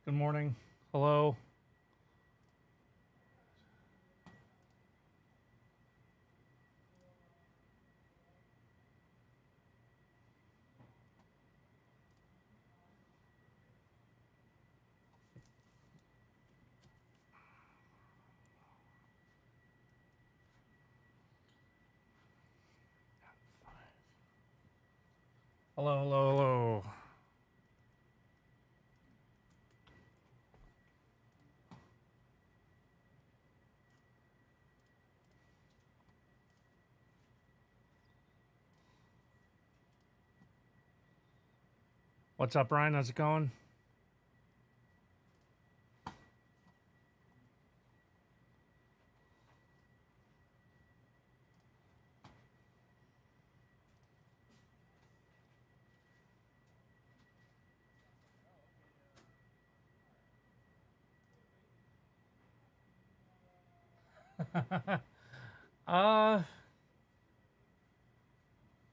Good morning. Hello. Hello, hello, hello. What's up, Ryan? How's it going? uh,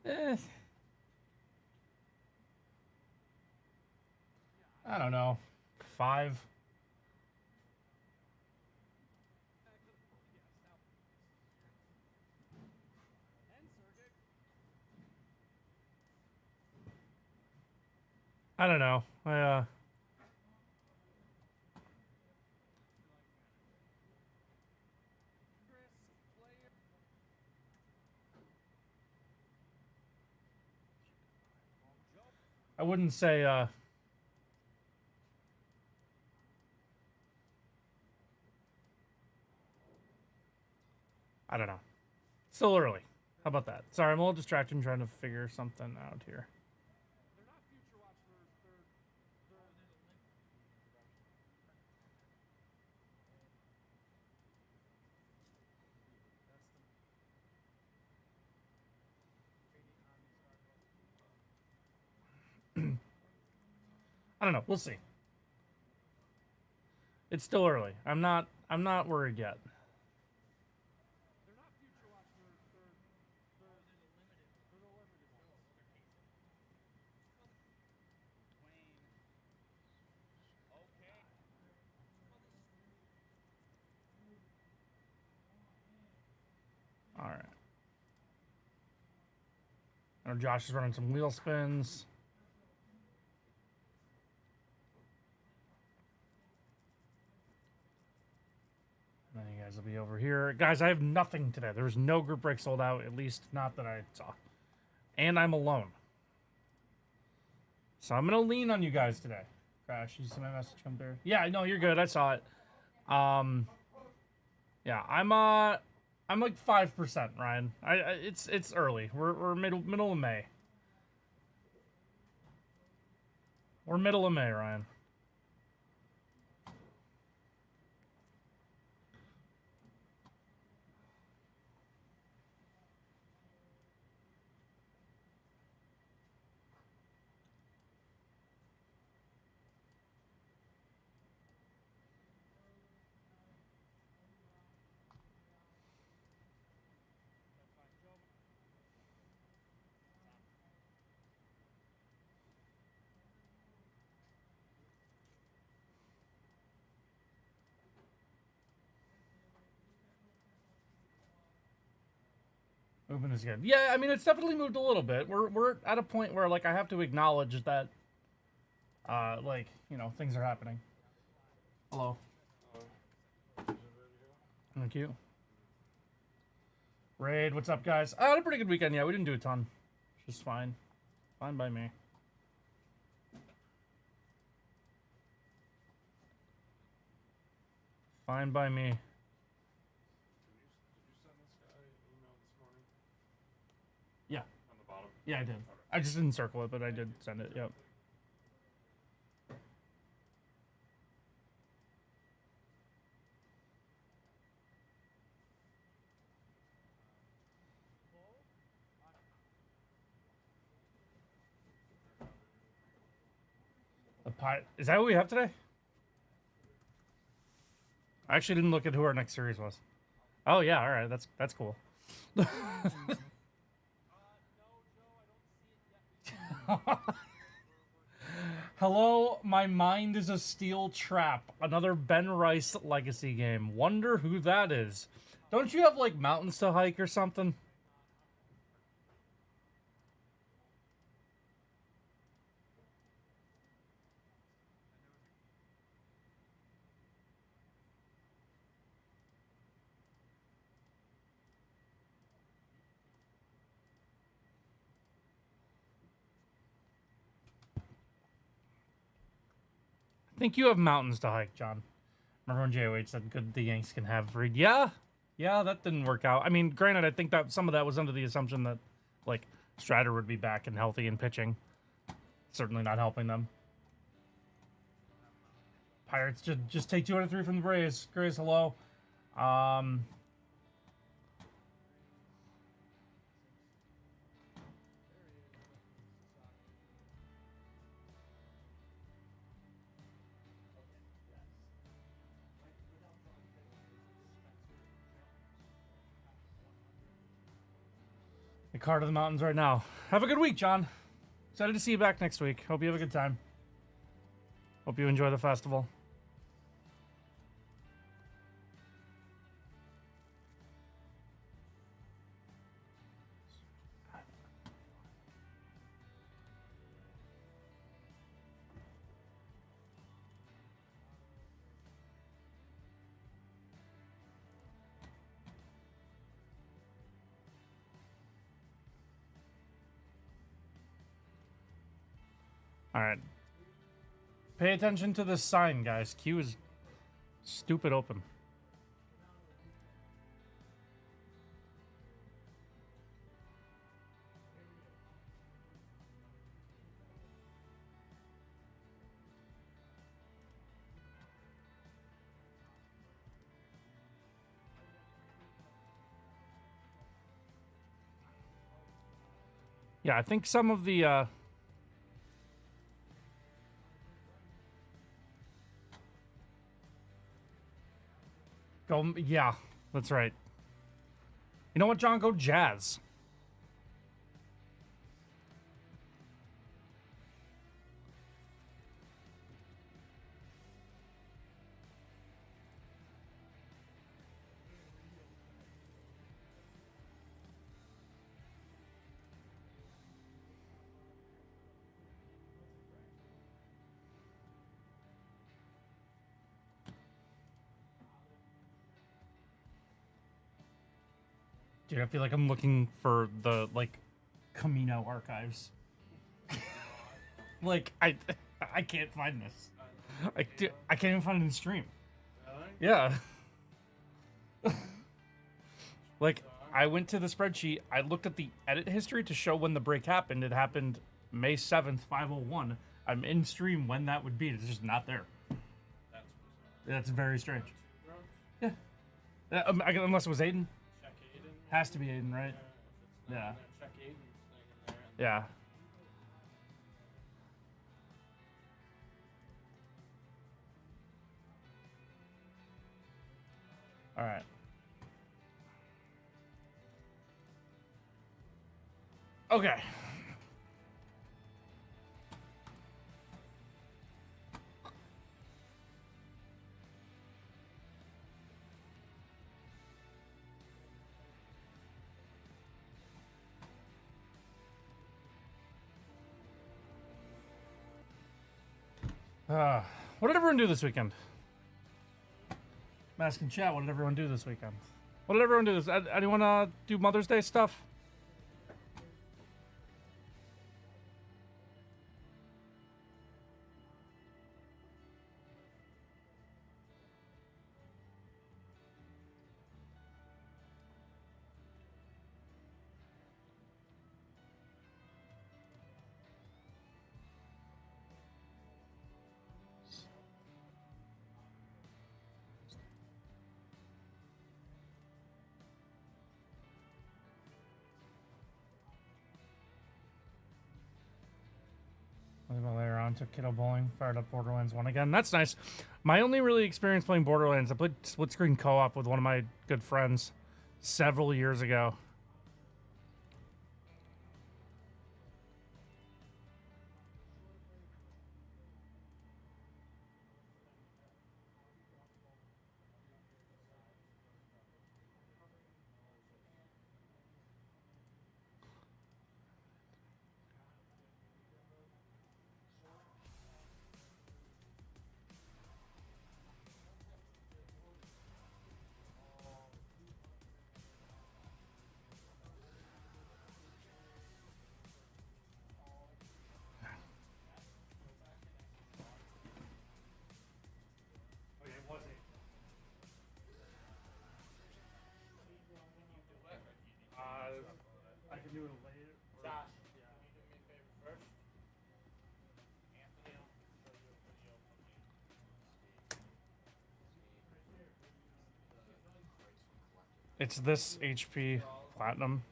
eh, I don't know. 5. I don't know. I wouldn't say I don't know. Still early. How about that? Sorry, I'm a little distracted trying to figure something out here. I don't know. We'll see. It's still early. I'm not worried yet. All right. I know Josh is running some wheel spins. And then you guys will be over here. Guys, I have nothing today. There's no group break sold out, at least not that I saw. And I'm alone. So I'm going to lean on you guys today. Crash, you see my message come through? Yeah, no, you're good. I saw it. Yeah, I'm like 5%, Ryan. It's early. We're middle of May. We're middle of May, Ryan. Movement is good. Yeah, I mean it's definitely moved a little bit. We're at a point where like I have to acknowledge that like, you know, things are happening. Hello. Thank you. Raid, what's up, guys? I had a pretty good weekend. Yeah, we didn't do a ton. Just fine. Fine by me. Fine by me. Did you send this guy an email this morning? Yeah. On the bottom? Yeah, I did. I just didn't circle it, but I did send it. Yep. The pie. Is that what we have today? I actually didn't look at who our next series was. Oh yeah, all right. That's cool. Hello, my mind is a steel trap. Another Ben Rice legacy game. Wonder who that is. Don't you have like mountains to hike or something? I think you have mountains to hike, John. Remember when JOH said good the Yanks can have read? Yeah. Yeah, that didn't work out. I mean, granted, I think that some of that was under the assumption that, like, Strider would be back and healthy and pitching. Certainly not helping them. Pirates just take 2 out of 3 from the Braves. Grays, hello. The car to the mountains right now. Have a good week, John. Excited to see you back next week. Hope you have a good time. Hope you enjoy the festival. All right. Pay attention to this sign, guys. Q is stupid open. Yeah, I think some of the go, yeah, that's right. You know what, John? Go Jazz. Dude, I feel like I'm looking for the, like, Camino archives. Like, I can't find this. I can't even find it in stream. Really? Yeah. Like, I went to the spreadsheet. I looked at the edit history to show when the break happened. It happened May 7th, 5:01. I'm in stream when that would be. It's just not there. That's bizarre. That's very strange. Two rows? Yeah. Unless it was Aiden. Check Aiden. Has to be Aiden, right? If it's not Yeah. in there, check Aiden's thing in there. Yeah. All right. Okay. What did everyone do this weekend? I'm asking chat, what did everyone do this weekend? What did everyone do this? Anyone do Mother's Day stuff? Later on, took kiddo bowling, fired up Borderlands 1 again. That's nice. My only really experience playing Borderlands, I played split screen co-op with one of my good friends several years ago. It's this HP Platinum.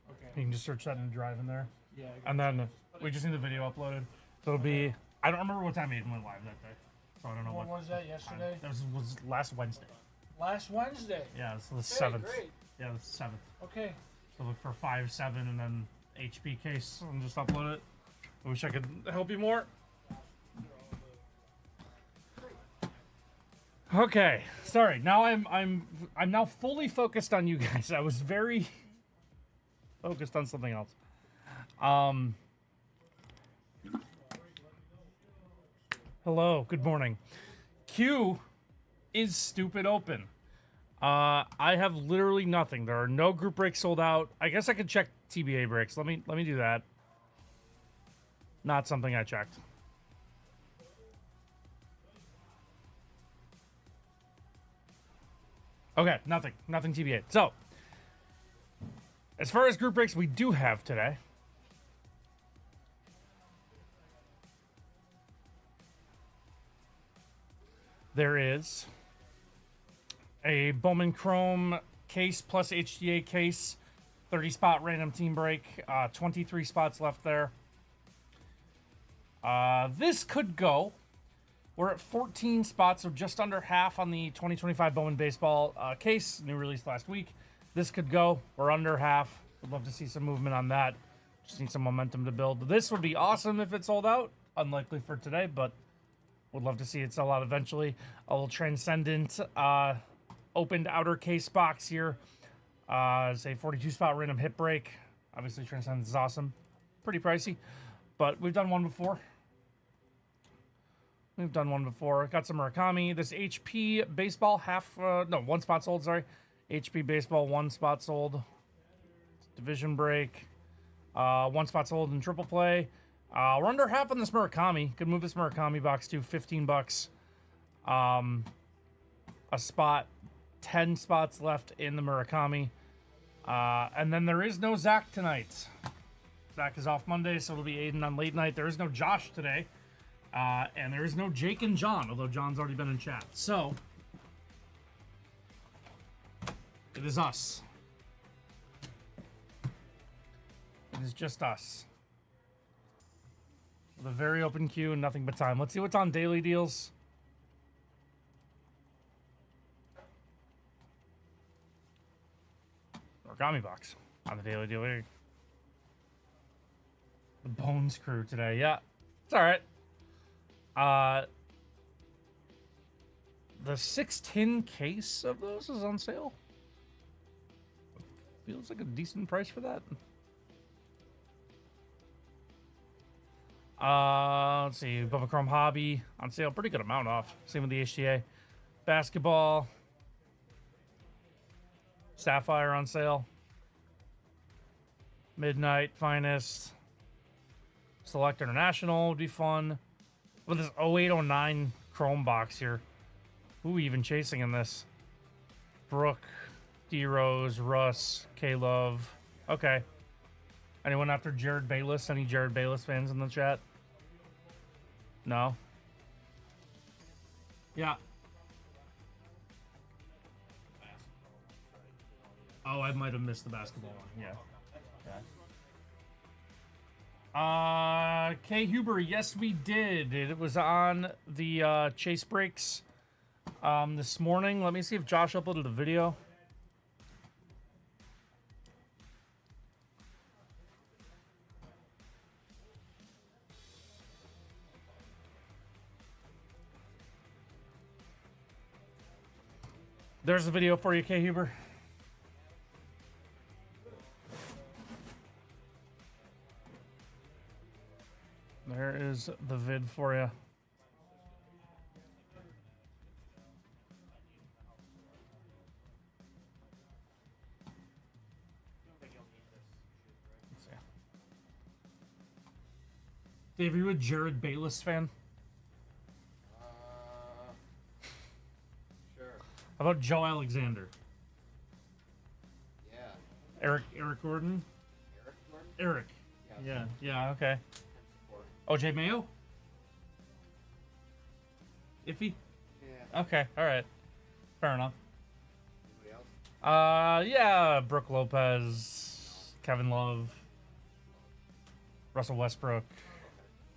Okay. You can just search that in the drive in there. Yeah. And then we just need the video uploaded. So it'll be, I don't remember what time Aiden went live that day. So I don't know When what was that? Yesterday? That was last Wednesday. Last Wednesday. Yeah, it's the Okay, 7th. great. Yeah, the 7th. Okay. So look for 5, 7, and then HP case and just upload it. I wish I could help you more. Okay, sorry. Now I'm now fully focused on you guys. I was very focused on something else. Hello, good morning. Q is stupid open. I have literally nothing. There are no group breaks sold out. I guess I could check TBA breaks. Let me do that. Not something I checked. Okay, nothing TBA. So, as far as group breaks we do have today, there is a Bowman Chrome case plus HDA case, 30 spot random team break, 23 spots left there. This could go. We're at 14 spots, so just under half on the 2025 Bowman Baseball case, new release last week. This could go. We're under half. Would love to see some movement on that. Just need some momentum to build. This would be awesome if it sold out. Unlikely for today, but would love to see it sell out eventually. A little Transcendent opened outer case box here. Say 42 spot random hit break. Obviously, Transcendent is awesome. Pretty pricey, but we've done one before. Got some Murakami. This HP baseball one spot sold. Sorry, HP baseball 1 spot sold. Division break. 1 spot sold in triple play. We're under half on this Murakami. Could move this Murakami box to $15. A spot. 10 spots left in the Murakami. And then there is no Zach tonight. Zach is off Monday, so it'll be Aiden on late night. There is no Josh today. And there is no Jake and John, although John's already been in chat. So, it is us. It is just us. With a very open queue and nothing but time. Let's see what's on daily deals. Origami box on the daily deal. The Bones crew today. Yeah, it's all right. The 6-tin case of those is on sale. Feels like a decent price for that. Let's see, Bubba Chrome Hobby on sale, pretty good amount off. Same with the HTA. Basketball. Sapphire on sale. Midnight Finest. Select International would be fun. With this 0809 Chrome box here. Who even chasing in this? Brooke, D-Rose, Russ, K-Love. Okay. Anyone after Jared Bayless? Any Jared Bayless fans in the chat? No? Yeah. Oh, I might have missed the basketball one. Yeah. K Huber, yes we did. It was on the chase breaks this morning. Let me see if Josh uploaded the video. There's a video for you, K Huber. There is the vid for you. Let's see. Dave, are you a Jared Bayless fan? Sure. How about Joe Alexander? Yeah. Eric Gordon? Eric Gordon? Eric. Yeah. Yeah, okay. OJ Mayo? Iffy? Yeah. Okay, alright. Fair enough. Anybody else? Yeah, Brooke Lopez, Kevin Love, Russell Westbrook,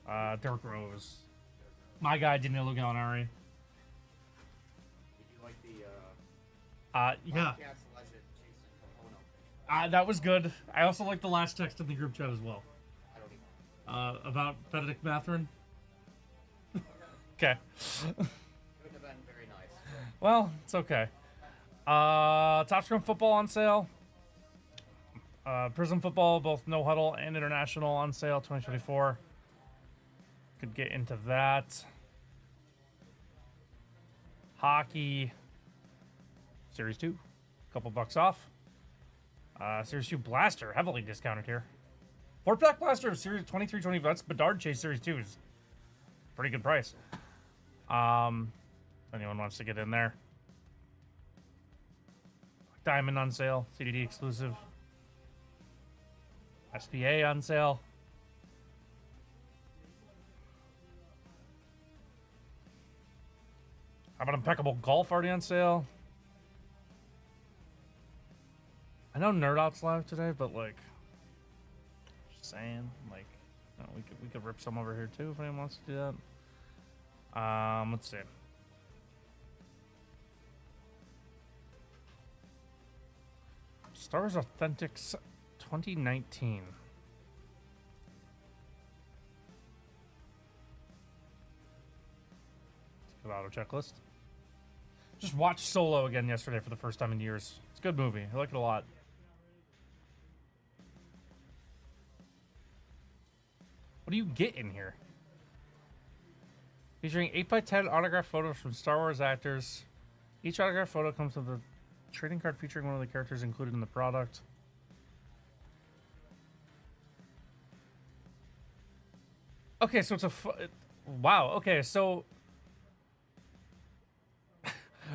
Derrick Rose, my guy Danilo Gallinari. Did you like the Yeah, Wildcats legend Jason Capono? that was good. I also like the last text in the group chat as well. I don't even. About Benedict Mathurin. Okay. Couldn't have been very nice. Well, it's okay. Top Scrum football on sale. Prism football, both no huddle and international on sale 2024. Could get into that. Hockey Series 2, couple bucks off. Series 2 Blaster, heavily discounted here. 4-pack Blaster of Series 23-20. That's Bedard Chase Series 2 is pretty good price. If anyone wants to get in there. Diamond on sale, CDD exclusive. SPA on sale. How about Impeccable Golf already on sale? I know Nerd Out's live today, but like, just saying, like, you know, we could rip some over here too if anyone wants to do that. Let's see. Star Wars Authentics 2019. Good auto checklist. Just watched Solo again yesterday for the first time in years. It's a good movie. I like it a lot. What do you get in here? Featuring 8x10 autograph photos from Star Wars actors. Each autograph photo comes with a trading card featuring one of the characters included in the product. Okay, so it's a wow. Okay, so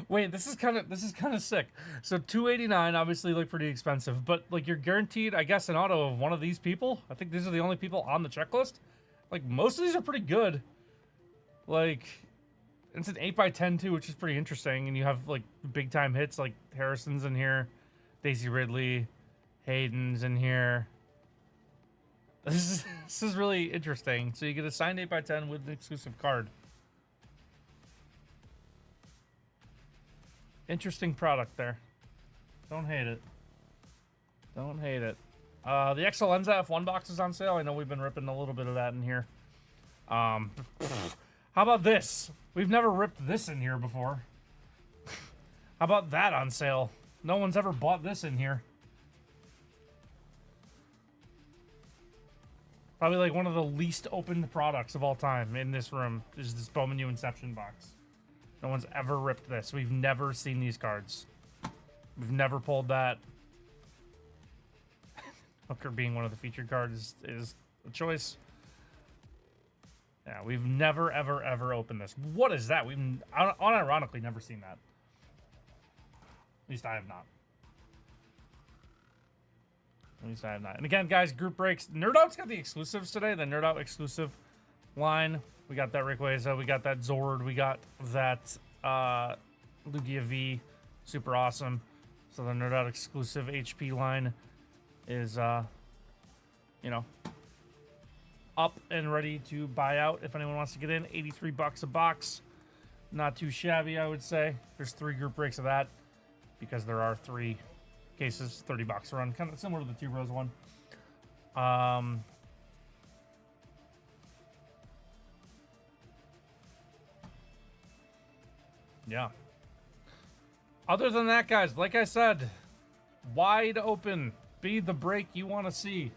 wait, this is kind of sick. So $289, obviously, like pretty expensive, but like you're guaranteed, I guess, an auto of one of these people. I think these are the only people on the checklist. Like most of these are pretty good. Like it's an 8x10 too, which is pretty interesting. And you have like big time hits like Harrison's in here, Daisy Ridley, Hayden's in here. This is really interesting. So you get a signed 8x10 with an exclusive card. Interesting product there. Don't hate it. Don't hate it. The Excelenza F1 box is on sale. I know we've been ripping a little bit of that in here. How about this? We've never ripped this in here before. How about that on sale? No one's ever bought this in here. Probably like one of the least opened products of all time in this room is this Bowman U Inception box. No one's ever ripped this. We've never seen these cards. We've never pulled that. Hooker being one of the featured cards is a choice. Yeah, we've never, ever, ever opened this. What is that? We've unironically never seen that. At least I have not. At least I have not. And again, guys, group breaks. Nerd Out's got the exclusives today. The Nerd Out exclusive line. We got that Rayquaza. We got that Zord. We got that Lugia V. Super awesome. So the Nerd Out exclusive HP line is, you know, up and ready to buy out if anyone wants to get in. 83 bucks a box. Not too shabby, I would say. There's 3 group breaks of that because there are 3 cases, 30 bucks a run, kind of similar to the T-Rose one. Yeah. Other than that, guys, like I said, wide open. Be the break you want to see.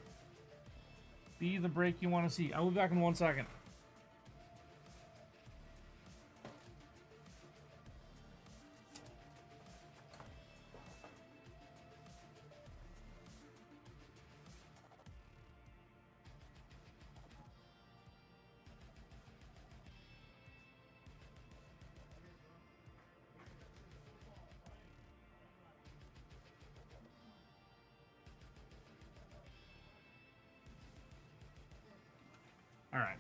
Be the break you want to see. I'll be back in 1 second. All right.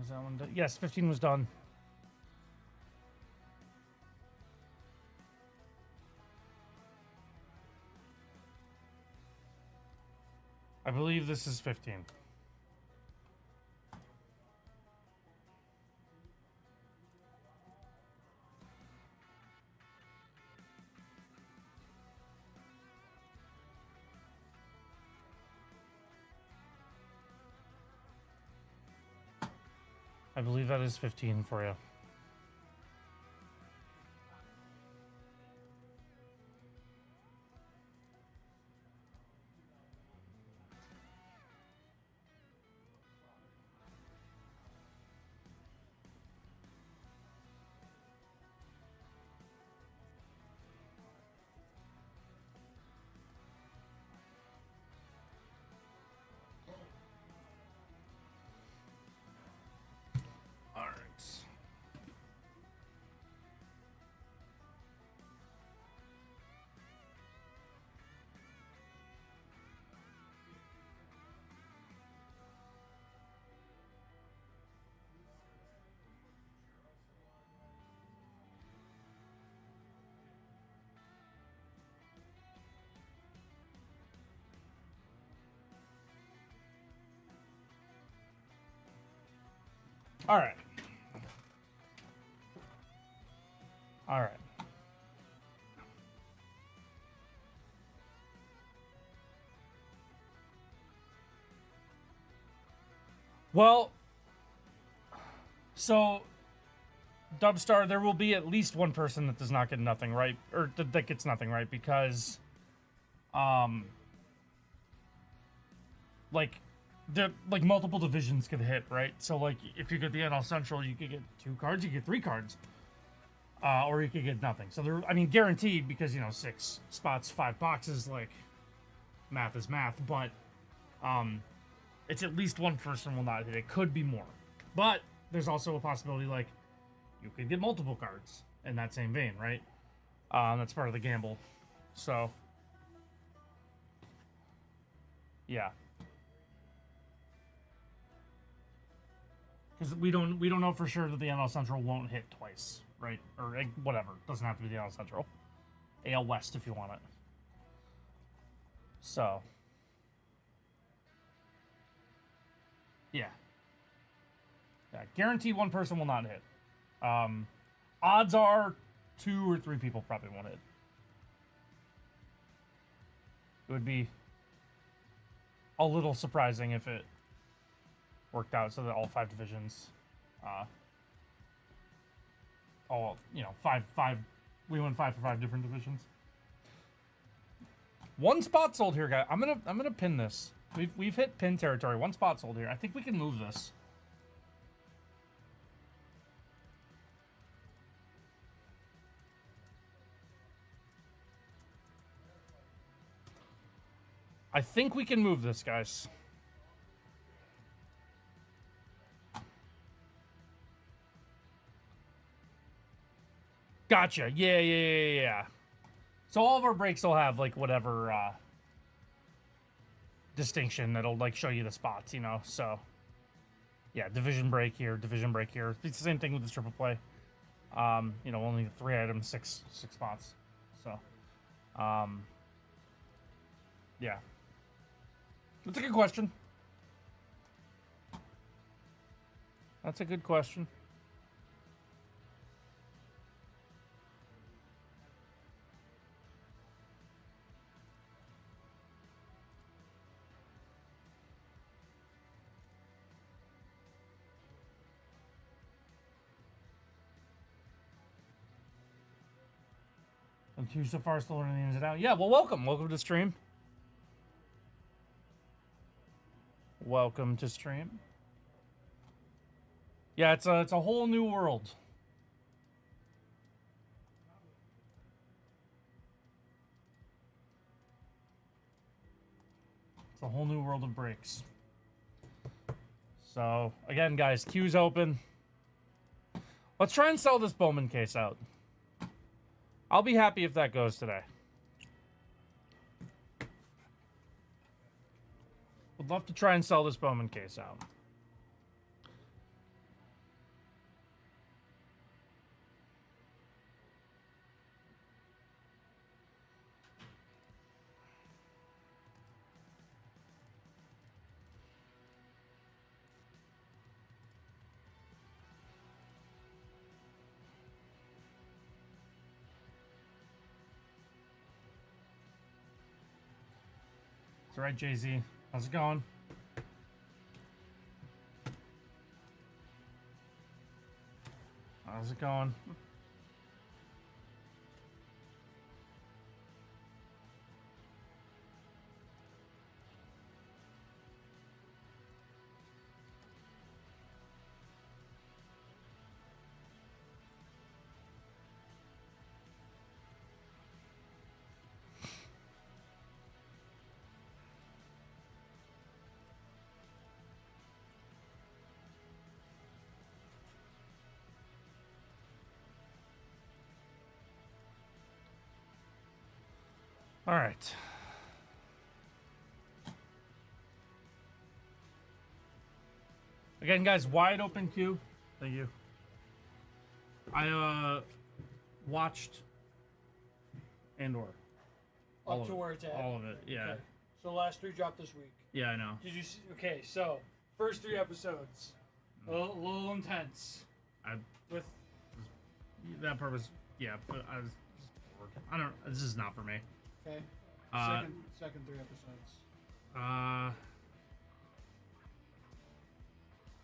Is that one done? Yes, 15 was done. I believe this is 15. I believe that is 15 for you. All right. All right. All right. Well, so Dubstar, there will be at least one person that does not get nothing right, or that gets nothing right, because, like, like multiple divisions could hit, right? So like, if you get the NL Central, you could get 2 cards, you get 3 cards, or you could get nothing. So there, I mean, guaranteed, because 6 spots, 5 boxes, like, math is math, but it's at least one person will not hit. It could be more, but there's also a possibility like you could get multiple cards in that same vein, right? That's part of the gamble. So yeah, because we don't know for sure that the NL Central won't hit twice, right? Or whatever. Doesn't have to be the NL Central. AL West if you want it. So yeah. Yeah, guarantee one person will not hit. Odds are 2 or 3 people probably won't hit. It would be a little surprising if it worked out so that all 5 divisions, we went 5 for 5 different divisions. 1 spot sold here, guy. I'm gonna pin this. We've hit pin territory. 1 spot sold here. I think we can move this. I think we can move this, guys. Gotcha. Yeah. So all of our breaks will have, like, whatever distinction that'll, like, show you the spots, So, yeah, division break here, division break here. It's the same thing with the triple play. Only 3 items, 6 spots. So, yeah. That's a good question. That's a good question. And 2 so far, still learning the ins and outs. Yeah, well, welcome to the stream. Welcome to stream. Yeah, it's a whole new world. It's a whole new world of breaks. So again, guys, queue's open. Let's try and sell this Bowman case out. I'll be happy if that goes today. Would love to try and sell this Bowman case out. It's all right, Jay-Z. How's it going? How's it going? All right. Again, guys, wide open queue. Thank you. I watched Andor. Up to where it's at. All of it, yeah. Okay. So the last 3 dropped this week. Yeah, I know. Did you see? Okay, so first 3 episodes, a little intense. I With that part was but I was just bored. I don't. This is not for me. okay, Uh, second 3 episodes.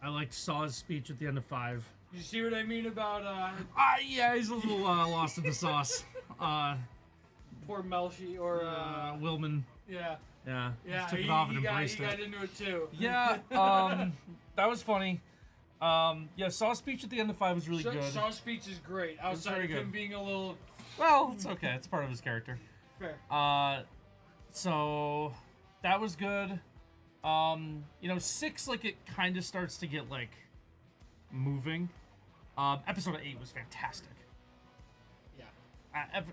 I liked Saw's speech at the end of 5. You see what I mean about Yeah, he's a little lost in the sauce. poor Melshi or Willman. yeah. Yeah, Yeah, just took he, it off and he got embraced it. into it too. Yeah, that was funny. Yeah, Saw's speech at the end of 5 was really good. Saw's speech is great. Outside very of him good. being a little Well, it's okay. It's part of his character. fair. So that was good. 6, like, it kind of starts to get like moving. Episode 8 was fantastic. Yeah.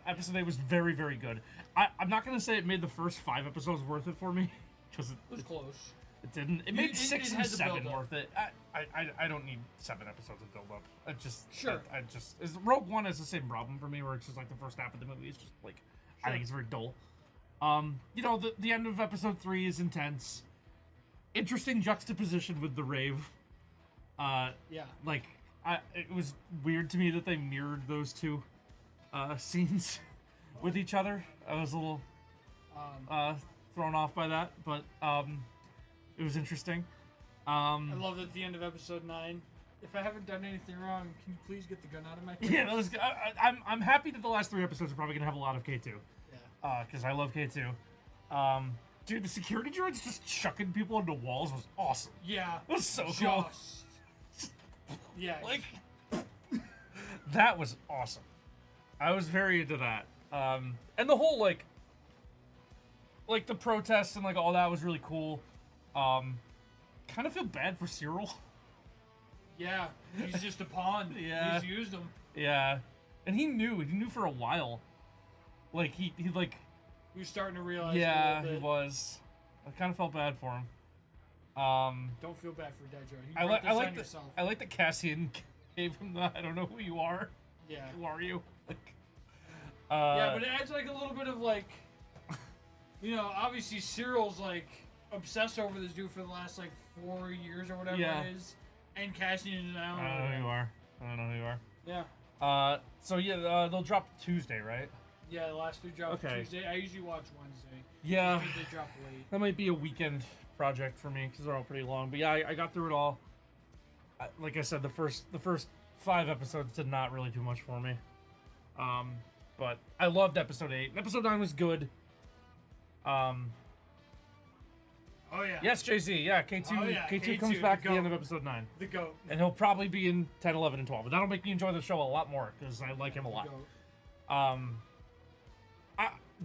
Episode 8 was very, very good. I'm not gonna say it made the first 5 episodes worth it for me, because It was close. it didn't. It made It 6 had and to 7 build up. worth it. I don't need 7 episodes of build up. I just Sure. I just Rogue One has the same problem for me, where it's just like the first half of the movie is just like I think it's very dull. The end of episode 3 is intense. Interesting juxtaposition with the rave. Yeah. Like it was weird to me that they mirrored those 2 scenes with each other. I was a little thrown off by that, but it was interesting. I love that at the end of episode 9. If I haven't done anything wrong, can you please get the gun out of my face? Yeah, that was. I'm happy that the last 3 episodes are probably gonna have a lot of K2. Yeah. Because I love K2. Dude, the security droids just chucking people into walls was awesome. Yeah. It was so cool. Yeah. Like, that was awesome. I was very into that. And the whole like the protests and like all that was really cool. Kind of feel bad for Cyril. Yeah. He's just a pawn. Yeah. He's used him. Yeah, and he knew for a while. Like he like. He was starting to realize. Yeah, a little he bit. was. I kind of felt bad for him. Don't feel bad for Dead Joe. You I brought this on like yourself. I like that Cassian gave him the I don't know who you are. Yeah. Who are you? Like, Yeah, but it adds like a little bit of like, obviously Cyril's like obsessed over this dude for the last like 4 years or whatever Yeah. it is, and Cassian is now. I don't know who you are. I don't know who you are. Yeah. So yeah, they'll drop Tuesday, right? Yeah, the last 3 dropped Okay. Tuesday. I usually watch Wednesday. Yeah. Because they drop late. That might be a weekend project for me because they're all pretty long. But yeah, I got through it all. Like I said, the first 5 episodes did not really do much for me. But I loved episode 8. Episode 9 was good. Oh yeah. Yes, JC. Yeah, K2. Oh, yeah, K2 K2, comes back the at the end goat. of episode 9, The goat. and he'll probably be in 10, 11, and 12. And that'll make me enjoy the show a lot more because I like him a lot. Goat.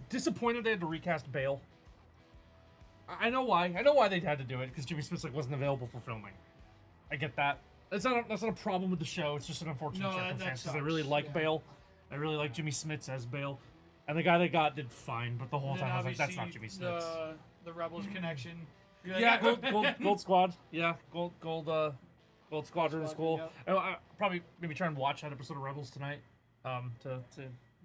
Disappointed they had to recast Bale. I know why. I know why they had to do it because Jimmy Smits wasn't available for filming. I get that. That's not a problem with the show. It's just an unfortunate No, that circumstance because I sucks, really like yeah. Bale. I really like Jimmy Smits as Bale, and the guy they got did fine. But the whole And then time I was like, that's not obviously Jimmy Smits. The Rebels connection. You're like, Yeah, Gold Squad. Yeah, Gold Squadron was cool. Squadron, I'll probably maybe try and watch that episode of Rebels tonight. To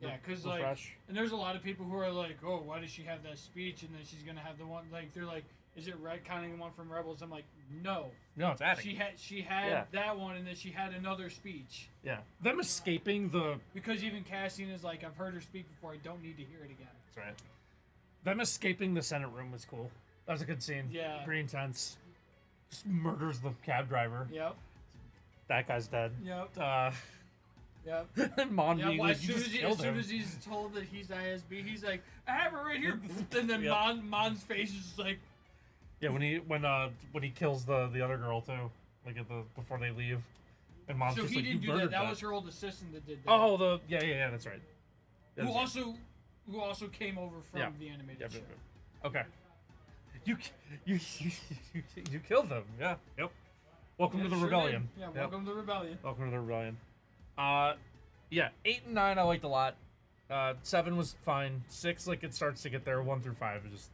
Yeah, because like, refresh. and there's a lot of people who are like, oh, why does she have that speech? And then she's gonna have the one like they're like, is it retconning the one from Rebels? I'm like, no. No, it's adding. She had Yeah. that one, and then she had another speech. Yeah, them escaping the. Because even Cassian is like, I've heard her speak before. I don't need to hear it again. That's right. Them escaping the Senate room was cool. That was a good scene. Yeah. Pretty intense. Just murders the cab driver. Yep. That guy's dead. Yep. Yep. And Mon Yeah, being well, like, as you soon, just as, killed as soon him. as he's told that he's ISB, he's like, I have it right here. And then Yep. Mon's face is just like, Yeah, when he kills the other girl too, like before they leave, and Mom's so just he like, didn't you do that. murdered That was her old assistant that did that. Oh, yeah, that's right. who also came over from Yeah. the animated Yep, show. yep, yep. Okay. You killed them. Yeah. Yep. Welcome to the sure rebellion. did. Yeah, Yep. welcome to the rebellion. Welcome to the rebellion. Yeah, 8 and 9 I liked a lot. 7 was fine. 6, like, it starts to get there. 1 through 5 is just,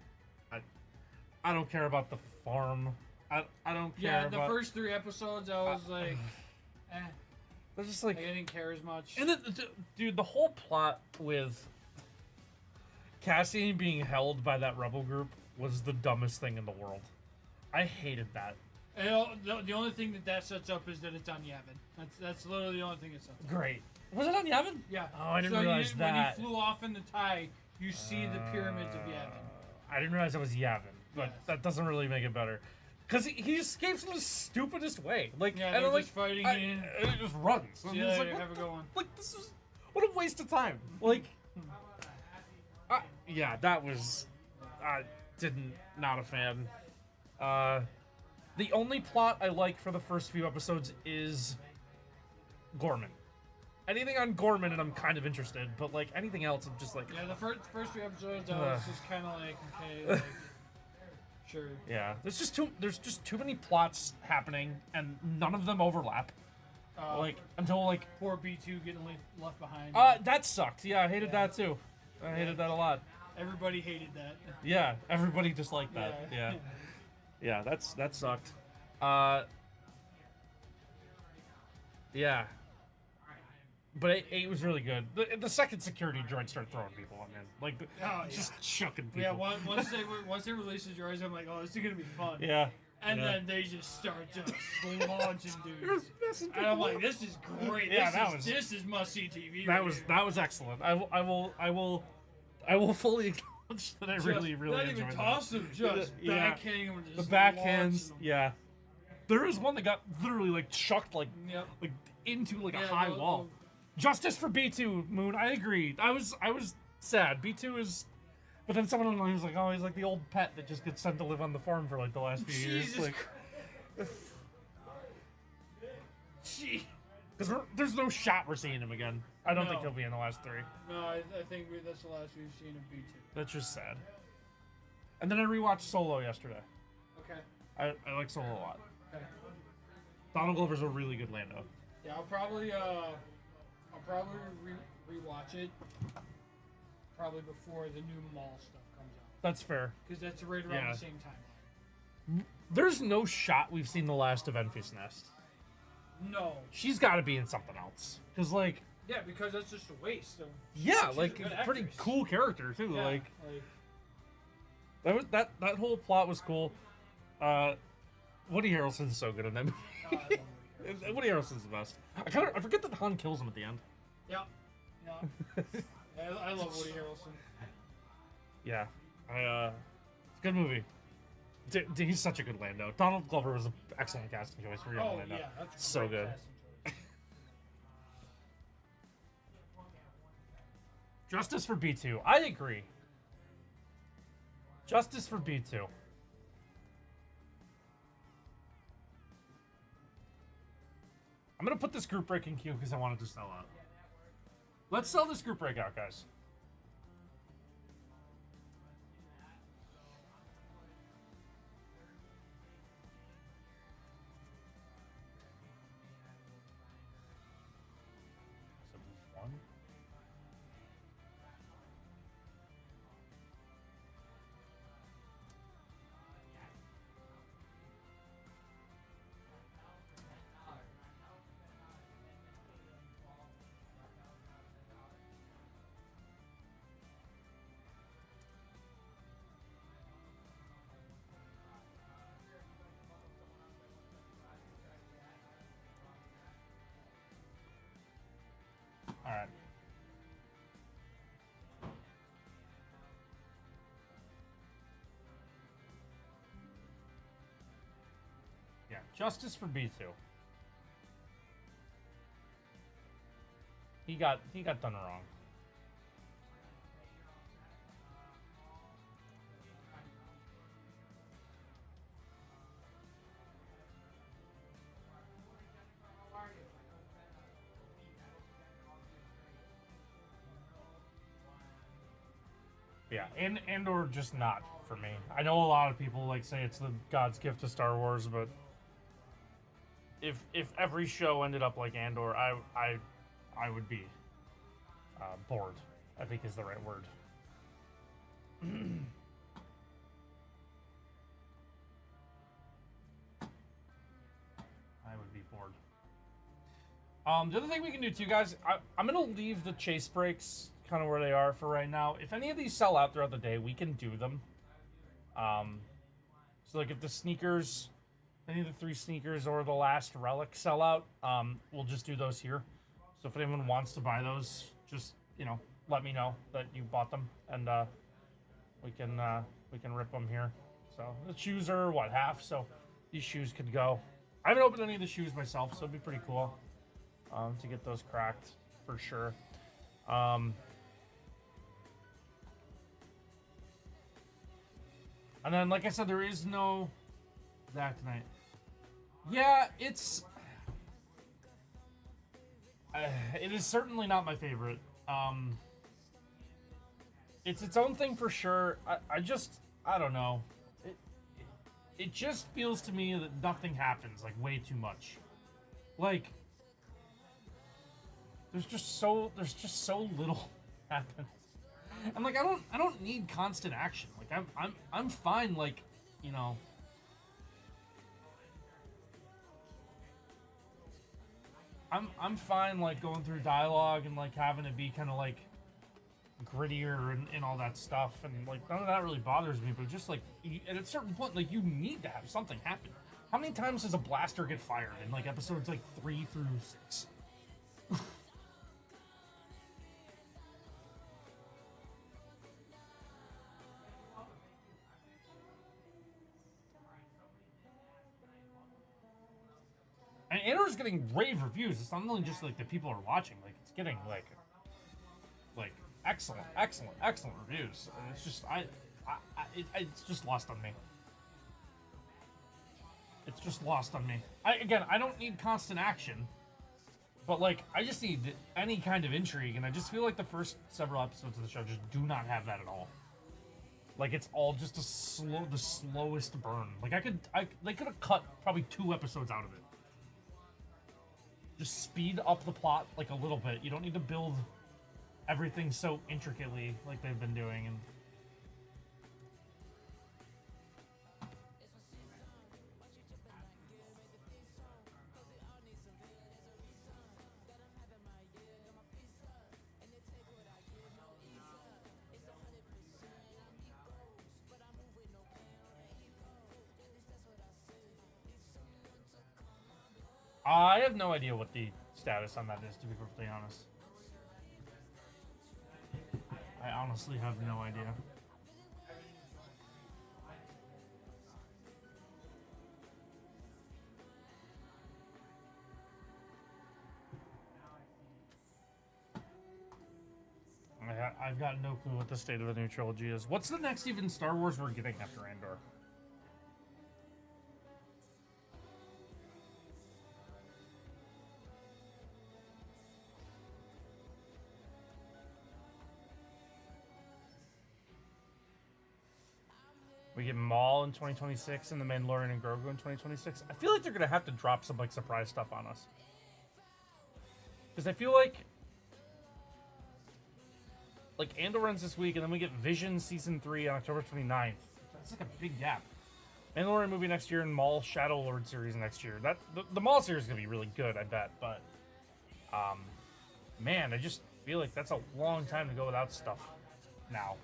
I don't care about the farm. I don't care Yeah, the about. first 3 episodes, I was like, They're just like, I didn't care as much. and then, dude, the whole plot with Cassian being held by that rebel group was the dumbest thing in the world. I hated that. And the only thing that sets up is that it's on Yavin. That's literally the only thing it sets up. Great. Was it on Yavin? Yeah. Oh, I didn't so realize that. When you flew off in the tie, you see the pyramids of Yavin. I didn't realize it was Yavin, but Yes. that doesn't really make it better. Because he escapes in the stupidest way. Like, Yeah, and they're I'm like, just fighting and it just runs. I'm See you just later, like, have a good one. like, this is, what a waste of time. Like, yeah, that was, not a fan. The only plot I like for the first few episodes is Gorman. Anything on Gorman and I'm kind of interested, but like anything else I'm just like, Yeah, the first 3 episodes, I was just kind of like, okay, like, sure. yeah. There's just too many plots happening and none of them overlap. Like until like Poor B2 getting left behind. that sucked. Yeah, I hated that too. I hated that a lot. Everybody hated that. Yeah, everybody just liked that. Yeah. Yeah, that sucked. Yeah. But 8 was really good. The second security droid started throwing people on, man. Like, just chucking people. Yeah, once they released the droids, I'm like, oh, this is gonna be fun. Yeah. And yeah. then they just start just launching dudes. And I'm like, this is great. Yeah, This is must see TV. That was excellent. I will fully acknowledge that I really not enjoyed even that. toss them, just Yeah. backhand them and The just backhands, launch them. yeah. There was one that got literally like chucked like Yep. into like a Yeah, high wall. Justice for B2, Moon. I agreed. I was sad. B2 is, but then someone online was like, oh, he's like the old pet that just gets sent to live on the farm for like the last few years. Jesus Like, Gee. because there's no shot we're seeing him again. I don't think No. he'll be in the last 3. No, I think that's the last we've seen of B2. That's just sad. And then I rewatched Solo yesterday. Okay. I like Solo a lot. Okay. Donald Glover's a really good Lando. Yeah, I'll probably rewatch it. Probably before the new Maul stuff comes out, That's fair. because that's right around Yeah. the same timeline. There's no shot we've seen the last of Enfys Nest. No. She's got to be in something else. Because, like, Yeah, because that's just a waste of. yeah, She's like, a good a pretty actress. cool character, too. Yeah, Like, that whole plot was cool. Woody Harrelson's so good in that movie. I love Woody Harrelson. Woody Harrelson's the best. I forget that Han kills him at the end. Yeah. Yeah. I love Woody Harrelson. Yeah, it's a good movie. He's such a good Lando. Donald Glover was an excellent casting choice for young Oh Lando. yeah, that's a So great good. casting choice. Justice for B2. I agree. Justice for B2. I'm gonna put this group break in queue because I wanted to sell out. Let's sell this group break out, guys. One. justice for B2. He got done wrong. Yeah, and or just not for me. I know a lot of people like say it's the God's gift to Star Wars, but if every show ended up like Andor, I would be bored, I think is the right word. I would be bored. The other thing we can do too, guys, I'm going to leave the chase breaks kind of where they are for right now. If any of these sell out throughout the day, we can do them. So like if the sneakers, any of the 3 sneakers or the last relic sell out, we'll just do those here. So if anyone wants to buy those, just, you know, let me know that you bought them, and we can rip them here. So the shoes are what, half, so these shoes could go. I haven't opened any of the shoes myself, so it'd be pretty cool to get those cracked for sure. And then, like I said, there is no that tonight. Yeah, it is certainly not my favorite. It's its own thing for sure. I don't know. It just feels to me that nothing happens, like, way too much. Like, there's just so little happens. And like, I don't need constant action. Like, I'm fine, like, you know. I'm fine, like, going through dialogue and like having it be kind of like grittier and all that stuff, and like none of that really bothers me. But just like at a certain point, like, you need to have something happen. How many times does a blaster get fired in like episodes like 3 through 6? And Andor's getting rave reviews. It's not only just like the people are watching; like it's getting like excellent reviews. And it's just it's just lost on me. It's just lost on me. I don't need constant action, but like I just need any kind of intrigue, and I just feel like the first several episodes of the show just do not have that at all. Like, it's all just the slowest burn. Like they could have cut probably 2 episodes out of it. Just speed up the plot like a little bit. You don't need to build everything so intricately like they've been doing. And I have no idea what the status on that is, to be perfectly honest. I honestly have no idea. I've got no clue what the state of the new trilogy is. What's the next even Star Wars we're getting after Andor? We get Maul in 2026 and the Mandalorian and Grogu in 2026. I feel like they're gonna have to drop some like surprise stuff on us, because I feel like Andor ends this week, and then we get Vision Season 3 on October 29th. That's like a big gap. Mandalorian movie next year, and Maul Shadow Lord series next year. The Maul series is gonna be really good, I bet. But man, I just feel like that's a long time to go without stuff now.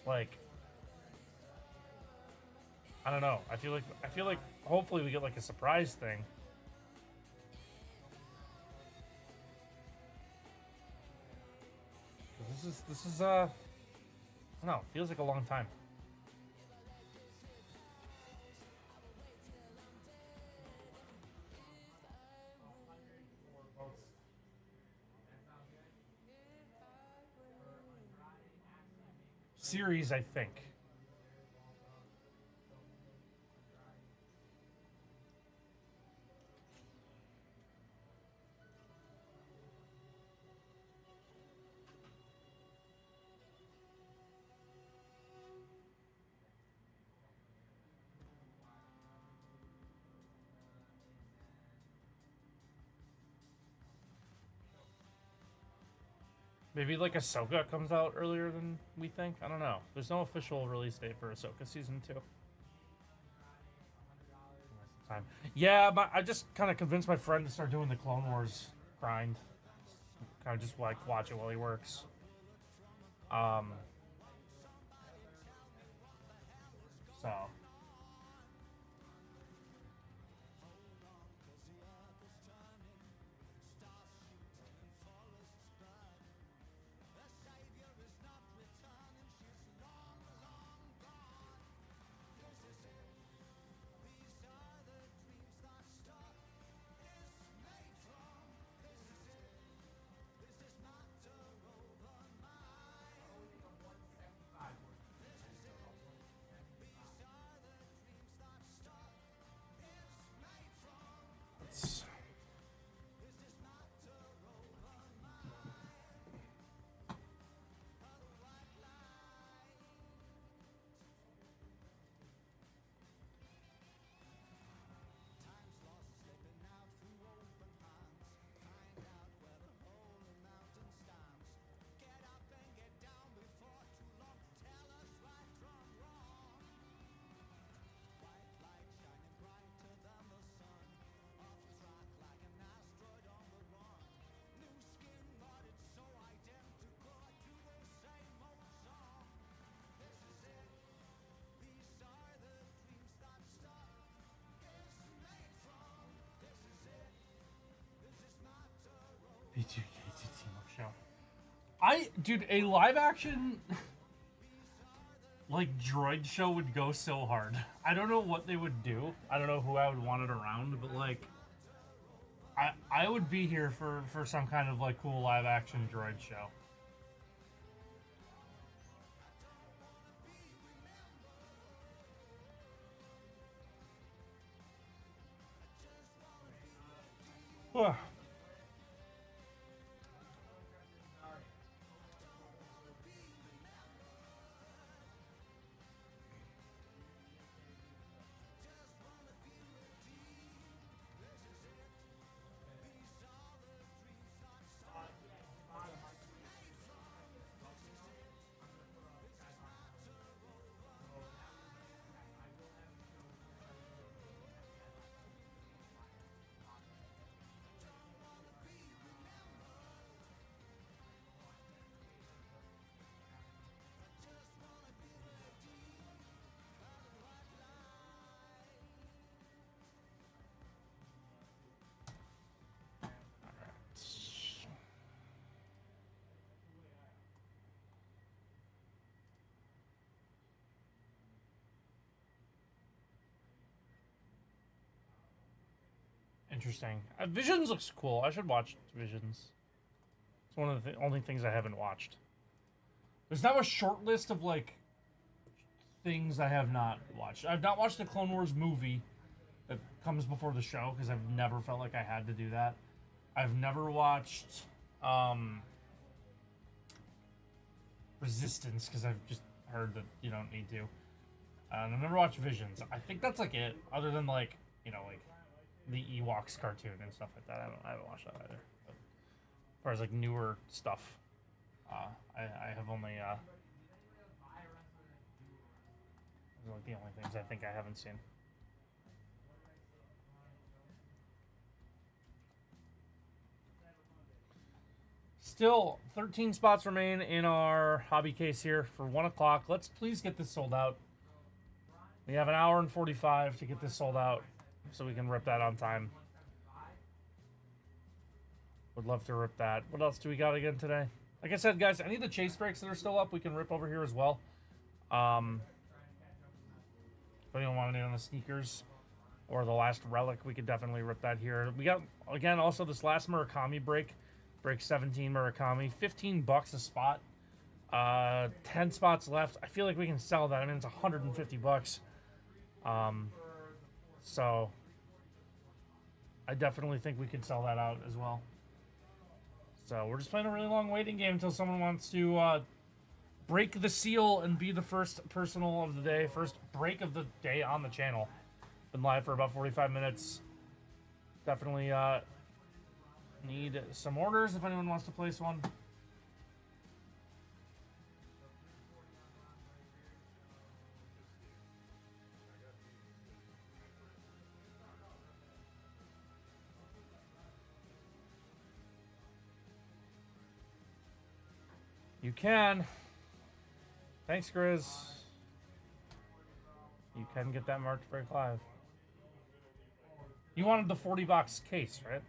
Like, I don't know. I feel like hopefully we get like a surprise thing. This is I don't know, feels like a long time. series, I think. Maybe like Ahsoka comes out earlier than we think. I don't know. There's no official release date for Ahsoka season 2. Time. Yeah, I just kind of convinced my friend to start doing the Clone Wars grind. Kind of just like watch it while he works. So. Dude, a live action like droid show would go so hard. I don't know what they would do. I don't know who I would want it around, but like I would be here for some kind of like cool live action droid show. Interesting. Visions looks cool. I should watch Visions. It's one of the only things I haven't watched. There's now a short list of like things I have not watched. I've not watched the Clone Wars movie that comes before the show because I've never felt like I had to do that. I've never watched Resistance because I've just heard that you don't need to. And I've never watched Visions. I think that's like it. Other than like like the Ewoks cartoon and stuff like that. I haven't watched that either. But as far as like newer stuff, I have only those are like the only things I think I haven't seen. Still, 13 spots remain in our hobby case here for 1 o'clock. Let's please get this sold out. We have an hour and 45 to get this sold out so we can rip that on time. Would love to rip that. What else do we got again today? Like I said, guys, any of the chase breaks that are still up, we can rip over here as well. If anyone wanted it on the sneakers or the last relic, we could definitely rip that here. We got, again, also this last Murakami break. Break 17 Murakami. $15 a spot. 10 spots left. I feel like we can sell that. I mean, it's $150. So I definitely think we could sell that out as well. So we're just playing a really long waiting game until someone wants to break the seal and be the first personal of the day, first break of the day on the channel. Been live for about 45 minutes. Definitely need some orders if anyone wants to place one. You can. Thanks, Grizz. You can get that March Break Live. You wanted the 40 box case, right?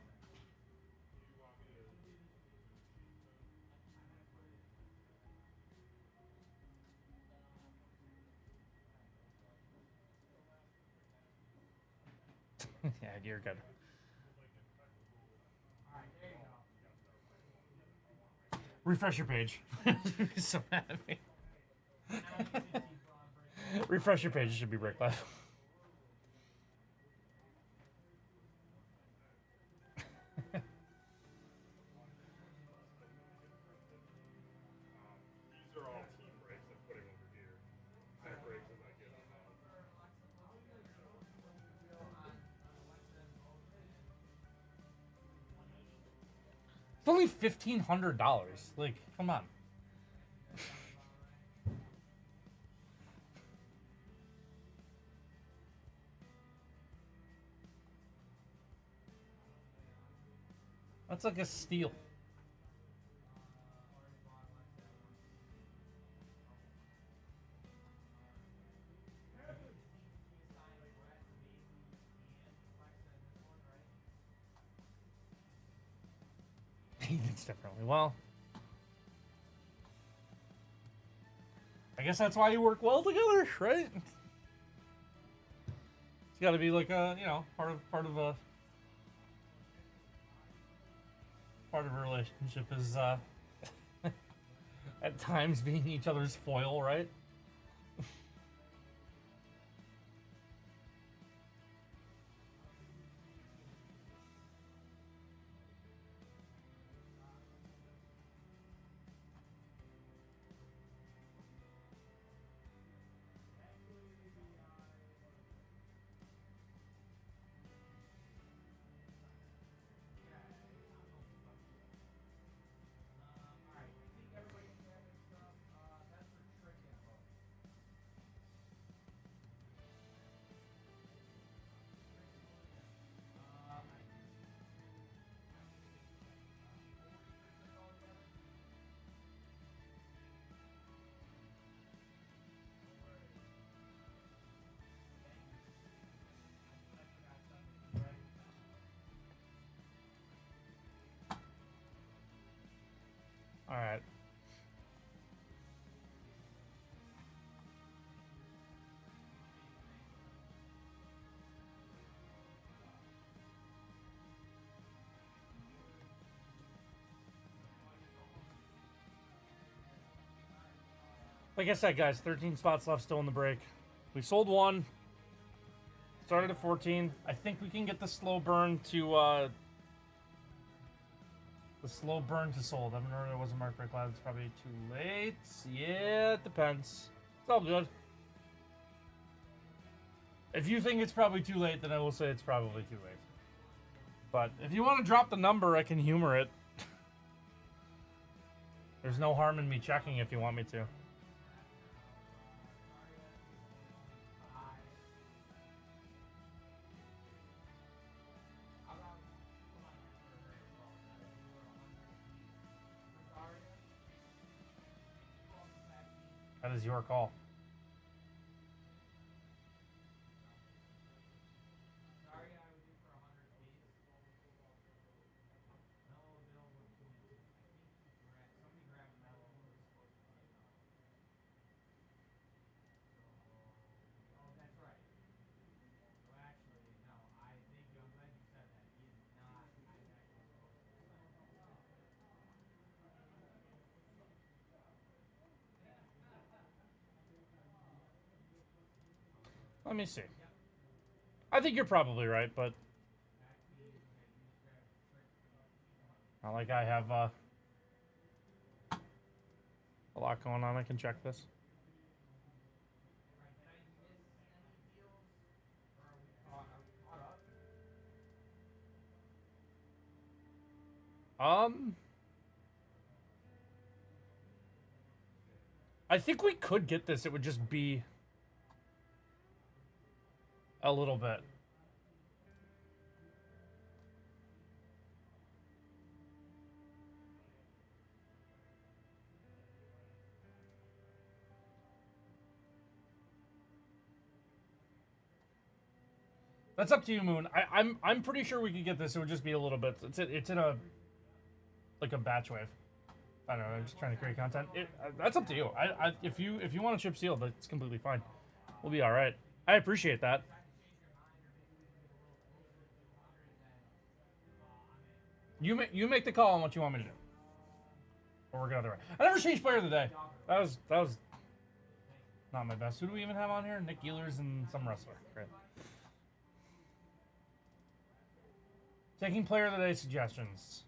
Yeah, you're good. Refresh your page. So mad at me. Refresh your page. It should be Break Live. These are all team breaks I'm putting over here. Set breaks as I get them out. It's only $1,500. Like, come on. That's like a steal. He thinks differently. Well, I guess that's why you work well together, right? It's got to be like a, you know, part of a relationship is at times being each other's foil, right? All right. Like I said, guys, 13 spots left still in the break. We sold one. Started at 14. I think we can get the slow burn to sold. I remember there was a Mark Break Live. It's probably too late. Yeah, it depends. It's all good. If you think it's probably too late, then I will say it's probably too late. But if you want to drop the number, I can humor it. There's no harm in me checking if you want me to. That is your call. Let me see. I think you're probably right, but not like I have a lot going on. I can check this. I think we could get this. It would just be a little bit. That's up to you, Moon. I'm pretty sure we could get this. It would just be a little bit. It's in a like a batch wave. I don't know. I'm just trying to create content. That's up to you. If you want to chip seal, that's completely fine. We'll be all right. I appreciate that. You make the call on what you want me to do. Or we're going the other way. I never changed player of the day. That was not my best. Who do we even have on here? Nick Ehlers and some wrestler. Great. Taking player of the day suggestions.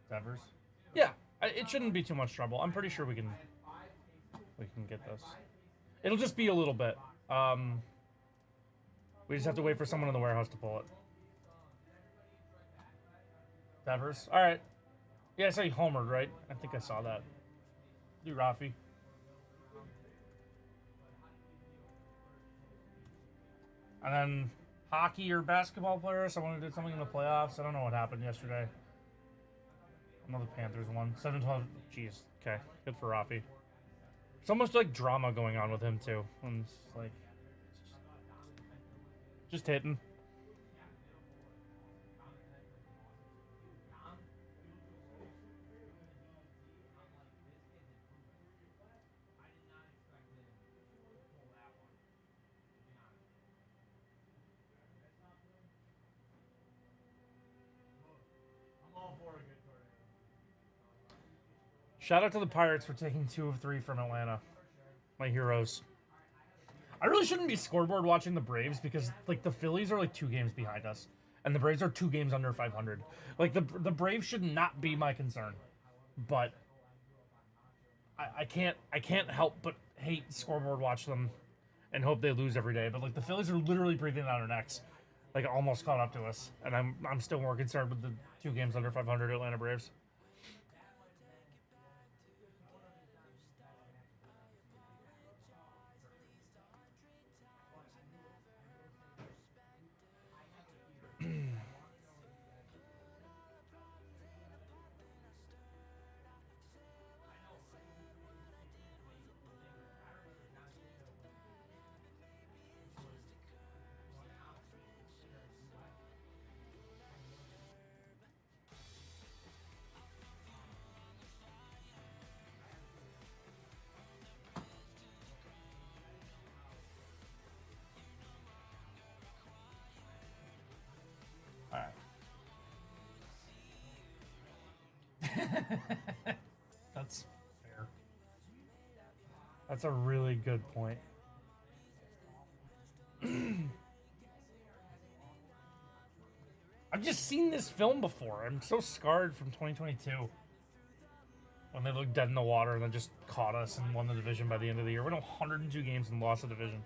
Devers. Yeah, it shouldn't be too much trouble. I'm pretty sure we can get this. It'll just be a little bit. We just have to wait for someone in the warehouse to pull it. Devers. All right. Yeah, I saw you homered, right? I think I saw that. Do Rafi. And then hockey or basketball player. Someone who did something in the playoffs. I don't know what happened yesterday. Another Panthers one. 7-12. Jeez. Okay. Good for Rafi. There's almost like drama going on with him too. And it's like just hitting. Shout out to the Pirates for taking 2 of 3 from Atlanta. My heroes. I really shouldn't be scoreboard watching the Braves because like the Phillies are like 2 games behind us. And the Braves are 2 games under 500. Like the Braves should not be my concern. But I can't help but hate scoreboard watch them and hope they lose every day. But like the Phillies are literally breathing down our necks. Like almost caught up to us. And I'm still more concerned with the 2 games under 500 Atlanta Braves. That's fair. That's a really good point. I've just seen this film before. I'm so scarred from 2022. When they looked dead in the water and then just caught us and won the division by the end of the year. We went 102 games and lost the division.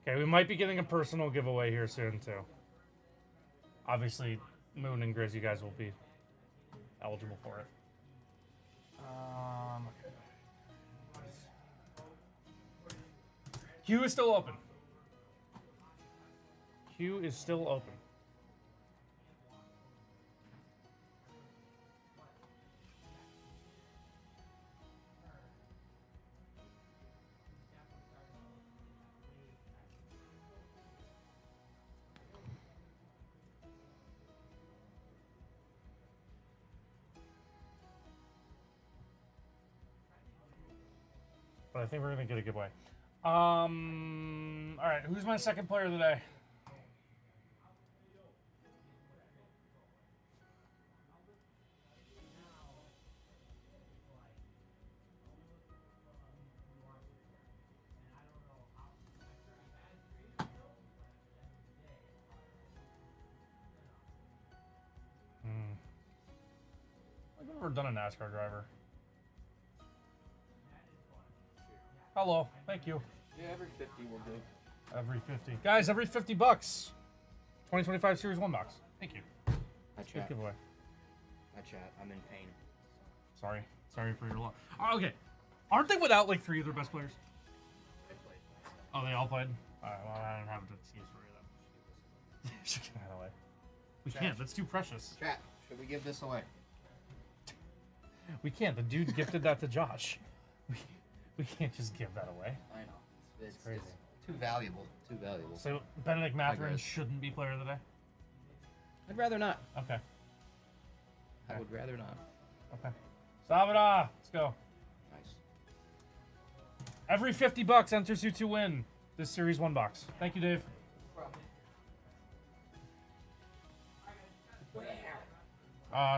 Okay, we might be getting a personal giveaway here soon too. Obviously, Moon and Grizz, you guys will be eligible for it. Okay. Queue is still open. Queue is still open. But I think we're gonna get a giveaway. All right, who's my second player of the day? I've never done a NASCAR driver. Hello, thank you. Yeah, every 50 will do. Every 50. Guys, every 50 bucks. 2025 Series 1 box. Thank you. Hi, Good chat. giveaway. Hi, chat. I'm in pain. Sorry. Sorry for your loss. Oh, okay. Aren't they without like 3 of their best players? Oh, they all played? Alright, well, I don't have an excuse for you then. Should get that away. We Chat. can't. That's too precious. Chat, should we give this away? We can't. The dude gifted that to Josh. We can't just give that away. I know. It's crazy. It's too valuable. Too valuable. So Benedict Mathurin guess. shouldn't be player of the day? I'd rather not. Okay. I would rather not. Okay. Sabada! Let's go. Nice. Every 50 bucks enters you to win this Series 1 box. Thank you, Dave.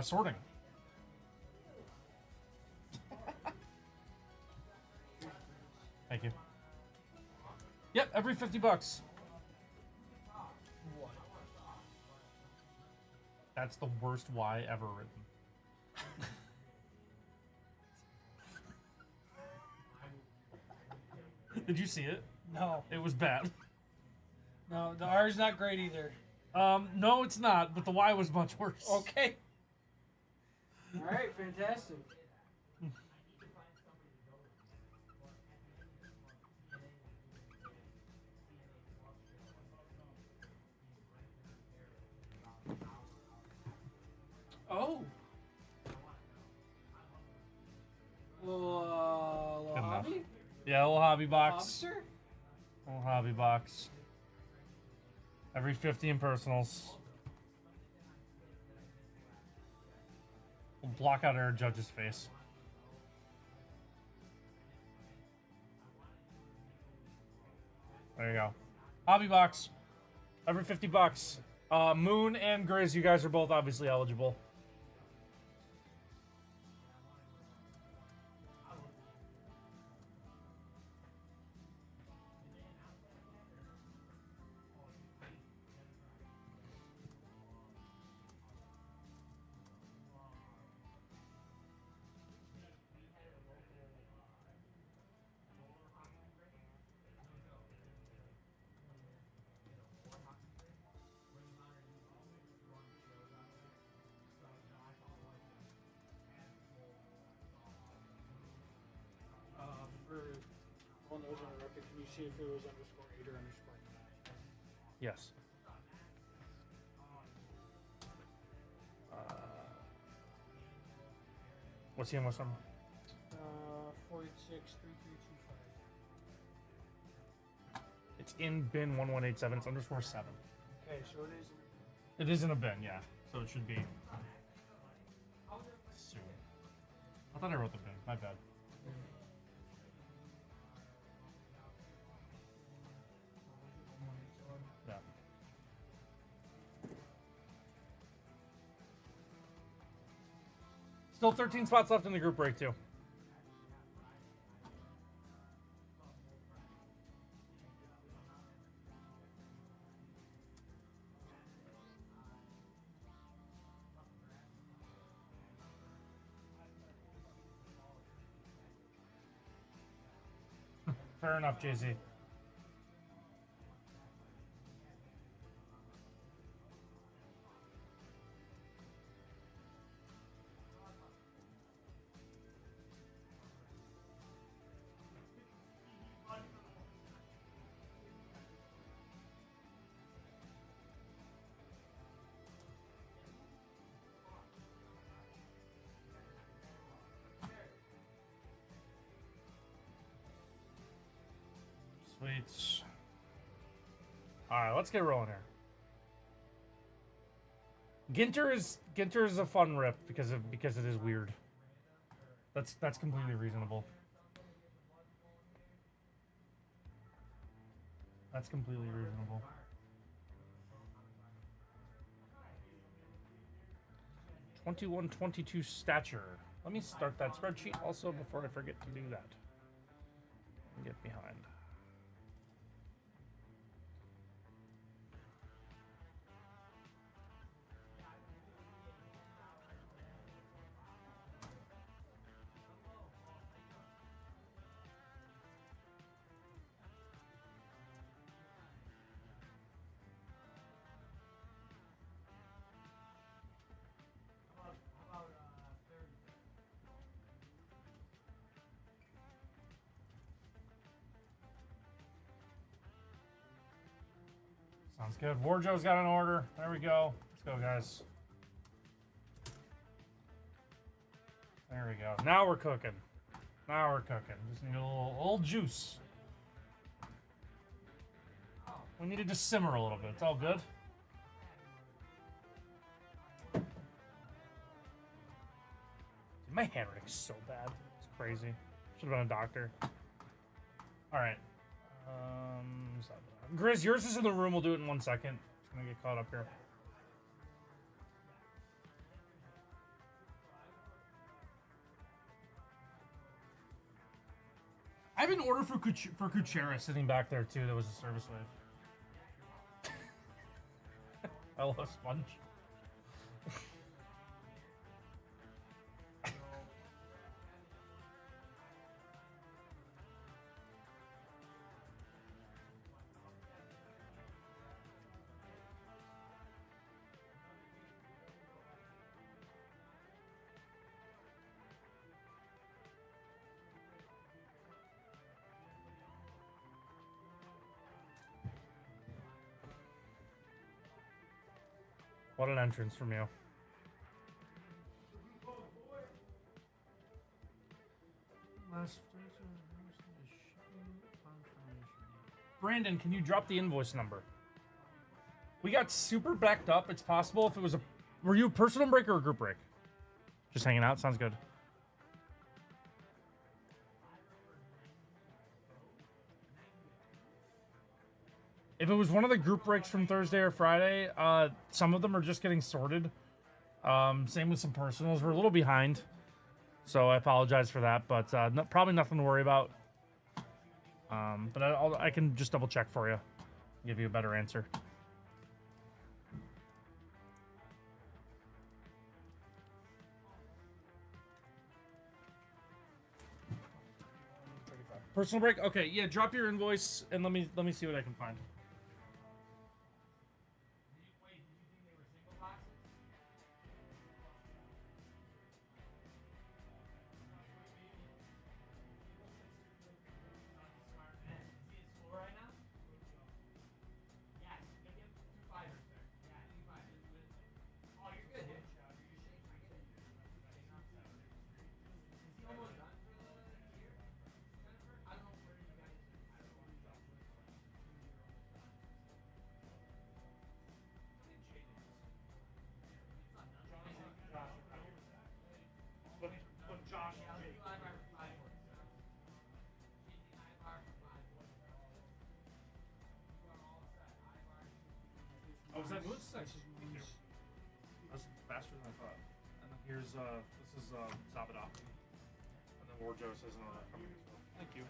Sorting. Thank you. Yep, every 50 bucks. That's the worst Y ever written. Did you see it? No. It was bad. No, the R is not great either. No, it's not, but the Y was much worse. Okay. All right, fantastic. Oh. Little Good enough. hobby? Yeah, little hobby box. Lobster? Little hobby box. Every 50 in personals. We'll block out our judge's face. There you go. Hobby box. Every 50 bucks. Moon and Grizz, you guys are both obviously eligible. For one that was on the record, can you see if it was underscore 8 or underscore 9? Yes. What's the MS number? 4863325. It's in bin 1187. It's underscore 7. Okay, so it is. It is in a bin, yeah. So it should be soon. I thought I wrote the bin. My bad. Yeah. Still 13 spots left in the group break, too. Fair enough, JC. Sweet. All right, let's get rolling here. Ginter is a fun rip because it is weird. That's completely reasonable. That's completely reasonable. 21-22 stature. Let me start that spreadsheet also before I forget to do that. Get behind. Sounds good. Warjo's got an order. There we go. Let's go, guys. There we go. Now we're cooking. Now we're cooking. Just need a little juice. We need it to simmer a little bit. It's all good. Dude, my handwriting's so bad. It's crazy. Should have been a doctor. All right. Grizz, yours is in the room. We'll do it in 1 second. Just gonna get caught up here. I have an order for Kuchera sitting back there too. That was a service wave. Hello, Sponge. What an entrance from you. Brandon, can you drop the invoice number? We got super backed up. It's possible if it was a... Were you a personal break or a group break? Just hanging out? Sounds good. If it was one of the group breaks from Thursday or Friday, some of them are just getting sorted. Same with some personals. We're a little behind, so I apologize for that, but probably nothing to worry about. But I can just double check for you, give you a better answer. Personal break? Okay, yeah, drop your invoice and let me see what I can find. Oh, was that Moose? Thank you. That's faster than I thought. And then here's this is Zabada. And then Warjo says another coming as well. Thank you.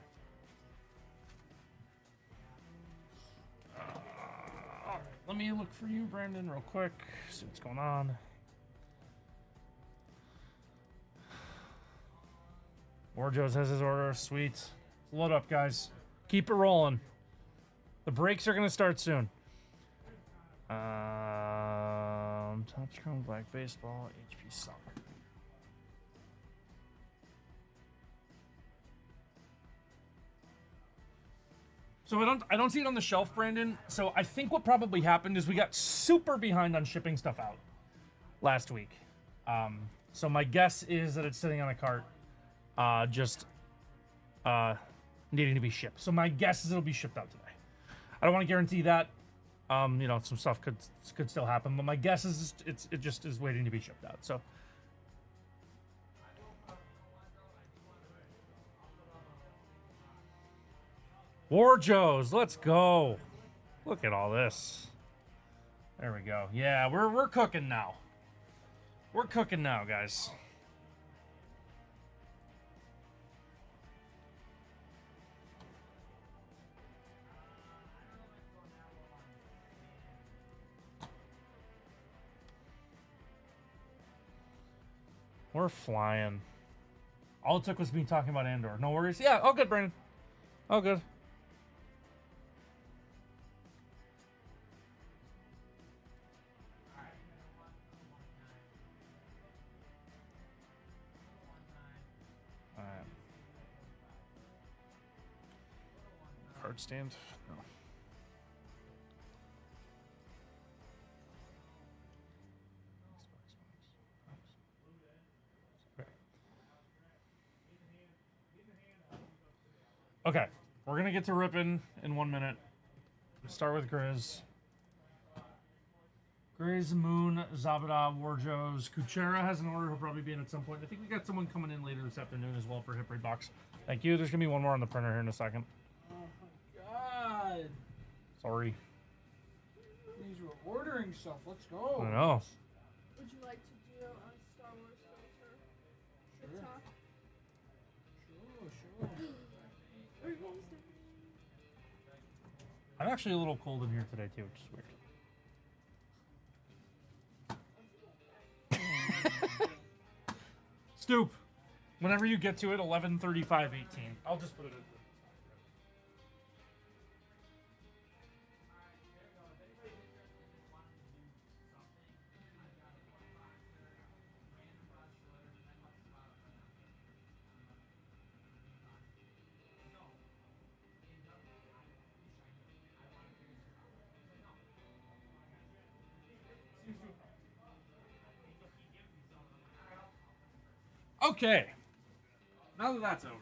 All right, let me look for you, Brandon, real quick. See what's going on. Warjo has his order. Sweet. Let's load up, guys. Keep it rolling. The breaks are gonna start soon. Touchchrome, Black Baseball, HP Soccer. So I don't see it on the shelf, Brandon. So I think what probably happened is we got super behind on shipping stuff out last week. So my guess is that it's sitting on a cart, just needing to be shipped. So my guess is it'll be shipped out today. I don't want to guarantee that. You know, some stuff could still happen, but my guess is it just is waiting to be shipped out. So. Warjoes, let's go. Look at all this. There we go. Yeah, we're cooking now. We're cooking now, guys. We're flying. All it took was me talking about Andor. No worries. Yeah, all good, Brandon. All good. Card stand? No. Okay, we're gonna get to ripping in 1 minute. Let's start with Grizz. Grizz, Moon, Zabada, Warjos. Kuchera has an order. He'll probably be in at some point. I think we got someone coming in later this afternoon as well for Hip Raid Box. Thank you. There's gonna be one more on the printer here in a second. Oh my god. Sorry. These were ordering stuff. Let's go. I know. Would you like to do a Star Wars filter? Sure. TikTok? Sure. Or you guys do- I'm actually a little cold in here today too, which is weird. Stoop. Whenever you get to it, 11:35:18. I'll just put it in. Okay. Now that that's over.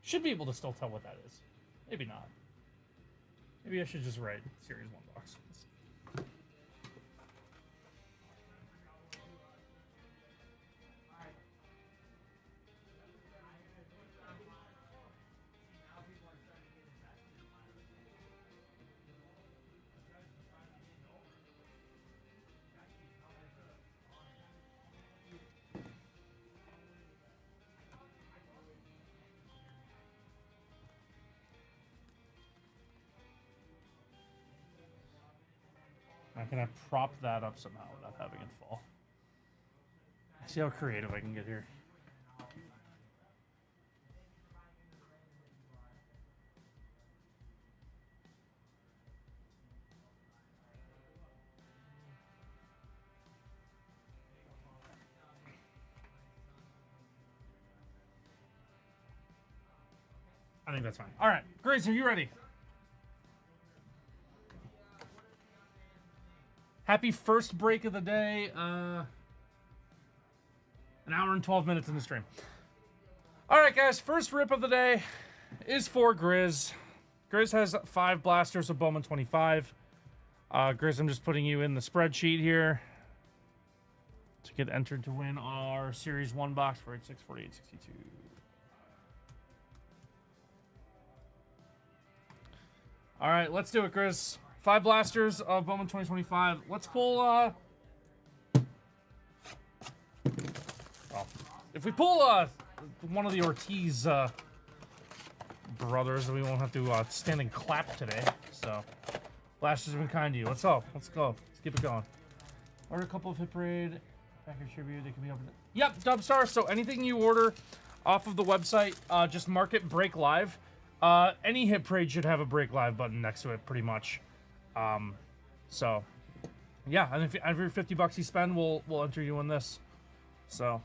Should be able to still tell what that is. Maybe not. Maybe I should just write Series 1 box. Can I prop that up somehow without having it fall? Let's see how creative I can get here. I think that's fine. All right, Grace, are you ready? Happy first break of the day. An hour and 12 minutes in the stream. All right, guys. First rip of the day is for Grizz. Grizz has 5 blasters of Bowman 25. Grizz, I'm just putting you in the spreadsheet here to get entered to win our Series 1 box for 864862. All right, let's do it, Grizz. 5 blasters of Bowman 2025. Let's pull, well, if we pull, one of the Ortiz, brothers, we won't have to, stand and clap today. So, blasters have been kind to you. Let's go. Let's go. Let's keep it going. Order a couple of Hip Raid. Package tribute. They can be open. Yep, Dubstar. So, anything you order off of the website, just mark it Break Live. Any Hip Raid should have a Break Live button next to it, pretty much. So, yeah, and if every $50 you spend, we'll enter you in this. So,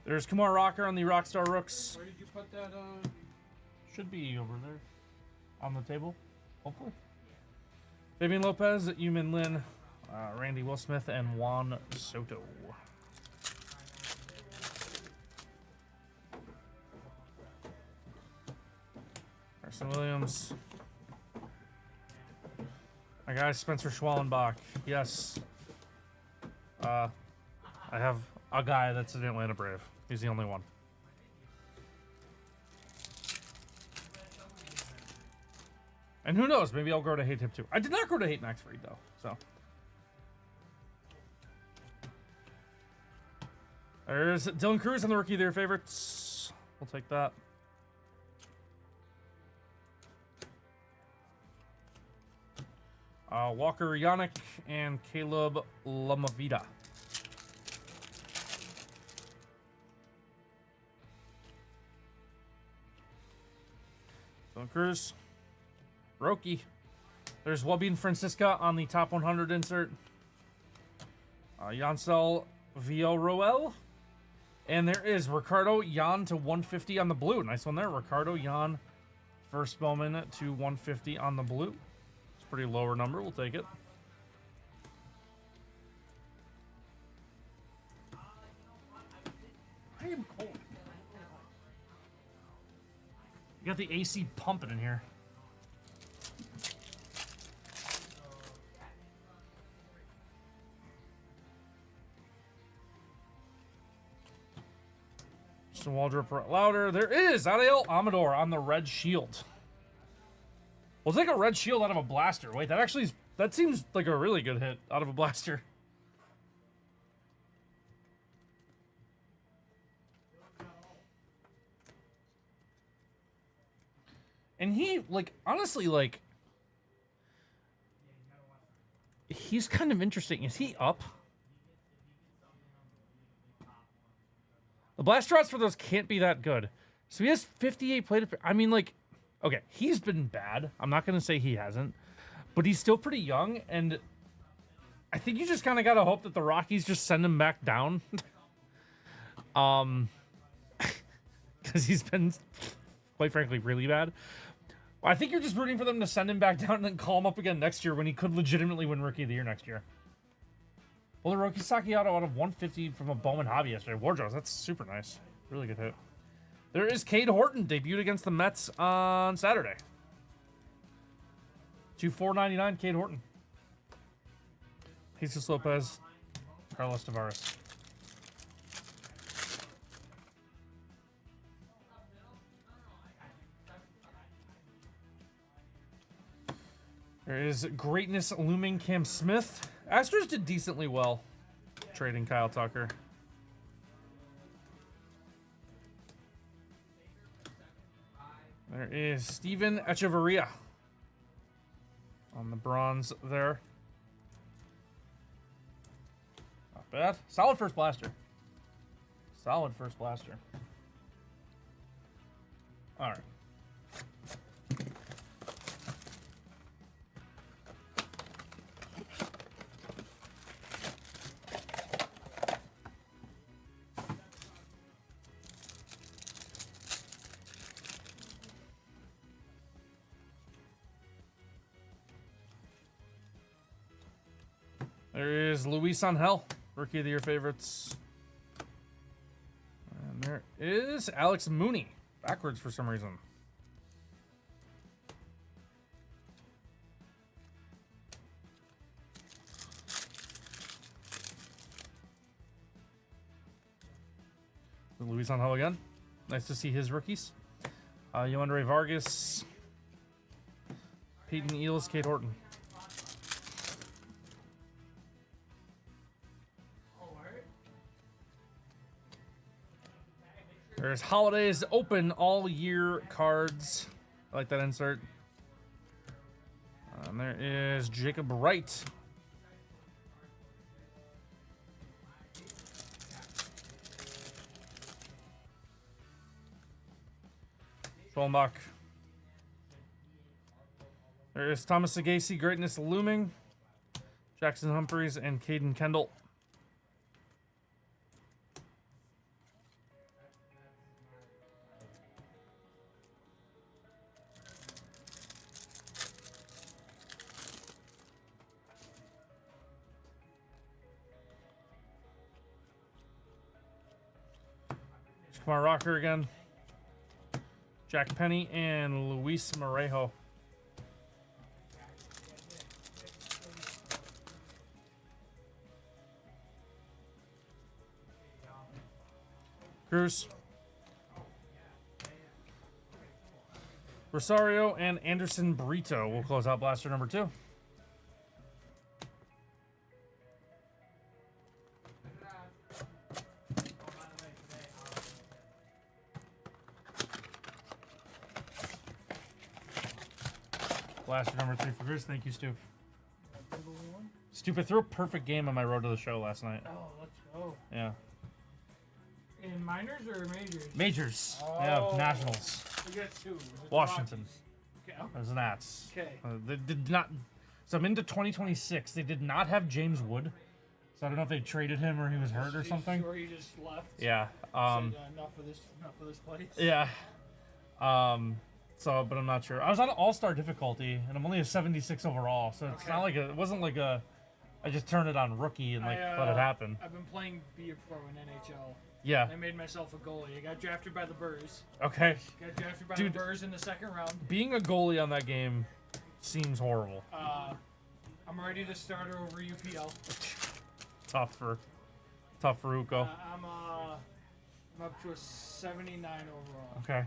there's Kumar Rocker on the Rockstar Rooks. Where did you put that? Should be over there on the table, hopefully. Fabian Lopez, Yumin Lin, Randy Will Smith, and Juan Soto. Carson Williams. My guy Spencer Schwallenbach. Yes. I have a guy that's an Atlanta Brave. He's the only one. And who knows? Maybe I'll grow to hate him too. I did not grow to hate Max Fried though. So there's Dylan Cruz on the rookie of their favorites. We'll take that. Walker Yannick and Caleb Lamavida. Dylan Cruz. Roki. There's Wabin Francisca on the top 100 insert. Yancel Villarroel. And there is Ricardo Yan to 150 on the blue. Nice one there. Ricardo Yan, first Bowman to 150 on the blue. It's a pretty lower number. We'll take it. I am cold. You got the AC pumping in here. Waldrop louder. There is Ariel Amador on the red shield. We'll take a red shield out of a blaster. Wait, that seems like a really good hit out of a blaster. And he, honestly, he's kind of interesting. Is he up? The blaster odds for those can't be that good. So he has 58 plated. I mean, okay, he's been bad. I'm not going to say he hasn't. But he's still pretty young. And I think you just kind of got to hope that the Rockies just send him back down. Because he's been, quite frankly, really bad. I think you're just rooting for them to send him back down and then call him up again next year when he could legitimately win Rookie of the Year next year. Well, the Roki Sakiato out of 150 from a Bowman hobby yesterday. Wardrows, that's super nice. Really good hit. There is Cade Horton, debuted against the Mets on Saturday. To $4.99, Cade Horton. Jesus Lopez, Carlos Tavares. There is Greatness Looming Cam Smith. Astros did decently well trading Kyle Tucker. There is Steven Echeverria on the bronze there. Not bad. Solid first blaster. Solid first blaster. All right. There is Luis Angel, Rookie of the Year favorites. And there is Alex Mooney, backwards for some reason. Luis Angel again. Nice to see his rookies. Yoandre Vargas, Peyton Eels, Cade Horton. There's Holidays Open all year cards. I like that insert. And there is Jacob Wright. Schwallenbach. There is Thomas Sagasi, greatness looming. Jackson Humphreys and Caden Kendall. Kumar Rocker again. Jack Penny and Luis Morejo. Cruz. Rosario and Anderson Brito will close out blaster number 2. Blaster number 3 for Chris. Thank you, Stu. Stupid threw a perfect game on my road to the show last night. Oh, let's go. Yeah. In minors or majors? Majors. Oh. Yeah, nationals. We got 2. Was it the Washington. Rockies? Okay. There's an Nats. Okay. They did not. So I'm into 2026. They did not have James Wood. So I don't know if they traded him or he was hurt or something. Or he just left. Yeah. Said, enough for this place. Yeah. So, but I'm not sure. I was on All-Star difficulty, and I'm only a 76 overall, so it's not like it wasn't like I just turned it on rookie and let it happen. I've been playing Be a Pro in NHL. Yeah. I made myself a goalie. I got drafted by the Bears. Okay. Got drafted by Dude. the Bears in the second round. Being a goalie on that game seems horrible. I'm ready to start over UPL. Tough for Uko. I'm up to a 79 overall. Okay.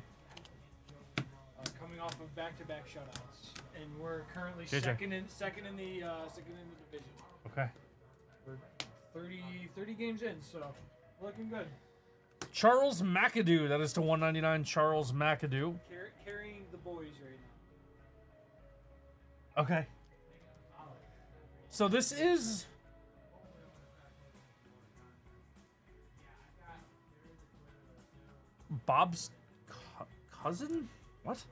Coming off of back-to-back shutouts, and we're currently JJ. second in the division. Okay. We're 30 games in, so we're looking good. Charles McAdoo. That is to 199. Charles McAdoo. Carrying the boys right now. Okay. So this is Bob's cousin? What?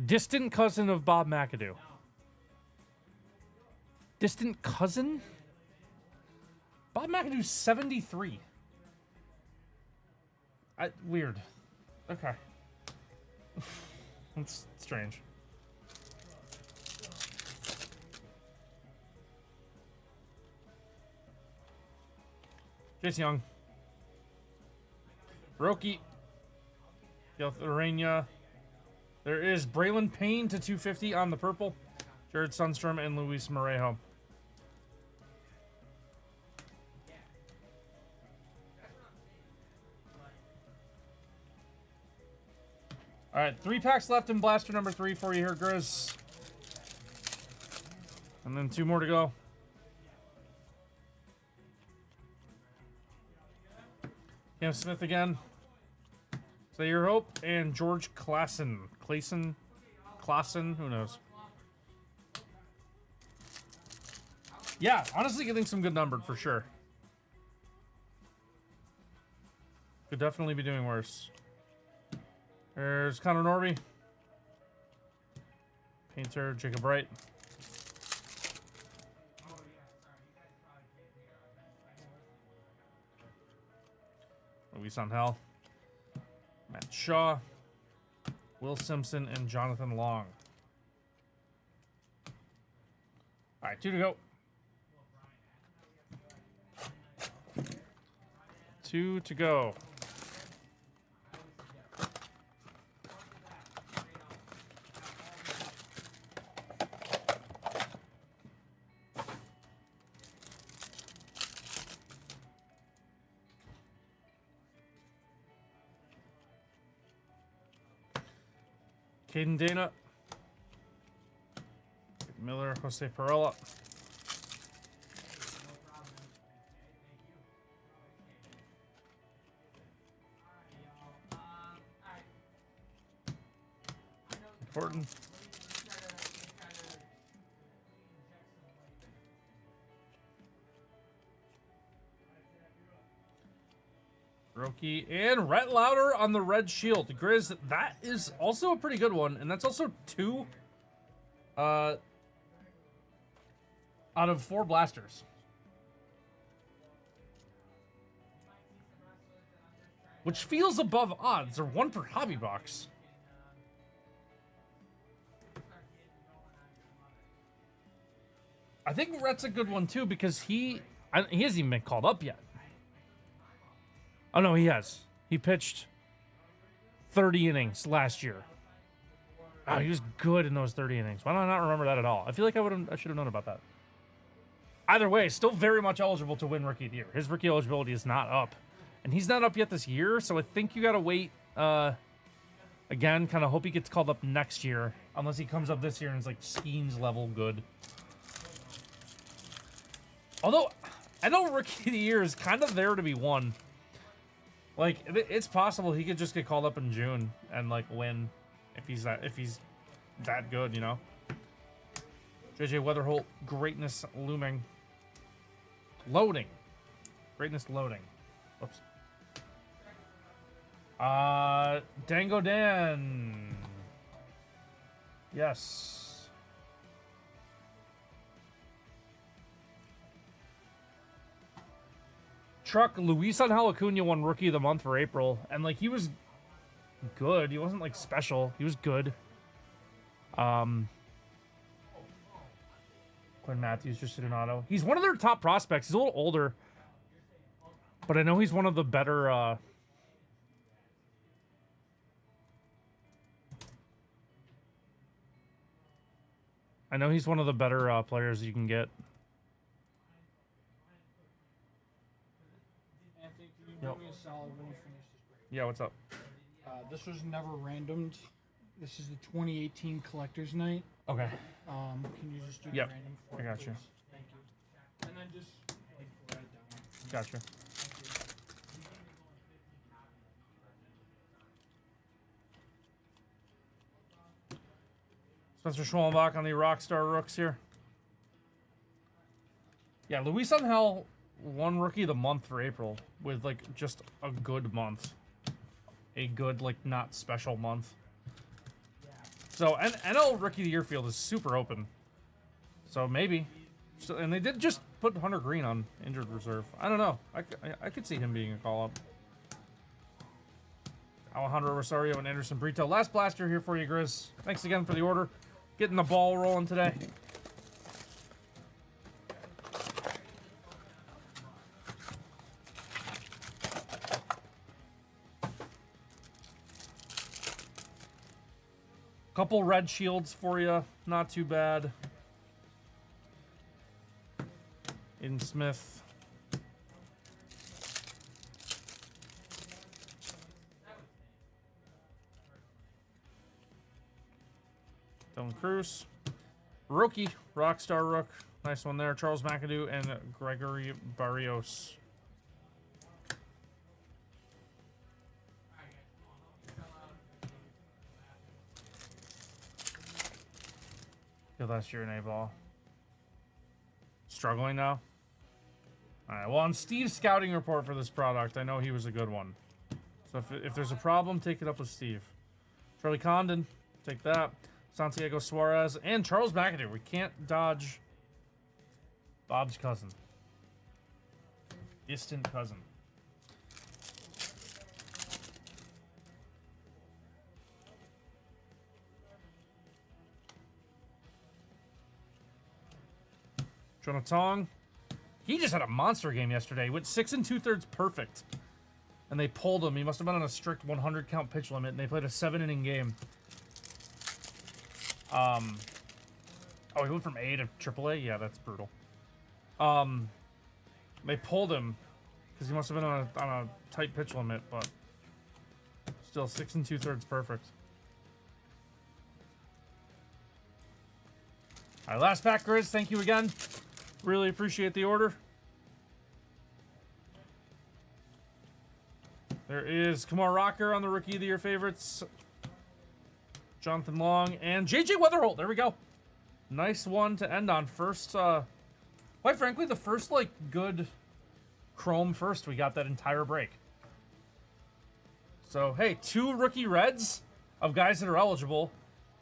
Distant cousin of Bob McAdoo. Distant cousin? Bob McAdoo's 73. Weird. Okay. That's strange. Jace Young. Roki. Arena. There is Braylon Payne to 250 on the purple. Jared Sundstrom and Luis Morejo. All right, 3 packs left in blaster number 3 for you here, Grizz. And then 2 more to go. Cam Smith again. Say Your Hope and George Klassen, who knows? Yeah, honestly, getting some good numbered for sure. Could definitely be doing worse. There's Connor Norby. Painter, Jacob Wright. Luis Angel. Matt Shaw. Will Simpson and Jonathan Long. All right, 2 to go. 2 to go. Caden Dana. Miller, Jose Perella. Important. Rookie and Rhett Lauder on the red shield. Grizz, that is also a pretty good one, and that's also 2 out of 4 blasters. Which feels above odds, or 1 per hobby box. I think Rhett's a good one too because he hasn't even been called up yet. Oh no, he has. He pitched 30 innings last year. Oh, he was good in those 30 innings. Why do I not remember that at all? I feel like I should have known about that. Either way, still very much eligible to win Rookie of the Year. His rookie eligibility is not up. And he's not up yet this year, so I think you got to wait. Again, kind of hope he gets called up next year. Unless he comes up this year and is like Skeens level good. Although, I know Rookie of the Year is kind of there to be won. Like, it's possible he could just get called up in June and, like, win if he's that good, you know? JJ Weatherholt, greatness looming. Loading. Greatness loading. Whoops. Dango Dan. Yes. Truck, Luis Angel Acuna won Rookie of the Month for April, and like he was good. He wasn't like special. He was good. Quinn Matthews just hit an auto. He's one of their top prospects. He's a little older, but I know he's one of the better. I know he's one of the better players you can get. Yep. Me a solid when you finish this break. Yeah, what's up? This was never randomed. This is the 2018 Collector's Night. Okay. Can you just do the Yep. random for I me, got you. please? Thank you. And then just like write it down. Gotcha. Spencer Schwallenbach on the Rockstar Rooks here. Yeah, Luis Angel won Rookie of the Month for April with like just a good month. A good, like, not special month. So, and NL Rookie of the Year field is super open. So maybe. So, and they did just put Hunter Green on injured reserve. I don't know. I could see him being a call-up. Alejandro Rosario and Anderson Brito. Last blaster here for you, Grizz. Thanks again for the order. Getting the ball rolling today. Couple red shields for you. Not too bad. In Smith. Dylan Cruz. Rookie. Rockstar Rook. Nice one there. Charles McAdoo and Gregory Barrios. Good last year in A-ball. Struggling now? Alright, well, on Steve's scouting report for this product, I know he was a good one. So if there's a problem, take it up with Steve. Charlie Condon, take that. Santiago Suarez, and Charles McAdoo. We can't dodge Bob's cousin. Distant cousin. Jonah Tong, he just had a monster game yesterday. He went 6 2/3 perfect. And they pulled him. He must have been on a strict 100 count pitch limit, and they played a 7-inning game. Oh, he went from A to AAA? Yeah, that's brutal. They pulled him because he must have been on a tight pitch limit, but still 6 2/3 perfect. All right, last pack, Grizz. Thank you again. Really appreciate the order. There is Kumar Rocker on the Rookie of the Year favorites. Jonathan Long, and JJ Weatherholt. There we go. Nice one to end on. First, quite frankly, the first, like, good Chrome first we got that entire break. So, hey, 2 rookie reds of guys that are eligible,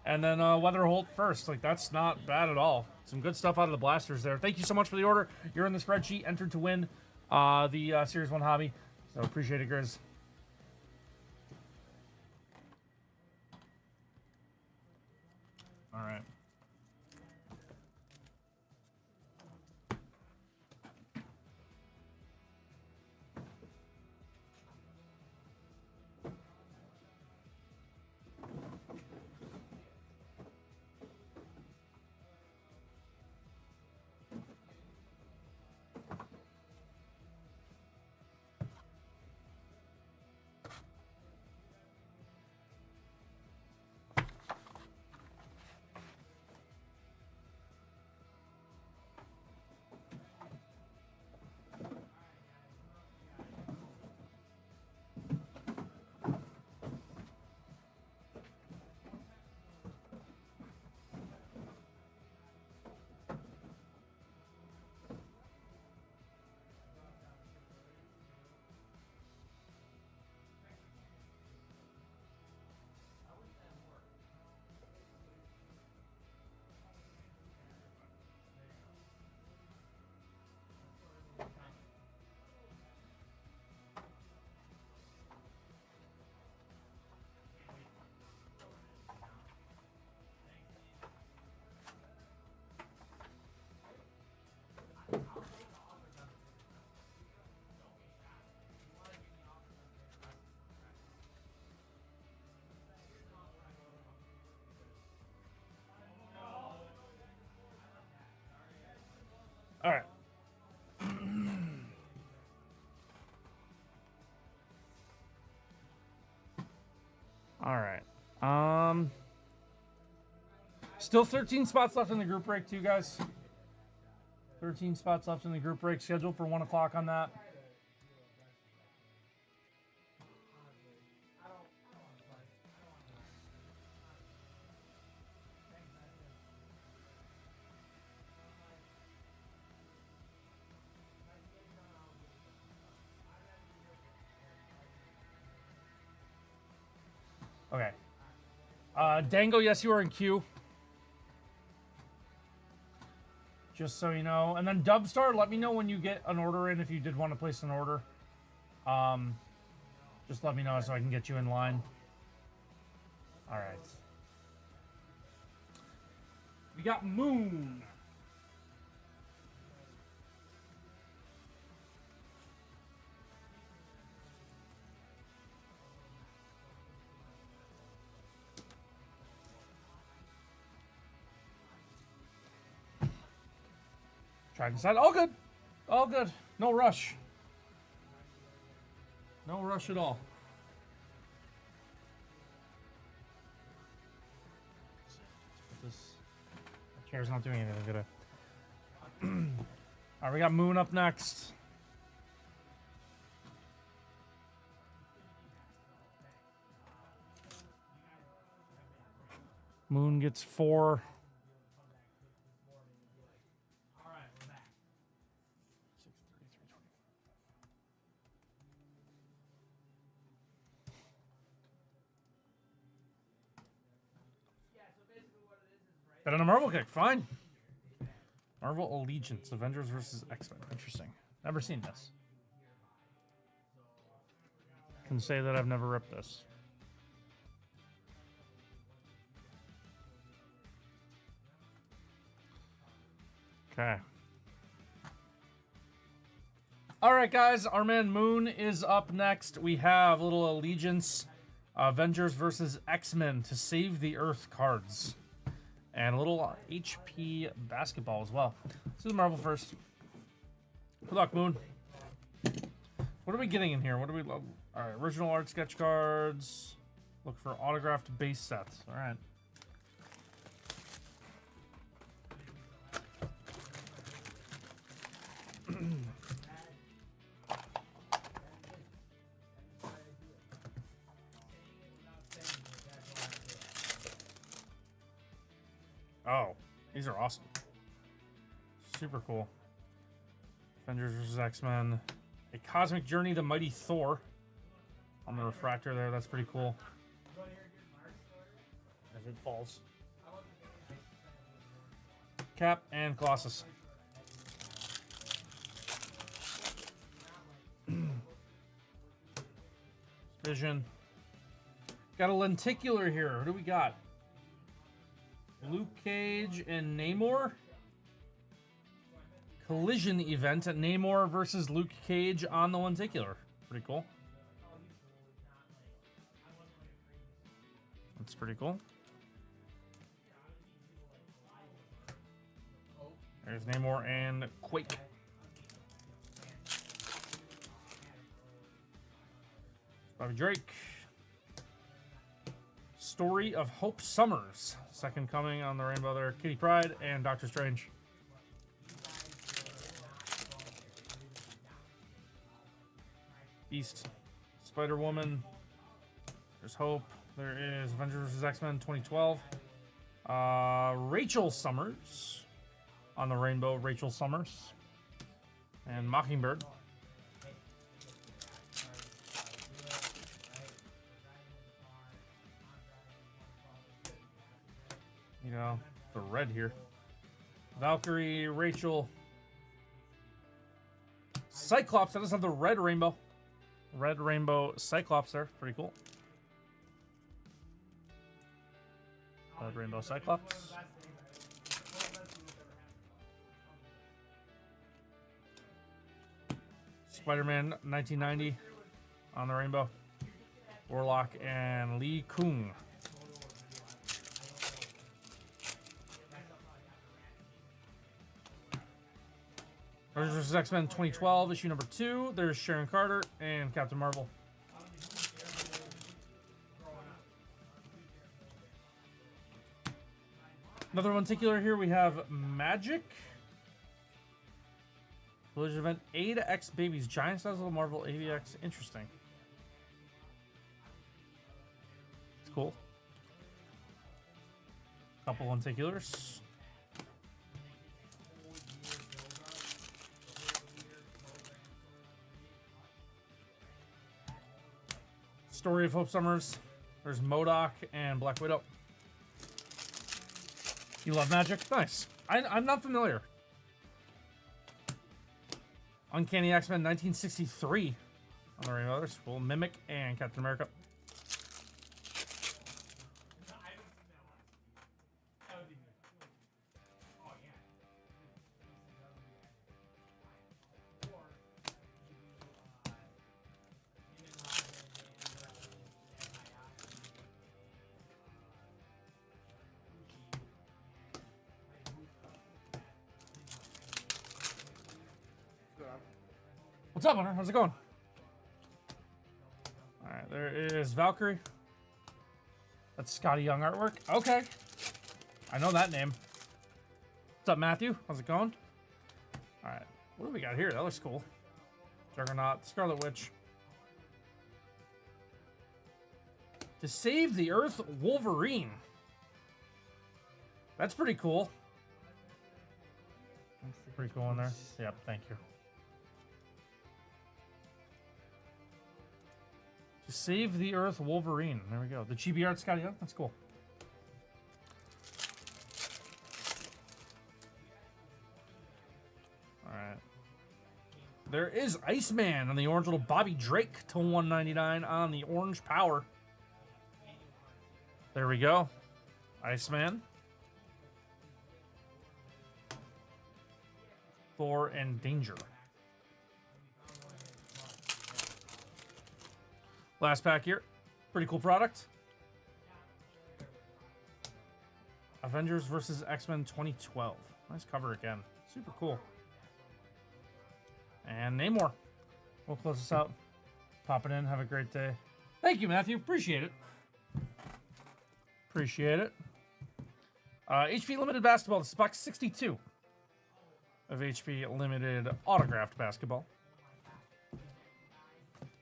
and then Weatherholt first. Like, that's not bad at all. Some good stuff out of the blasters there. Thank you so much for the order. You're in the spreadsheet, entered to win the Series 1 hobby. So, appreciate it, Grizz. All right. All right. All right. Still 13 spots left in the group break, too, guys. 13 spots left in the group break, scheduled for 1 o'clock on that. Okay. Dango, yes, you are in queue. Just so you know. And then Dubstar, let me know when you get an order in if you did want to place an order. Just let me know so I can get you in line. All right. We got Moon. Try to decide. All good. All good. No rush. No rush at all. This chair's not doing anything. All right, we got Moon up next. Moon gets 4. Got on a Marvel kick, fine. Marvel Allegiance, Avengers versus X-Men. Interesting. Never seen this. Can say that I've never ripped this. Okay. All right, guys. Our man Moon is up next. We have a little Allegiance, Avengers versus X-Men to save the Earth cards. And a little HP basketball as well. Let's do the Marvel first. Good luck, Moon. What are we getting in here? What do we love? All right, original art sketch cards. Look for autographed base sets. All right. Oh, these are awesome. Super cool. Avengers vs. X-Men. A Cosmic Journey, the Mighty Thor. On the refractor there, that's pretty cool. As it falls. Cap and Colossus. Vision. Got a lenticular here. Who do we got? Luke Cage and Namor. Collision event at Namor versus Luke Cage on the lenticular. Pretty cool. That's pretty cool. There's Namor and Quake. Bobby Drake. Story of Hope Summers. Second coming on the rainbow there. Kitty Pryde and Doctor Strange. Beast. Spider-Woman. There's Hope. There is Avengers vs. X-Men 2012. Rachel Summers. On the rainbow, Rachel Summers. And Mockingbird. You know, the red here. Valkyrie, Rachel. Cyclops, that does have the red rainbow. Red rainbow Cyclops there. Pretty cool. Red rainbow Cyclops. Spider-Man 1990 on the rainbow. Warlock and Lee Kung. Avengers vs. X-Men 2012, issue number 2. There's Sharon Carter and Captain Marvel. Another lenticular here, we have Magic. Collision event A to X Babies. Giant size little Marvel AVX. Interesting. It's cool. Couple lenticulars. Story of Hope Summers. There's MODOK and Black Widow. You love Magic? Nice. I'm not familiar. Uncanny X-Men 1963 on the rainbow. There's cool. Mimic and Captain America. What's up, Hunter? How's it going? Alright, there is Valkyrie. That's Scotty Young artwork. Okay. I know that name. What's up, Matthew? How's it going? Alright. What do we got here? That looks cool. Juggernaut, Scarlet Witch. To Save the Earth, Wolverine. That's pretty cool. That's pretty cool in there. Yep, thank you. To Save the Earth, Wolverine. There we go. The chibi art, Scotty Young. That's cool. All right. There is Iceman on the orange little Bobby Drake to 199 on the orange power. There we go. Iceman. Thor and Danger. Last pack here. Pretty cool product. Avengers vs. X-Men 2012. Nice cover again. Super cool. And Namor. We'll close this out. Pop it in. Have a great day. Thank you, Matthew. Appreciate it. Appreciate it. HP Limited Basketball. This is box 62 of HP Limited Autographed Basketball.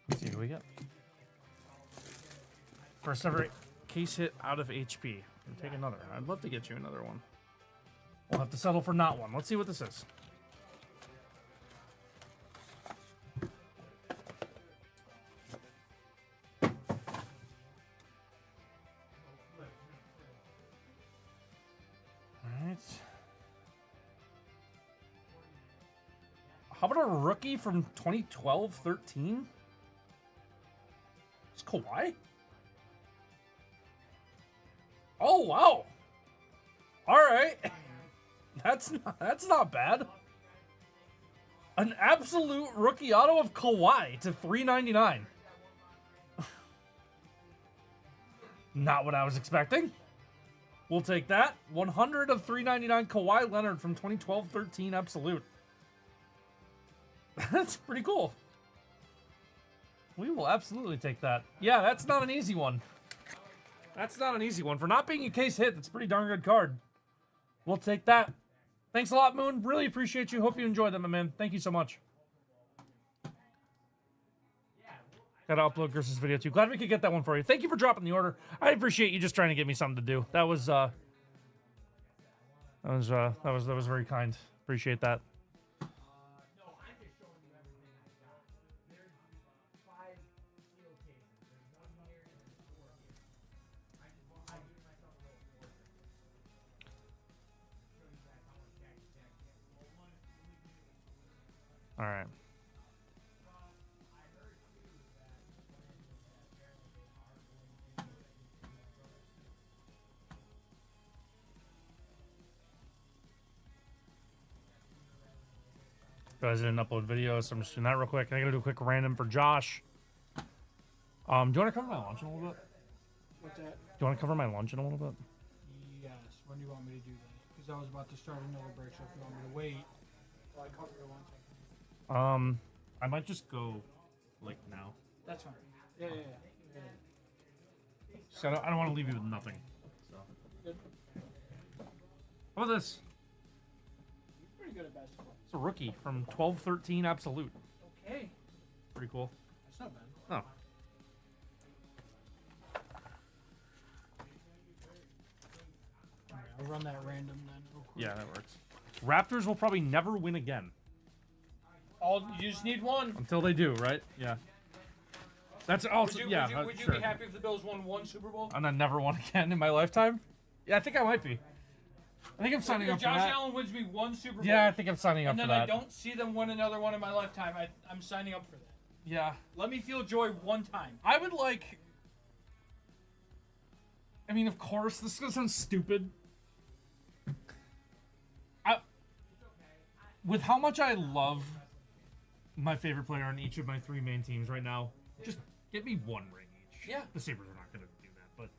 Let's see who we got. First ever case hit out of HP. Take another. I'd love to get you another one. We'll have to settle for not one. Let's see what this is. Alright. How about a rookie from 2012-13? It's Kawhi? Oh, wow. All right. That's not bad. An absolute rookie auto of Kawhi to $3.99. Not what I was expecting. We'll take that. 100 of $3.99 Kawhi Leonard from 2012-13 absolute. That's pretty cool. We will absolutely take that. Yeah, that's not an easy one. That's not an easy one. For not being a case hit, that's a pretty darn good card. We'll take that. Thanks a lot, Moon. Really appreciate you. Hope you enjoyed them, my man. Thank you so much. Gotta upload Chris's video too. Glad we could get that one for you. Thank you for dropping the order. I appreciate you just trying to give me something to do. That was very kind. Appreciate that. All right. Guys, I didn't upload videos, so I'm just doing that real quick. I gotta do a quick random for Josh. Do you want to cover my lunch in a little bit? What's that? Do you want to cover my lunch in a little bit? Yes. When do you want me to do that? Because I was about to start another break, so if you want me to wait while I cover your lunch, I can. I might just go, like, now. That's fine. Yeah. So I don't want to leave you with nothing. So. Good. How about this? Pretty good at basketball. It's a rookie from 12-13 absolute. Okay. Pretty cool. That's not bad. Oh. Alright, I'll run that random then real quick. Yeah, that works. Raptors will probably never win again. You just need one. Until they do, right? Yeah. That's also, Would you sure. be happy if the Bills won one Super Bowl? And then never won again in my lifetime? Yeah, I think I might be. I think I'm signing If up for Josh that. Allen wins me one Super Bowl, Yeah, I think I'm signing up and for then that. I don't see them win another one in my lifetime, I'm signing up for that. Yeah. Let me feel joy one time. I would like... I mean, of course, this is going to sound stupid. With how much I love my favorite player on each of my three main teams right now, just get me one ring each. Yeah. The Sabres are not going to do that, but,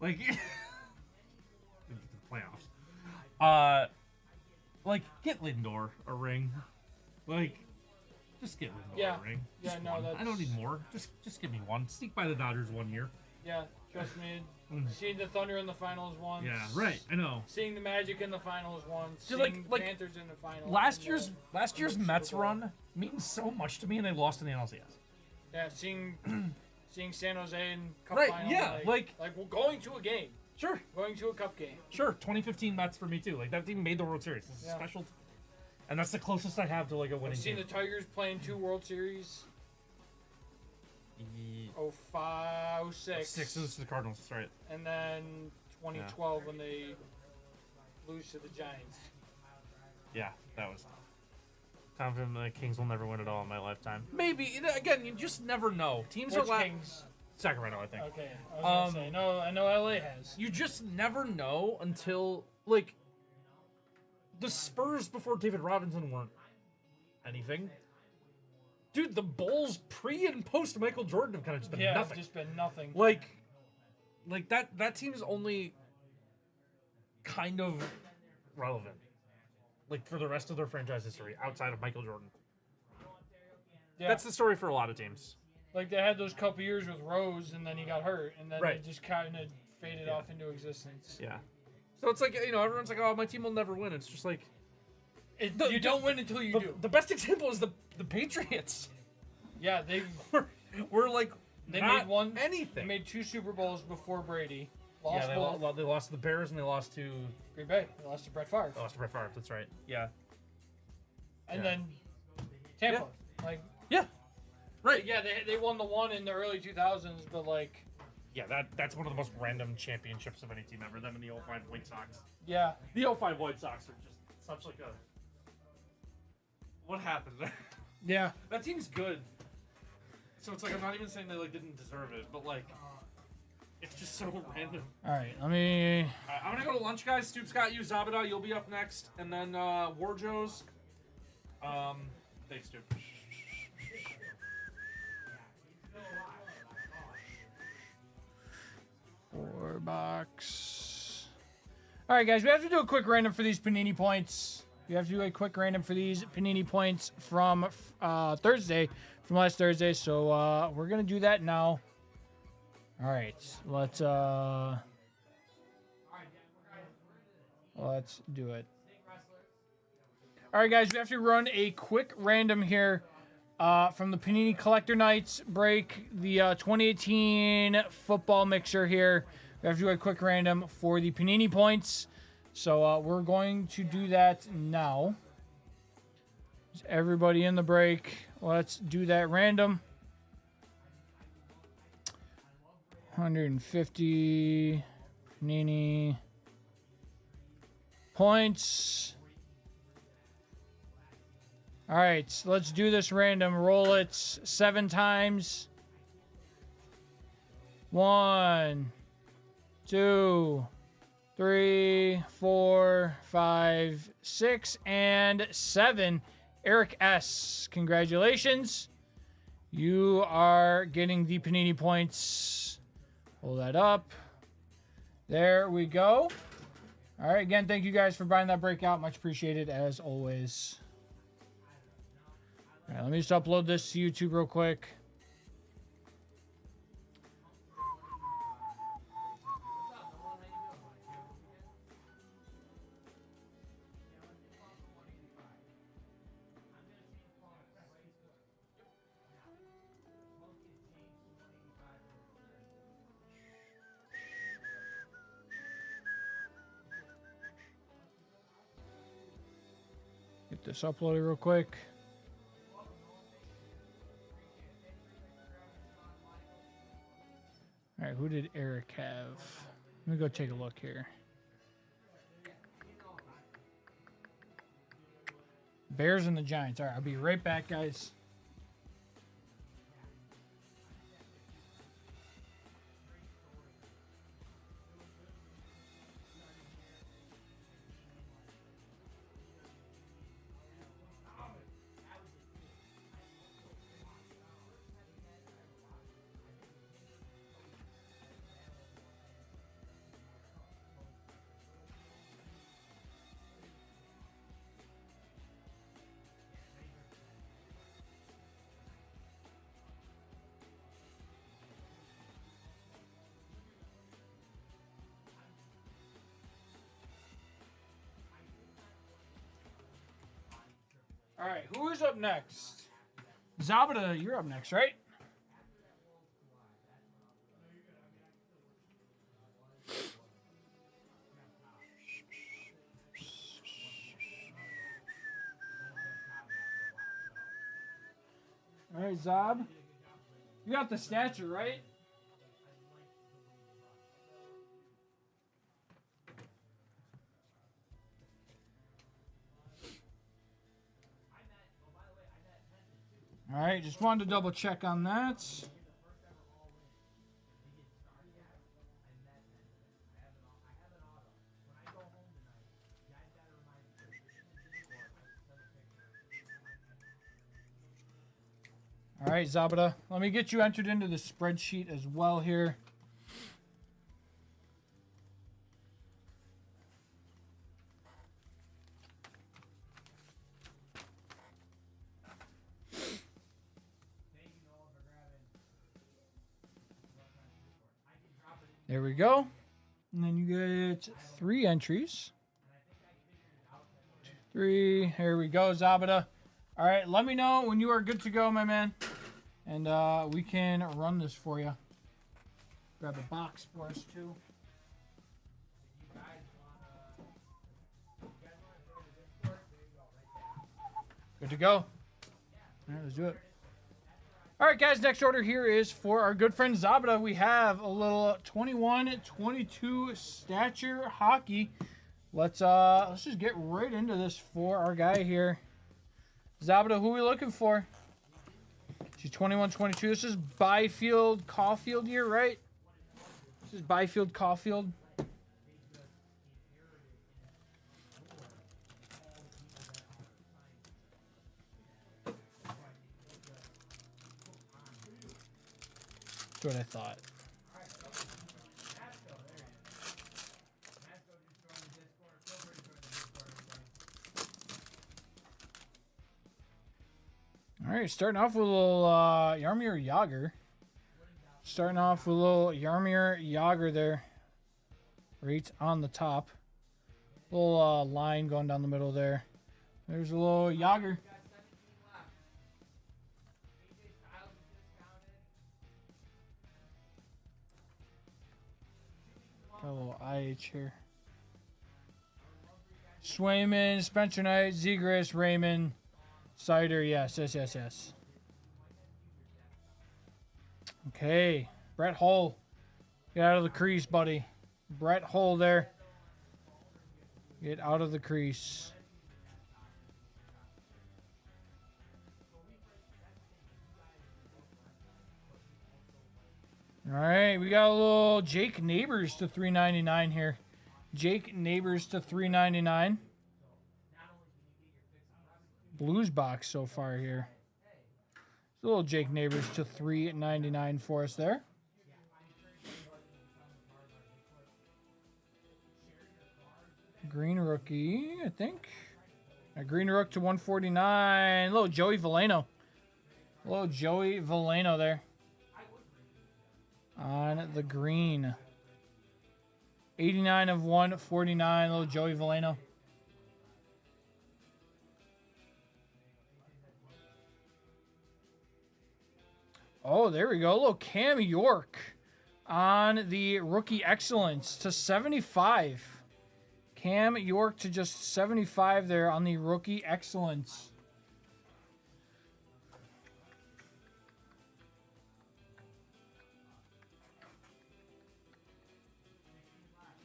like... the playoffs. Like, get Lindor a ring. Like, just get Lindor a ring. Just no, one. that's... I don't need more. Just give me one. Sneak by the Dodgers 1 year. Yeah, trust me. Seeing the Thunder in the finals once. Yeah, right. I know. Seeing the Magic in the finals once. Dude, Seeing like Panthers in the finals. Last year's Mets run means so much to me, and they lost in the NLCS. Yeah, seeing San Jose in cup Right, final. yeah, like we're going to a game. Sure. Going to a cup game. Sure, 2015 Mets for me too. Like that team made the World Series. This is special, and that's the closest I have to like a winning I've seen team. the Tigers playing 2 World Series. 05, 06. 6 is the Cardinals. That's right. And then 2012 when they lose to the Giants. Yeah, that was confident the Kings will never win at all in my lifetime. Maybe again, you just never know. Teams Which are Kings? Sacramento, I think. Okay, I was gonna say no. I know LA has. You just never know until like the Spurs before David Robinson weren't anything. Dude, the Bulls pre and post Michael Jordan have kind of just been nothing. Just been nothing. Like that team is only kind of relevant, like for the rest of their franchise history outside of Michael Jordan. Yeah. That's the story for a lot of teams. Like they had those couple years with Rose, and then he got hurt, and then Right. it just kind of faded off into existence. Yeah. So it's like, everyone's like, oh, my team will never win. It's just like You don't win until you do. The best example is the Patriots. Yeah, they've We're like they not made one anything. They made 2 Super Bowls before Brady. Lost both. They lost to the Bears and they lost to Green Bay. They lost to Brett Favre. Brett Favre. That's right. Yeah. And Yeah. then Tampa. Like, Yeah. Right. yeah, they won the one in the early 2000s, but like, Yeah, that's one of the most random championships of any team ever. Them and the 05 White Sox. yeah. The 05 White Sox are just such like a. What happened there? Yeah. That team's good. So it's like I'm not even saying they like didn't deserve it, but like it's just so random. All right, let me. All right, I'm gonna go to lunch, guys. Stoop's got you. Zabada, you'll be up next, and then Warjo's. Thanks, Stoop. Four box. All right, guys, we have to do a quick random for these Panini points. We have to do a quick random for these Panini points from Thursday, from last Thursday. So we're gonna do that now. All right, let's do it. All right, guys, we have to run a quick random here from the Panini Collector Nights break, the 2018 football mixer here. We have to do a quick random for the Panini points. So we're going to do that now. Everybody in the break, let's do that random. 150 Panini points. All right, let's do this random. Roll it 7 times. 1, 2, 3, 4, 5, 6, and 7. Eric S. Congratulations. You are getting the Panini points. Pull that up. There we go. All right, again, thank you guys for buying that breakout. Much appreciated, as always. All right, let me just upload this to YouTube real quick. Get this uploaded real quick. All right, who did Eric have? Let me go take a look here. Bears and the Giants. All right, I'll be right back, guys. All right, who is up next? Zabada, you're up next, right? All right, Zab. You got the stature, right? All right, just wanted to double check on that. All right, Zabada, let me get you entered into the spreadsheet as well here. There we go. And then you get 3 entries. 3. Here we go, Zabada. All right, let me know when you are good to go, my man. And we can run this for you. Grab a box for us, too. Good to go. All right, let's do it. All right, guys, next order here is for our good friend Zabata. We have a little 21-22 stature hockey. Let's just get right into this for our guy here. Zabata, who are we looking for? She's 21-22. This is Byfield Caulfield here, right? This is Byfield Caulfield. That's what I thought. All right, starting off with a little Jaromir Jagr. Starting off with a little Jaromir Jagr there. Right on the top. Little line going down the middle there. There's a little Jagr. Got a little IH here. Swayman, Spencer Knight, Zegras, Raymond, Cider, yes. Okay, Brett Hull. Get out of the crease, buddy. Brett Hull there. Get out of the crease. All right, we got a little Jake Neighbors to $3.99 here. Jake Neighbors to $3.99. Blues box so far here. It's a little Jake Neighbors to $3.99 for us there. Green rookie, I think. A green rook to $149. Little Joey Veleno. Little Joey Veleno there. On the green. 89 of 149. Little Joey Veleno. Oh, there we go. A little Cam York on the rookie excellence to 75. Cam York to just 75 there on the rookie excellence.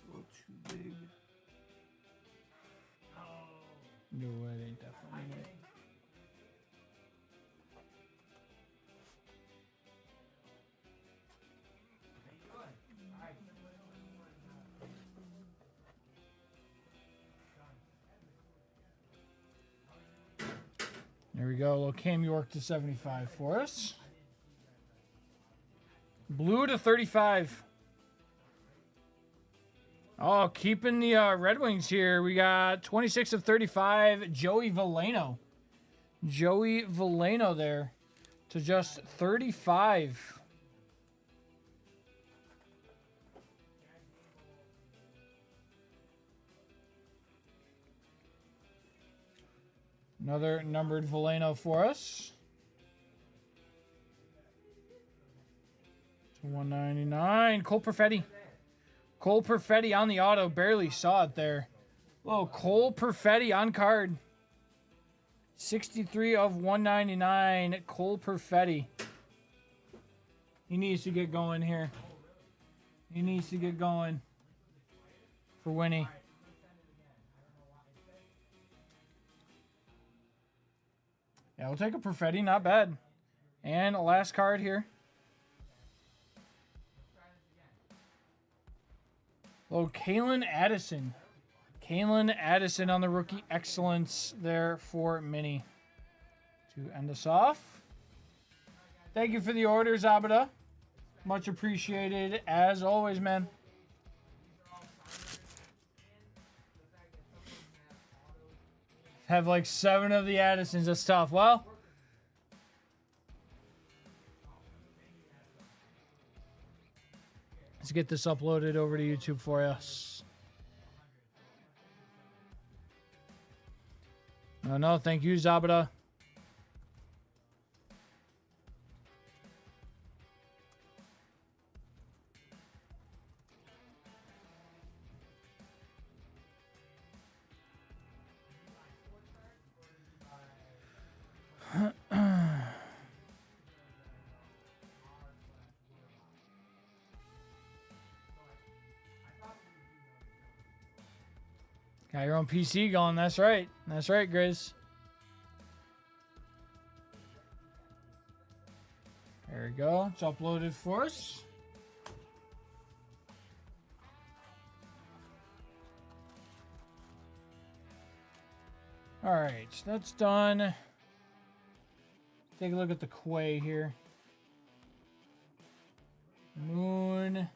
A little too big. No, it ain't definitely it. There we go. A little Cam York to 75 for us. Blue to 35. Oh, keeping the Red Wings here. We got 26 of 35. Joey Veleno. Joey Veleno there to just 35. Another numbered Veleno for us. To $199. Cole Perfetti. Cole Perfetti on the auto. Barely saw it there. Oh, Cole Perfetti on card. 63 of 199. Cole Perfetti. He needs to get going here. He needs to get going for Winnie. Yeah, we'll take a Perfetti. Not bad. And a last card here. Oh, Kalen Addison. Kalen Addison on the rookie excellence there for Mini. To end us off. Thank you for the order, Zabata. Much appreciated as always, man. Have like 7 of the Addisons. That's tough. Well, let's get this uploaded over to YouTube for us. No, thank you, Zabata. Got your own PC going. That's right. That's right, Grizz. There we go. It's uploaded for us. All right, that's done. Take a look at the Quay here. Moon.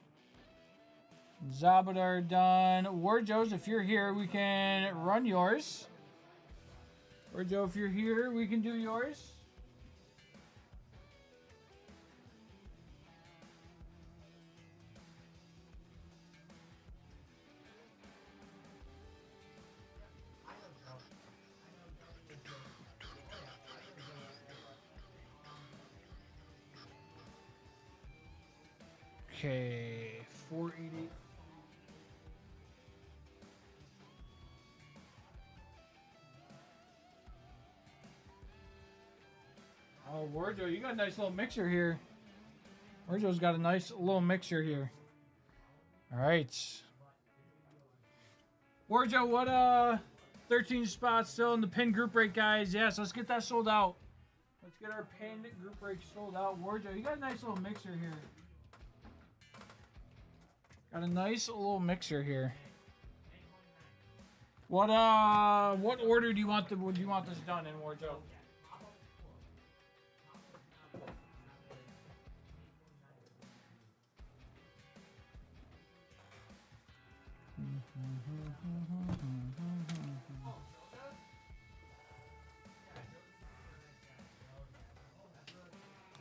Zabadar done. Warjoes, if you're here, we can run yours. Warjo, if you're here, we can do yours. Okay, 480. Oh, Warjo, you got a nice little mixer here. Warjo's got a nice little mixer here. All right. Warjo, what 13 spots still in the pin group break, guys? Yes, let's get that sold out. Let's get our pin group break sold out. Warjo, you got a nice little mixer here. Got a nice little mixer here. What order do you want this done in, Warjo?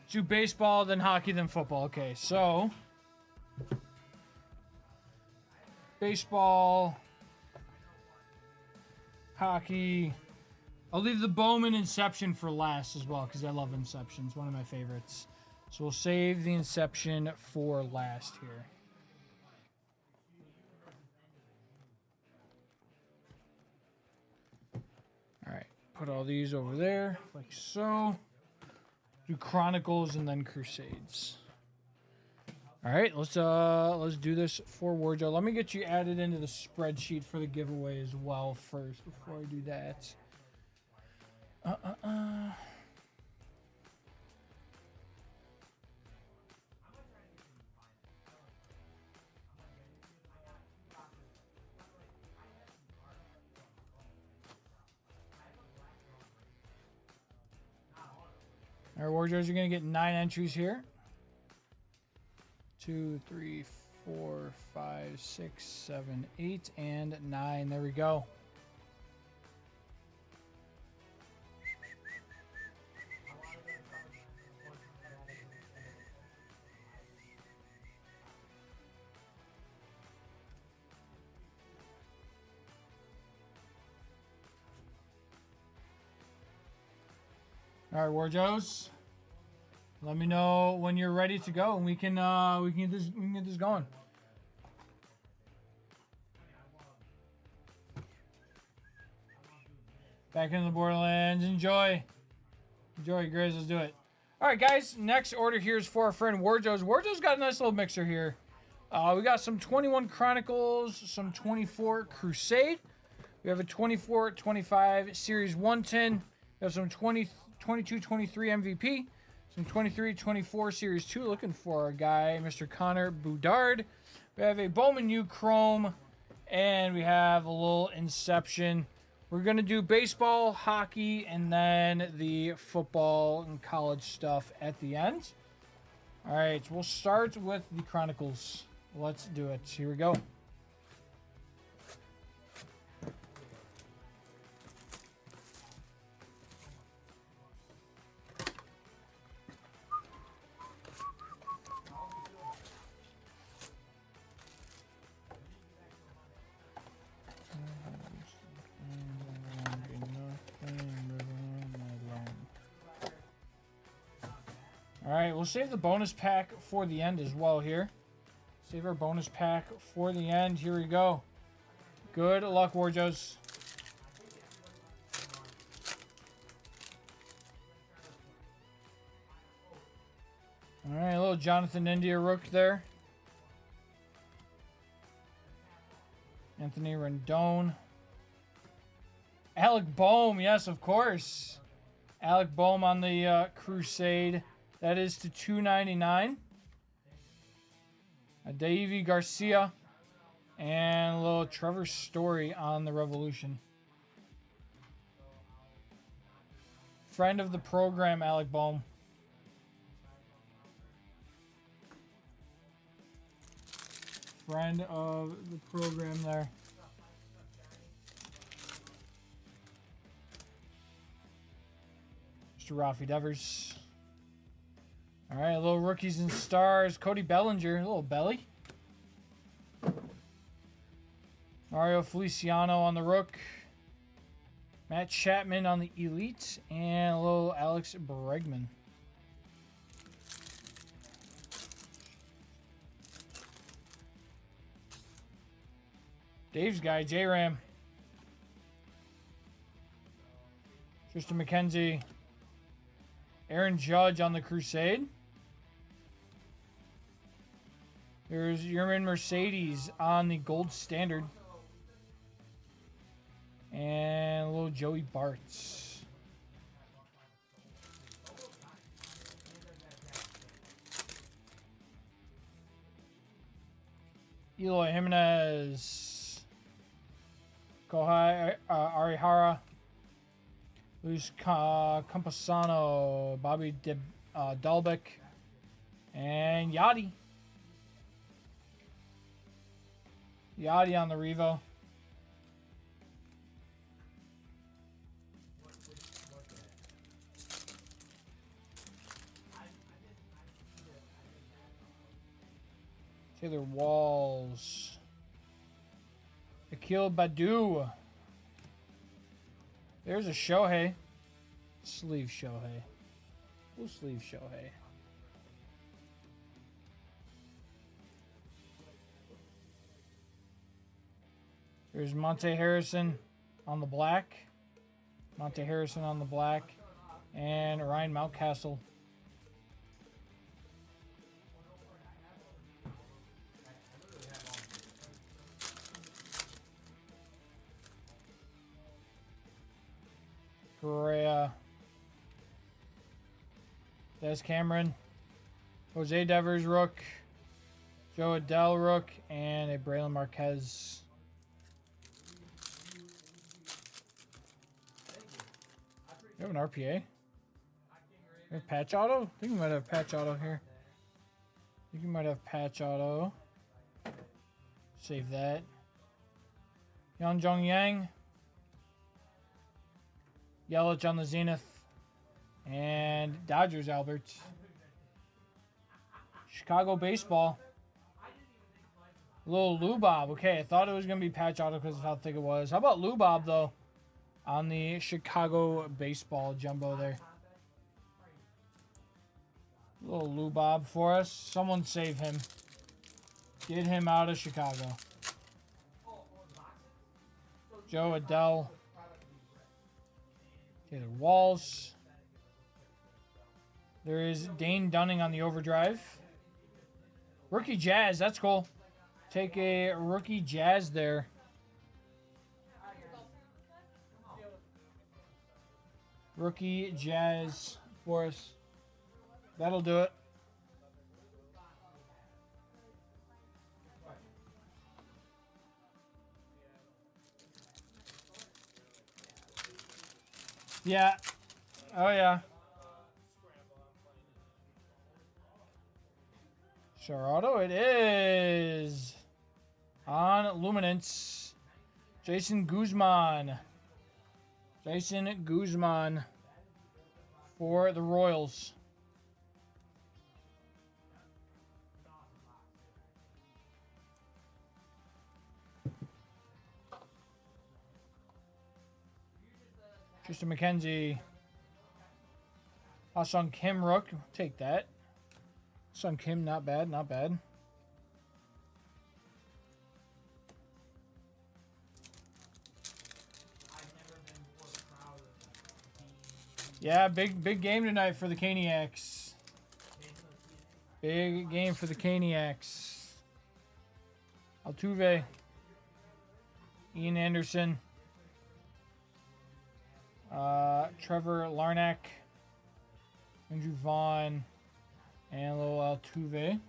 Do baseball, then hockey, then football. Okay, so baseball, hockey. I'll leave the Bowman Inception for last as well because I love Inception. It's one of my favorites. So we'll save the Inception for last here. All right, put all these over there like so. Do Chronicles and then Crusades. All right, let's do this for Warjo. Let me get you added into the spreadsheet for the giveaway as well first before I do that. All right, Warjos, you're gonna get 9 entries here. 2, 3, 4, 5, 6, 7, 8, and 9. There we go. All right, Warjos. Let me know when you're ready to go, and we can get this going. Back into the Borderlands. Enjoy, Grizz. Let's do it. All right, guys. Next order here is for our friend Warjo's. Warjo's got a nice little mixer here. We got some 21 Chronicles, some 24 Crusade. We have a 24-25 Series 110. We have some 22-23 MVP. Some 23-24 Series 2, looking for our guy, Mr. Connor Boudard. We have a Bowman U Chrome, and we have a little Inception. We're going to do baseball, hockey, and then the football and college stuff at the end. All right, we'll start with the Chronicles. Let's do it. Here we go. All right, we'll save the bonus pack for the end as well here. Save our bonus pack for the end. Here we go. Good luck, Warjos. All right, a little Jonathan India Rook there. Anthony Rendon. Alec Boehm, yes, of course. Alec Boehm on the Crusade. That is to 299. Davey Garcia. And a little Trevor Story on the Revolution. Friend of the program, Alec Boehm. Friend of the program there. Mr. Rafi Devers. All right, a little rookies and stars. Cody Bellinger, a little belly. Mario Feliciano on the Rook. Matt Chapman on the Elite. And a little Alex Bregman. Dave's guy, J-Ram. Tristan McKenzie. Aaron Judge on the Crusade. There's Yerman Mercedes on the Gold Standard. And a little Joey Bartz. Eloy Jimenez. Kohai Arihara. Luis Campasano. Bobby Dalbeck. And Yachty. Yachty on the Revo. Taylor Walls. Akil Badu. There's a Shohei. Sleeve Shohei. Full sleeve Shohei. There's Monte Harrison on the black. Monte Harrison on the black. And Ryan Mountcastle. Correa. Des Cameron. Jose Devers Rook. Joe Adele Rook. And a Braylon Marquez. You have an RPA? You have patch auto? I think we might have patch auto here. I think you might have patch auto. Save that. Yan Jong Yang. Yelich on the Zenith. And Dodgers Albert. Chicago Baseball. A little Lubob. Okay, I thought it was going to be patch auto because of how thick it was. How about Lubob, though? On the Chicago Baseball jumbo there. A little Lubob for us. Someone save him. Get him out of Chicago. Joe Adele. Taylor Walls. There is Dane Dunning on the overdrive. Rookie Jazz, that's cool. Take a rookie Jazz there. Rookie Jazz for us. That'll do it. Yeah. Oh, yeah. Auto, it is. On Luminance. Jason Guzman. Jason Guzman for the Royals. Tristan McKenzie. Hassan Kim Rook. Take that. Hassan Kim, not bad, not bad. Yeah, big game tonight for the Caniacs. Big game for the Caniacs. Altuve. Ian Anderson. Trevor Larnack, Andrew Vaughn, and Lil Altuve.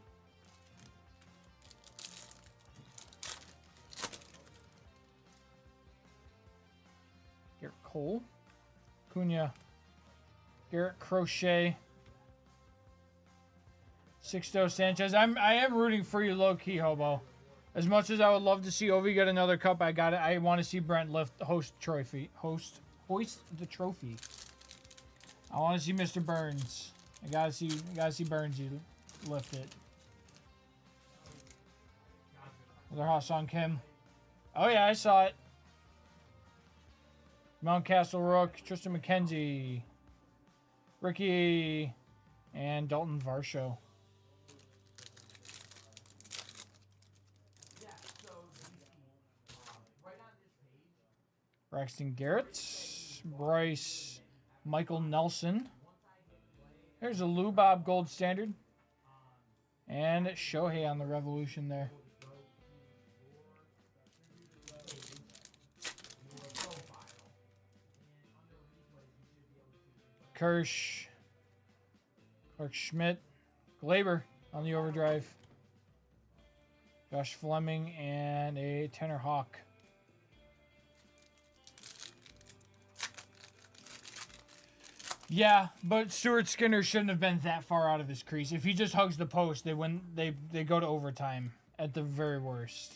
Garrett Cole, Cunha, Garrett Crochet, Sixto Sanchez. I am rooting for you, low key, Hobo. As much as I would love to see Ovi get another cup, I want to see Brent hoist the trophy. I want to see Mr. Burns. I gotta see Burns lift it. Another Ha-Seong Kim. Oh yeah, I saw it. Mountcastle Rook, Tristan McKenzie, Ricky, and Dalton Varsho. Braxton Garrett, Bryce, Michael Nelson. There's a Lou Bob Gold Standard. And Shohei on the Revolution there. Kirsch, Clark Schmidt, Glaber on the overdrive. Josh Fleming and a Tanner Hawk. Yeah, but Stuart Skinner shouldn't have been that far out of his crease. If he just hugs the post, they win. They go to overtime at the very worst.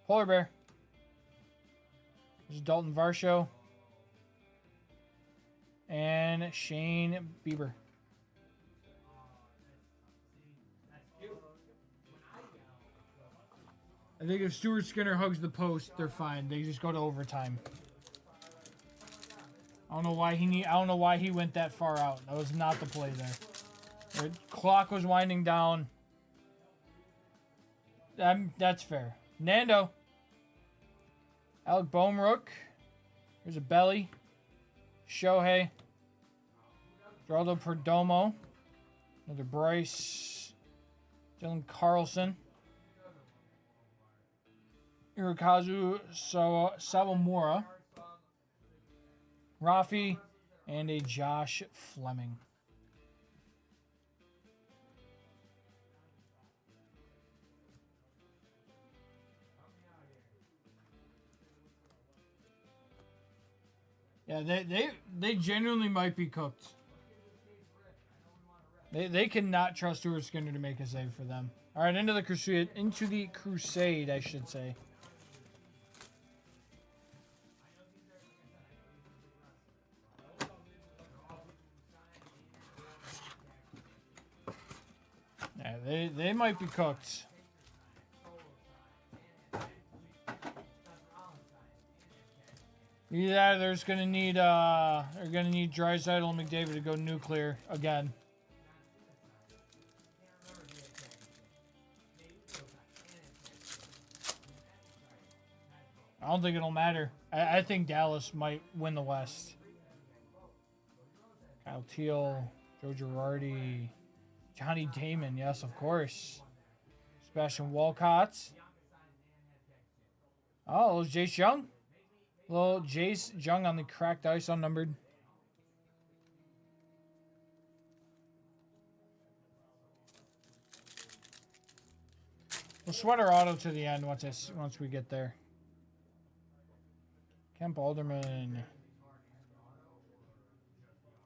Polar Bear. There's Dalton Varsho. And Shane Bieber. I think if Stuart Skinner hugs the post, they're fine. They just go to overtime. I don't know why he went that far out. That was not the play there. The clock was winding down. That's fair. Nando. Alec Boehmrook. There's a Belly. Shohei. Geraldo Perdomo. Another Bryce. Dylan Carlson. Hirokazu Sawamura. Rafi, and a Josh Fleming. Yeah, they genuinely might be cooked. They cannot trust Stuart Skinner to make a save for them. All right, into the crusade, I should say. Yeah, they might be cooked. Yeah, they're gonna need Draisaitl and McDavid to go nuclear again. I don't think it'll matter. I think Dallas might win the West. Kyle Teal, Joe Girardi. Johnny Damon, yes, of course. Sebastian Walcott. Oh, little Jace Young. Little Jace Young on the cracked ice, unnumbered. We'll sweat our auto to the end once we get there. Kemp Alderman.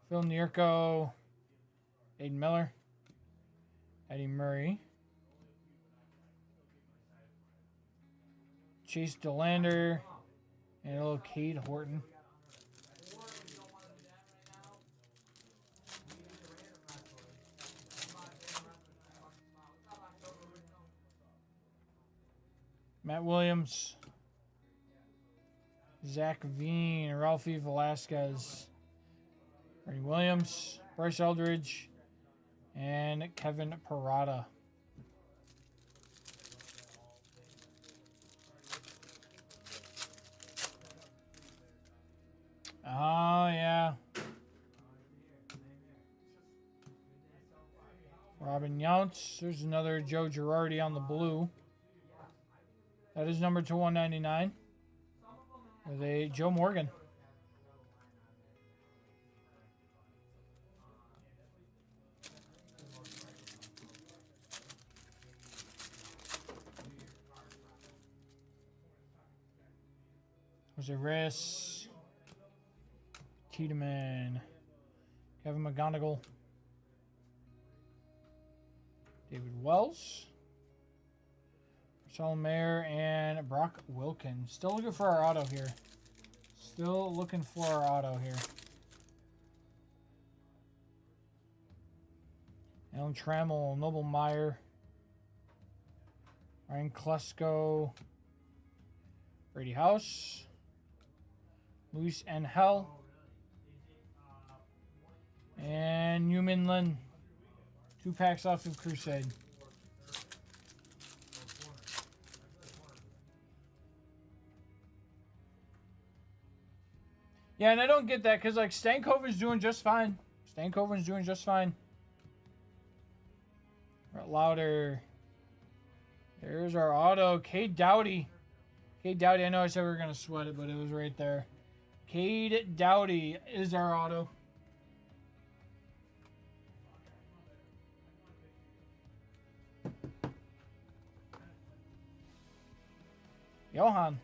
Phil Nierko. Aiden Miller. Eddie Murray. Chase DeLander. And a little Cade Horton. Matt Williams. Zach Veen. Ralphie Velasquez. Ernie Williams. Bryce Eldridge. And Kevin Parada. Oh, yeah. Robin Yountz. There's another Joe Girardi on the blue. That is number 2/199. With a Joe Morgan. Jose Reyes. Tiedemann. Kevin McGonigal. David Wells. Marcelo Mayer and Brock Wilkins. Still looking for our auto here. Still looking for our auto here. Alan Trammell, Noble Meyer. Ryan Klesko. Brady House. Luis Angel. And Newman Lin. 2 packs off of Crusade. Yeah, and I don't get that because, like, Stankoven's doing just fine. Stankoven's doing just fine. Brett Lauder. There's our auto. Cade Doughty. Cade Doughty. I know I said we were going to sweat it, but it was right there. Cade Doughty is our auto. Johan.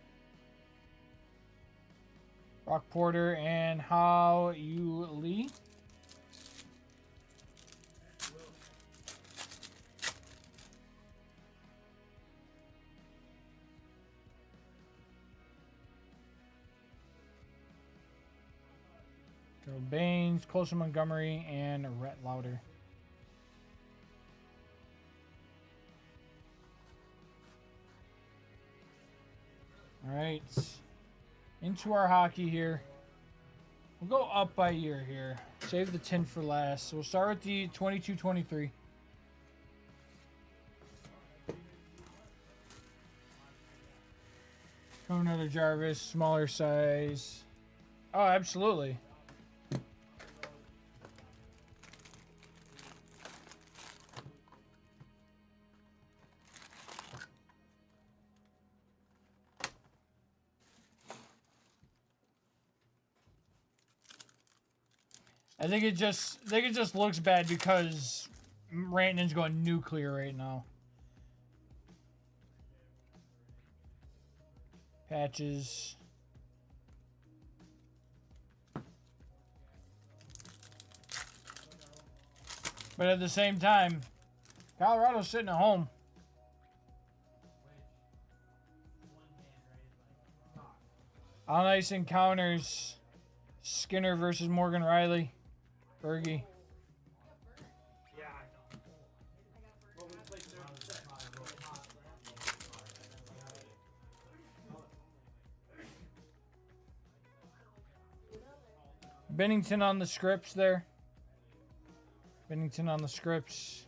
Brock Porter and How You Lee. Gerald Baines, Colson Montgomery, and Rhett Lauder. All right. Into our hockey here. We'll go up by year here. Save the 10 for last. So we'll start with the 22-23. Another Jarvis, smaller size. Oh, absolutely. I think it just looks bad because Rantanen's going nuclear right now. Patches. But at the same time, Colorado's sitting at home. On ice encounters. Skinner versus Morgan Riley. Bergie. Bennington on the scripts there. Bennington on the scripts.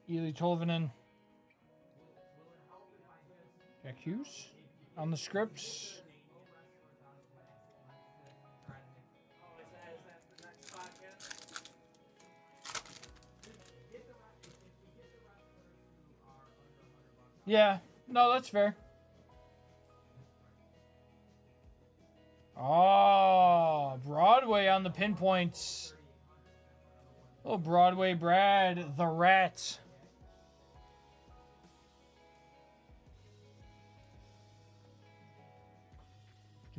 Ely Tolvanen. Jack Hughes on the scripts. Yeah, no, that's fair. Oh, Broadway on the pinpoints. Oh, Broadway Brad, the Rat.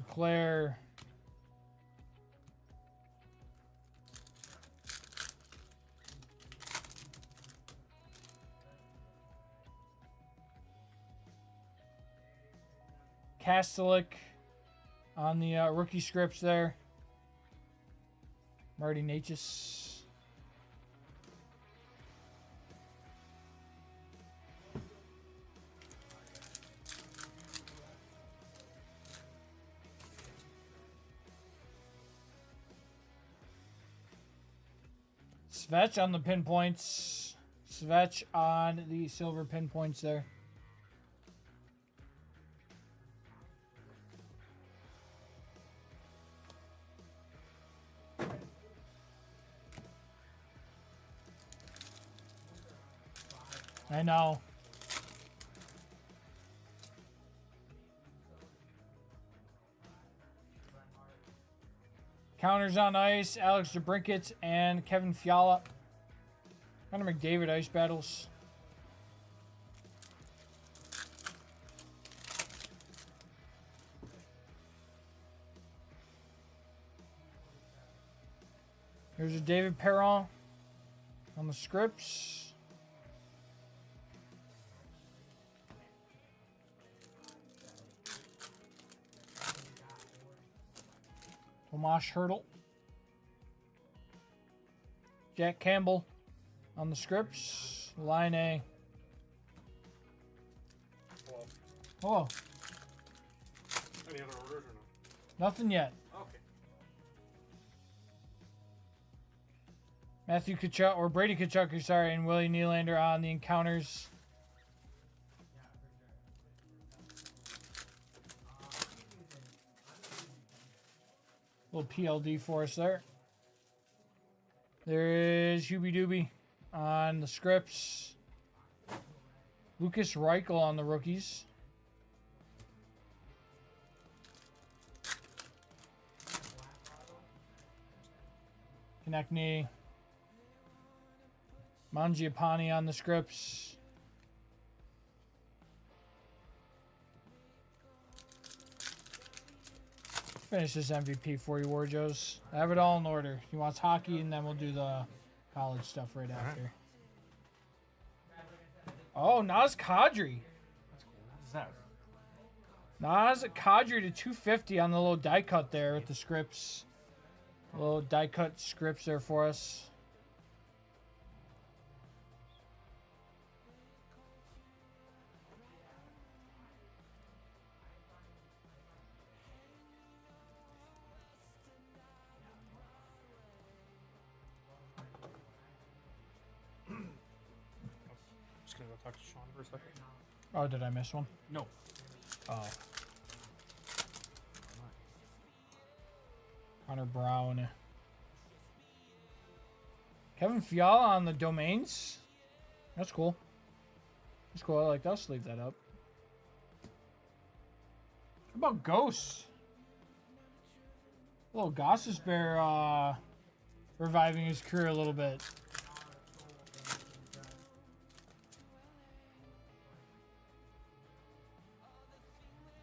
Duclair. Kastelik on the rookie scripts there. Marty Natchez. Svetch on the pinpoints. Svetch on the silver pinpoints there. I know. Counters on ice, Alex DeBrincat and Kevin Fiala. Connor McDavid ice battles. Here's a David Perron on the scripts. Tomas Hertl. Jack Campbell on the scripts. Line A. Well, Oh, any other orders or nothing yet. no? Okay. Matthew Kachuk, or Brady Kachuk, sorry, and Willie Nylander on the encounters. Little PLD for us there. There is Hubie Doobie on the scripts. Lucas Reichel on the rookies. Konechny. Mangiapane on the scripts. Finish this MVP for you, Warjos. I have it all in order. He wants hockey, and then we'll do the college stuff right after. Oh, Naz Kadri. What is that? Naz Kadri to 250 on the little die cut there with the scripts. Little die cut scripts there for us. Just gonna go talk to Sean for a second. Oh, did I miss one? No. Oh. Connor Brown. Kevin Fiala on the domains. That's cool. That's cool. I like that. I'll sleeve that up. How about Ghosts? A little Goss's Bear reviving his career a little bit.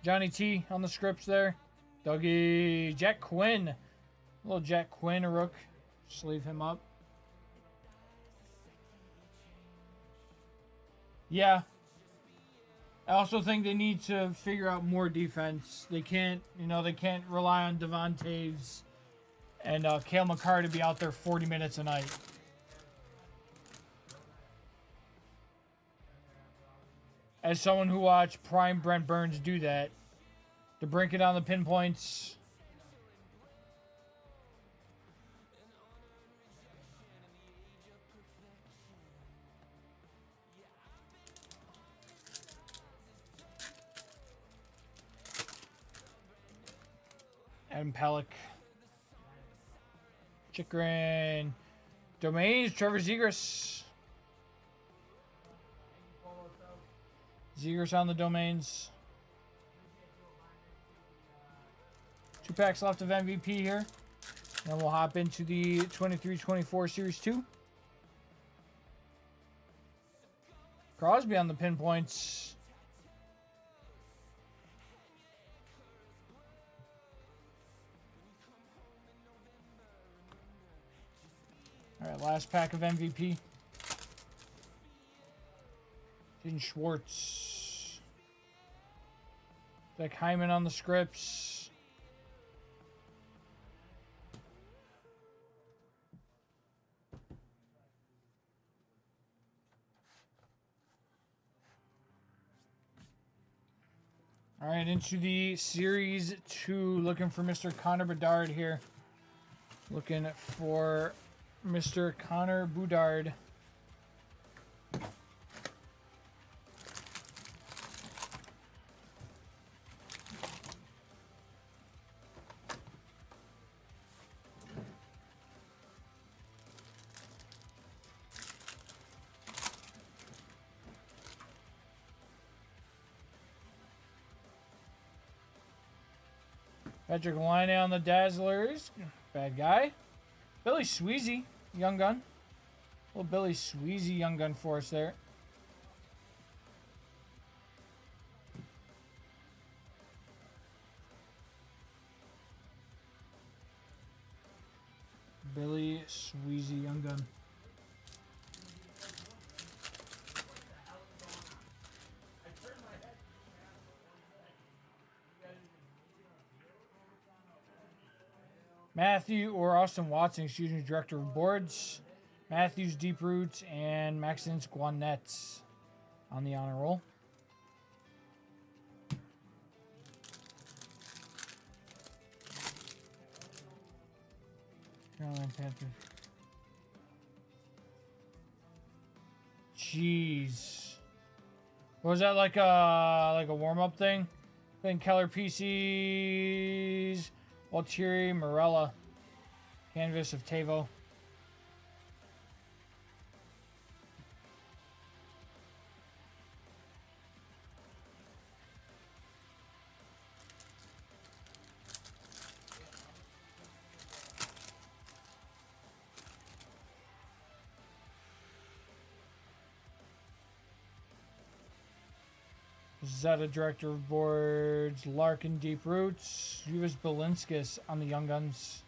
Johnny T on the scripts there. Dougie. Jack Quinn. A little Jack Quinn, a rook. Sleeve him up. Yeah. I also think they need to figure out more defense. They can't, they can't rely on Devon Taves and Cale Makar to be out there 40 minutes a night. As someone who watched prime Brent Burns do that, to brink it on the pinpoints. Adam Pellick. Chikrin. Domains, Trevor Zegras. Zegras on the domains. 2 packs left of MVP here. Then we'll hop into the 23-24 Series 2. Crosby on the pinpoints. All right, last pack of MVP. Jaden Schwartz. Zach Hyman on the scripts. All right, into the Series 2. Looking for Mr. Connor Bedard here. Looking for Mr. Connor Bedard. Patrick Laine on the Dazzlers. Bad guy. Billy Sweezy, young gun. Little Billy Sweezy Young Gun for us there. Billy Sweezy Young Gun. Matthew or Austin Watson, excuse me, Director of Boards. Matthews, Deep Roots, and Maxence Guanets on the honor roll. Carolina Panthers. Jeez. Was that like a warm-up thing? Ben Keller PCs. Waltieri Morella. Canvas of Tavo. Zeta Director of Boards, Larkin Deep Roots, Uvis Belinskis on the Young Guns.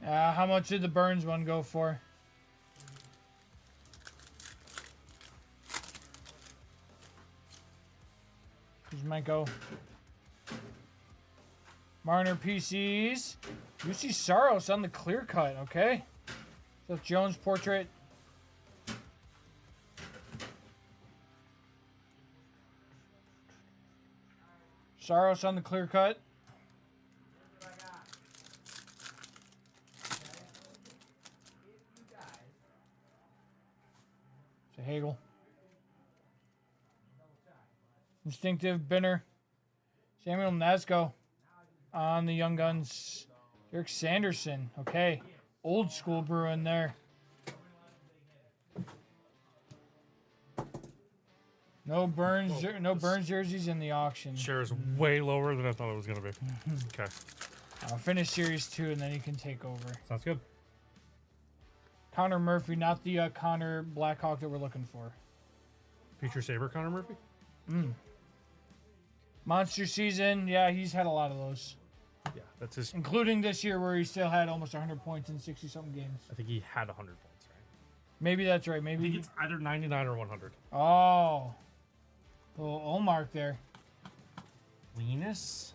How much did the Burns one go for? Kuzmenko. Marner PCs. UC Saros on the clear cut, okay. So Jones portrait. Saros on the clear cut. So Hagel. Instinctive Binner. Samuel Nasco on the Young Guns. Derek Sanderson. Okay. Old school Bruin there. No Burns jerseys in the auction. Share is way lower than I thought it was going to be. Okay. I'll finish Series 2 and then you can take over. Sounds good. Connor Murphy, not the Connor Blackhawk that we're looking for. Future Saber Connor Murphy? Monster Season. Yeah, he's had a lot of those. Yeah, that's his. Including this year where he still had almost 100 points in 60-something games. I think he had 100 points, right? Maybe that's right. I think Maybe. it's either 99 or 100. Oh. Little Olmark there. Linus?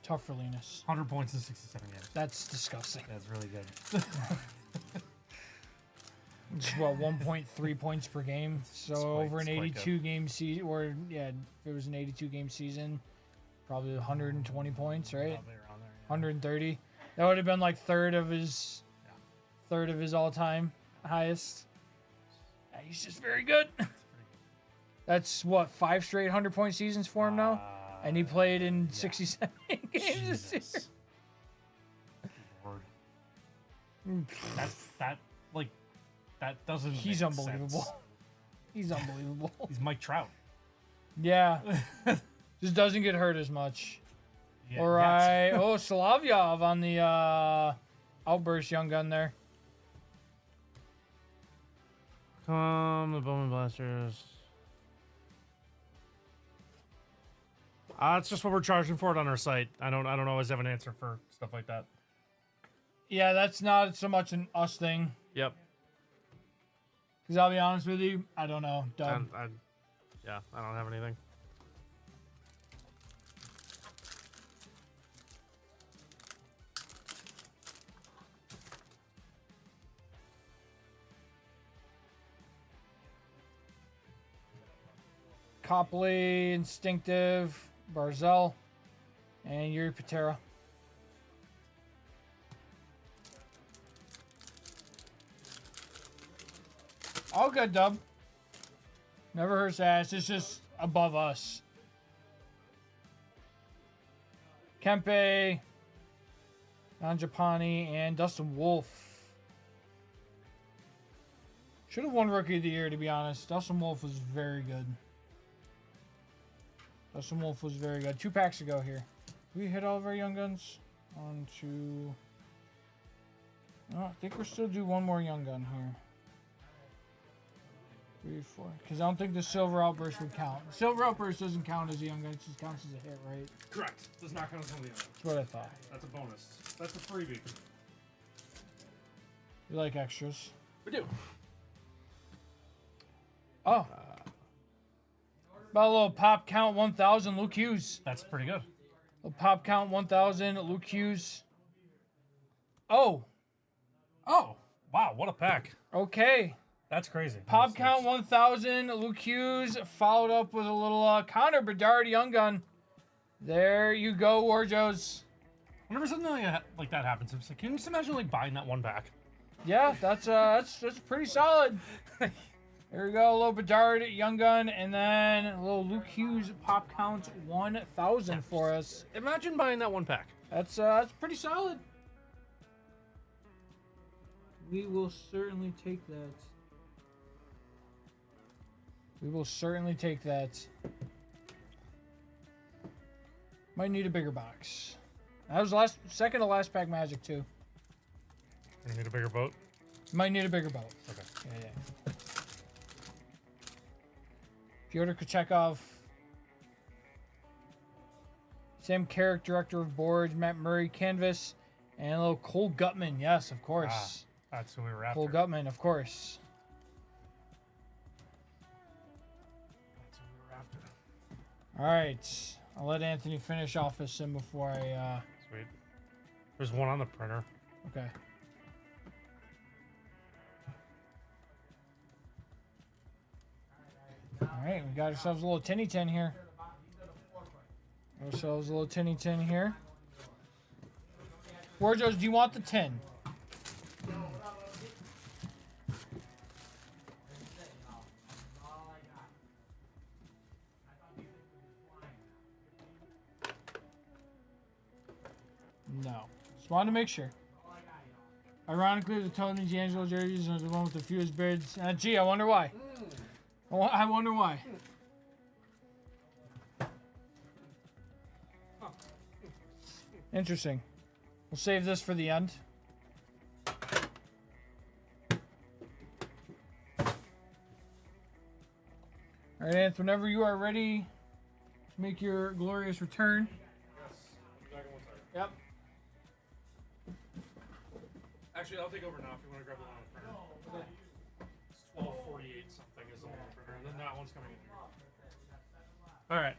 Tough for Linus. 100 points in 67 games. That's disgusting. That's really good. It's what, 1.3 points per game. So over an 82 game season, or yeah, if it was an 82 game season, probably 120 points, right? Probably around there, yeah. 130. That would have been like third of his all-time highest. Yeah, he's just very good. That's what, 5 straight 100-point seasons for him now, and he played in 67 games this year. Lord. That doesn't. He's make unbelievable. sense. He's unbelievable. He's Mike Trout. Yeah. Just doesn't get hurt as much. Yeah, All right. Oh, Slavyov on the Outburst Young Gun there. Come the Bowman Blasters. It's just what we're charging for it on our site. I don't always have an answer for stuff like that. Yeah, that's not so much an us thing. Yep. Because I'll be honest with you, I don't know. Dub. I don't have anything. Copley, Instinctive, Barzell, and Yuri Patera. All good, Dub. Never hurts to ask. It's just above us. Kempe, Nanjapani, and Dustin Wolf. Should have won Rookie of the Year, to be honest. Dustin Wolf was very good. Dustin Wolf was very good. 2 packs ago here. We hit all of our young guns. 1, 2. No, I think we're still due one more young gun here. 3, 4. Because I don't think the silver outburst would count. Silver outburst doesn't count as a young gun. It just counts as a hit, right? Correct. Does not count as one of the others. That's what I thought. That's a bonus. That's a freebie. We like extras. We do. Oh. About a little pop count 1,000 Luke Hughes. That's pretty good. A pop count 1,000 Luke Hughes. Oh. Oh, wow, what a pack. Okay. That's crazy. Pop That's count nice. 1,000 Luke Hughes, followed up with a little Connor Bedard Young Gun. There you go, Warjos. Whenever something like that happens, it's like, can you just imagine like buying that one pack? Yeah, that's pretty solid. There we go, a little Bedard Young Gun, and then a little Luke Hughes pop count 1,000 for us. Imagine buying that one pack. That's pretty solid. We will certainly take that. We will certainly take that. Might need a bigger box. That was second to last pack Magic too. You need a bigger boat? Might need a bigger boat. Okay. Yeah. Fyodor Kochekov. Sam Carrick, Director of Boards. Matt Murray, Canvas. And a little Cole Gutman. Yes, of course. That's who we were after. Cole Gutman, of course. That's who we were after. All right. I'll let Anthony finish off his sim before I... Sweet. There's one on the printer. Okay. All right, we got ourselves a little tinny tin here. Got ourselves a little tinny tin here. Warjos, do you want the tin? No. Just wanted to make sure. Ironically, the Tony D'Angelo jerseys are the one with the fewest bids. Gee, I wonder why. I wonder why. Interesting. We'll save this for the end. All right, Anth, whenever you are ready to make your glorious return. Yes. Back in 1 second. Yep. Actually, I'll take over now if you want to grab the one on the printer. It's 1248 something is the one on the printer, and then that one's coming in here. All right.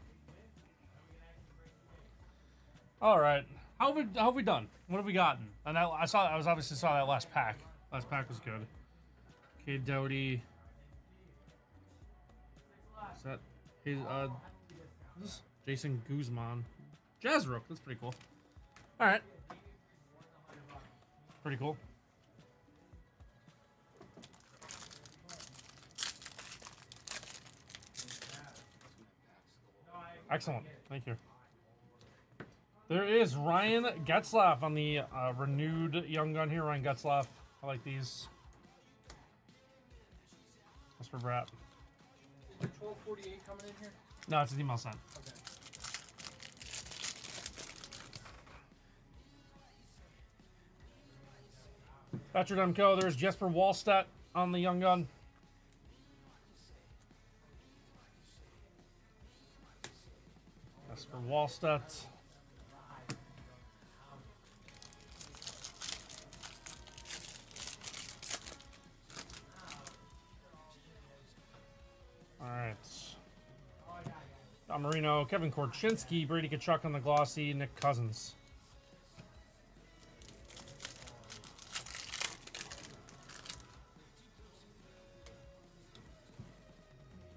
All right. How have we done? What have we gotten? And I obviously saw that last pack. Last pack was good. Kid Doughty. Is that his this Jason Guzman? Jazzrook. That's pretty cool. All right. Pretty cool. Excellent. Thank you. There is Ryan Getzlaff on the renewed Young Gun here. Ryan Getzlaff. I like these. That's for Brat. Is 1248 coming in here? No, it's an email sent. Okay. Patrick Demko. There's Jesper Wallstedt on the Young Gun. Jesper Wallstedt. All right. Don Marino, Kevin Korchinski, Brady Kachuk on the glossy, Nick Cousins.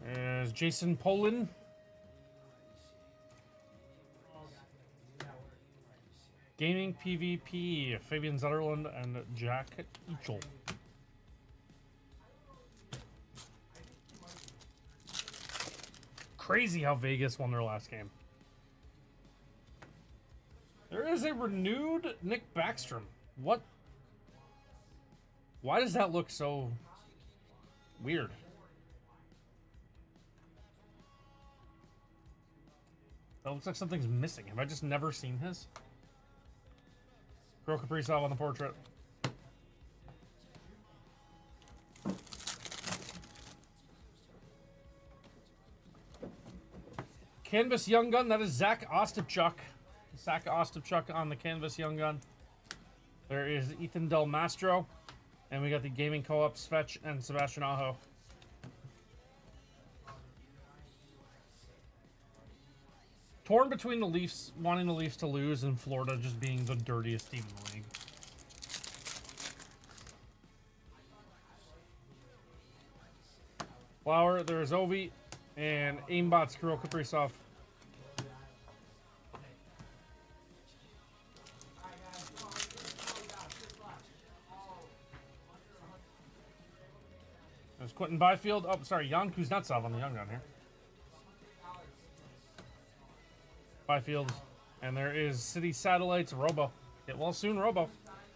There's Jason Polin. Gaming PvP, Fabian Zetterlund and Jack Eichel. Crazy how Vegas won their last game. There is a renewed Nick Backstrom. What? Why does that look so weird? That looks like something's missing. Have I just never seen his? Kirill Kaprizov on the portrait. Canvas Young Gun, that is Zach Ostapchuk. Zach Ostapchuk on the Canvas Young Gun. There is Ethan Del Mastro. And we got the Gaming Co-op Svech and Sebastian Aho. Torn between the Leafs, wanting the Leafs to lose, and Florida just being the dirtiest team in the league. Flower, there's Ovi, and Aimbot's Kirill Kaprizov. There's Quentin Byfield. Oh, sorry, Jan Kuznetsov on the Young Gun here. Byfield. And there is City Satellites, Robo. Get well soon, Robo.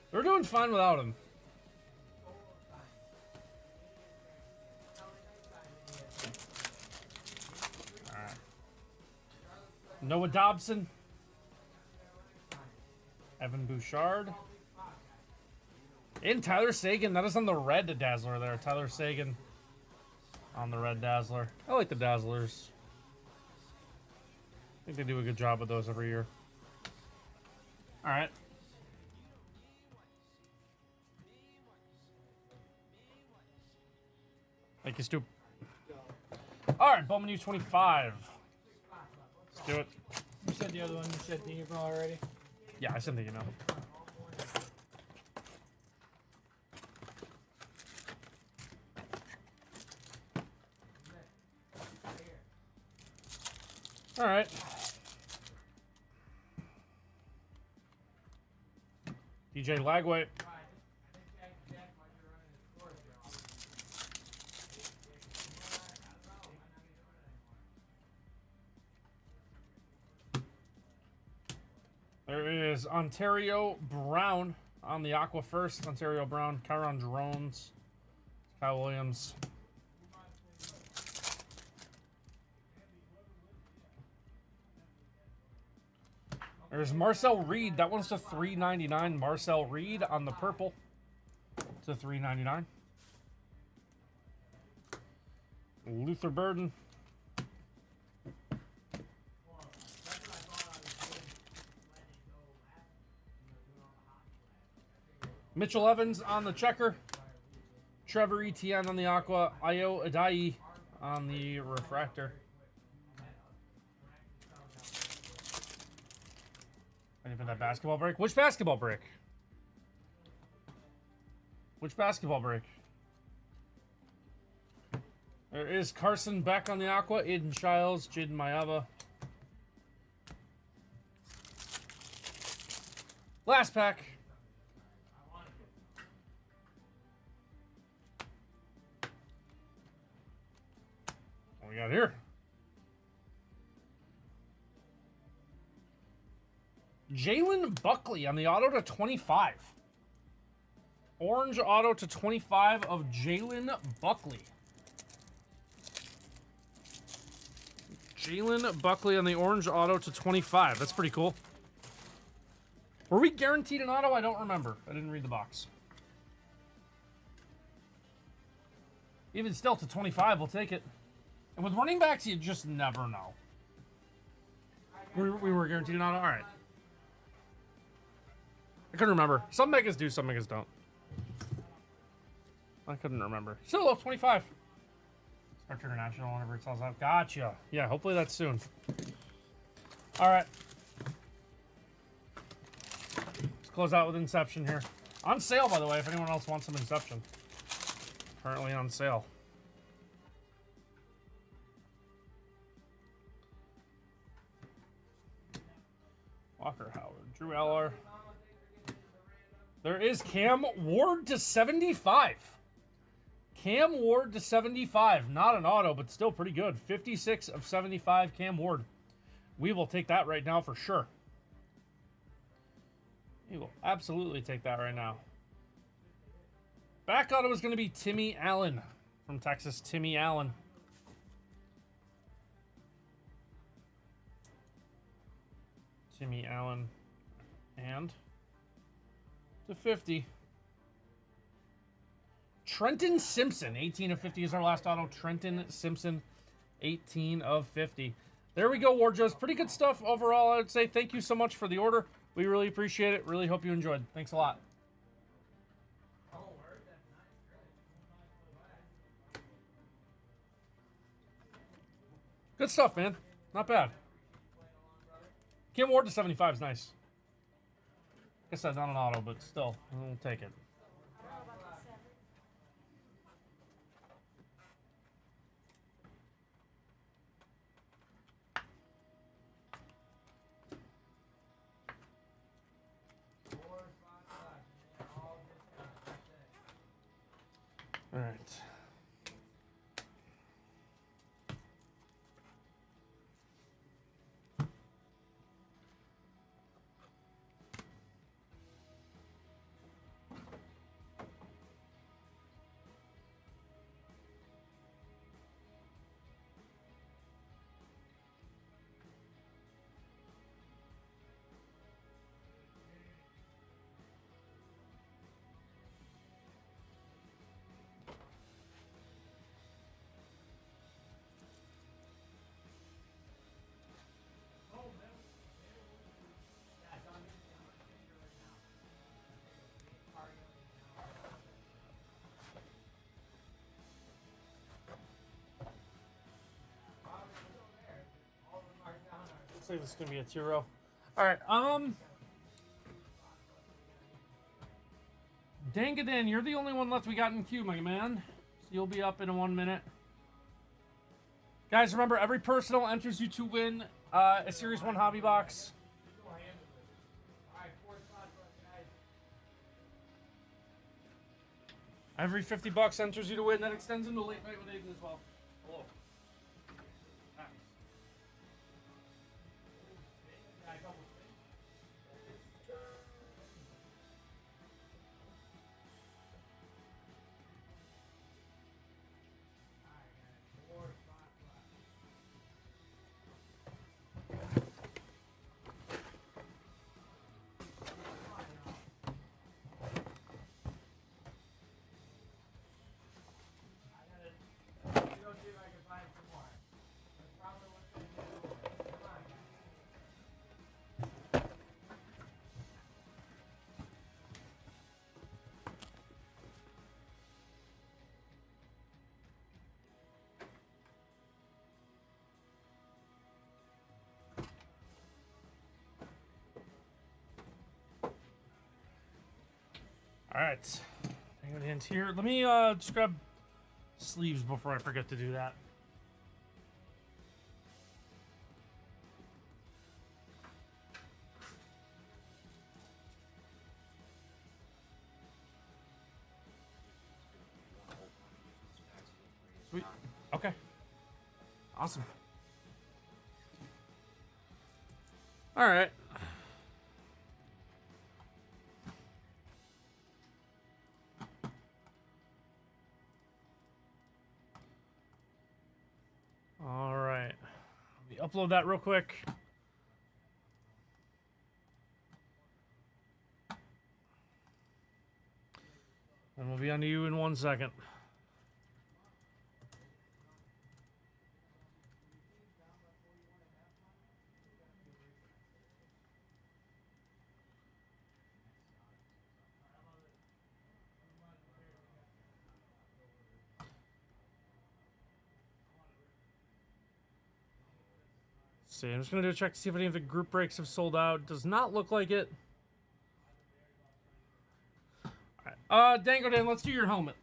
They're doing fine without him. Alright. Noah Dobson. Evan Bouchard. And Tyler Sagan. That is on the red Dazzler there. Tyler Sagan on the red Dazzler. I like the Dazzlers. I think they do a good job with those every year. All right. Thank you, Stu. All right, Bowman U 25. Let's do it. You said the other one. You said the email already. Yeah, I said the email. All right. DJ Lagway. There is Ontario Brown on the Aqua first. Ontario Brown, Chiron Drones, Kyle Williams. There's Marcel Reed. That one's to $3.99. Marcel Reed on the purple to $3.99. Luther Burden. Mitchell Evans on the checker. Trevor Etienne on the aqua. Ayo Adai on the refractor. Ready for that basketball break? Which basketball break? Which basketball break? There is Carson Beck on the aqua. Aiden Childs, Jaden Mayava. Last pack. What we got here? Jalen Buckley on the auto to 25. Orange auto to 25 of Jalen Buckley. Jalen Buckley on the orange auto to 25. That's pretty cool. Were we guaranteed an auto? I don't remember. I didn't read the box. Even still to 25, we'll take it. And with running backs, you just never know. We were guaranteed an auto? All right. I couldn't remember. Some megas do, some megas don't. I couldn't remember. Still low, 25. Spectre International whenever it sells out. Gotcha. Yeah, hopefully that's soon. All right. Let's close out with Inception here. On sale, by the way, if anyone else wants some Inception. Currently on sale. Walker Howard. Drew Eller. There is Cam Ward to 75. Cam Ward to 75. Not an auto, but still pretty good. 56 of 75 Cam Ward. We will take that right now for sure. We will absolutely take that right now. Back auto is going to be Timmy Allen from Texas. Timmy Allen. Timmy Allen. And to 50. Trenton Simpson, 18 of 50 is our last auto. Trenton Simpson, 18 of 50. There we go, Warjos. Pretty good stuff overall, I would say. Thank you so much for the order. We really appreciate it. Really hope you enjoyed. Thanks a lot. Good stuff, man. Not bad. Kim Ward to 75 is nice. Guess that's not an auto, but still, we'll take it. All right. Looks like this is gonna be a 2-row. All right. Dangadan, you're the only one left we got in queue, my man. So you'll be up in 1 minute. Guys, remember, every personal enters you to win a Series 1 hobby box. Every 50 bucks enters you to win. That extends into late night with Aiden as well. Hello. All right, hang on in here. Let me just grab sleeves before I forget to do that. Sweet. Okay. Awesome. All right. All right. Let me upload that real quick. And we'll be on to you in 1 second. See, I'm just gonna do a check to see if any of the group breaks have sold out. Does not look like it. All right. Dango Dan, let's do your helmet.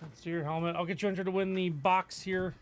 Let's do your helmet. I'll get you entered to win the box here.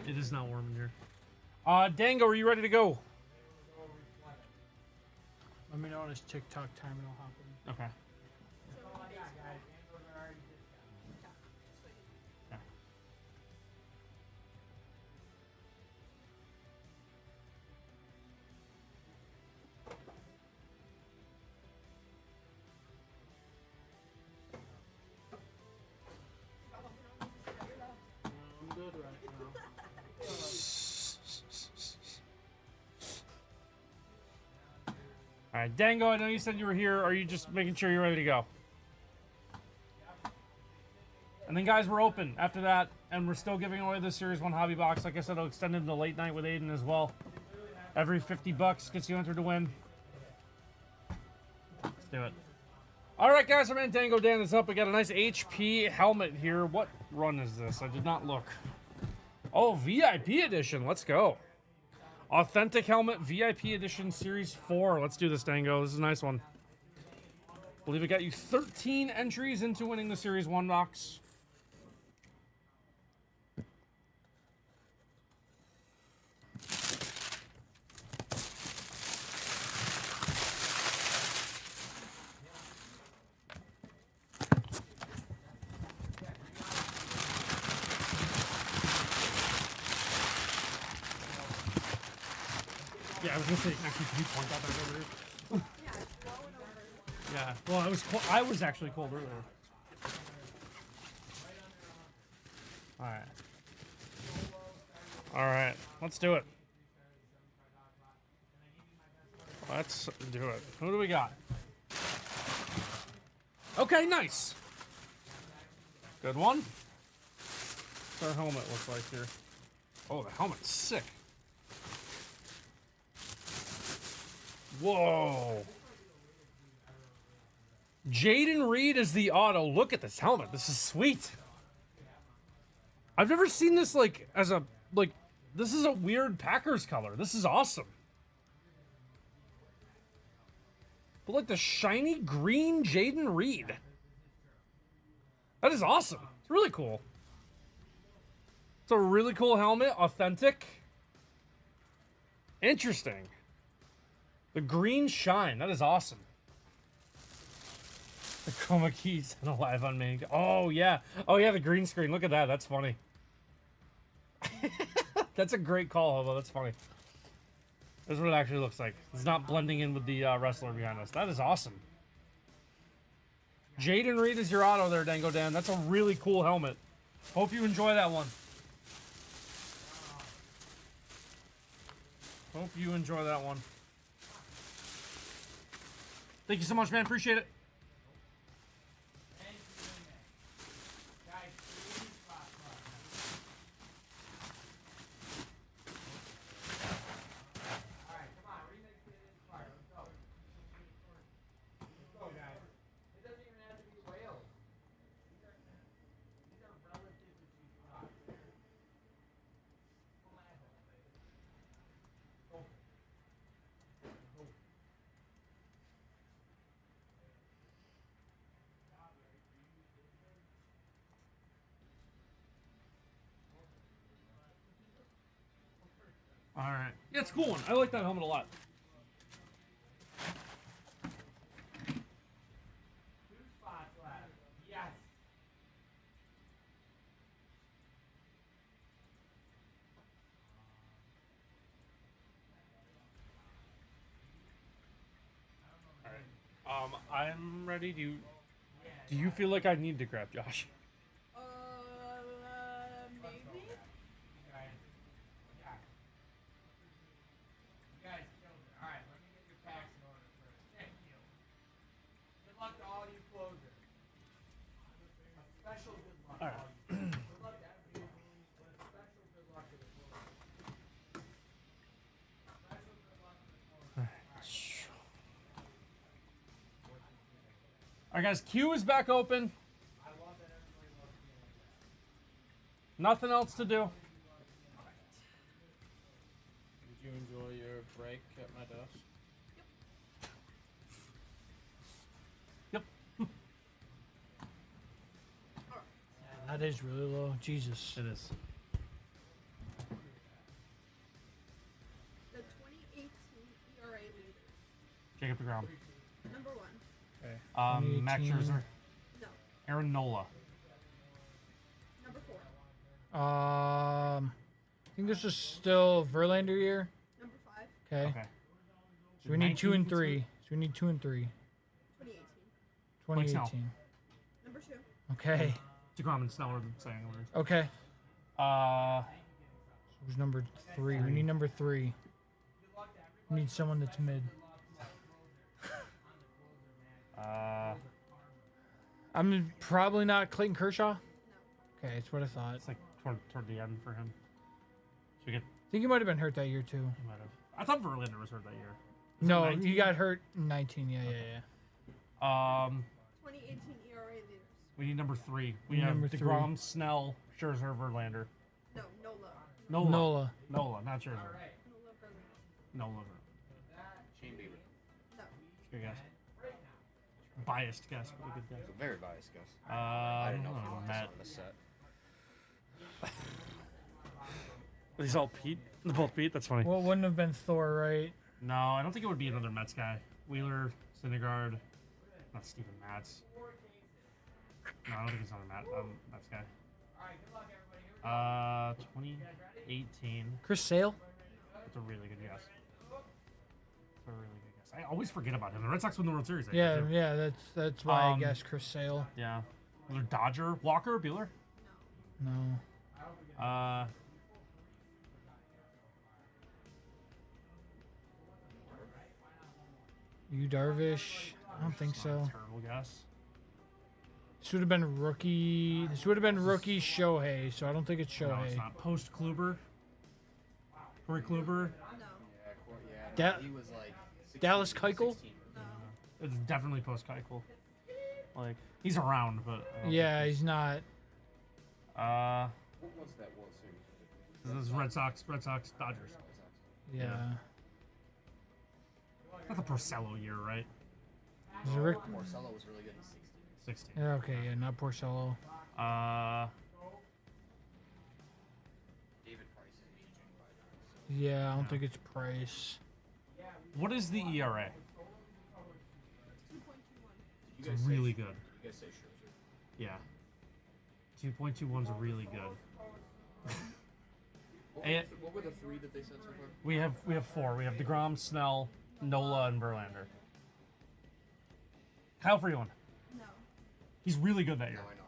It is not warm in here. Dango, are you ready to go? Let me know when it's TikTok time and I'll hop in. Okay. I'm good right now. All right, Dango, I know you said you were here. Are you just making sure you're ready to go? And then, guys, we're open after that, and we're still giving away the Series 1 Hobby Box. Like I said, I'll extend it into late night with Aiden as well. Every $50 gets you entered to win. Let's do it. All right, guys, our man Dango Dan is up. We got a nice HP helmet here. What run is this? I did not look. Oh, VIP edition. Let's go. Authentic helmet, VIP edition, Series 4. Let's do this, Dango. This is a nice one. I believe it got you 13 entries into winning the Series 1 box. Yeah, I was gonna say, actually, can you point that back over here? Yeah. Well, I was actually cold earlier. All right. All right. Let's do it. Let's do it. Who do we got? Okay, nice. Good one. What's our helmet looks like here? Oh, the helmet's sick. Whoa. Jaden Reed is the auto. Look at this helmet. This is sweet. I've never seen this like as a this is a weird Packers color. This is awesome. But like the shiny green Jaden Reed. That is awesome. It's really cool. It's a really cool helmet. Authentic. Interesting. The green shine. That is awesome. The chroma keys and alive on me. Oh, yeah. Oh, yeah, the green screen. Look at that. That's funny. That's a great call, Hobo. That's funny. This is what it actually looks like. It's not blending in with the wrestler behind us. That is awesome. Jaden Reed is your auto there, Dango Dan. That's a really cool helmet. Hope you enjoy that one. Hope you enjoy that one. Thank you so much, man. Appreciate it. All right. Yeah, it's a cool one. I like that helmet a lot. All right. I'm ready. Do you feel like I need to grab Josh? Maybe. All right. All right, guys. Q is back open. Nothing else to do. Did you enjoy your break at my desk? Yep. That is really low. Jesus. It is. DeGrom. Number 1. Okay. Max 2018. Scherzer. No. Aaron Nola. Number 4. I think this is still Verlander year. Number 5. Okay. Okay. So we need 2 and 19, 3. So we need 2 and 3. 2018. Blake Snell. 2018. Number 2. Okay. DeGrom and Snell are the same orders. Okay. Uh, Who's number 3? We need number 3. We need someone that's mid. I'm probably not Clayton Kershaw. Okay, that's what I thought. it's like toward the end for him. Should we get? I think he might have been hurt that year too. He might have. I thought Verlander was hurt that year. No, 19? he got hurt in 19. Yeah. 2018 ERA leaders. We need number 3. We Need have number 3. DeGrom, Snell, Scherzer, Verlander. No, Nola. Nola. Nola. Nola, not Scherzer. Nola Verlander. Nola. Shane Bieber. No. Good guess. Biased guess, but a good guess. It's a very biased guess. I I didn't know if don't he know, was Matt. on the set. These all Pete. They're both Pete. That's funny. Well, it wouldn't have been Thor, right? No, I don't think it would be another Mets guy. Wheeler, Syndergaard, not Steven Matz. No, I don't think it's another Mets guy. 2018. Chris Sale. That's a really good guess. That's a really good guess. I always forget about him. The Red Sox win the World Series. that year, Yeah, too. yeah. That's why I Um, guess Chris Sale. Yeah. Another Dodger. Walker, Bueller. No. You Darvish. I don't think It's not a so. terrible guess. This would have been rookie. This would have been rookie Shohei. So I don't think it's No, Shohei. it's not. Post Kluber. Corey Kluber. No. Da- He was like 16, Dallas Keuchel? 16. No. It's definitely post Keuchel. Like he's around, but I don't Yeah, think he's not. What What was that World Series? this is Red Sox, Dodgers. Yeah. Not the Porcello year, right? Is it Rick? Marcelo was really good in 16. 16. Yeah, okay, yeah, not Porcello. David Price is aging by now. Yeah, I don't think it's Price. What is the ERA? 2.21. It's really good. You guys say Scherzer. Yeah. 2.21's really good. What were the 3 that they said so far? We have 4. We have DeGrom, Snell, Nola, and Verlander. Kyle Freeland. No. He's really good that year. No, I know.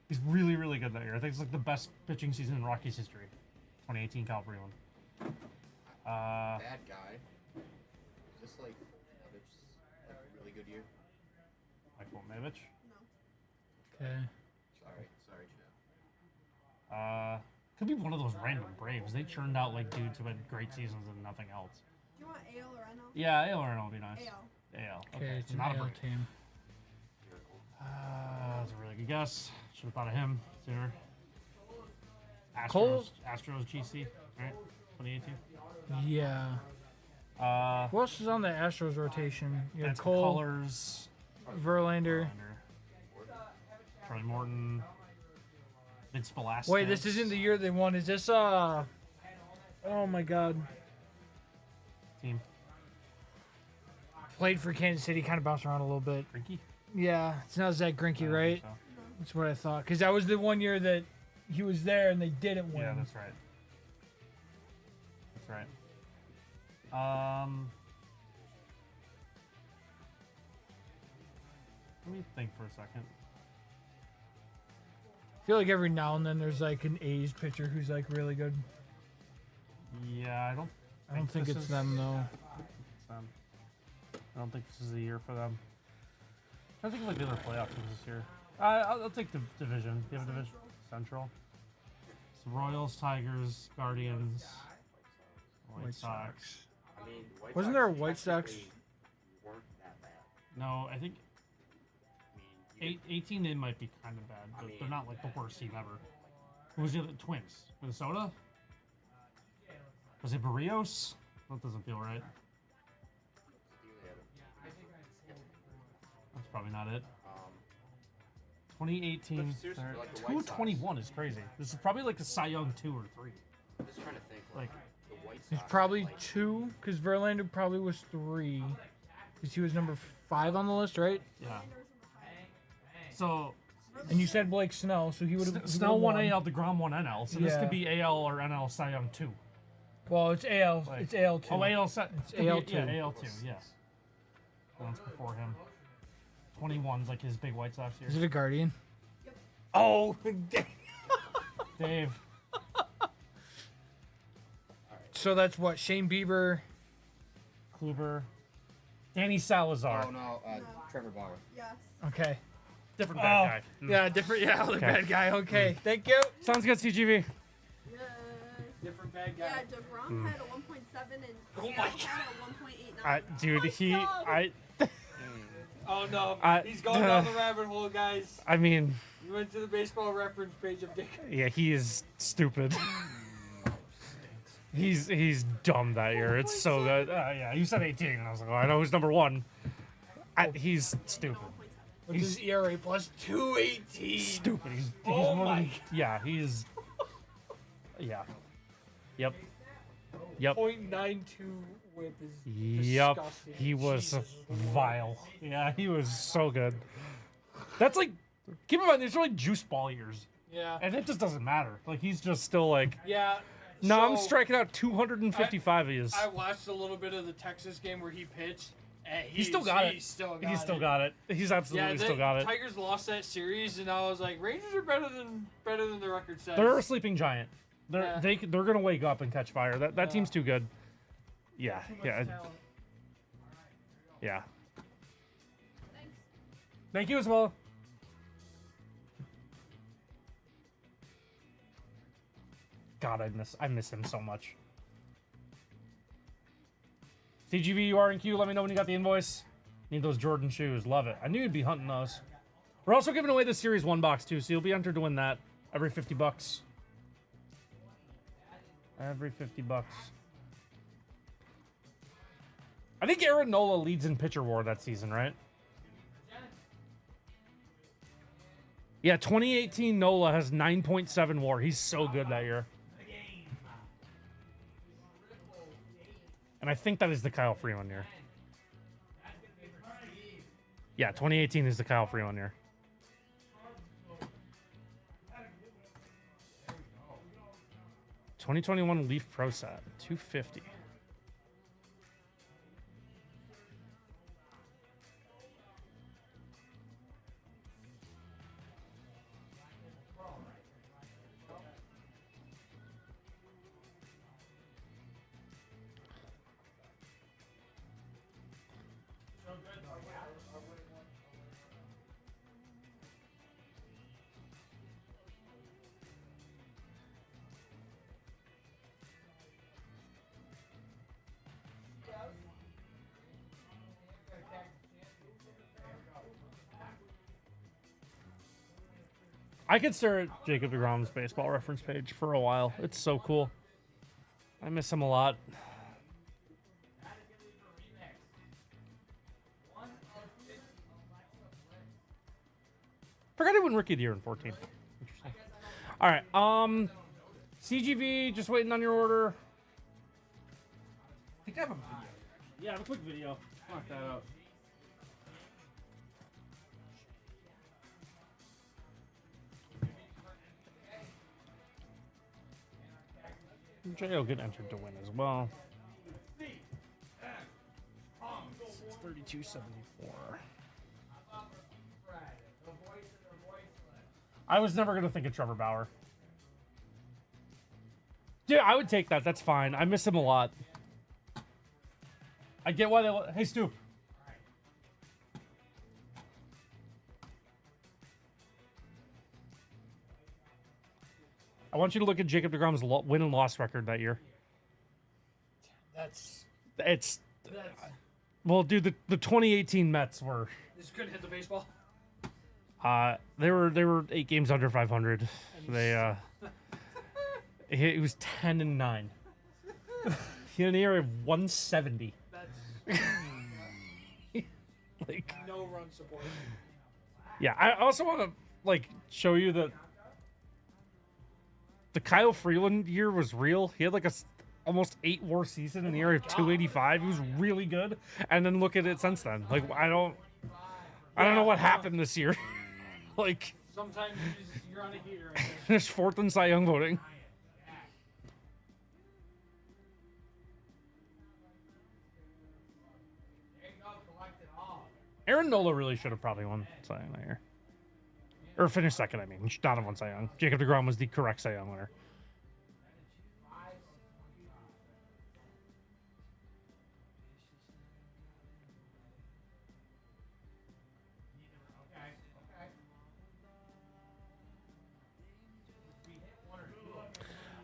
He's really, really good that year. I think it's like the best pitching season in Rockies history. 2018 Kyle Freeland. Bad guy. Is this like Levich's like really good year? Michael Mavich. Okay. Sorry, Joe. Could be one of those random Braves. They churned out like dudes who had great seasons and nothing else. Do you want AL or NL? Yeah, AL or NL would be nice. AL. AL. Okay, it's so an not a AL Brave. team. That's a really good guess. Should have thought of him sooner. Cole- Astros GC, right? 2018. Yeah. Who else is on the Astros rotation? You had That's Cole, Colors. Verlander. Charlie Morton. Vince Velasquez. Wait, this isn't the year they won. Is this Oh my God. team. Played for Kansas City, kind of bounced around a little bit. Grinky. Yeah, it's not Zach I Greinke, don't right? think so. That's what I thought. Because that was the one year that he was there and they didn't win. Yeah, that's right. That's right. Let me think for a second. I feel like every now and then there's like an A's pitcher who's like really good. Yeah, I don't think this it's is- them though. It's them. I don't think this is the year for them. I think of like the other playoff teams this year. I'll take the division. Do you have a division? Central. So Royals, Tigers, Guardians, White Sox. I mean, White Wasn't Sox there a White Sox? technically weren't that bad. No, I think I mean, 18 they might be kind of bad, but they're not like the worst team ever. Who was the other Twins? Minnesota? Was it Barrios? That doesn't feel right. That's probably not it. 2018. But seriously, for, like, the White Sox- 221 is crazy. This is probably like a Cy Young 2 or 3. I'm just trying to think. Like, The White Sox. It's probably like, 2 because Verlander probably was 3. because he was number 5 on the list, right? Yeah. So And you said Blake Snell, so he would have. Snell won AL, DeGrom won NL, so this Yeah. could be AL or NL Cy Young 2. Well, it's AL. Like- It's AL two. Oh, AL Cy. It's AL2. Yeah, AL2. Yeah. Once before him. 21's like his big White Sox year. Is it a Guardian? Oh, Dave. So that's what Shane Bieber. Kluber. Danny Salazar. Oh no, Trevor Bauer. Yes. Okay. Different bad guy. Yeah, different. Yeah, the Okay. bad guy. Okay, thank you. Sounds good, CGV. Yes. Different bad Yeah, DeGrom had a 1.7 and Oh Snell my had a 1.89. Dude, Oh no, I- he's going down the rabbit hole, guys. I mean, We went to the baseball reference page of Dick. yeah, he is stupid. He's dumb that year. It's so good. Yeah, you said 18, and I was like, oh, I know who's number 1. He's stupid. Which is ERA plus 218. Stupid. He's Oh more my than, yeah, he's. Yeah. Yep. Yep. 0.92 whip is Yep. disgusting. He was Jesus. vile. Yeah, he was so good. That's like, keep in mind, these are like juice ball years. Yeah. And it just doesn't matter. Like, he's just still like, Yeah. no, I'm so striking out 255 of his. I watched a little bit of the Texas game where he pitched. And He still got it. He still got He's still it. got it. He's absolutely Yeah, still got it. Tigers lost that series, and I was like, Rangers are better than the record says. They're a sleeping giant. Yeah. They're gonna wake up and catch fire. That team's too good. Yeah, yeah, yeah. Thank you as well. God, I miss him so much. CGV, you are in queue. Let me know when you got the invoice. Need those Jordan shoes. Love it. I knew you'd be hunting those. We're also giving away the Series 1 box, too, so you'll be entered to win that every 50 bucks. Every 50 bucks. I think Aaron Nola leads in pitcher war that season, right? Yeah, 2018 Nola has 9.7 WAR. He's so good that year. And I think that is the Kyle Freeland year. Yeah, 2018 is the Kyle Freeland year. '21 Leaf Pro Set, 250. I could stare at Jacob deGrom's baseball reference page for a while. It's so cool. I miss him a lot. Forgot he won Rookie of the Year in 14. Interesting. All right. CGV, just waiting on your order. I think I have a video. Yeah, I have a quick video. Knock that out. Jay will get entered to win as well. It's 32.74. I was never gonna think of Trevor Bauer. Yeah, I would take that. That's fine. I miss him a lot. I get why they. Hey, Stoop. I want you to look at Jacob deGrom's win and loss record that year. It's well, dude. The 2018 Mets were. Just couldn't hit the baseball. They were 8 games under 500. They he was 10-9. He had an ERA of 170. That's Like, no run support. yeah. I also want to like show you that the Kyle Freeland year was real. He had like almost 8 WAR season in the area of 285. He was really good. And then look at it since then. Like, I don't know what happened this year. Like, Sometimes you're on a heater. Right there. finished 4th in Cy Young voting. There you go, collect it all. Aaron Nola really should have probably won Cy Young that year. Or finished second, I mean. Not have won Cy Young. Jacob deGrom was the correct Cy Young winner.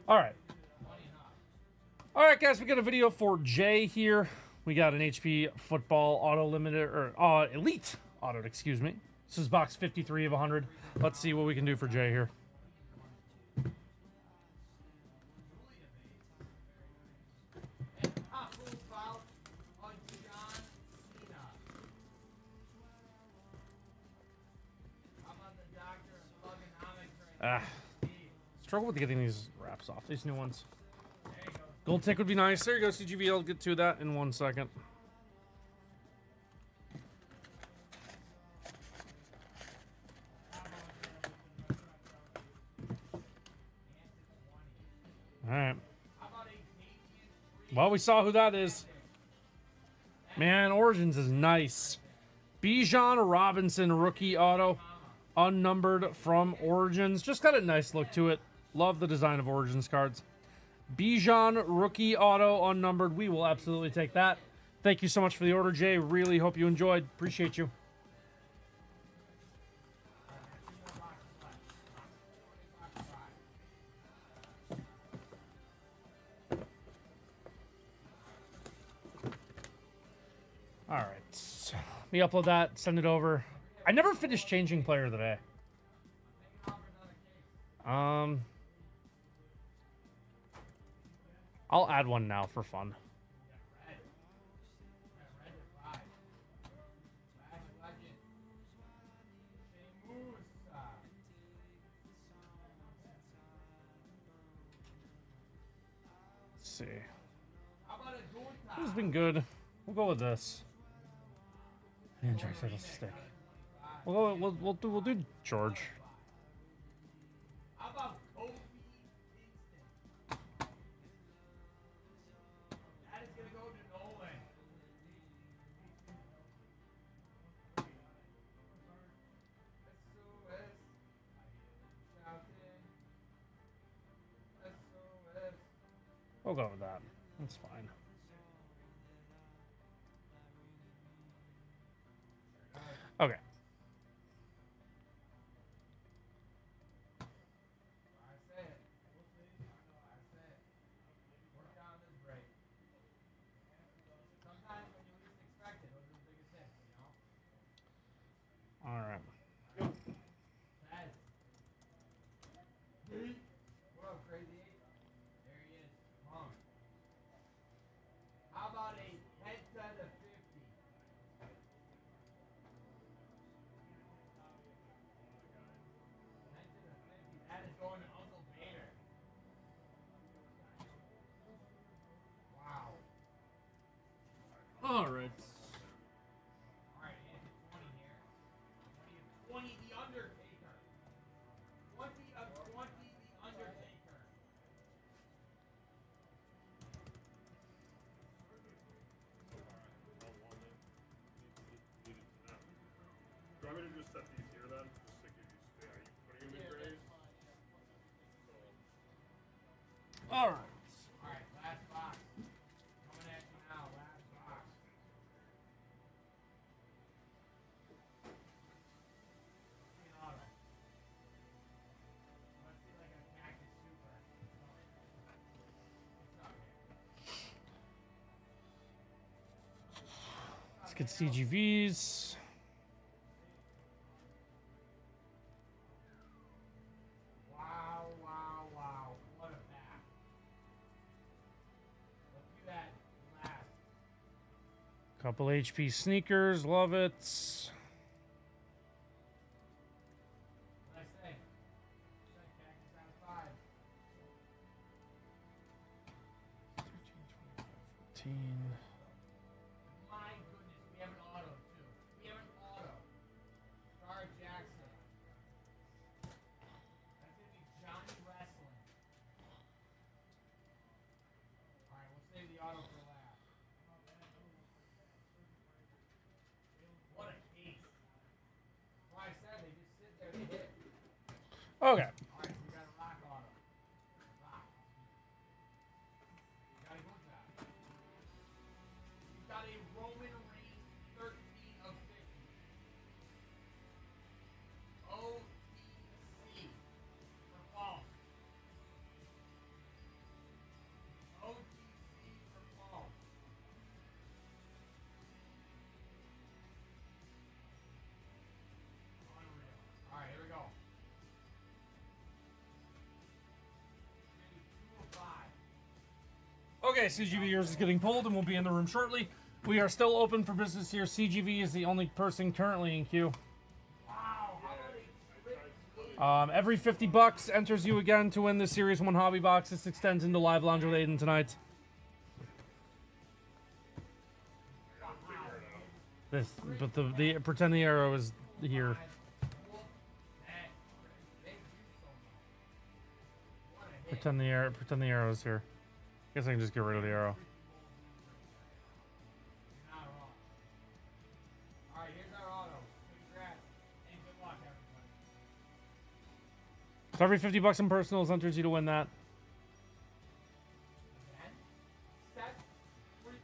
All right. All right, guys, we got a video for Jay here. We got an HP football auto limited, or elite auto, excuse me. This is box 53 of 100. Let's see what we can do for Jay here. Struggle with getting these wraps off, these new ones. Gold tick would be nice. There you go, CGV. I'll get to that in 1 second. All right. Well, we saw who that is. Man, Origins is nice. Bijan Robinson rookie auto. Unnumbered from Origins. Just got a nice look to it. Love the design of Origins cards. Bijan rookie auto unnumbered. We will absolutely take that. Thank you so much for the order, Jay. Really hope you enjoyed. Appreciate you. All right. Let me upload that, send it over. I never finished changing player of the day. I'll add one now for fun. Let's see. This has been good. We'll go with this. Man, Jack said it'll stick. We'll do George. How about Kofi That is gonna go to Nolan. We'll go with that. That's fine. Okay. All right. What up, crazy? There he is. Come on. How about a head to the 50? Head to the 50. That is going to Uncle Bader. Wow. All right. All right, Andy, 20 here. 20 of 20, The Undertaker. 20 of 20, The Undertaker. Do you want me to just set these here then? Just to give you space. Are you putting them in graves? All right. All right, last box. Coming at you now, last box. Green auto. Let's see like a cactus super. It's up here. Let's get CGVs. Wow, wow, wow. What a pack. Let's do that last. Couple HP sneakers. Love it. What did I say? Said cactus out of 5. Okay. Okay, CGV yours is getting pulled and we'll be in the room shortly. We are still open for business here. CGV is the only person currently in queue. Every 50 bucks enters you again to win the Series 1 hobby box. This extends into Live Lounge with Aiden tonight. But the pretend the arrow is here. Pretend the arrow is here. Guess I can just get rid of the arrow. So every 50 bucks in personals enters you to win that.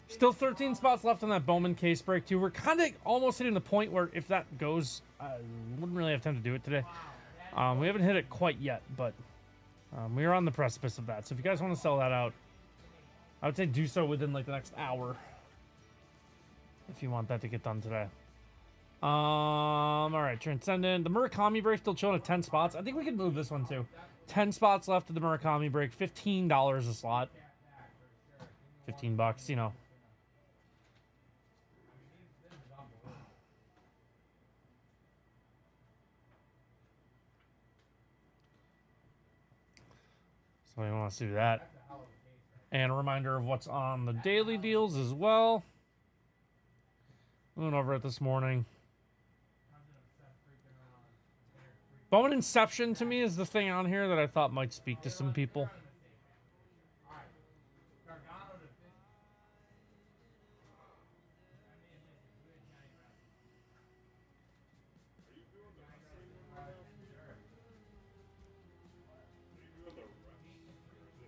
Still 13 spots left on that Bowman case break too. We're kind of almost hitting the point where if that goes, wouldn't really have time to do it today. We haven't hit it quite yet, but we are on the precipice of that. So if you guys want to sell that out, I would say do so within like the next hour. If you want that to get done today. All right, Transcendent. The Murakami break still chilling at 10 spots. I think we could move this one too. 10 spots left of the Murakami break. $15 a slot. 15 bucks, you know. So we want to do that. And a reminder of what's on the daily deals as well. Went over it this morning. Bone Inception to me is the thing on here that I thought might speak to some people.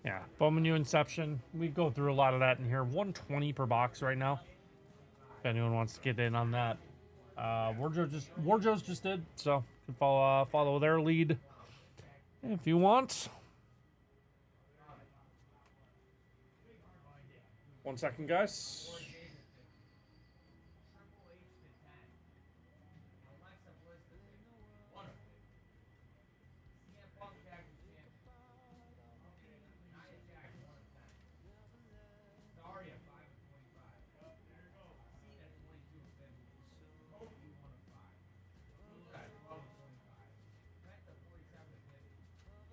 Yeah, Bowman U Inception. We go through a lot of that in here. 120 per box right now. If anyone wants to get in on that. Warjoe's just did, so you can follow their lead if you want. 1 second, guys.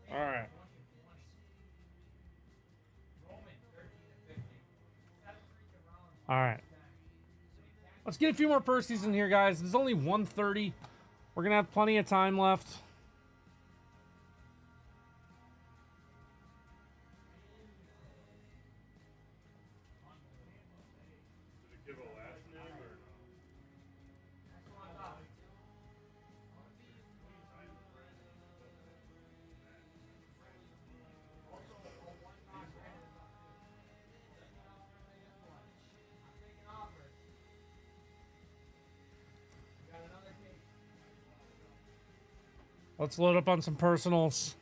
All right. All right. Let's get a few more Percy's in here, guys. There's only 1:30. We're going to have plenty of time left. Did it give a last name or no? Let's load up on some personals.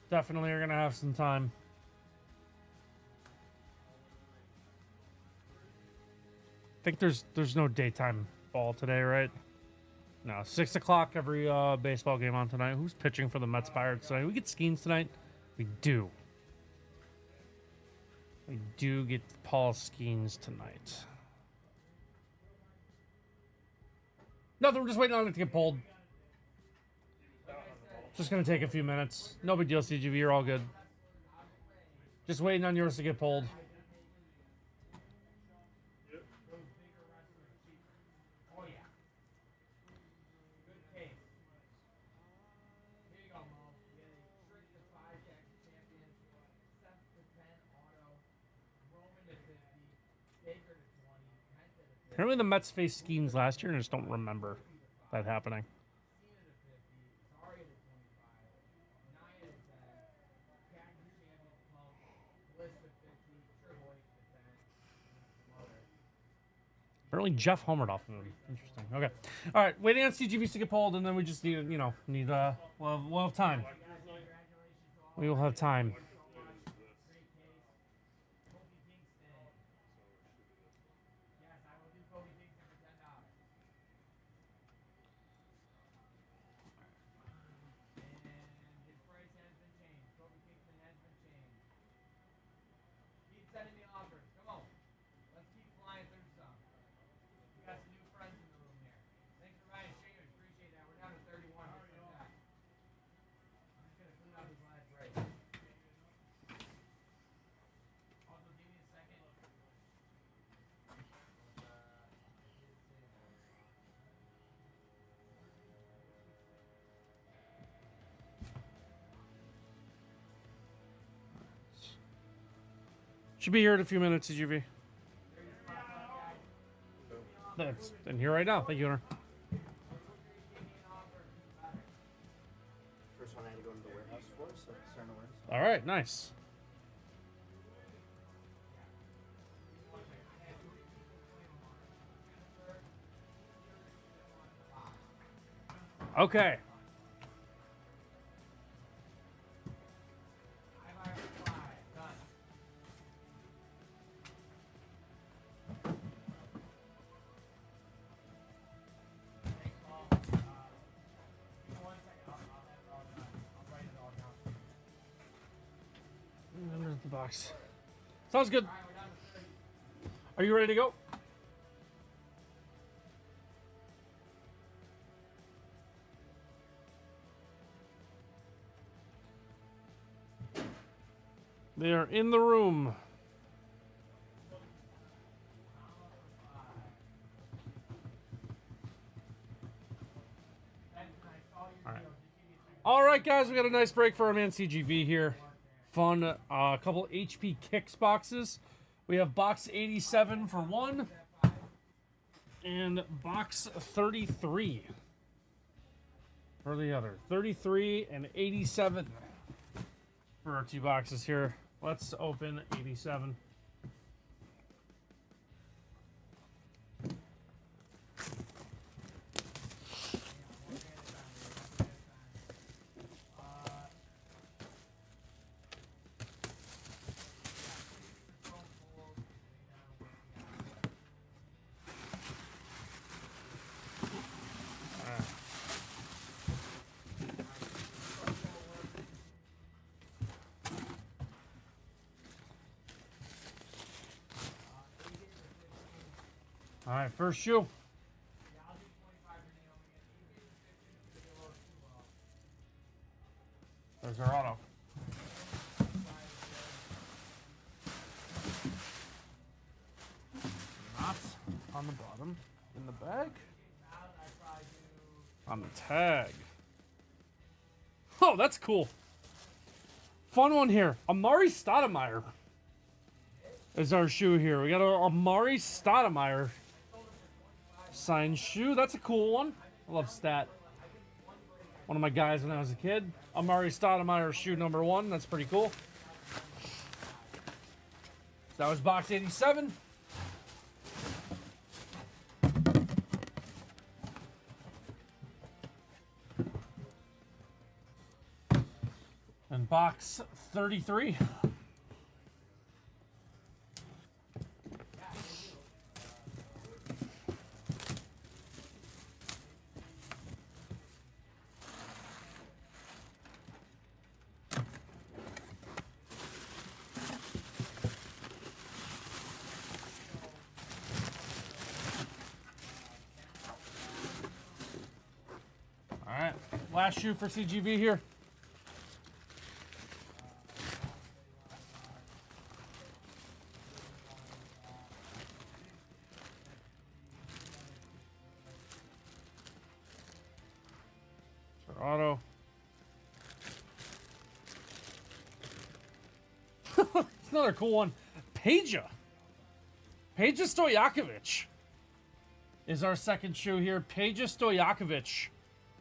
Definitely are going to have some time. I think there's no daytime ball today, right? No, 6 o'clock every baseball game on tonight. Who's pitching for the Mets Pirates tonight? We get Skeens tonight? We do. We do get Paul Skeens tonight. Nothing, we're just waiting on it to get pulled. Just gonna take a few minutes. No big deal, CGV, you're all good. Just waiting on yours to get pulled. Apparently the Mets faced Skeens last year and I just don't remember that happening. Apparently Jeff homered off of him. Interesting. Okay. All right. Waiting on CGVs to get pulled, and then we just need, we'll have time. We will have time. Should be here in a few minutes, CGV. That's in here right now. Thank you, Owner. First one I had to go to the warehouse for, so starting to learn. All right, nice. Okay. There's the box. Sounds good. Are you ready to go? They are in the room. All right, guys, we got a nice break for our man CGV here. Fun, couple HP Kicks boxes. We have box 87 for one, and box 33 for the other. 33 and 87 for our two boxes here. Let's open 87. All right, first shoe. There's our auto. Not on the bottom. In the bag. On the tag. Oh, that's cool. Fun one here. Amari Stoudemire is our shoe here. We got our Amari Stoudemire signed shoe. That's a cool one. I love Stat. One of my guys when I was a kid. Amari Stoudemire shoe number 1. That's pretty cool. So that was box 87. And box 33. All right, last shoe for CGV here. For auto. It's another cool one. Peja Stojakovic. is our second shoe here. Peja Stojakovic.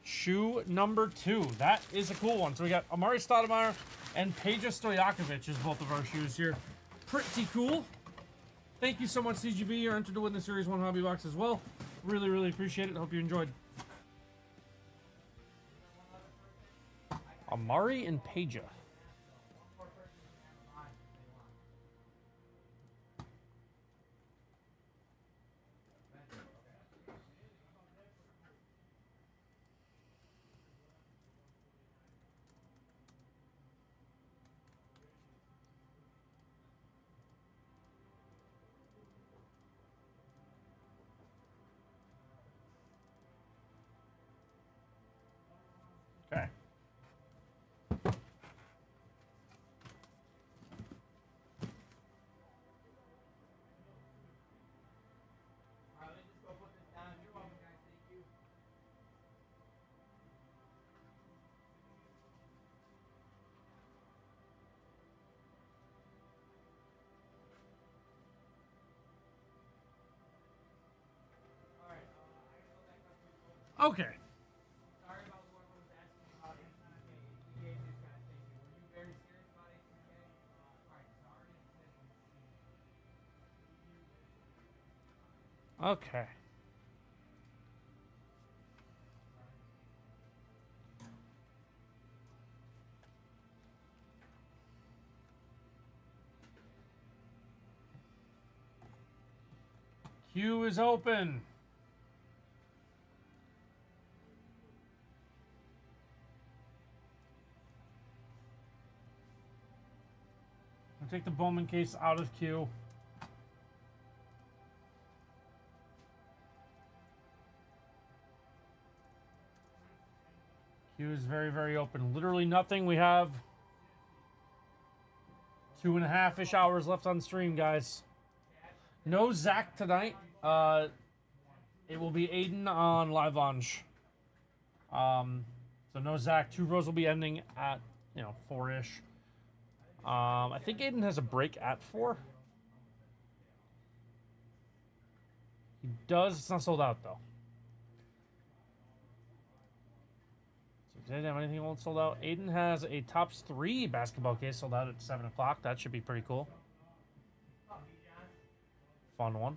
Shoe number 2. That is a cool one. So we got Amari Stoudemire and Peja Stojakovic is both of our shoes here. Pretty cool. Thank you so much, CGV. You're entered to win the Series 1 Hobby Box as well. Really, really appreciate it. Hope you enjoyed. Amari and Peja. Okay. Okay. Okay. Queue is open. I'll take the Bowman case out of queue. Queue is very, very open. Literally nothing. We have 2.5-ish hours left on stream, guys. No Zach tonight. It will be Aiden on Live Launch. So no Zach. 2 rows will be ending at 4-ish. I think Aiden has a break at 4. He does. It's not sold out though. So did I have anything else sold out? Aiden has a Topps 3 basketball case sold out at 7 o'clock. That should be pretty cool. Fun one.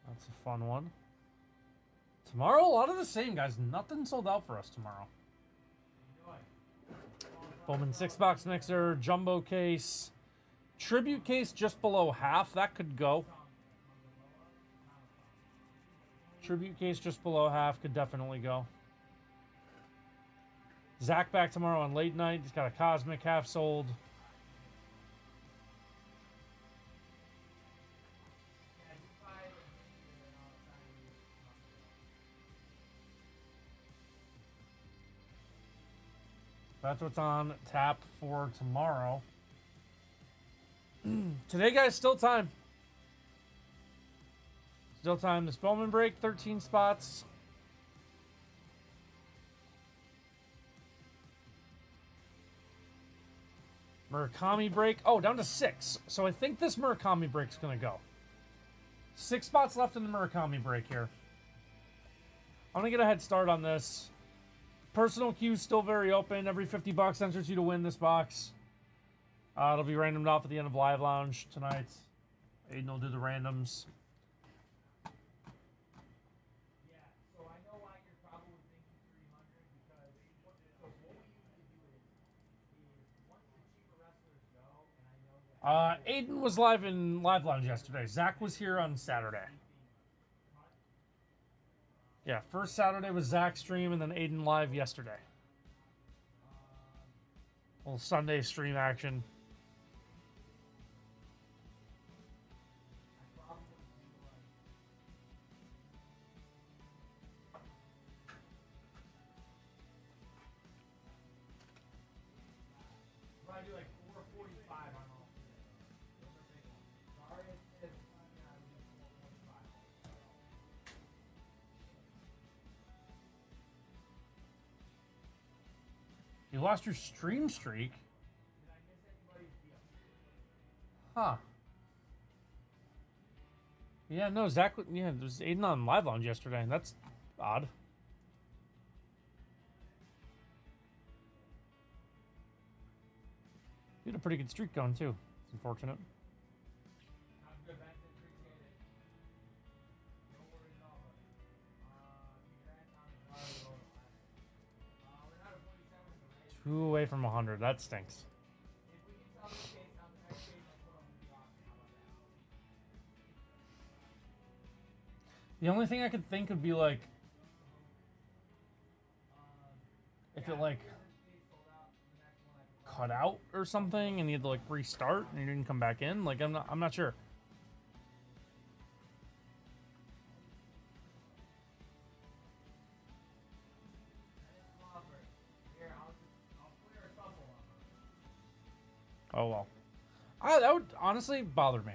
That's a fun one. Tomorrow, a lot of the same, guys. Nothing sold out for us tomorrow. Bowman 6-box mixer, jumbo case, tribute case just below half. That could go. Tribute case just below half could definitely go. Zach back tomorrow on late night. He's got a cosmic half sold. That's what's on tap for tomorrow. Today, guys, still time. Still time. This Bowman break, 13 spots. Murakami break. Oh, down to 6. So I think this Murakami break's going to go. 6 spots left in the Murakami break here. I'm going to get a head start on this. Personal queue still very open. Every $50 enters you to win this box. It'll be randomed off at the end of Live Lounge tonight. Aiden will do the randoms. Aiden was live in Live Lounge yesterday. Zach was here on Saturday. Yeah, first Saturday was Zach's stream, and then Aiden live yesterday. Little Sunday stream action. You lost your stream streak? Huh. Yeah, no, Zach. Yeah, there was Aiden on Live Lounge yesterday. That's odd. He had a pretty good streak going too. It's unfortunate. Two away from 100. That stinks. The only thing I could think would be like if it like cut out or something and you had to like restart and you didn't come back in. Like I'm not sure. Oh well. That would honestly bother me.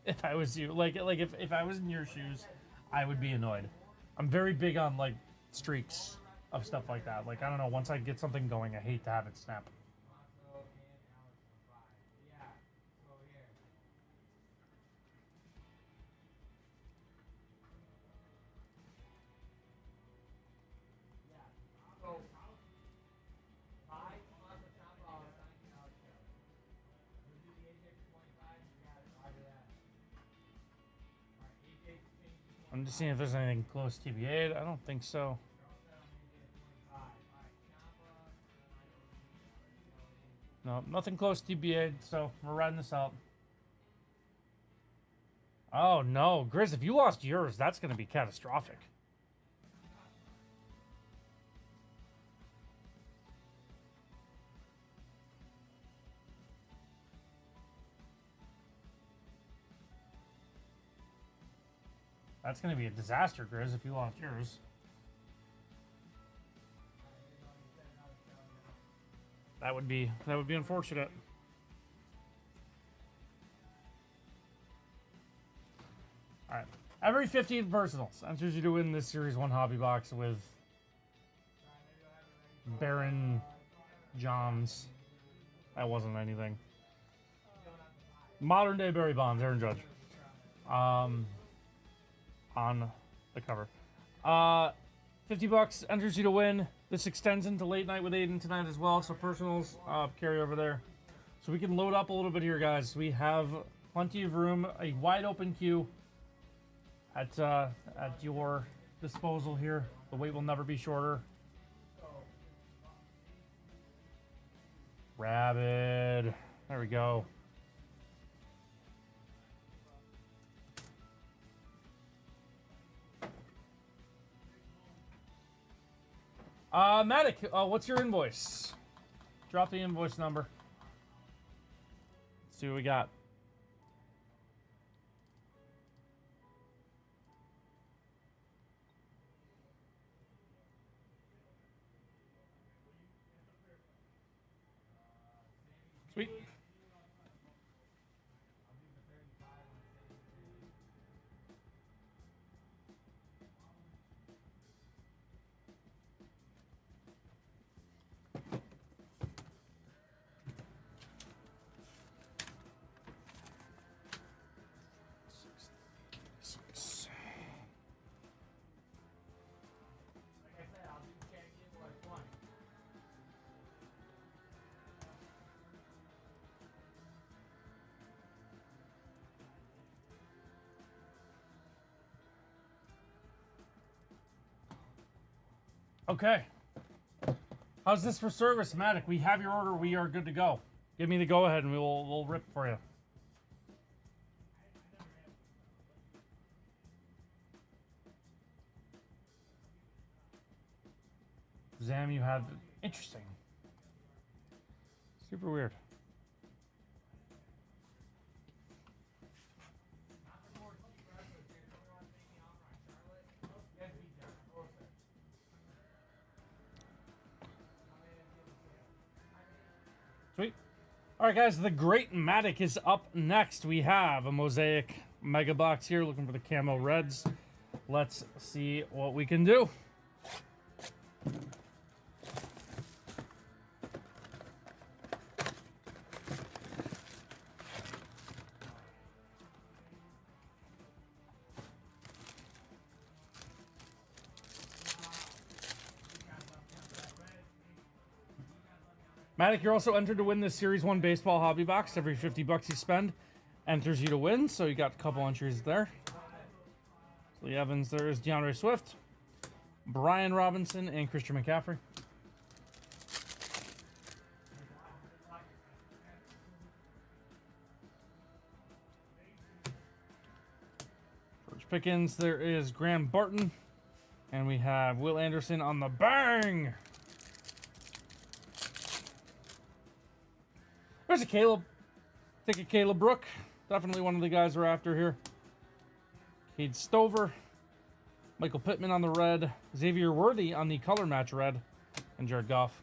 If I was you, like if I was in your shoes, I would be annoyed. I'm very big on like streaks of stuff like that. Like I don't know, once I get something going, I hate to have it snap. I'm just seeing if there's anything close TBA. I don't think so. No, nothing close TBA, so we're riding this out. Oh no, Grizz, if you lost yours, that's going to be catastrophic. That's going to be a disaster, Grizz, if you lost yours. That would be unfortunate. All right. Every 15 personals enters you to win this Series 1 hobby box with Baron Johns. That wasn't anything. Modern day Barry Bonds, Aaron Judge. On the cover. 50 bucks enters you to win. This extends into late night with Aiden tonight as well, so personals carry over there. So we can load up a little bit here, guys. We have plenty of room, a wide open queue at your disposal here. The wait will never be shorter. Rabid. There we go. Matic, what's your invoice? Drop the invoice number. Let's see what we got. Sweet. Okay. How's this for service, Matic? We have your order. We are good to go. Give me the go-ahead, and we'll rip for you. Zam, you have interesting. Super weird. Sweet. All right, guys, the Great Matic is up next. We have a Mosaic Mega Box here, looking for the Camo Reds. Let's see what we can do. Matic, you're also entered to win this Series 1 baseball hobby box. Every 50 bucks you spend enters you to win, so you got a couple entries there. Lee Evans, there's DeAndre Swift, Brian Robinson, and Christian McCaffrey. George Pickens, there is Graham Barton, and we have Will Anderson on the bang. There's a Caleb. Take a Caleb Brook. Definitely one of the guys we're after here. Cade Stover. Michael Pittman on the red. Xavier Worthy on the color match red. And Jared Goff.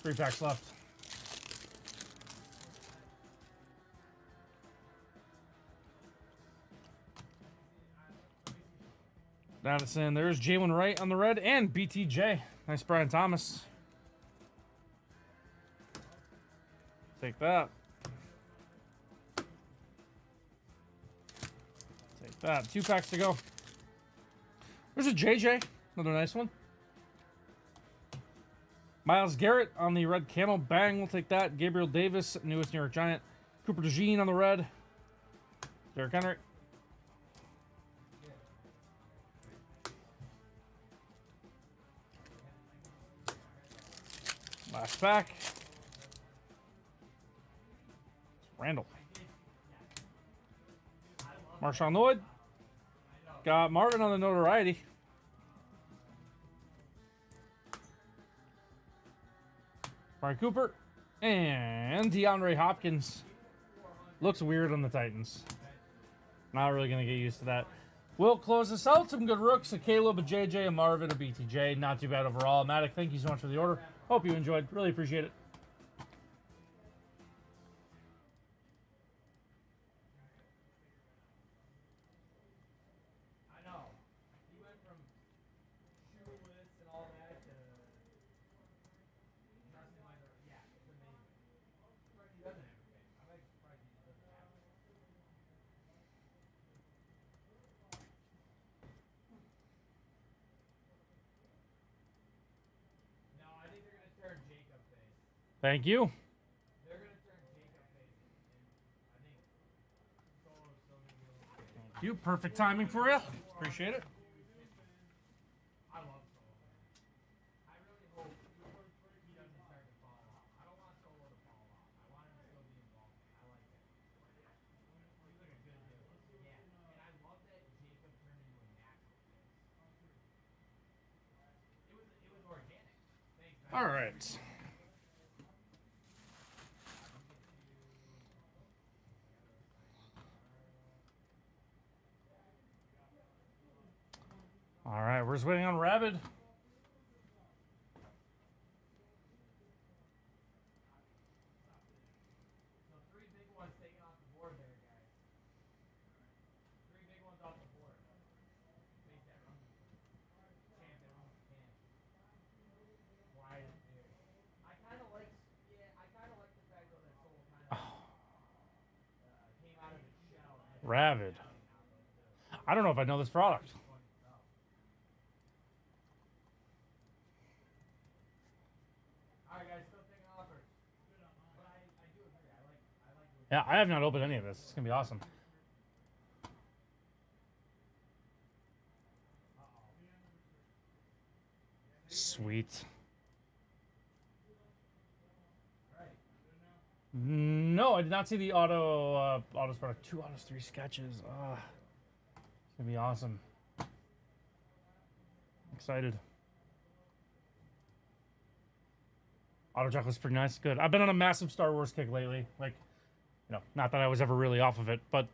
Three packs left. Madison, there's Jalen Wright on the red and BTJ. Nice Brian Thomas. Take that. Take that. 2 packs to go. There's a JJ. Another nice one. Myles Garrett on the red camel. Bang. We'll take that. Gabriel Davis, newest New York Giant. Cooper DeJean on the red. Derrick Henry. Last pack. Randall. Marshawn Lloyd. Got Marvin on the notoriety. Amari Cooper. And DeAndre Hopkins. Looks weird on the Titans. Not really going to get used to that. We'll close this out. Some good rooks. A Caleb, a JJ, a Marvin, a BTJ. Not too bad overall. Matic, thank you so much for the order. Hope you enjoyed. Really appreciate it. I know. He went from shoeless and all that to dressing like a, yeah, it's amazing. He doesn't have a face. I'm like surprised he doesn't have it. No, I think they're gonna turn Jacob face. Thank you. They're gonna turn Jacob face, and I think Solo's still gonna be a little bit. Thank you. Perfect timing for you. Appreciate it. I love Solo, man. I really hope he doesn't start to fall off. I don't want Solo to fall off. I want him to still be involved. I like him. He's like a good dude. Yeah, and I love that Jacob turned into a natural face. It was organic. Thanks, man. All right. All right, we're just waiting on Rabid. So 3 big ones taken off the board there, guys. 3 big ones off the board. Face that run. Champ that runs the can. Wide as beard. I kind of like, the fact though that Soul kind of came out of his shell. Rabid. I don't know if I know this product. All right, guys, still taking offers. But I do agree. I like. Yeah, I have not opened any of this. It's gonna be awesome. Sweet. No, I did not see the autos product. 2 autos, 3 sketches. It's gonna be awesome. Excited. Auto Chuck was pretty nice. Good. I've been on a massive Star Wars kick lately. Like, not that I was ever really off of it, but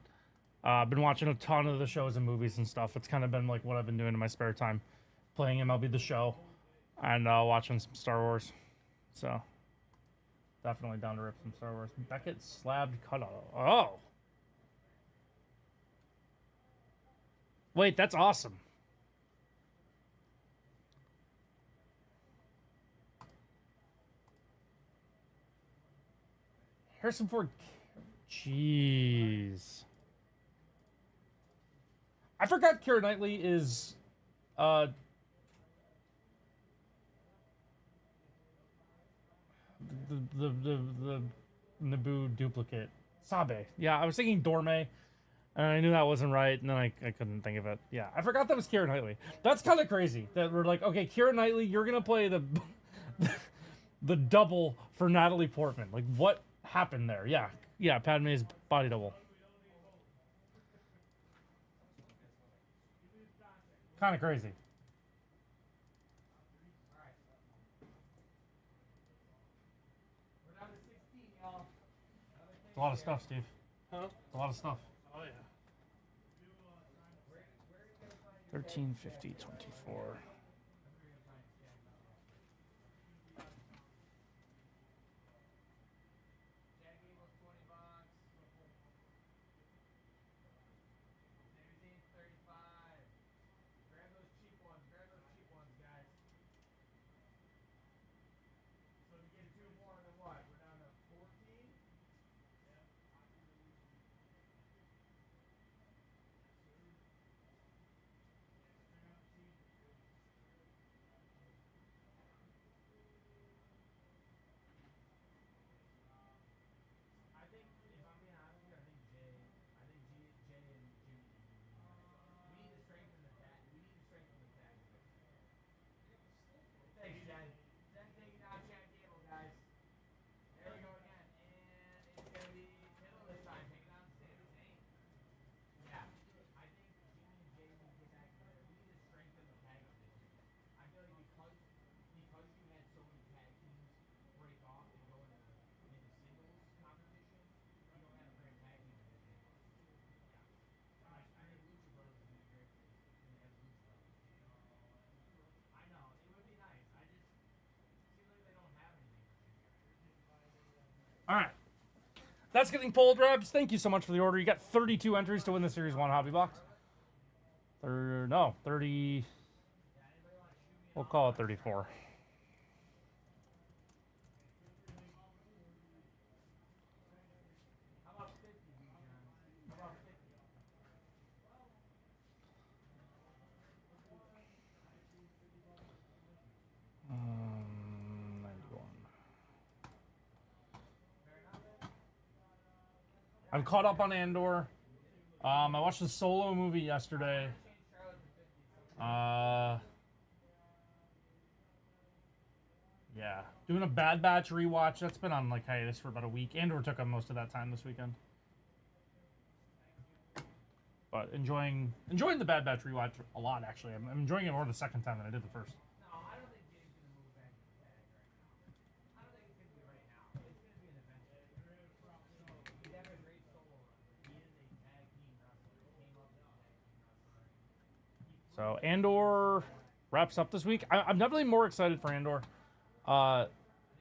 I've been watching a ton of the shows and movies and stuff. It's kind of been like what I've been doing in my spare time, playing MLB The Show and watching some Star Wars. So, definitely down to rip some Star Wars. Beckett slabbed cutout. Oh. Wait, that's awesome. Harrison Ford. Jeez. I forgot Keira Knightley is Uh, the Naboo duplicate. Sabe. Yeah, I was thinking Dorme, and I knew that wasn't right, and then I couldn't think of it. Yeah, I forgot that was Keira Knightley. That's kind of crazy that we're like, okay, Keira Knightley, you're gonna play the the double for Natalie Portman. Like, what happened there? Yeah, yeah, Padme's body double. Kind of crazy. It's a lot of stuff, Steve. Huh? It's a lot of stuff. Oh yeah. 13, 50, 24. All right. That's getting pulled, Rebs. Thank you so much for the order. You got 32 entries to win the Series 1 Hobby Box. No, 30. We'll call it 34. Um, 91. I'm caught up on Andor. I watched the Solo movie yesterday. Yeah, doing a Bad Batch rewatch. That's been on like hiatus for about a week. Andor took up most of that time this weekend. But enjoying the Bad Batch rewatch a lot, actually. I'm enjoying it more the second time than I did the first. So Andor wraps up this week. I'm definitely more excited for Andor.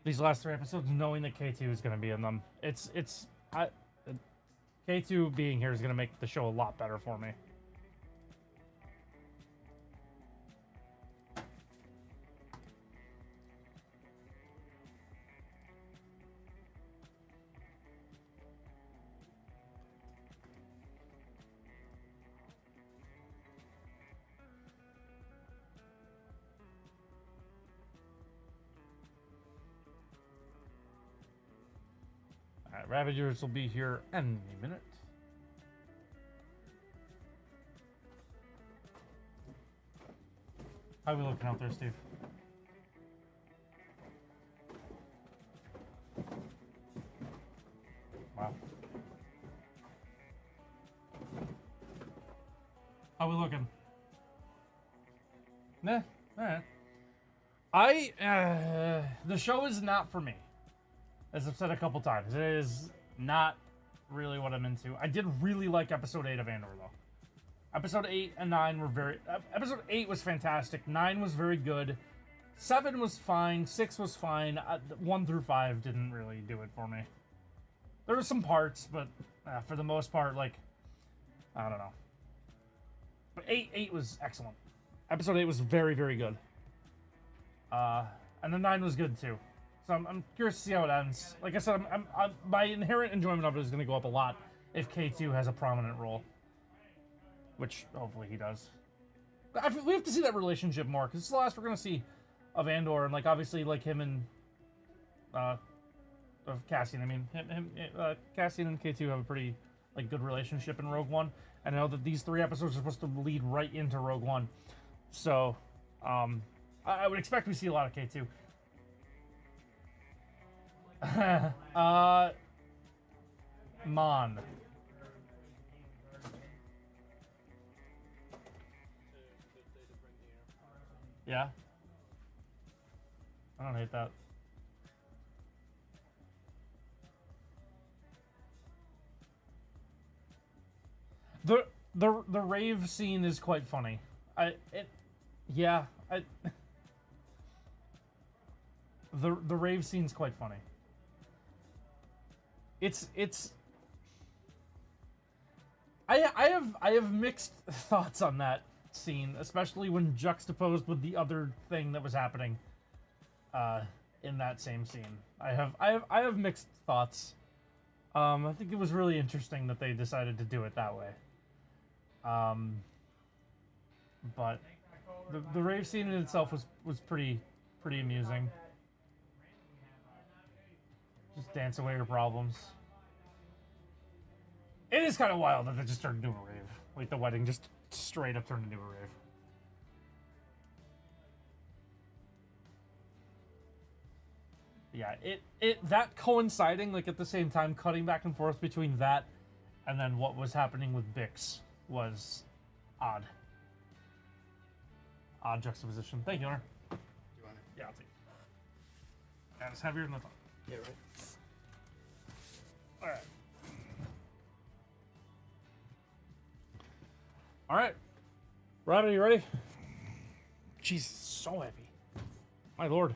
These last 3 episodes, knowing that K2 is going to be in them. K2 being here is going to make the show a lot better for me. Alright, Ravagers will be here any minute. How are we looking out there, Steve? Wow. How are we looking? Nah, alright. The show is not for me. As I've said a couple times, it is not really what I'm into. I did really like episode 8 of Andor, though. Episode 8 and 9 were very... Episode 8 was fantastic. 9 was very good. 7 was fine. 6 was fine. 1 through 5 didn't really do it for me. There were some parts, but for the most part, like... I don't know. But 8 was excellent. Episode 8 was very, very good. And then 9 was good, too. So I'm curious to see how it ends. Like I said, my inherent enjoyment of it is going to go up a lot if K2 has a prominent role. Which, hopefully, he does. we have to see that relationship more because it's the last we're gonna see of Andor, and like obviously like him and of Cassian. I mean, Cassian and K2 have a pretty like good relationship in Rogue One. I know that these 3 episodes are supposed to lead right into Rogue One, so I would expect we see a lot of K2. Mon. Yeah. I don't hate that. The rave scene is quite funny. The rave scene's quite funny. I have mixed thoughts on that scene, especially when juxtaposed with the other thing that was happening in that same scene. I have mixed thoughts. I think it was really interesting that they decided to do it that way. But the rave scene in itself was pretty amusing. Just dance away your problems. It is kind of wild that they just turned into a rave. Like the wedding just straight up turned into a rave. Yeah, that coinciding, like at the same time, cutting back and forth between that and then what was happening with Bix was odd. Odd juxtaposition. Thank you, Honor. Do you want it? Yeah, I'll take it. Yeah, it's heavier than I thought. Yeah, right. Alright. Alright. Rod, are you ready? Jeez, so heavy. My lord.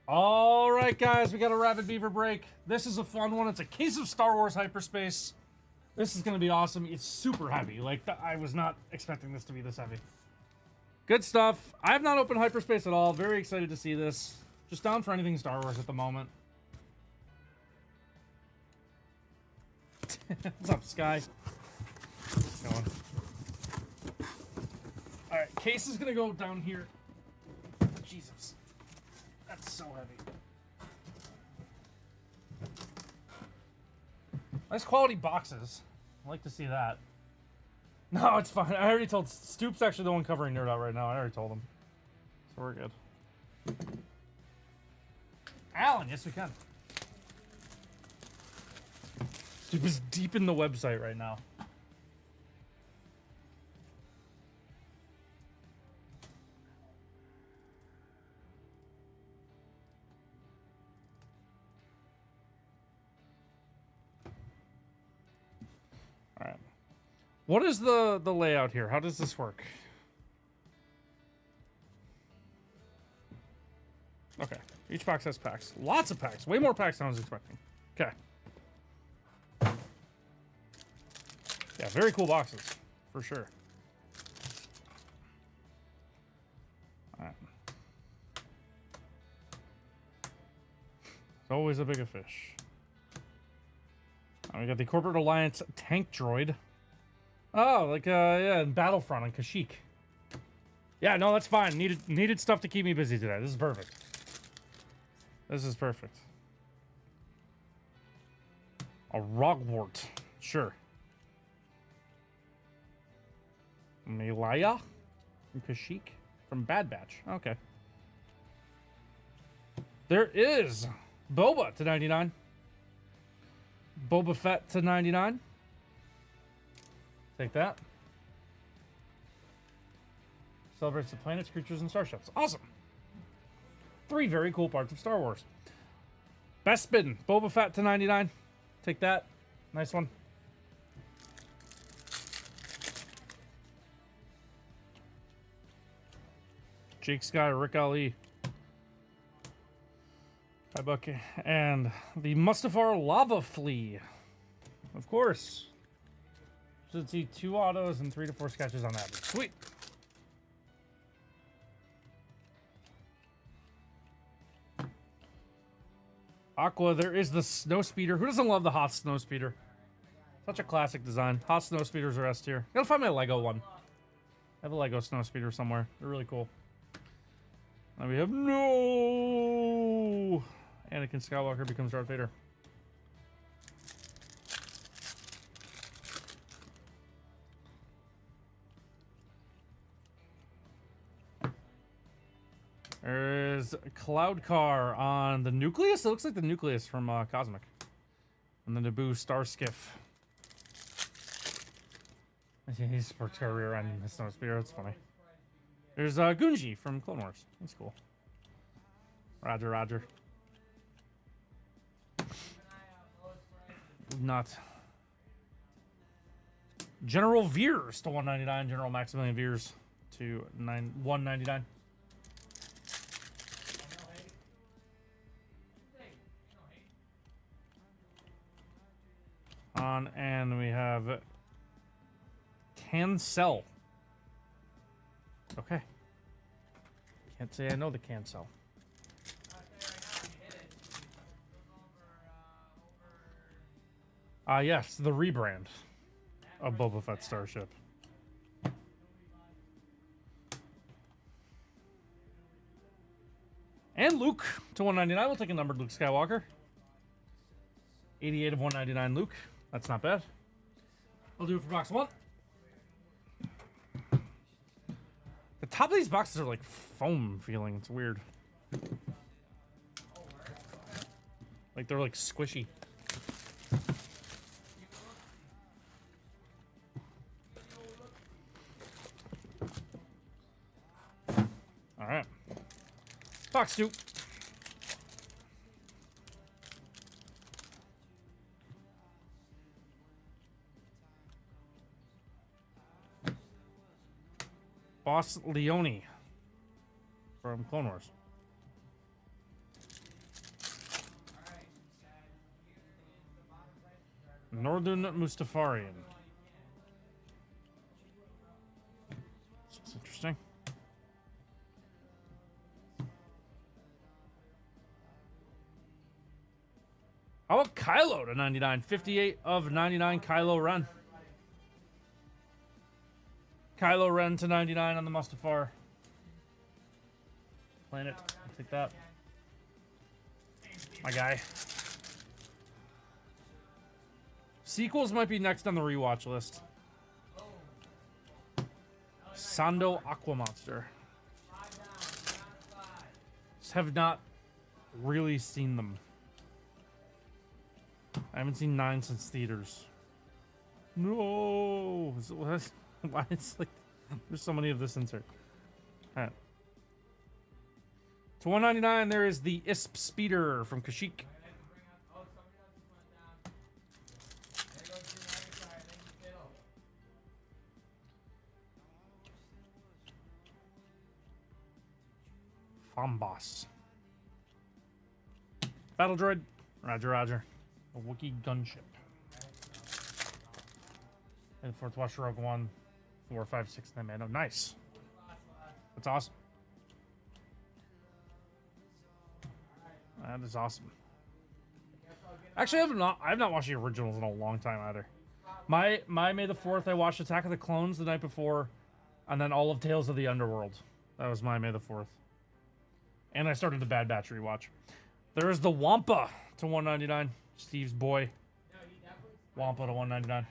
Alright, guys, we got a Rabid Beaver break. This is a fun one. It's a case of Star Wars hyperspace. This is going to be awesome. It's super heavy. Like, I was not expecting this to be this heavy. Good stuff. I have not opened hyperspace at all. Very excited to see this. Just down for anything Star Wars at the moment. What's up, Sky? Going. Alright, case is going to go down here. Jesus. That's so heavy. Nice quality boxes. I like to see that. No, it's fine. I already told Stoop's actually the one covering Nerd Out right now. I already told him. So we're good. Alan, yes we can. Stoop is deep in the website right now. Alright. What is the layout here? How does this work? Okay. Each box has packs. Lots of packs. Way more packs than I was expecting. Okay. Yeah, very cool boxes. For sure. Alright. It's always a bigger fish. We got the Corporate Alliance tank droid. Oh, like yeah, in Battlefront on Kashyyyk. Yeah, no, that's fine. Needed stuff to keep me busy today. This is perfect. This is perfect. A Rogwart, sure. Malaya from Kashyyyk from Bad Batch. Okay. There is Boba to 99. Boba Fett to 99. Take that. Celebrates the planets, creatures, and starships. Awesome. 3 very cool parts of Star Wars. Bespin, Boba Fett to 99. Take that. Nice one. Jake Sky, Rick Ali. Hi, Bucky. And the Mustafar Lava Flea. Of course. Should see 2 autos and 3 to 4 sketches on average. Sweet. Aqua, there is the Snow Speeder. Who doesn't love the Hoth Snow Speeder? Such a classic design. Hot snow speeders are S tier. Gotta find my Lego one. I have a Lego snow speeder somewhere. They're really cool. And we have no Anakin Skywalker becomes Darth Vader. There's a Cloud Car on the Nucleus. It looks like the Nucleus from Cosmic. And the Naboo Star Skiff. He's for career on his snow speeder. That's funny. There's Gunji from Clone Wars. That's cool. Roger, Roger. Not. General Veers to 199. General Maximilian Veers to 199. And we have Cancel. Okay. Can't say I know the Cancel. Yes, the rebrand of Boba Fett Starship. And Luke to 199. We'll take a numbered Luke Skywalker. 88 of 199 Luke. That's not bad. I'll do it for box one. The top of these boxes are like foam feeling. It's weird. Like they're like squishy. All right. Box two. Boss Leone from Clone Wars. Northern Mustafarian. That's interesting. How about Kylo to 99? 58 of 99 Kylo Ren. Kylo Ren to 99 on the Mustafar planet. I'll take that. My guy. Sequels might be next on the rewatch list. Sando Aqua Monster. Just have not really seen them. I haven't seen 9 since theaters. No! Why it's like there's so many of this insert. All right. To 199, there is the ISP Speeder from Kashyyyk. Fombos. Battle droid. Roger, Roger. A Wookiee gunship. And 4th Watch Rogue One. 4, 5, 6, 9 man. Oh, nice. That's awesome. That is awesome. Actually, I've not watched the originals in a long time either. My May the 4th, I watched Attack of the Clones the night before, and then all of Tales of the Underworld. That was my May the 4th. And I started the Bad Batch rewatch. There's the Wampa to 199. Steve's boy. Wampa to 199.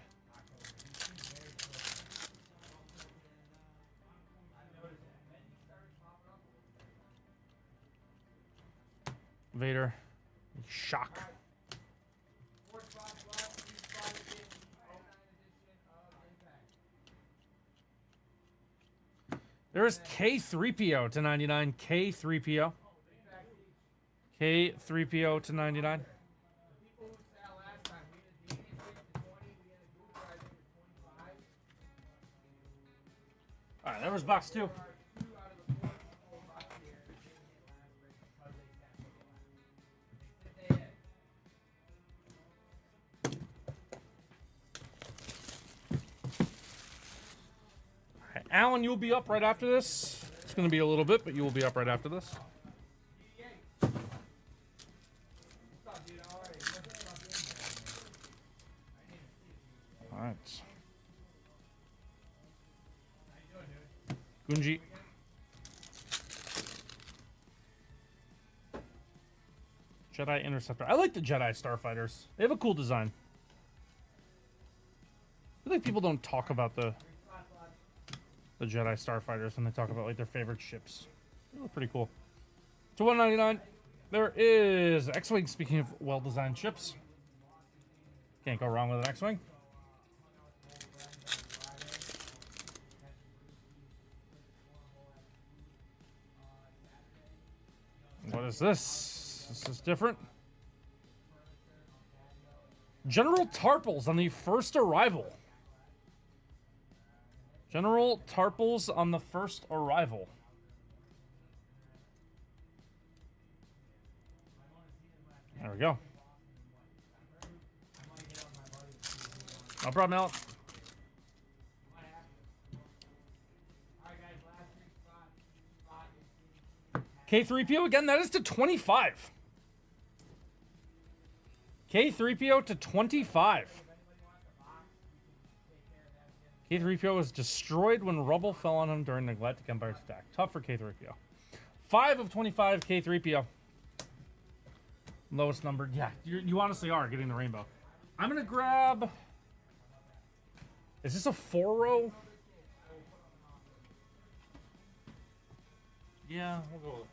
Vader. Shock. There's K3PO to 99. K3PO. K3PO to 99. All right, there was box 2. Alan, you'll be up right after this. It's going to be a little bit, but you will be up right after this. Gunji. Jedi Interceptor. I like the Jedi Starfighters. They have a cool design. I feel like people don't talk about the Jedi Starfighters when they talk about like their favorite ships. They look pretty cool. To 199, there is X-Wing. Speaking of well-designed ships, can't go wrong with an X-Wing. What is this? This is different. General Tarpals on the first arrival. General Tarpals on the first arrival. There we go. No problem, Al. K3PO again, that is to 25. K3PO to 25. K3PO was destroyed when rubble fell on him during the Galactic Empire's attack. Tough for K3PO. 5 of 25 K3PO. Lowest numbered. Yeah, you honestly are getting the rainbow. I'm going to grab... Is this a 4-row? Yeah, we'll go with...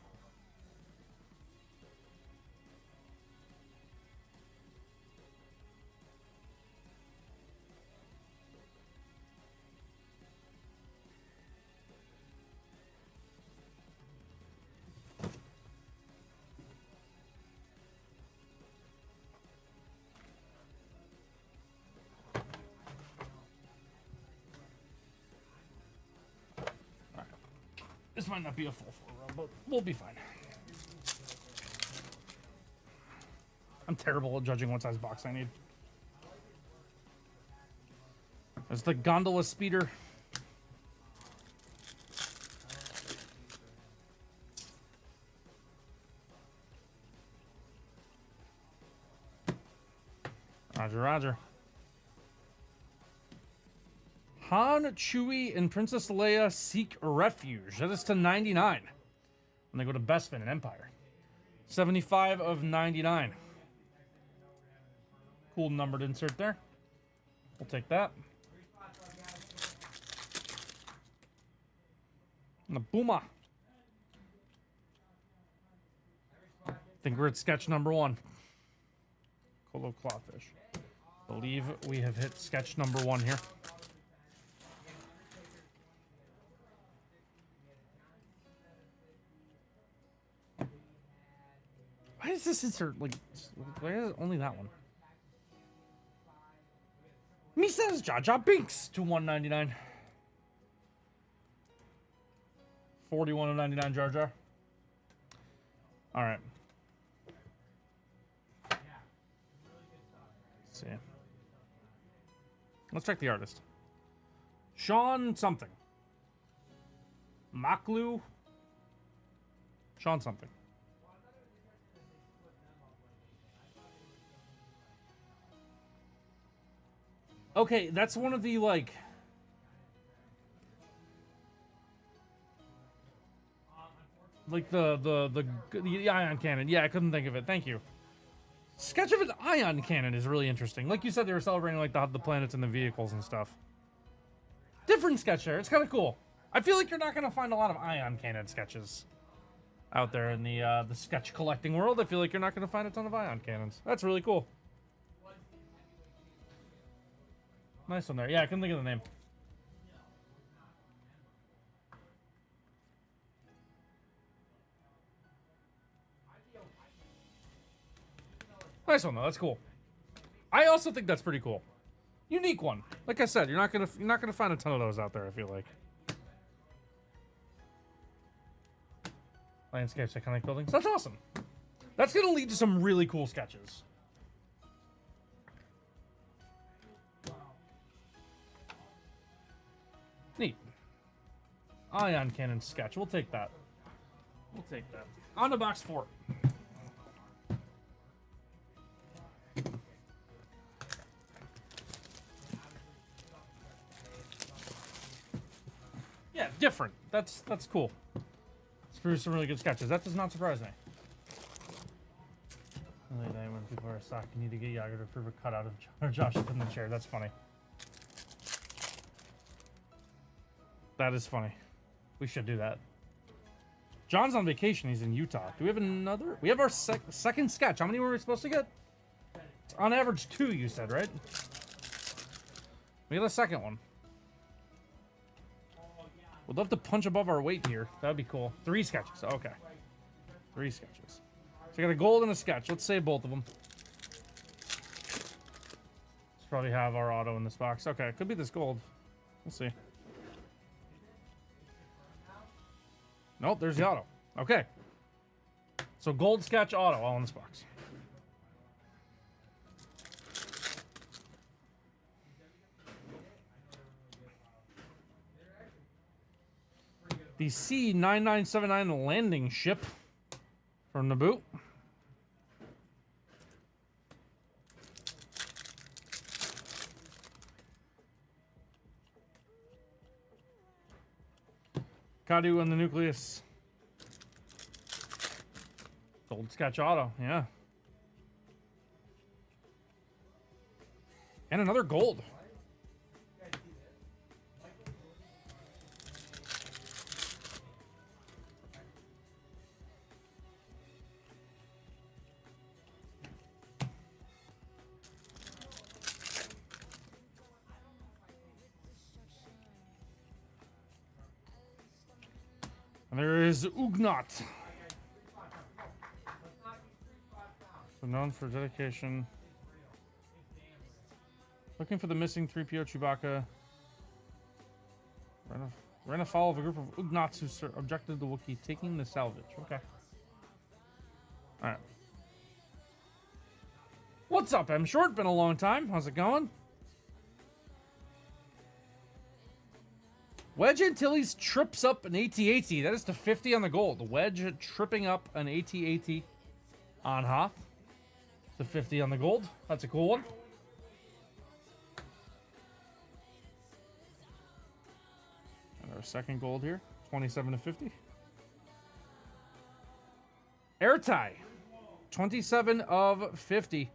This might not be a full 4-row, but we'll be fine. I'm terrible at judging what size box I need. There's the Gondola Speeder. Roger, roger. Han, Chewie, and Princess Leia seek refuge. That is to 99. And they go to Bespin and Empire. 75 of 99. Cool numbered insert there. We'll take that. And the Booma. I think we're at sketch number 1. Colo Clawfish. Believe we have hit sketch number 1 here. Why is this insert like? Why is only that one? Me says Jar Jar Binks to 199. 41 of 99 Jar Jar. All right. Let's see. Let's check the artist. Sean something. Maklu. Sean something. Okay, that's one of the, like... Like, the ion cannon. Yeah, I couldn't think of it. Thank you. Sketch of an ion cannon is really interesting. Like you said, they were celebrating, like, the planets and the vehicles and stuff. Different sketch there. It's kind of cool. I feel like you're not going to find a lot of ion cannon sketches out there in the sketch collecting world. I feel like you're not going to find a ton of ion cannons. That's really cool. Nice one there. Yeah, I couldn't think of the name. Nice one though. That's cool. I also think that's pretty cool. Unique one. Like I said, you're not gonna find a ton of those out there. I feel like. Landscapes, iconic buildings. That's awesome. That's gonna lead to some really cool sketches. Neat. Ion cannon sketch. We'll take that. We'll take that. On to box 4. Yeah, different. That's cool. It's produced some really good sketches. That does not surprise me. Late night when people are sock, you need to get Yager to prove a cutout of Josh up in the chair. That's funny. That is funny. We should do that. John's on vacation. He's in Utah. Do we have another? We have our second sketch. How many were we supposed to get? It's on average 2, you said, right? We got a second one. We'd love to punch above our weight here. That would be cool. 3 sketches. Okay. 3 sketches. So I got a gold and a sketch. Let's save both of them. Let's probably have our auto in this box. Okay, it could be this gold. We'll see. Nope, there's the auto. Okay. So gold, sketch, auto, all in this box. The C-9979 landing ship from the boot. Kadu and the nucleus. Gold sketch auto, yeah. And another gold. And there is Ugnaught. So known for dedication. Looking for the missing 3PO Chewbacca. Ran afoul of a group of Ugnaughts who objected to the Wookiee taking the salvage. Okay. Alright. What's up, M Short? Been a long time. How's it going? Wedge Antilles trips up an AT-AT. That is to 50 on the gold. Wedge tripping up an AT-AT on Hoth. To 50 on the gold. That's a cool one. And our second gold here. 27 to 50. Air tie. 27 of 50.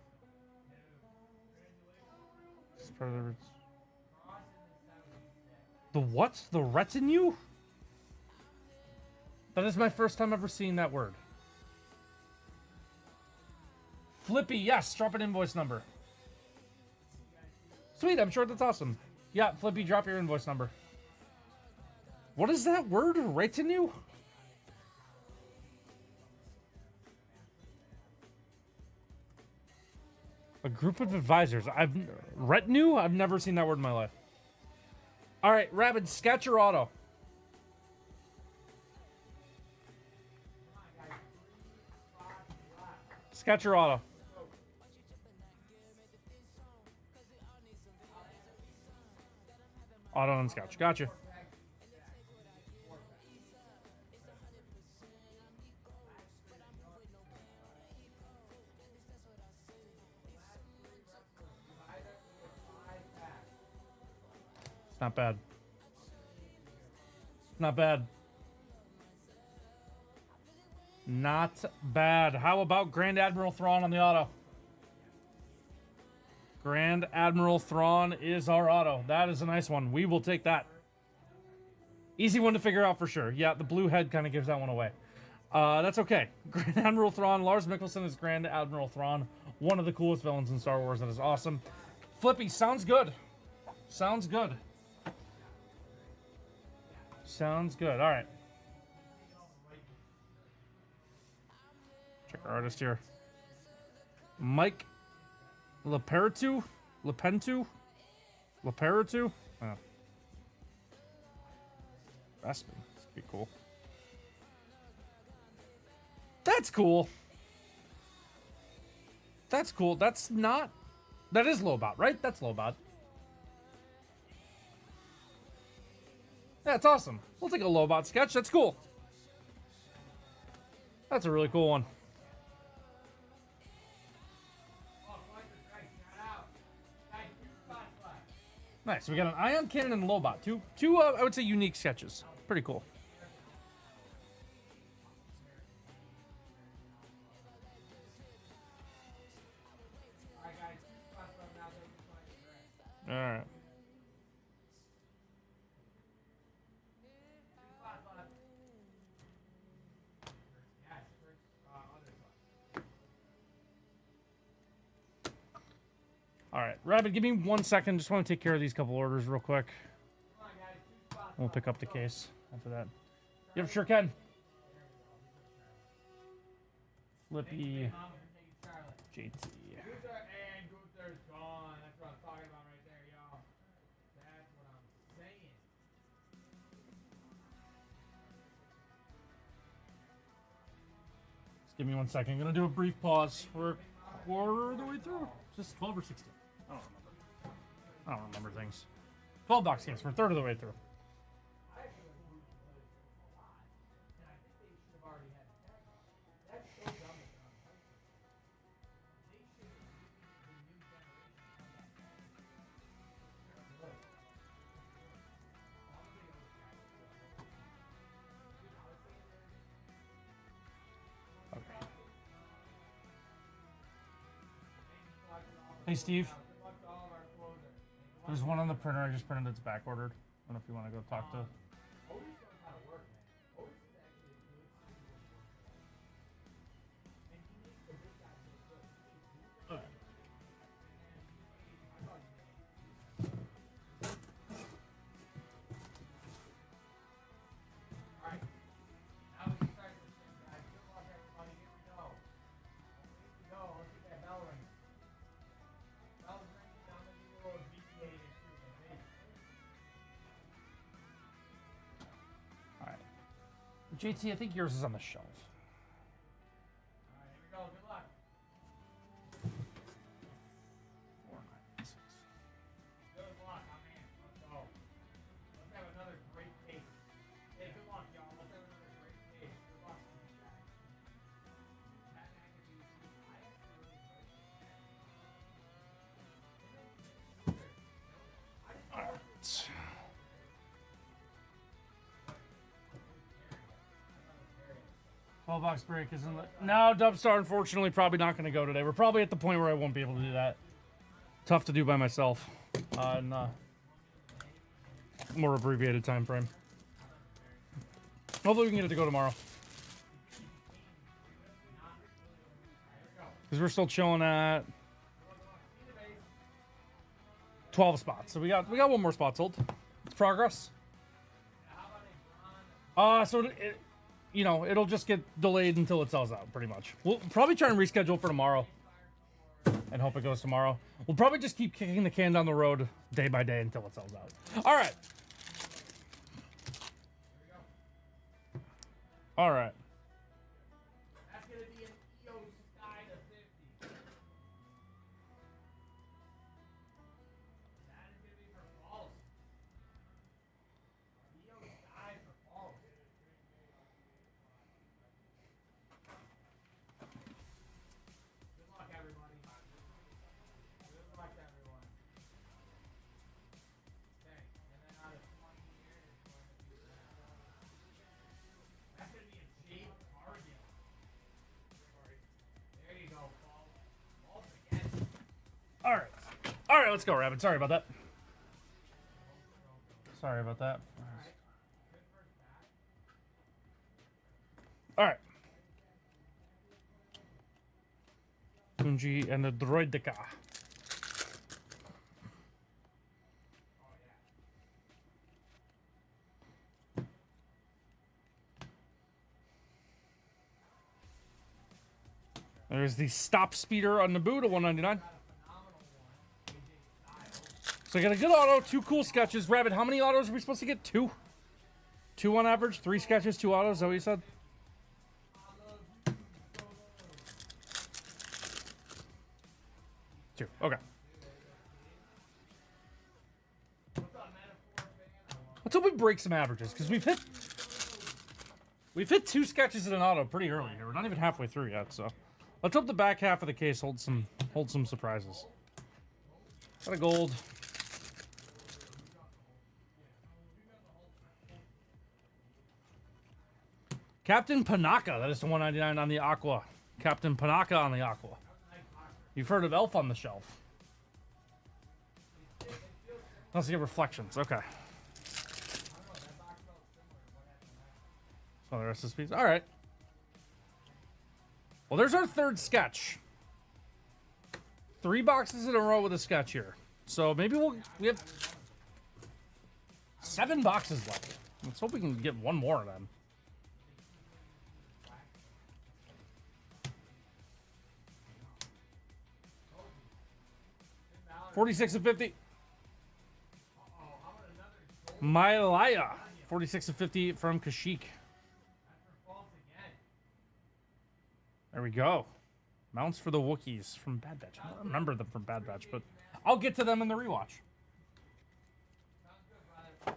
The what? The retinue? That is my first time ever seeing that word. Flippy, yes. Drop an invoice number. Sweet, I'm sure that's awesome. Yeah, Flippy, drop your invoice number. What is that word? Retinue? A group of advisors. Retinue? I've never seen that word in my life. All right, Rabid, sketch or auto? Sketch or auto? Auto and sketch. Gotcha. Not bad. Not bad. Not bad. How about Grand Admiral Thrawn on the auto? Grand Admiral Thrawn is our auto. That is a nice one. We will take that. Easy one to figure out for sure. Yeah, the blue head kind of gives that one away. That's okay. Grand Admiral Thrawn. Lars Mikkelsen is Grand Admiral Thrawn. One of the coolest villains in Star Wars. That is awesome. Flippy, sounds good. Sounds good. Sounds good. All right. Check our artist here. Mike Lepentu? Lepentu? Lepentu? Oh. Bespin. This could be cool. That's cool. That's cool. That's not... That is Lobot, right? That's Lobot. That's awesome. We'll take a Lobot sketch. That's cool. That's a really cool one. Nice. We got an Ion Cannon and Lobot. Two I would say, unique sketches. Pretty cool. All right. All right, Rabbit, give me 1 second. Just want to take care of these couple orders real quick. We'll pick up the case after that. Yep, sure can. Flippy. JT. Just give me 1 second. I'm going to do a brief pause. We're a quarter of the way through. Is this 12 or 16? I don't remember. I don't remember things. 12 box case. We're a third of the way through. Hey, Steve. There's one on the printer. I just printed. It's back ordered. I don't know if you want to go talk to. JT, I think yours is on the shelf. All right, here we go. Good luck. 496. Good luck. I'm in. Let's go. Let's have another great case. Hey, good luck, y'all. Let's have another great case. Good luck to you guys. All right. 12 box break isn't it? No, Dubstar, unfortunately, probably not going to go today. We're probably at the point where I won't be able to do that. Tough to do by myself. In more abbreviated time frame. Hopefully we can get it to go tomorrow. Because we're still chilling at 12 spots. So we got one more spot sold. It's progress. You know, it'll just get delayed until it sells out, pretty much. We'll probably try and reschedule for tomorrow and hope it goes tomorrow. We'll probably just keep kicking the can down the road day by day until it sells out. All right. All right. That's going to be an EO Sky to 50. That is going to be for false. EO Sky for false. Good luck, everybody. Good luck, everyone. Okay, and then out of 20 here, it's going to be that's going to be a Jade Target. There you go, Paul. False again. All right. All right, let's go, Rabbit. Sorry about that. Sorry about that. All right. Kunji and the Droideka. There's the stop speeder on Naboo to 199. So I got a good auto, 2 cool sketches. Rabbit, how many autos are we supposed to get? 2? 2 on average? 3 sketches, 2 autos? Is that what you said? Two. Okay. Let's hope we break some averages, because we've hit 2 sketches in an auto pretty early here. We're not even halfway through yet, so let's hope the back half of the case holds some surprises. Got a gold. Captain Panaka. That is the 199 on the Aqua. Captain Panaka on the Aqua. You've heard of Elf on the Shelf. Let's get reflections. Okay. Oh, the rest of the piece. All right. Well, there's our third sketch. 3 boxes in a row with a sketch here. So maybe we have 7 boxes left. Let's hope we can get one more of them. $46.50. Mylaya. 46.50 from Kashyyyk. There we go. Mounts for the Wookiees from Bad Batch. I don't remember them from Bad Batch, but I'll get to them in the rewatch. All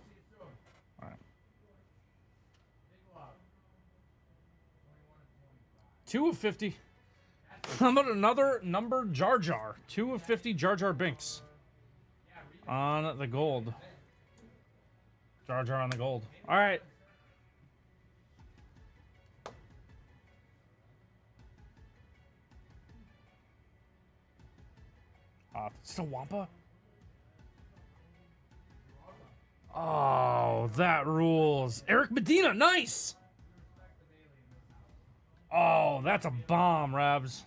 right. 2 of 50. How about another number Jar Jar? 2 of 50 Jar Jar Binks. On the gold. Jar Jar on the gold. All right. Still Wampa? Oh, that rules. Eric Medina, nice! Oh, that's a bomb, Rabs.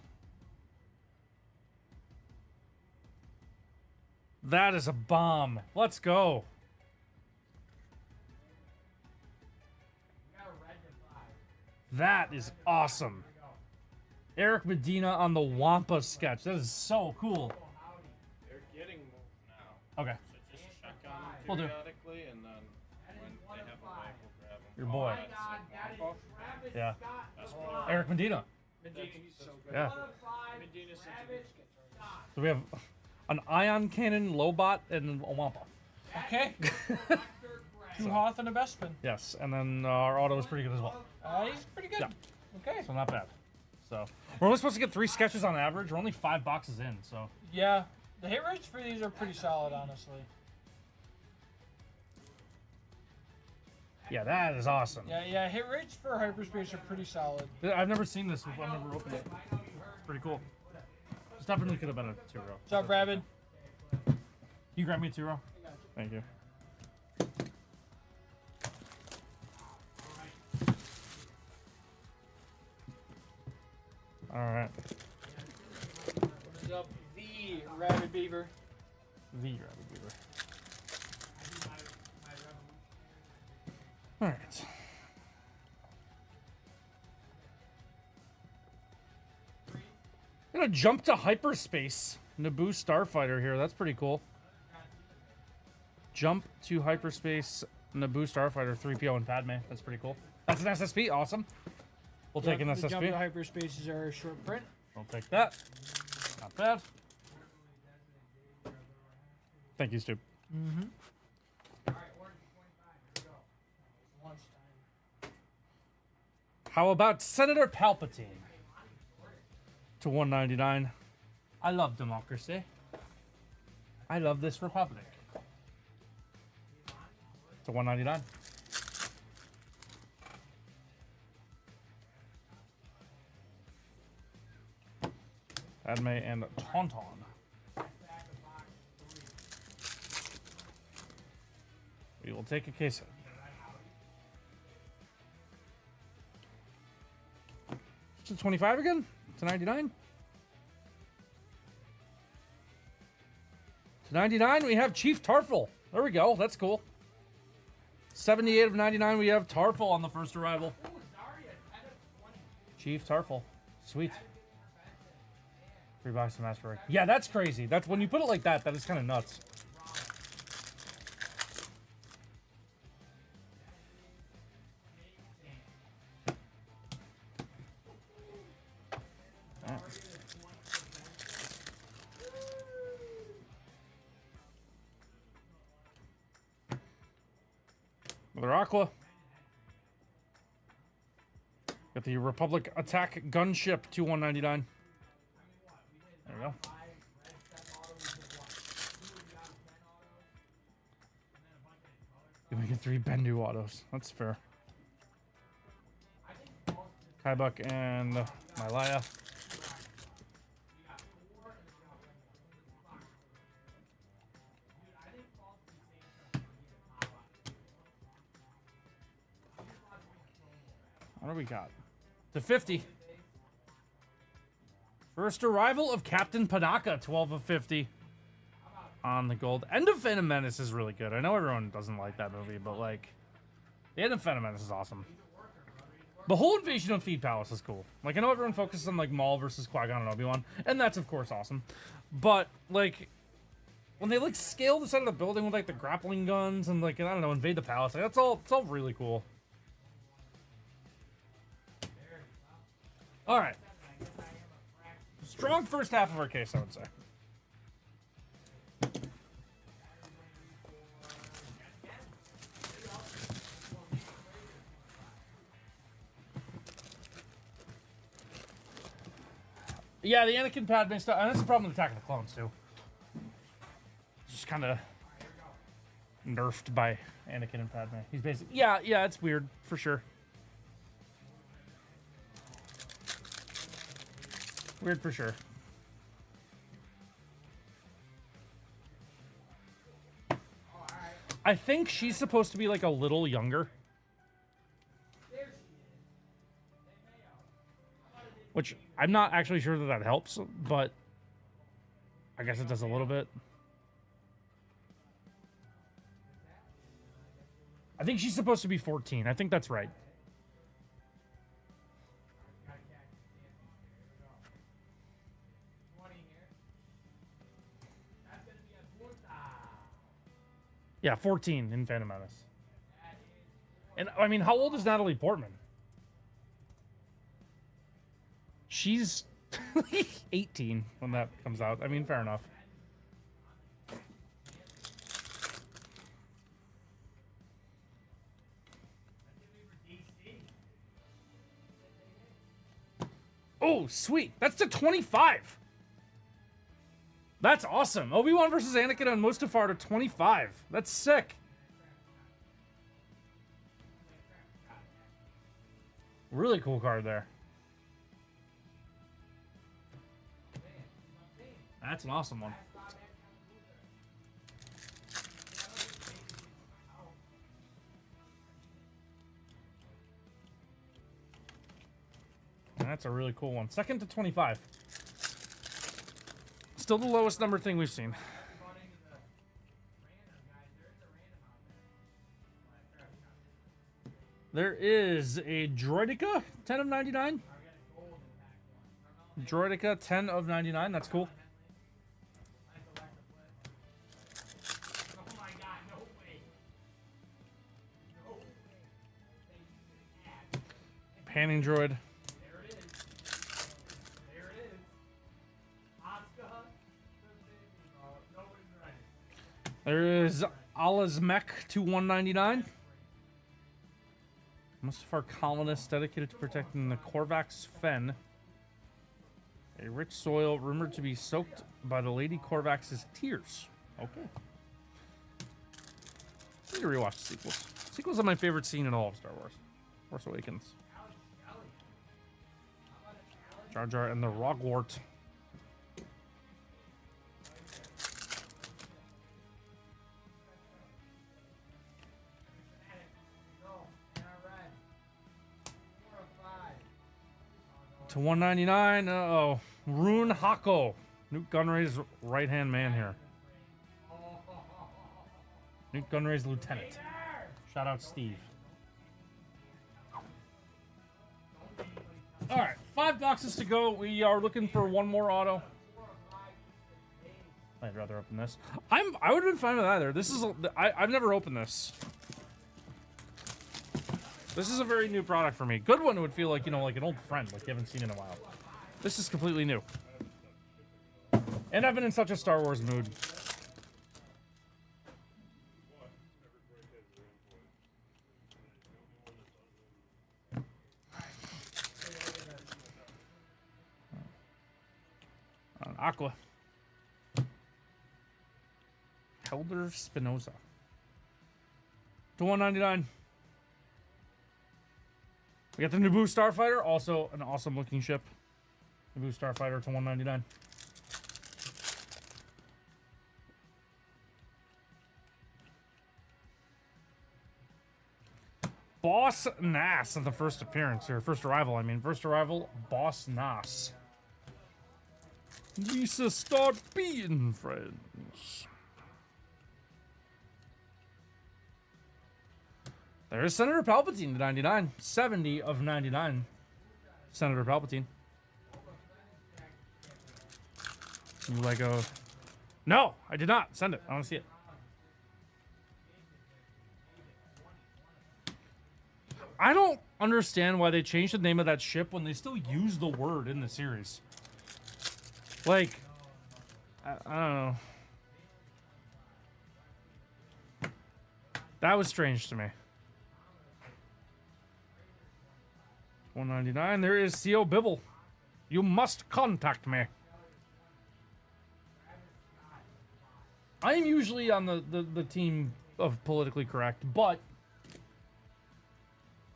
That is a bomb. Let's go. That is awesome. Eric Medina on the Wampa sketch. That is so cool. They're getting more now. Okay. So just check on them Will do. periodically, and then when they have a way, we'll grab them. Your boy. That's it. Wampa, Yeah. that's what Eric Medina. Yeah. So we have an ion cannon, Lobot, and a Wampa. Okay. 2 Hoth and a Bespin. Yes, and then our auto is pretty good as well. He's pretty good. Yeah. Okay. So not bad. So we're only supposed to get 3 sketches on average. We're only 5 boxes in, so. Yeah. The hit rates for these are pretty solid, honestly. Yeah, that is awesome. Yeah, hit rates for hyperspace are pretty solid. I've never seen this before. I've never opened it. It's pretty cool. This definitely could have been a 2-row. What's up, Rabid? You grab me a 2-row? Thank you. All right. What's up, the Rabid Beaver? The Rabbit Beaver. All right. Gonna jump to hyperspace. Naboo Starfighter here. That's pretty cool. Jump to hyperspace. Naboo Starfighter 3PO and Padme. That's pretty cool. That's an SSP. Awesome. We'll take an The jump to SSP. hyperspaces are a short print. We'll take that. Not bad. Thank you, Stu. How about Senator Palpatine? To 199. I love democracy. I love this republic. To 199. Padme and Tauntaun. We will take a case. To 25 again? To 99? To 99, we have Chief Tarful. There we go. That's cool. 78 of 99, we have Tarful on the first arrival. Chief Tarful. Sweet. 3 boxes of Master Rig. Yeah, that's crazy. That's when you put it like that, that is kind of nuts. Another Aqua. Got the Republic Attack Gunship 2199. There we go. You make it 3 Bendu autos. That's fair. Kybuk and Mylaya. What do we got? To 50. First arrival of Captain Panaka, 12 of 50 on the gold. End of Phantom Menace is really good. I know everyone doesn't like that movie, but like, the end of Phantom Menace is awesome. The whole invasion of Feed Palace is cool. Like, I know everyone focuses on like Maul versus Qui-Gon and Obi-Wan, and that's of course awesome. But like, when they like scale the side of the building with like the grappling guns and like, I don't know, invade the palace, like, it's all really cool. All right. Strong first half of our case, I would say. Yeah, the Anakin Padme stuff, and that's the problem with Attack of the Clones, too. Just kind of nerfed by Anakin and Padme. He's basically... Yeah, it's weird, for sure. Weird for sure. I think she's supposed to be like a little younger. Which I'm not actually sure that helps, but I guess it does a little bit. I think she's supposed to be 14. I think that's right. Yeah, 14 in Phantom Menace. And, I mean, how old is Natalie Portman? She's 18 when that comes out. I mean, fair enough. Oh, sweet. That's to 25. That's awesome. Obi-Wan versus Anakin on Mustafar to 25. That's sick. Really cool card there. That's an awesome one. That's a really cool one. Second to 25. Still the lowest number thing we've seen. There is a Droideka, 10 of 99. Droideka, 10 of 99. That's cool. Panning droid. There is Allah's Mech to 199. Mustafar colonists dedicated to protecting the Korvax Fen. A rich soil rumored to be soaked by the Lady Korvax's tears. Okay. I need to rewatch the sequels. Sequels are my favorite scene in all of Star Wars. Force Awakens. Jar Jar and the Rogwart. To 199. Uh-oh. Rune Hako. Newt Gunray's right-hand man here. Newt Gunray's lieutenant. Shout out Steve. All right, 5 boxes to go. We are looking for one more auto. I'd rather open this. I would have been fine with either. This is I've never opened this. This is a very new product for me. Good one would feel like, you know, like an old friend, like you haven't seen in a while. This is completely new. And I've been in such a Star Wars mood. Aqua. Helder Spinoza. To 199. We got the Naboo Starfighter, also an awesome looking ship. Naboo Starfighter to 199. Boss Nass in the first appearance, or first arrival, I mean. First arrival, Boss Nass. Lisa, start being friends. There's Senator Palpatine to 99. 70 of 99. Senator Palpatine. Lego. No, I did not. Send it. I want to see it. I don't understand why they changed the name of that ship when they still use the word in the series. Like, I don't know. That was strange to me. 199. There is C.O. Bibble. You must contact me. I am usually on the team of politically correct, but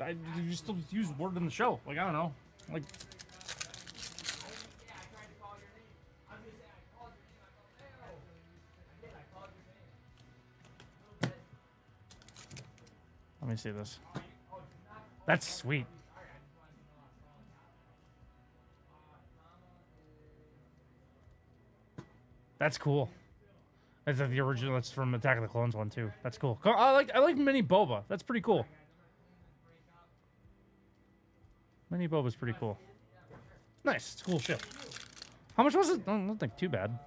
you still use word in the show. Like, I don't know. Like, let me see this. That's sweet. That's cool. That's the original. That's from Attack of the Clones one too. That's cool. I like Mini Boba. That's pretty cool. Mini Boba's pretty cool. Nice. It's a cool ship. How much was it? I don't think too bad.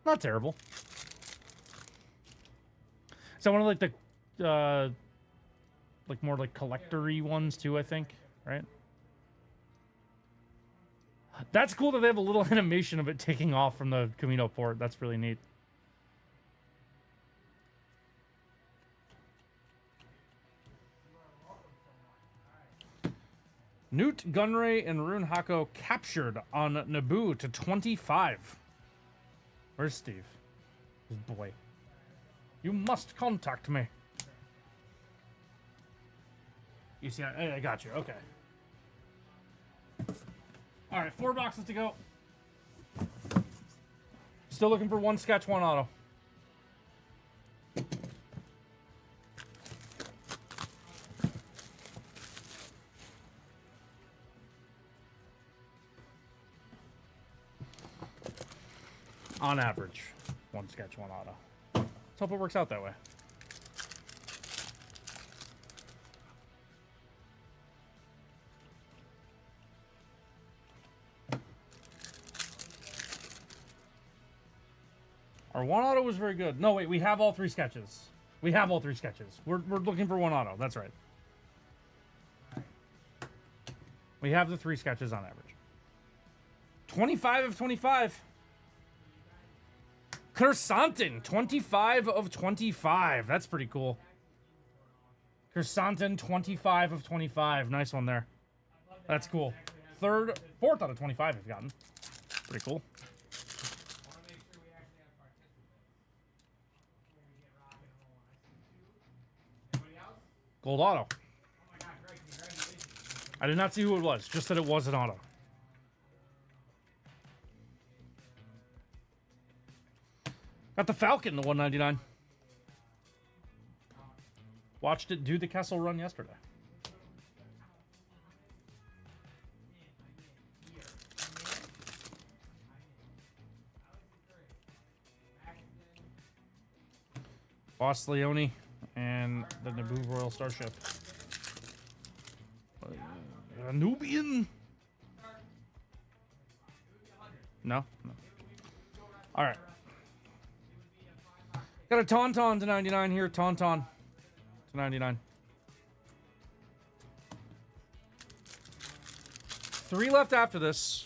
Not terrible. Is that one of like the like more like collector-y ones too, I think, right? That's cool that they have a little animation of it taking off from the Camino port. That's really neat. Newt Gunray and Rune Hako captured on Naboo to 25. Where's Steve? His boy. You must contact me. You see, I got you. Okay. All right, 4 boxes to go. Still looking for one sketch, one auto. On average, one sketch, one auto. Let's hope it works out that way. Our one auto was very good. No, wait, we have all 3 sketches. We have all 3 sketches. We're looking for one auto. That's right. We have the 3 sketches on average. 25 of 25. Kersantin, 25 of 25. That's pretty cool. Kersantin, 25 of 25. Nice one there. That's cool. 4th out of 25 we've gotten. Pretty cool. Gold auto. I did not see who it was, just that it was an auto. Got the Falcon, the 199. Watched it do the Kessel run yesterday. Boss Leone and the Naboo Royal Starship. Nubian? No? No. All right. Got a Tauntaun to 99 here. Tauntaun to 99. 3 left after this.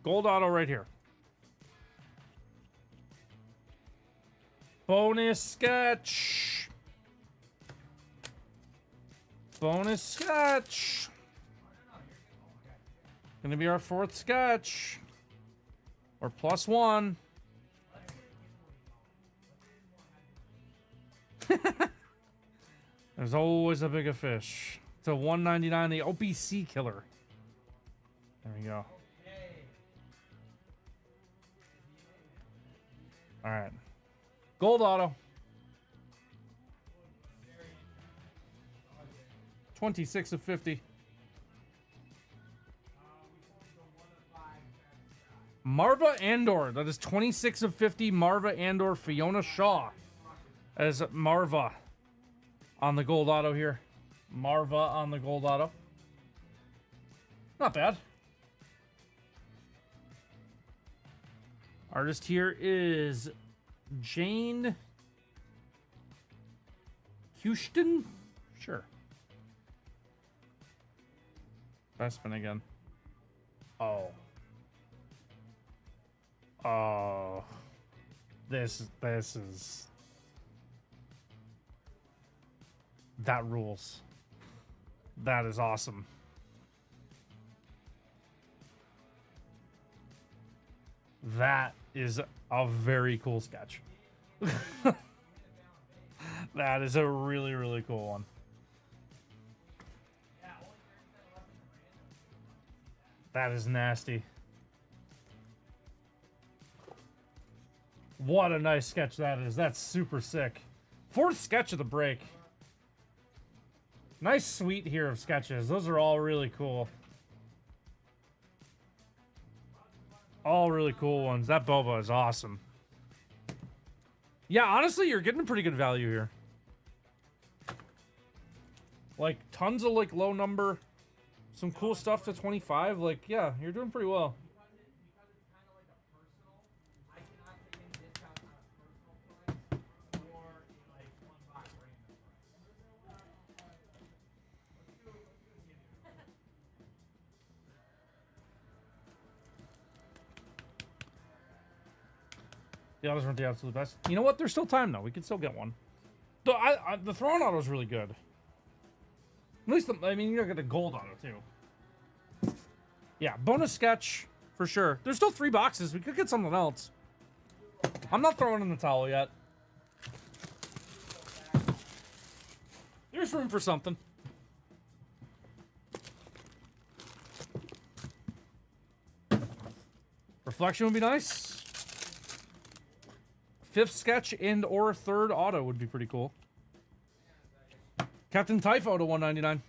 Gold auto right here. Bonus sketch. Bonus sketch. Gonna be our 4th sketch. Or +1. There's always a bigger fish. To 199, the OPC killer. There we go. All right. Gold auto. 26 of 50. Marva Andor. That is 26 of 50. Marva Andor, Fiona Shaw. As Marva on the gold auto here. Marva on the gold auto. Not bad. Artist here is Jane Houston? Sure. Bestman again. Oh. Oh. This is... That rules. That is awesome. That is a very cool sketch. That is a really, really cool one. That is nasty. What a nice sketch that is. That's super sick. Fourth sketch of the break. Nice suite here of sketches. Those are all really cool. All really cool ones. That boba is awesome. Yeah, honestly, you're getting a pretty good value here. Like, tons of, like, low number. Some cool stuff to 25. Like, yeah, you're doing pretty well. The autos weren't the absolute best. You know what? There's still time, though. We can still get one. The Throne auto is really good. At least, I mean, you're going to get the gold auto, too. Yeah, bonus sketch, for sure. There's still 3 boxes. We could get something else. I'm not throwing in the towel yet. There's room for something. Reflection would be nice. 5th sketch and or 3rd auto would be pretty cool. Captain Typho to 199.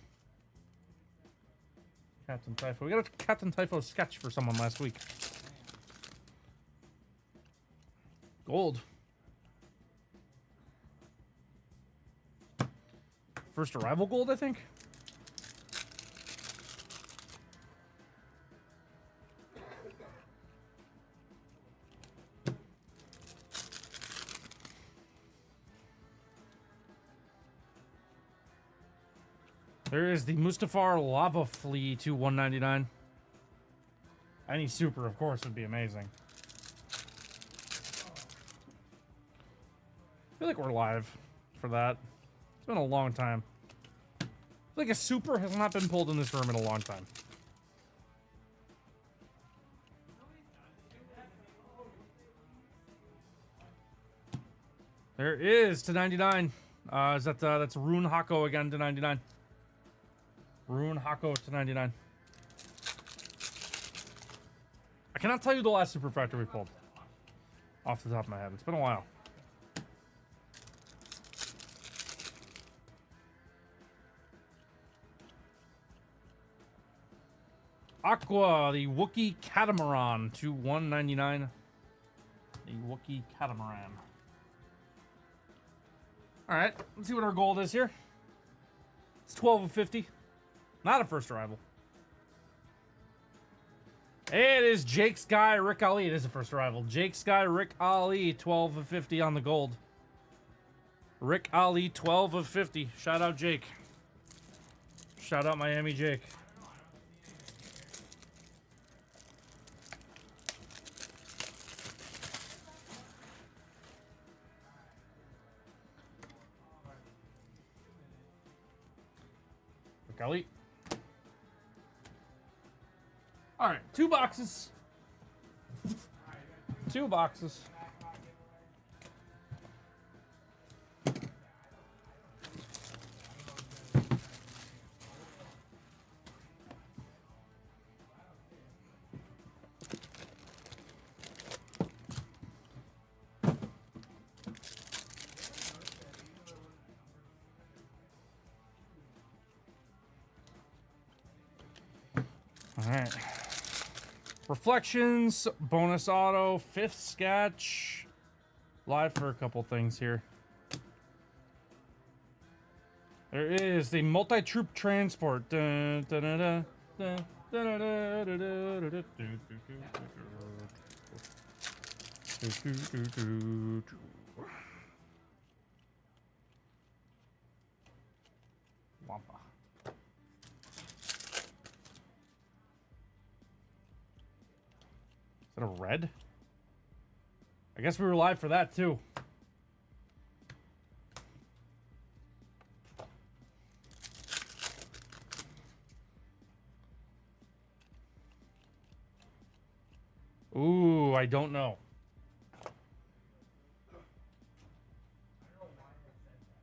Captain Typho. We got a Captain Typho sketch for someone last week. Gold. First arrival gold, I think. There is the Mustafar Lava Flea to 199. Any super, of course, would be amazing. I feel like we're live for that. It's been a long time. I feel like a super has not been pulled in this room in a long time. There is to 99. That's Rune Hako again to 99. Rune Hako to 99. I cannot tell you the last super factor we pulled. Off the top of my head. It's been a while. Aqua, the Wookiee Catamaran to 199. The Wookiee Catamaran. Alright, let's see what our gold is here. It's 12 of 50. Not a first arrival. It is Jake Sky, Rick Ali. It is a first arrival. Jake Sky, Rick Ali, 12 of 50 on the gold. Rick Ali, 12 of 50. Shout out Jake. Shout out Miami Jake. Rick Ali. All right, 2 boxes. 2 boxes. right. Reflections, bonus auto, fifth sketch. Live for a couple things here. There is the multi-troop transport. Dun, dun, dun, dun, dun, dun, dun, dun, dun, dun, dun, dun, dun. Wampa. Is that a red? I guess we were live for that too. Ooh, I don't know.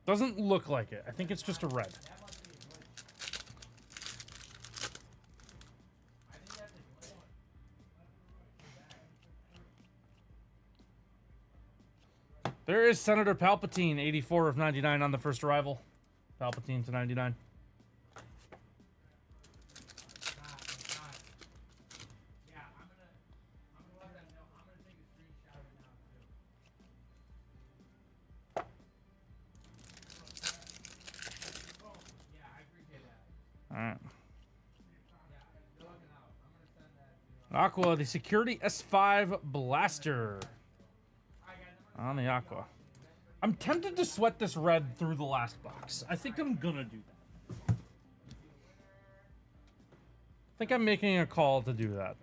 Doesn't look like it. I think it's just a red. There is Senator Palpatine, 84 of 99 on the first arrival. Palpatine to 99. Alright. Aqua, the Security S5 Blaster. On the Aqua. I'm tempted to sweat this red through the last box. I think I'm gonna do that. I think I'm making a call to do that.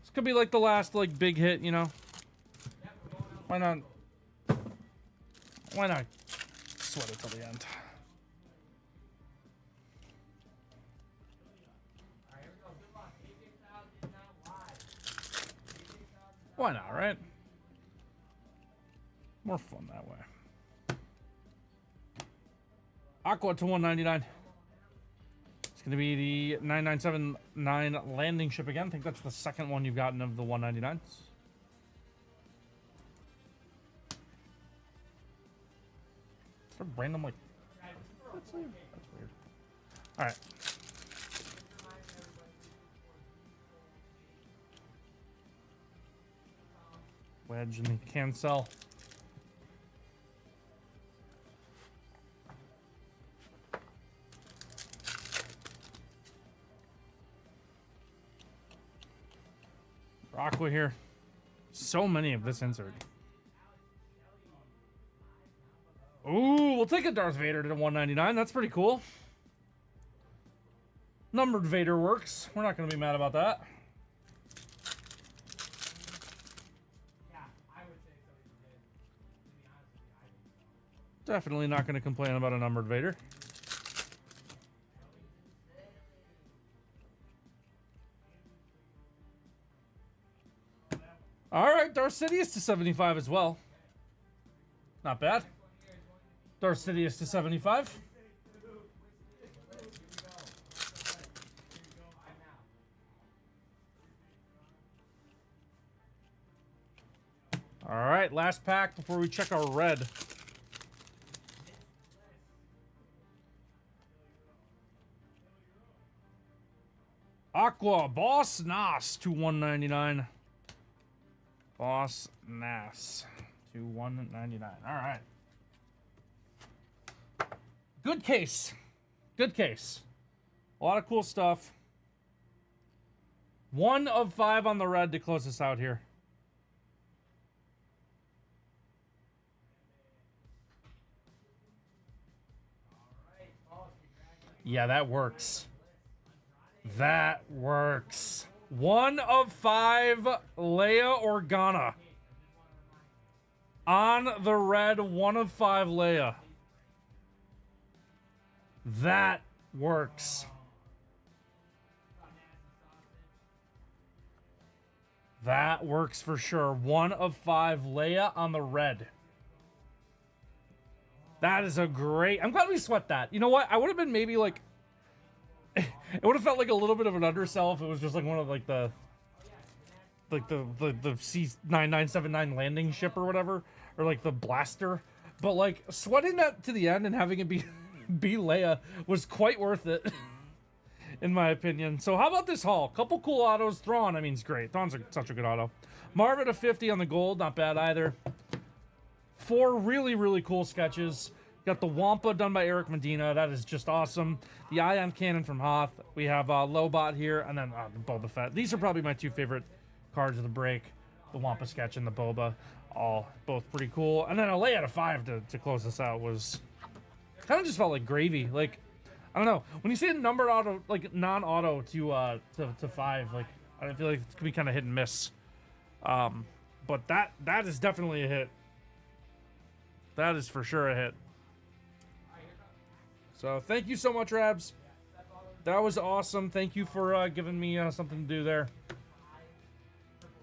This could be like the last like big hit, you know? Why not? Why not sweat it till the end? Why not, right? More fun that way. Aqua to 199. It's going to be the 9979 landing ship again. I think that's the second one you've gotten of the 199s. It's a random, like... That's weird. Alright. Wedge and the cancel. Aqua here. So many of this insert. Ooh, we'll take a Darth Vader to 199. That's pretty cool. Numbered Vader works. We're not going to be mad about that. Definitely not going to complain about a numbered Vader. All right, Darth Sidious to 75 as well. Not bad. Darth Sidious to 75. All right, last pack before we check our red. Aqua, Boss Nass to 199. Boss Nass to 199. All right. Good case. Good case. A lot of cool stuff. 1 of 5 on the red to close us out here. Yeah, that works. That works. 1 of 5 Leia Organa. On the red, 1 of 5 Leia. That works. That works for sure. 1 of 5 Leia on the red. That is a great... I'm glad we sweat that. You know what? I would have been maybe like... It would have felt like a little bit of an undersell if it was just like one of like the... like the C9979 landing ship or whatever, or like the blaster. But like sweating that to the end and having it be be Leia was quite worth it, in my opinion. So how about this haul? Couple cool autos. Thrawn, I mean, it's great. Thrawn's such a good auto. Marvin a 50 on the gold, not bad either. 4 really, really cool sketches. Got the Wampa done by Eric Medina. That is just awesome. The Ion Cannon from Hoth. We have Lobot here, and then the Boba Fett. These are probably my 2 favorite cards of the break. The Wampa sketch and the Boba. All both pretty cool. And then a lay out of 5 to close this out was kind of just felt like gravy. Like, I don't know. When you see a numbered auto, like non-auto to 5, like I feel like it's gonna be kind of hit and miss. But that is definitely a hit. That is for sure a hit. So thank you so much, Rabs. That was awesome. Thank you for giving me something to do there.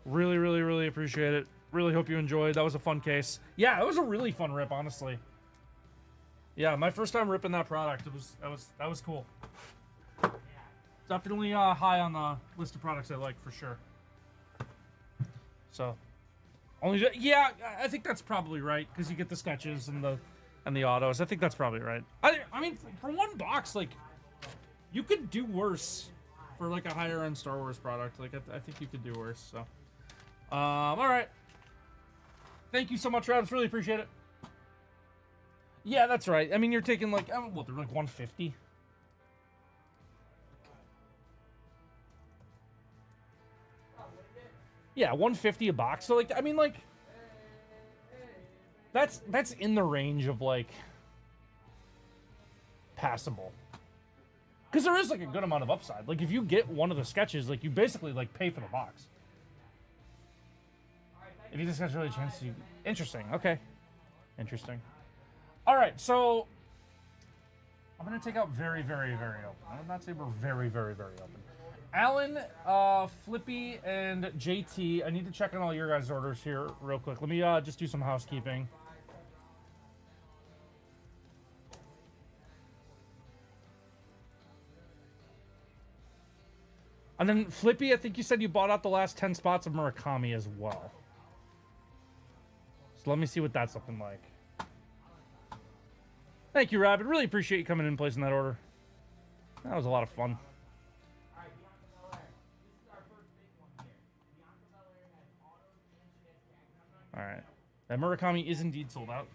Really, really, really appreciate it. Really hope you enjoyed. That was a fun case. Yeah, it was a really fun rip, honestly. Yeah, my first time ripping that product. That was cool. Definitely high on the list of products I like for sure. So, yeah, I think that's probably right because you get the sketches and the autos. I think that's probably right. I mean, for one box, like you could do worse for like a higher end Star Wars product. Like I think you could do worse. So, all right. Thank you so much, Rabs. Really appreciate it. Yeah, that's right. I mean, you're taking like what? They're like 150. Yeah, 150 a box. So like, I mean, like, that's in the range of like passable. Because there is like a good amount of upside. Like if you get one of the sketches, like you basically like pay for the box. If you just got really a chance to, interesting. Okay, interesting. All right, so I'm gonna take out very, very, very open. I would not say we're very, very, very open. Alan, Flippy, and JT, I need to check on all your guys' orders here real quick. Let me just do some housekeeping. And then Flippy, I think you said you bought out the last 10 spots of Murakami as well. So let me see what that's looking like. Thank you, Rabbit. Really appreciate you coming in and placing that order. That was a lot of fun. All right. That Murakami is indeed sold out.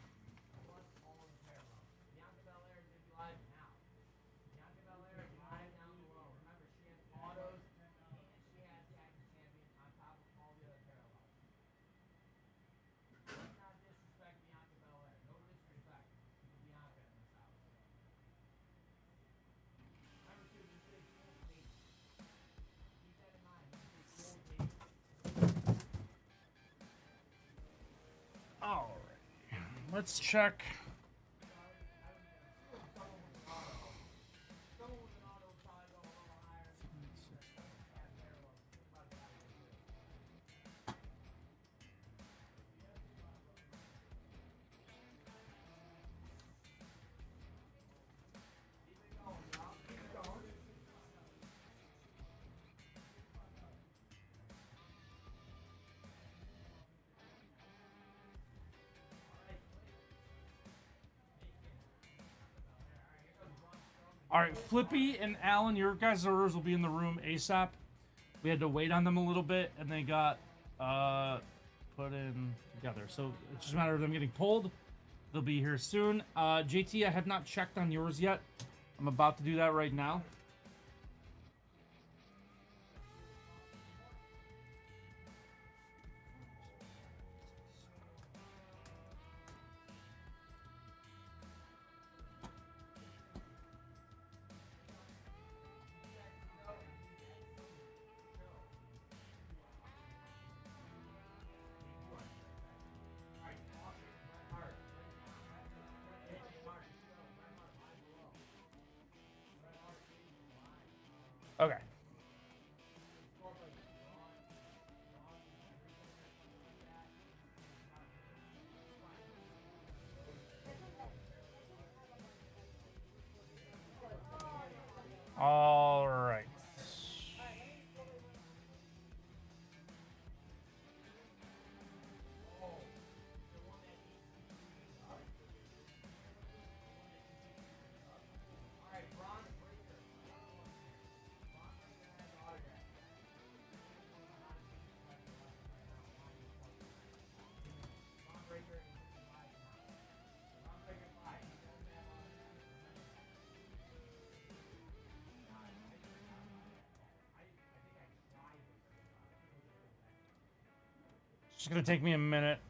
All right. Let's check. All right, Flippy and Alan, your guys' orders will be in the room ASAP. We had to wait on them a little bit, and they got put in together. So it's just a matter of them getting pulled. They'll be here soon. JT, I have not checked on yours yet. I'm about to do that right now. Okay. All right. just gonna take me a minute.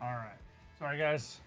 All right. Sorry, guys.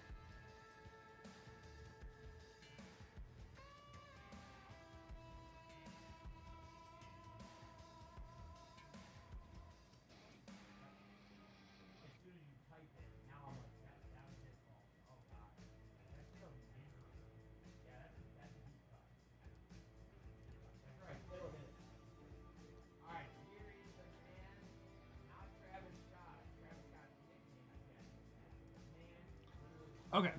Okay.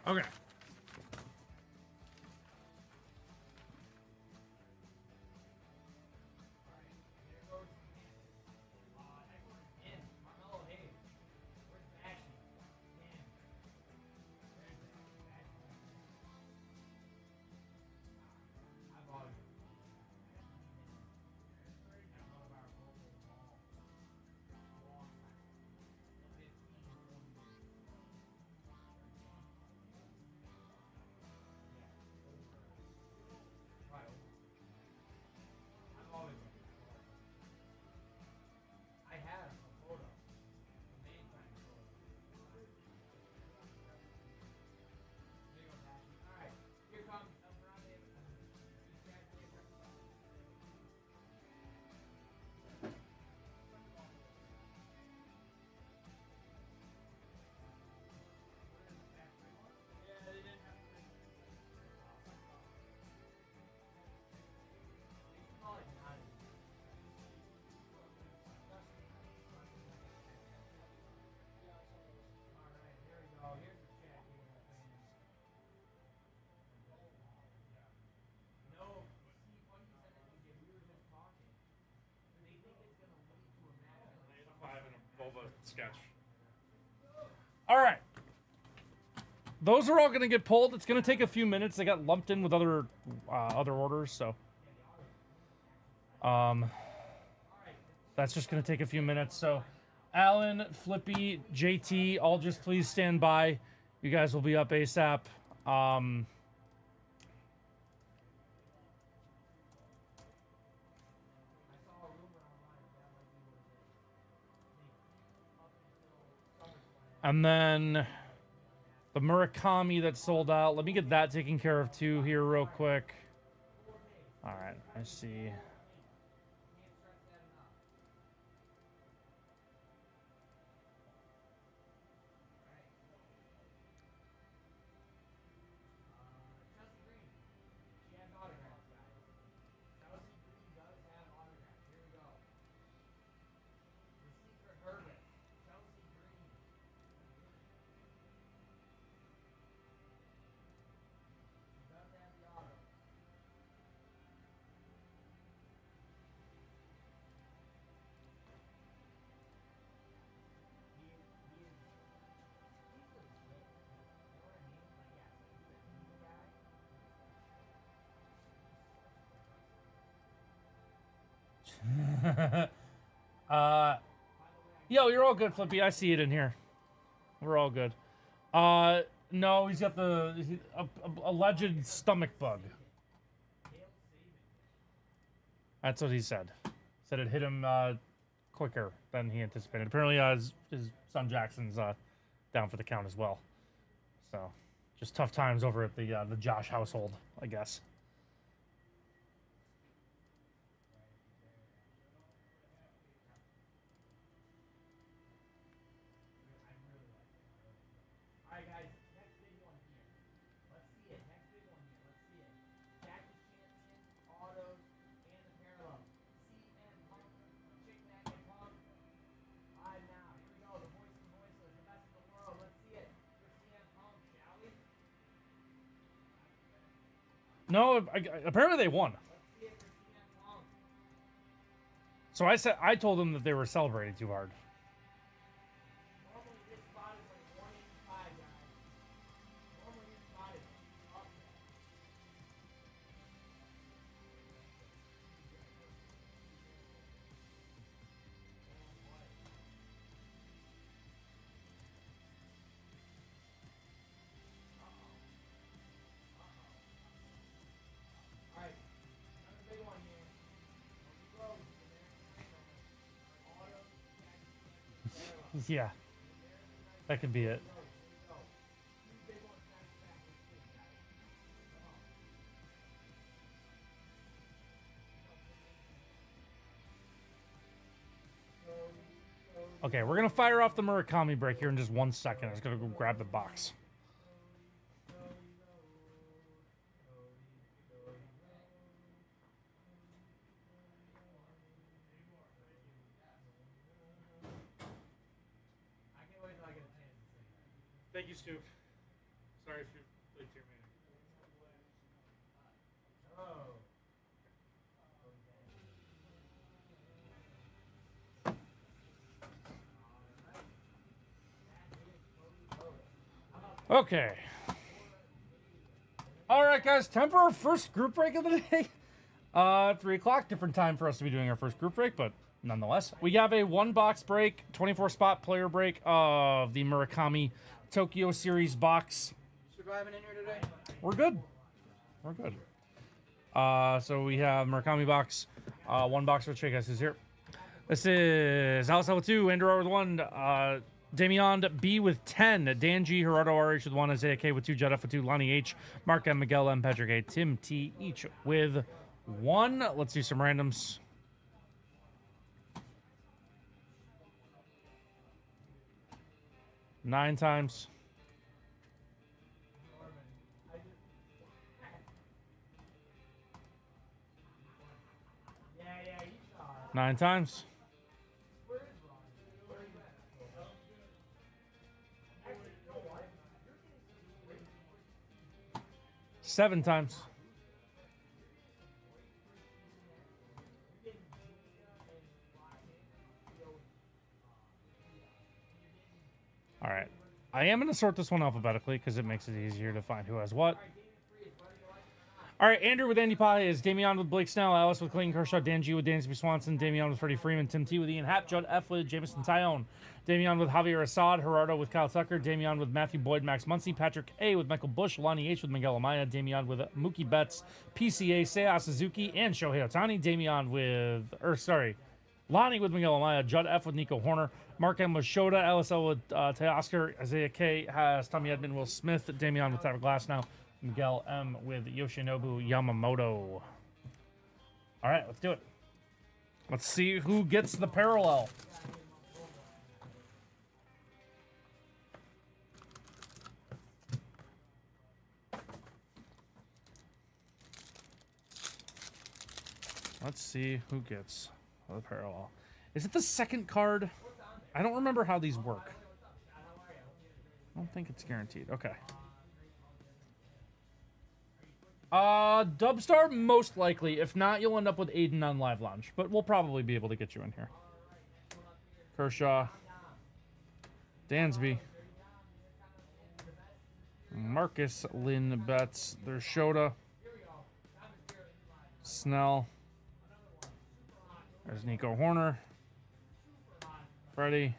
Okay. Sketch. All right. Those are all going to get pulled. It's going to take a few minutes. They got lumped in with other orders, so that's just going to take a few minutes. So Alan, Flippy, JT, all just please stand by. You guys will be up ASAP. And then the Murakami that sold out. Let me get that taken care of too here real quick. All right, I see. Yo, you're all good, Flippy. I see it in here. We're all good. No, he's got the alleged stomach bug. That's what he said. Said it hit him quicker than he anticipated. Apparently, his son Jackson's down for the count as well. So, just tough times over at the Josh household, I guess. No, apparently they won. So I told them that they were celebrating too hard. Yeah, that could be it. Okay, we're gonna fire off the Murakami break here in just 1 second. I was gonna go grab the box. Thank you, Stu. Sorry if you're late to your meeting. Okay. All right, guys, time for our first group break of the day. 3 o'clock, different time for us to be doing our first group break, but nonetheless, we have a 1-box break, 24-spot player break of the Murakami Tokyo Series box. Surviving in here today? We're good. We're good. So we have Murakami box. 1 box for Chicas is here. This is Alice with 2, Andrew R with 1, Damian B with 10, Dan G, Gerardo RH with 1, Isaiah K with 2, Judd F with 2, Lonnie H, Mark M, Miguel M, Patrick A, Tim T, each with 1. Let's do some randoms. Nine times. Nine times. Seven times. All right. I am going to sort this one alphabetically because it makes it easier to find who has what. All right, Andrew with Andy Pye is Damian with Blake Snell, Alice with Clayton Kershaw, Dan G with Dansby Swanson, Damian with Freddie Freeman, Tim T with Ian Happ, Judd F with Jameson Tyone, Damian with Javier Assad, Gerardo with Kyle Tucker, Damian with Matthew Boyd, Max Muncy, Patrick A with Michael Bush, Lonnie H with Miguel Amaya, Damian with Mookie Betts, PCA, Seiya Suzuki, and Shohei Ohtani, Lonnie with Miguel Amaya, Judd F with Nico Horner, Mark M with Shota, LSL with Teoscar, Isaiah K has Tommy Edmond, Will Smith, Damian with Tyler Glasnow, Miguel M with Yoshinobu Yamamoto. All right, let's do it. Let's see who gets the parallel. Let's see who gets the parallel. Is it the second card? I don't remember how these work. I don't think it's guaranteed. Okay. Dubstar, most likely. If not, you'll end up with Aiden on Live Lounge. But we'll probably be able to get you in here. Kershaw. Dansby. Marcus Lynn Betts. There's Shota. Snell. There's Nico Horner. Freddie.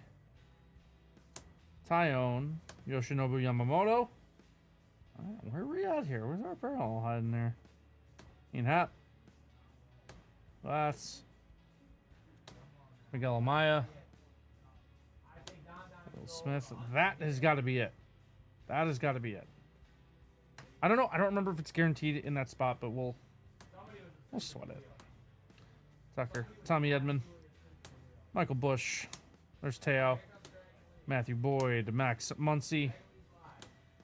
Tyone. Yoshinobu Yamamoto. Alright, where are we at here? Where's our apparel hiding there? Ian Happ. Glass. Miguel Amaya. Will Smith. That has got to be it. That has got to be it. I don't know. I don't remember if it's guaranteed in that spot, but we'll sweat it. Tucker. Tommy Edman. Michael Bush. There's Teo. Matthew Boyd. Max Muncy.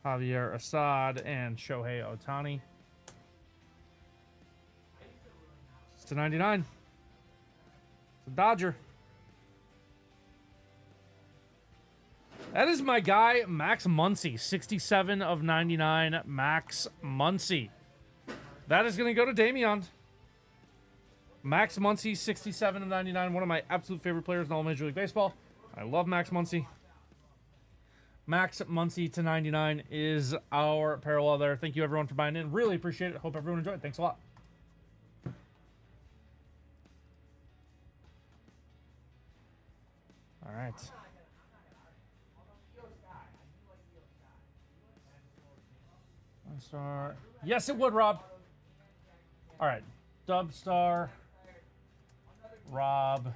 Javier Assad. And Shohei Ohtani. It's to 99. It's a Dodger. That is my guy, Max Muncy. 67 of 99, Max Muncy. That is going to go to Damian. Max Muncy, 67 of 99. One of my absolute favorite players in all Major League Baseball. I love Max Muncy. Max Muncy to 99 is our parallel there. Thank you, everyone, for buying in. Really appreciate it. Hope everyone enjoyed. Thanks a lot. All right. Star. Yes, it would, Rob. All right. Dubstar. Rob.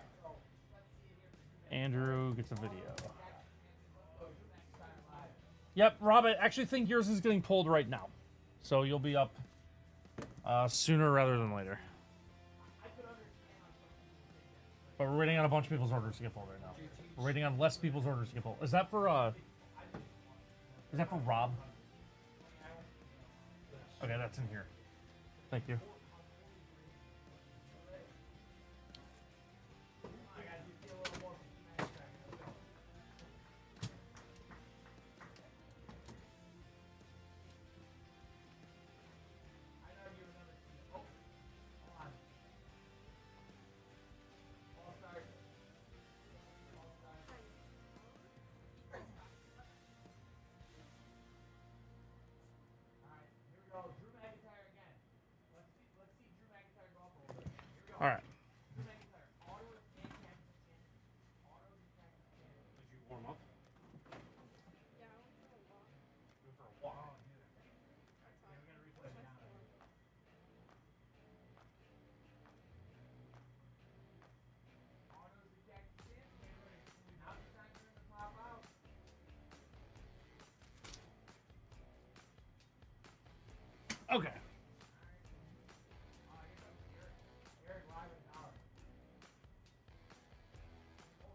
Andrew gets a video. Yep, Rob, I actually think yours is getting pulled right now. So you'll be up sooner rather than later. But we're waiting on a bunch of people's orders to get pulled right now. We're waiting on less people's orders to get pulled. Is that for Rob? Okay, that's in here. Thank you. All right. Did you warm up? Yeah, I went for a walk. Go for a walk. Okay.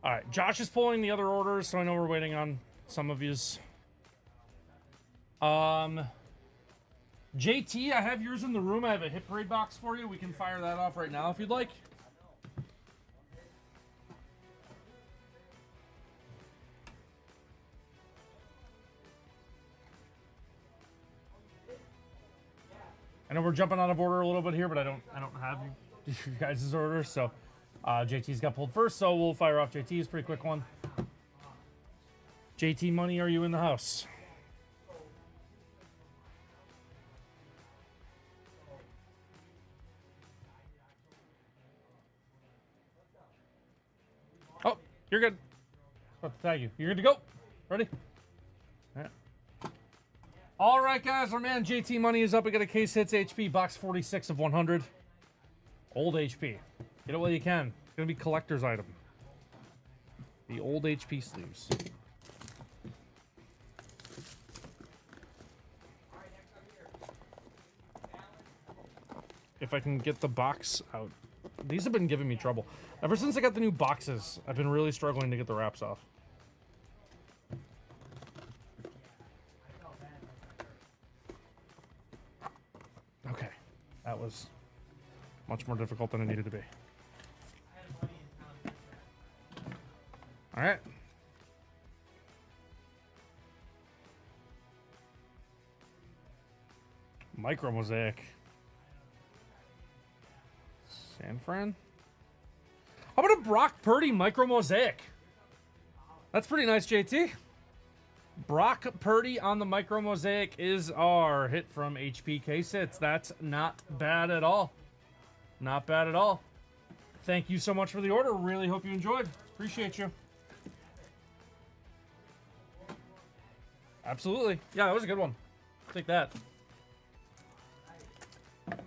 All right, Josh is pulling the other orders, so I know we're waiting on some of yous. JT, I have yours in the room. I have a hit parade box for you. We can fire that off right now if you'd like. I know we're jumping out of order a little bit here, but I don't have you guys' orders, so JT's got pulled first, so we'll fire off JT's. Pretty quick one. JT Money, are you in the house? Oh, you're good. About to tag you. You're good to go. Ready? All right. All right, guys. Our man JT Money is up. We got a case hits HP box 46 of 100. Old HP. Get it while you can. It's gonna be collector's item. The old HP sleeves. If I can get the box out. These have been giving me trouble. Ever since I got the new boxes, I've been really struggling to get the wraps off. Okay. That was much more difficult than it needed to be. All right. Micro Mosaic. San Fran? How about a Brock Purdy Micro Mosaic? That's pretty nice, JT. Brock Purdy on the Micro Mosaic is our hit from HP case hits. That's not bad at all. Not bad at all. Thank you so much for the order. Really hope you enjoyed. Appreciate you. Absolutely. Yeah, that was a good one. Take that. All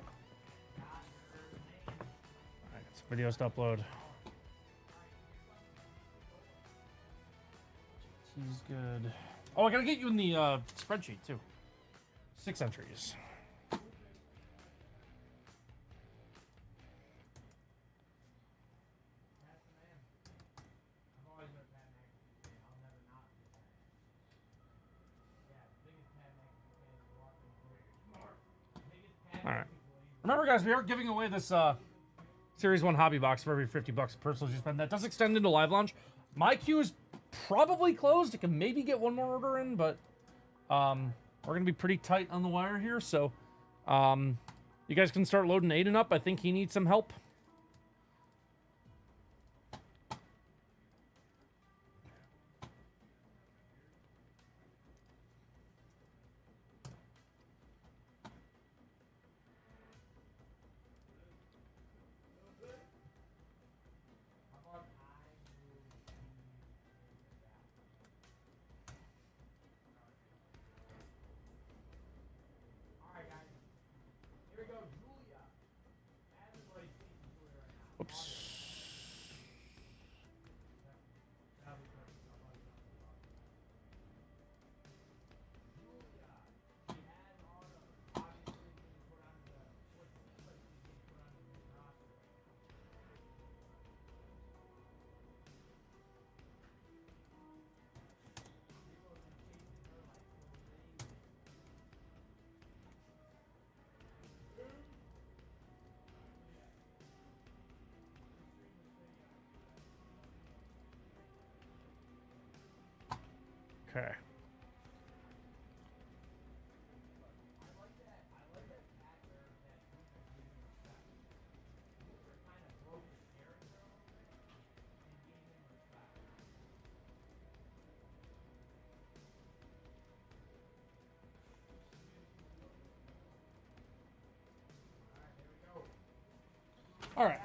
right, some videos to upload. He's good. Oh, I gotta get you in the spreadsheet too. 6 entries. All right. Remember, guys, we are giving away this Series 1 hobby box for every $50 of personals you spend. That does extend into live launch. My queue is probably closed. I can maybe get one more order in, but we're going to be pretty tight on the wire here. So you guys can start loading Aiden up. I think he needs some help. Oops. Okay. All right.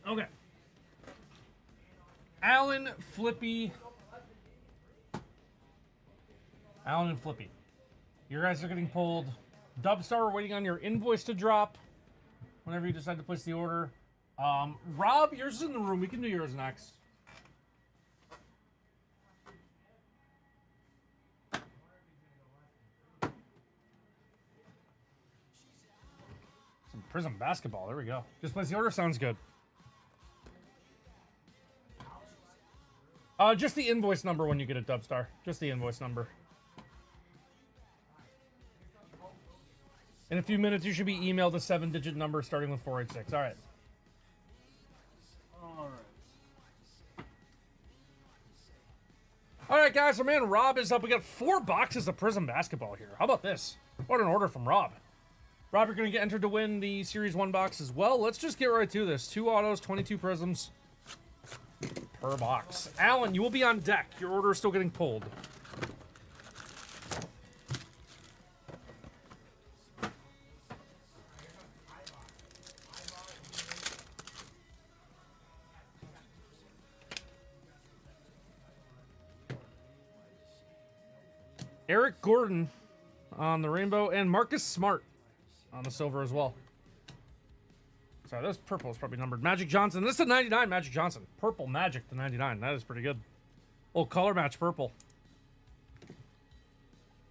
Okay. Alan, Flippy. Alan and Flippy. You guys are getting pulled. Dubstar, we're waiting on your invoice to drop whenever you decide to place the order. Rob, yours is in the room. We can do yours next. Some Prism basketball. There we go. Just place the order. Sounds good. Just the invoice number when you get a Dubstar. Just the invoice number. In a few minutes, you should be emailed a 7-digit number starting with 486. All right. All right, guys. Our man Rob is up. We got 4 boxes of Prism basketball here. How about this? What an order from Rob. Rob, you're going to get entered to win the Series 1 box as well. Let's just get right to this. 2 autos, 22 Prisms per box. Alan, you will be on deck. Your order is still getting pulled. Eric Gordon on the rainbow, and Marcus Smart on the silver as well. Sorry, this purple is probably numbered. Magic Johnson. This is a 99 Magic Johnson. Purple Magic, the 99. That is pretty good. Oh, color match purple.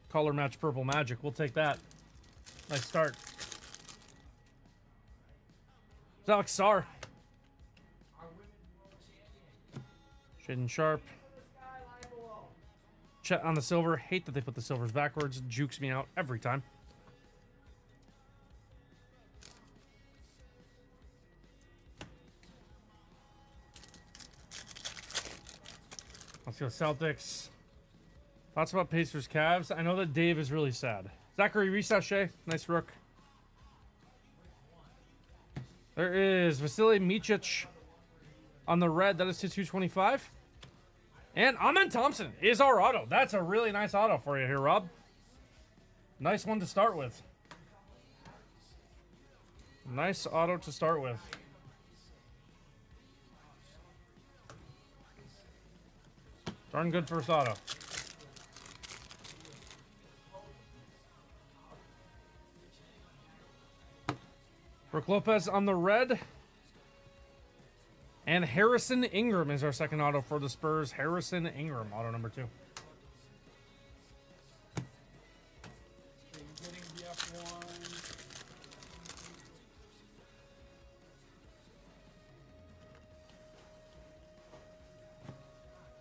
Color match purple Magic. We'll take that. Nice start. It's Alex Sarr. Shaden Sharp. Chet on the silver. Hate that they put the silvers backwards. Jukes me out every time. Let's go Celtics. Thoughts about Pacers Cavs? I know that Dave is really sad. Zachary Risachet, nice rook. There is Vasily Micic on the red. That is to 225. And Amen Thompson is our auto. That's a really nice auto for you here, Rob. Nice one to start with. Nice auto to start with. Darn good first auto. Brook Lopez on the red. And Harrison Ingram is our second auto for the Spurs. Harrison Ingram, auto number 2.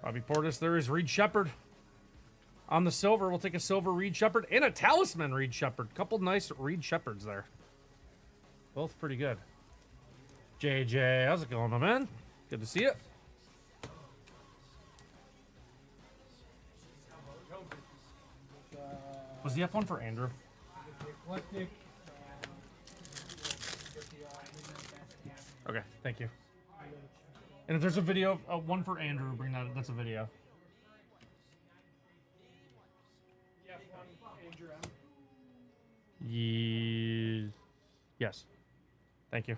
Bobby Portis, there is Reed Shepherd. On the silver, we'll take a silver Reed Shepherd and a talisman Reed Shepherd. Couple nice Reed Shepherds there. Both pretty good. JJ, how's it going, my man? Good to see you. Was the F1 for Andrew? Okay, thank you. And if there's a video of one for Andrew, bring that. That's a video. Yes. Thank you.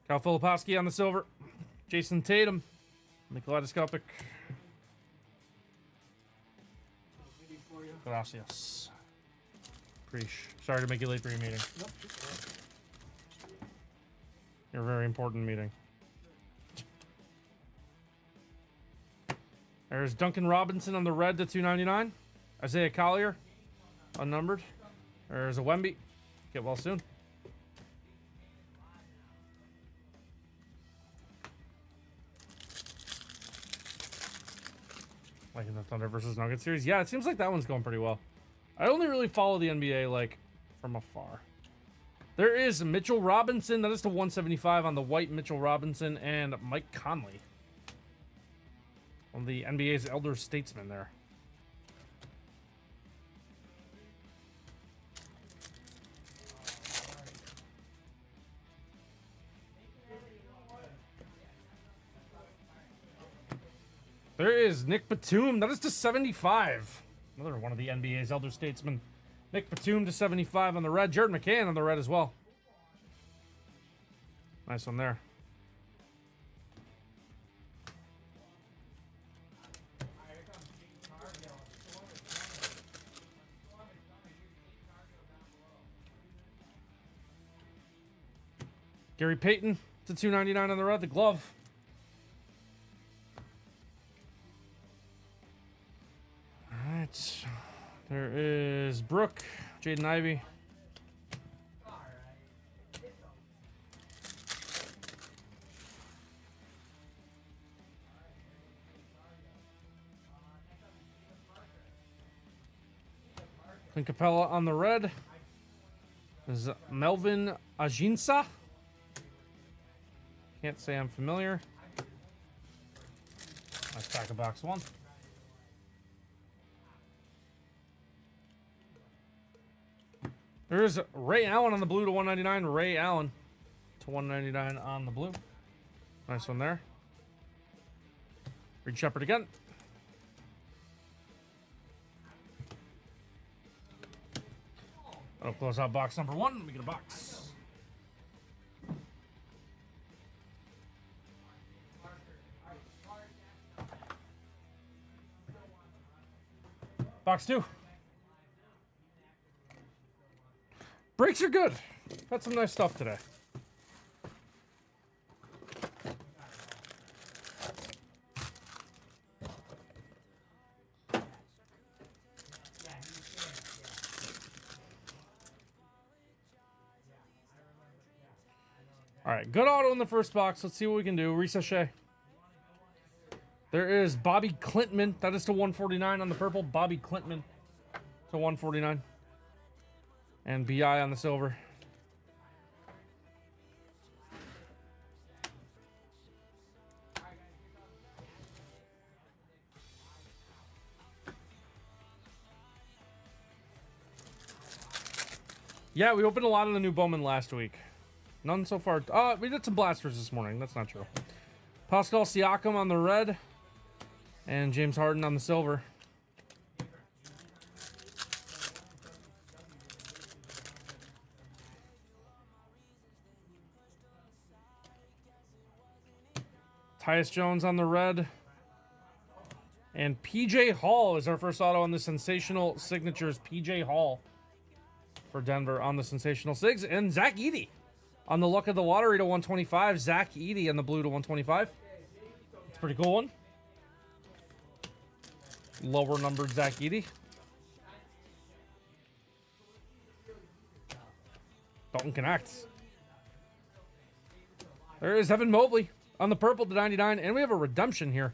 Kyle Filipowski on the silver. Jason Tatum on the kaleidoscopic. Gracias. Preach. Sorry to make you late for your meeting. Nope. Your very important meeting. There's Duncan Robinson on the red to 299. Isaiah Collier, unnumbered. There's a Wemby. Get well soon. Like in the Thunder versus Nuggets series. Yeah, it seems like that one's going pretty well. I only really follow the NBA like from afar. There is Mitchell Robinson. That is to 175 on the white Mitchell Robinson and Mike Conley. One of the NBA's elder statesmen there. There is Nick Batum. That is to 75. Another one of the NBA's elder statesmen. Nick Batum to 75 on the red. Jared McCann on the red as well. Nice one there. Gary Payton to 299 on the red. The glove. All right. There is Brooke, Jaden Ivey. Clint Capella on the red. Is Melvin Ajinsa. Can't say I'm familiar. Nice pack of box one. There's Ray Allen on the blue to 199. Ray Allen to 199 on the blue. Nice one there. Reed Shepherd again. I'll close out box number one. Let me get a box. Box two. Breaks are good. Got some nice stuff today. All right, good auto in the first box. Let's see what we can do. Risachet. There is Bobby Clintman. That is to 149 on the purple. Bobby Clintman to 149. And BI on the silver. Yeah, we opened a lot of the new Bowman last week. None so far. We did some blasters this morning. That's not true. Pascal Siakam on the red. And James Harden on the silver. Tyus Jones on the red. And PJ Hall is our first auto on the Sensational Signatures. PJ Hall for Denver on the Sensational Sigs. And Zach Edey on the luck of the lottery to 125. Zach Edey on the blue to 125. It's a pretty cool one. Lower numbered Zach Edey. Dalton connects. There is Evan Mobley on the purple to 99. And we have a redemption here.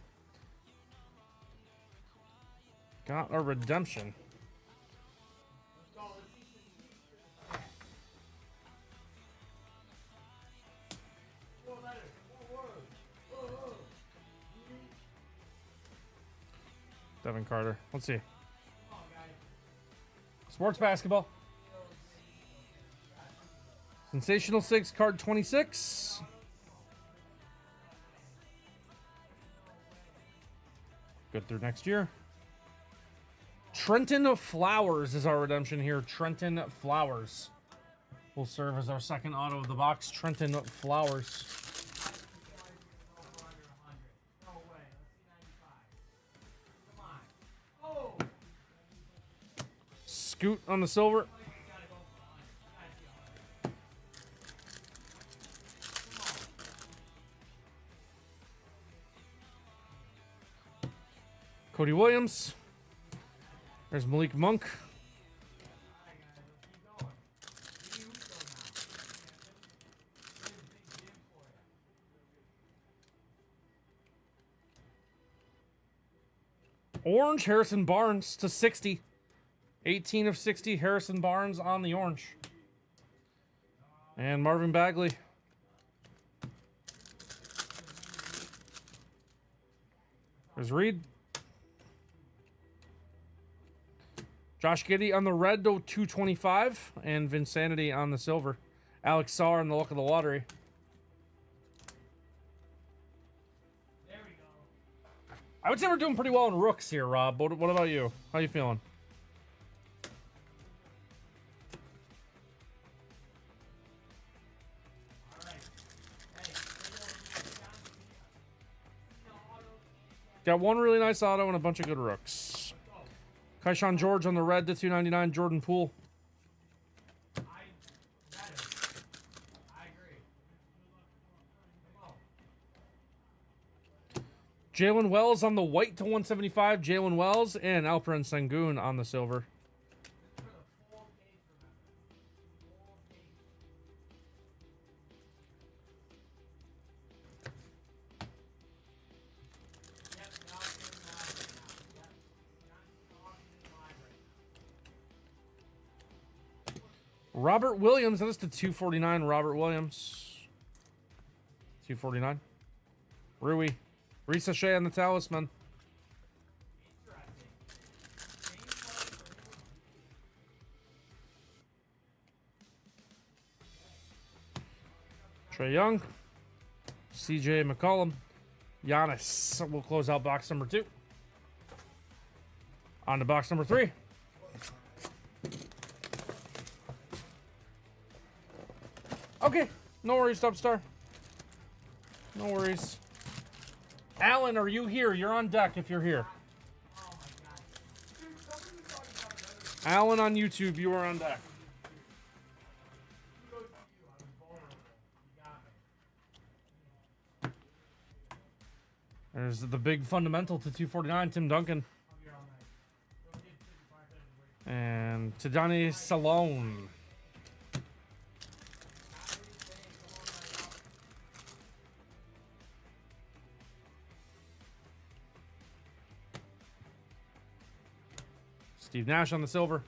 Got a redemption. Devin Carter. Let's see. Sports basketball. Sensational Six, card 26. Good through next year. Trenton Flowers is our redemption here. Trenton Flowers will serve as our second auto of the box. Trenton Flowers. Scoot on the silver. Cody Williams. There's Malik Monk. Orange, Harrison Barnes to 60. 18 of 60, Harrison Barnes on the orange. And Marvin Bagley. There's Reed. Josh Giddey on the red to 225. And Vinsanity on the silver. Alex Sarr on the luck of the lottery. I would say we're doing pretty well in rooks here, Rob. What about you? How you feeling? Got one really nice auto and a bunch of good rooks. Kaishan George on the red to 299. Jordan Poole. Jalen Wells on the white to 175. Jalen Wells and Alperen Sengun on the silver. Robert Williams, that is to 249. Robert Williams. 249. Rui. Risa Shea on the talisman. Trae Young. CJ McCollum. Giannis. We'll close out box number 2. On to box number 3. Okay, no worries, Dubstar. No worries. Alan, are you here? You're on deck if you're here. Alan on YouTube, you are on deck. There's the big fundamental to 249, Tim Duncan. And Tadani Salone. Steve Nash on the silver.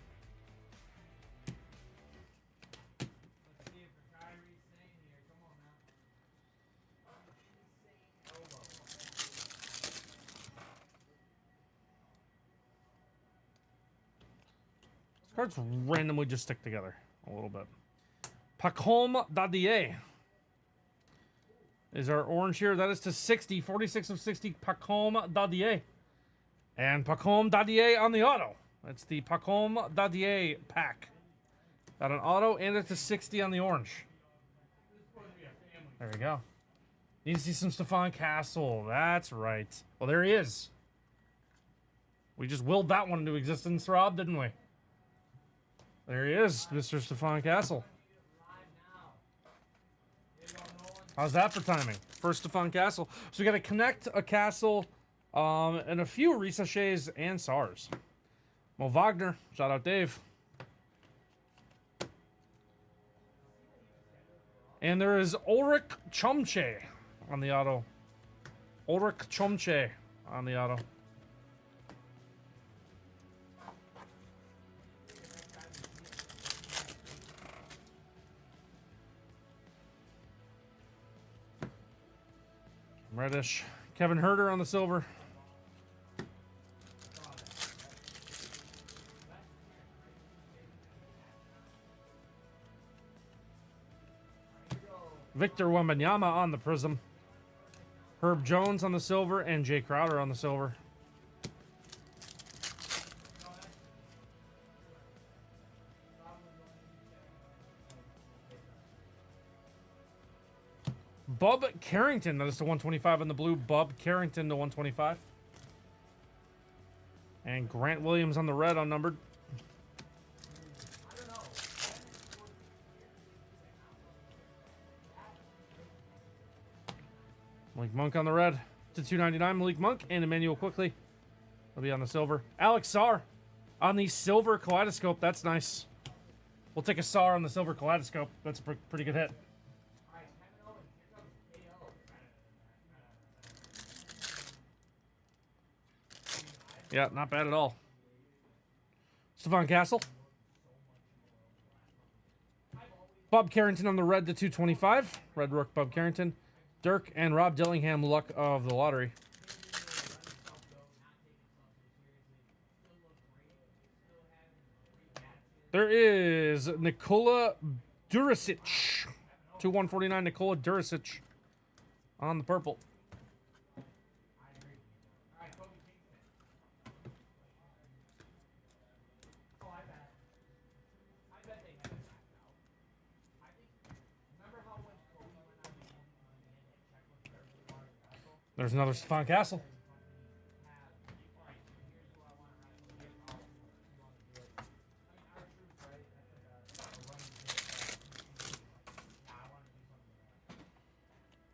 These cards randomly just stick together. a little bit. Pacom Dadier is our orange here. That is to 60. 46 of 60. Pacom Dadier. And Pacom Dadier on the auto. That's the Pacom Dadier pack. Got an auto and it's a 60 on the orange. There we go. Need to see some Stefan Castle. That's right. Well, there he is. We just willed that one into existence, Rob, didn't we? There he is, Mr. Stefan Castle. How's that for timing? First Stefan Castle. So we got to connect a Castle and a few Risaches and SARS. Mo Wagner. Shout out Dave. And there is Ulrich Chomche on the auto. Ulrich Chomche on the auto. Reddish. Kevin Herter on the silver. Victor Wembanyama on the prism. Herb Jones on the silver and Jay Crowder on the silver. Bub Carrington, that is to 125 on the blue. Bub Carrington to 125. And Grant Williams on the red, unnumbered. Malik Monk on the red to 299. Malik Monk and Emmanuel Quickly. He'll be on the silver. Alex Sarr on the silver kaleidoscope. That's nice. We'll take a Sarr on the silver kaleidoscope. That's a pretty good hit. Yeah, not bad at all. Stefan Castle. Bob Carrington on the red to 225. Red Rook, Bob Carrington. Dirk and Rob Dillingham, luck of the lottery. There is Nikola Duricic. To 149, Nikola Duricic on the purple. There's another Stefan Castle.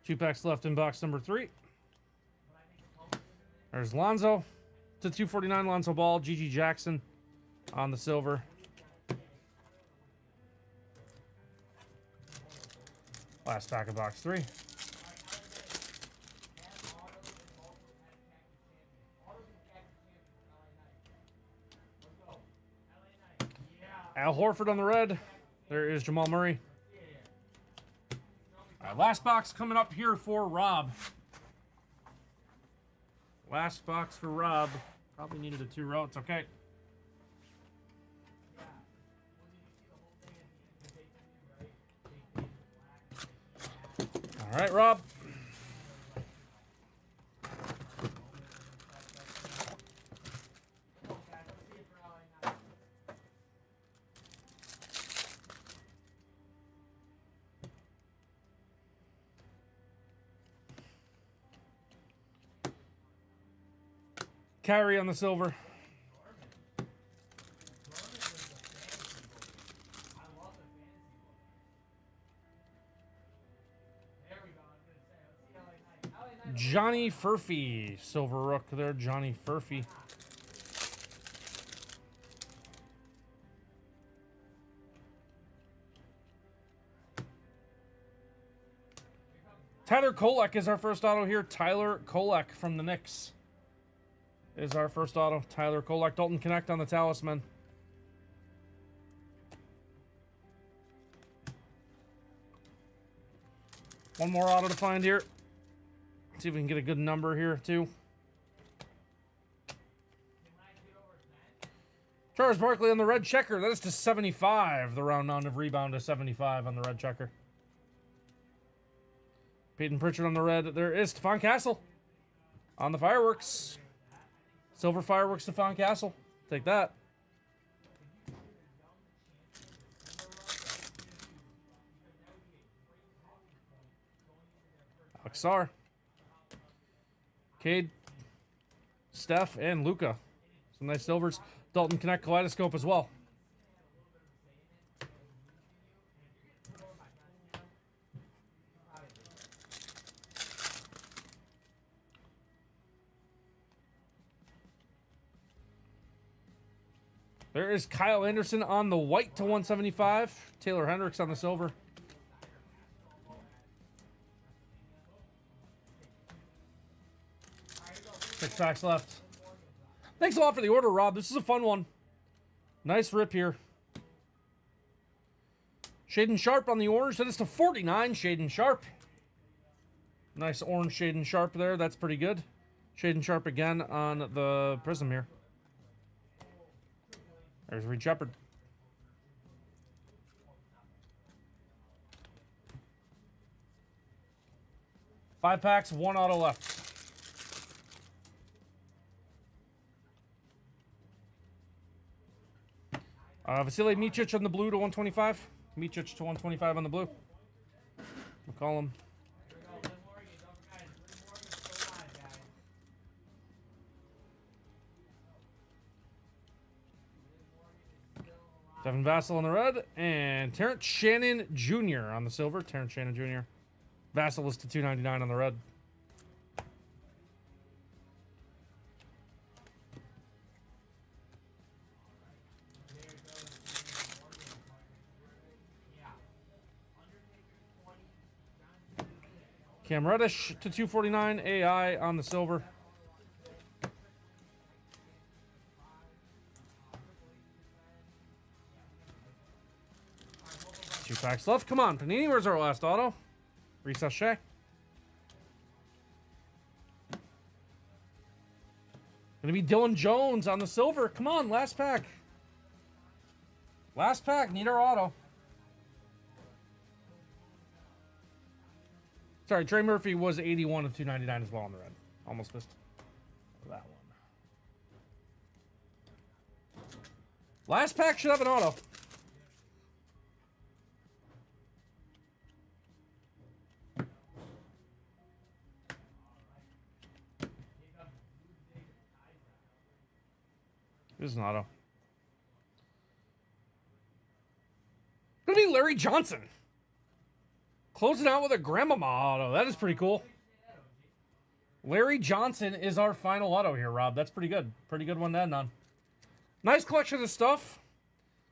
Two packs left in box number 3. There's Lonzo to 249, Lonzo Ball, Gigi Jackson on the silver. Last pack of box 3. Al Horford on the red. There is Jamal Murray. All right, last box coming up here for Rob. Last box for Rob. Probably needed a 2-row. It's okay. All right, Rob. Kyrie on the silver. Johnny Furphy, silver rook there, Johnny Furphy. Tyler Kolek is our first auto here. Tyler Kolek from the Knicks is our first auto. Tyler Kolek. Dalton Connect on the Talisman. One more auto to find here. See if we can get a good number here, too. Charles Barkley on the red checker. That is to 75. The round on of rebound to 75 on the red checker. Peyton Pritchard on the red. There is Stephon Castle on the fireworks. Silver fireworks, Stephon Castle. Take that. Alex Sarr. Cade. Steph and Luca. Some nice silvers. Dalton Connect Kaleidoscope as well. There is Kyle Anderson on the white to 175. Taylor Hendricks on the silver. Six packs left. Thanks a lot for the order, Rob. This is a fun one. Nice rip here. Shaden Sharp on the orange. That is to 49. Shaden Sharp. Nice orange Shaden Sharp there. That's pretty good. Shaden Sharp again on the prism here. There's Reed Shepard. Five packs, one auto left. Vasily Micic on the blue to 125. Micic to 125 on the blue. McCollum. Devin Vassell on the red. And Terrence Shannon Jr. on the silver. Terrence Shannon Jr. Vassell is to 299 on the red. Cam Reddish to 249. AI on the silver. Two packs left. Come on, Panini. Where's our last auto? Recess Shaq. Gonna be Dylan Jones on the silver. Come on, last pack. Last pack. Need our auto. Sorry, Trey Murphy was 81 of 299 as well on the red. Almost missed that one. Last pack should have an auto. This is an auto. Gonna be Larry Johnson. Closing out with a grandmama auto. That is pretty cool. Larry Johnson is our final auto here, Rob. That's pretty good. Pretty good one to end on. Nice collection of stuff.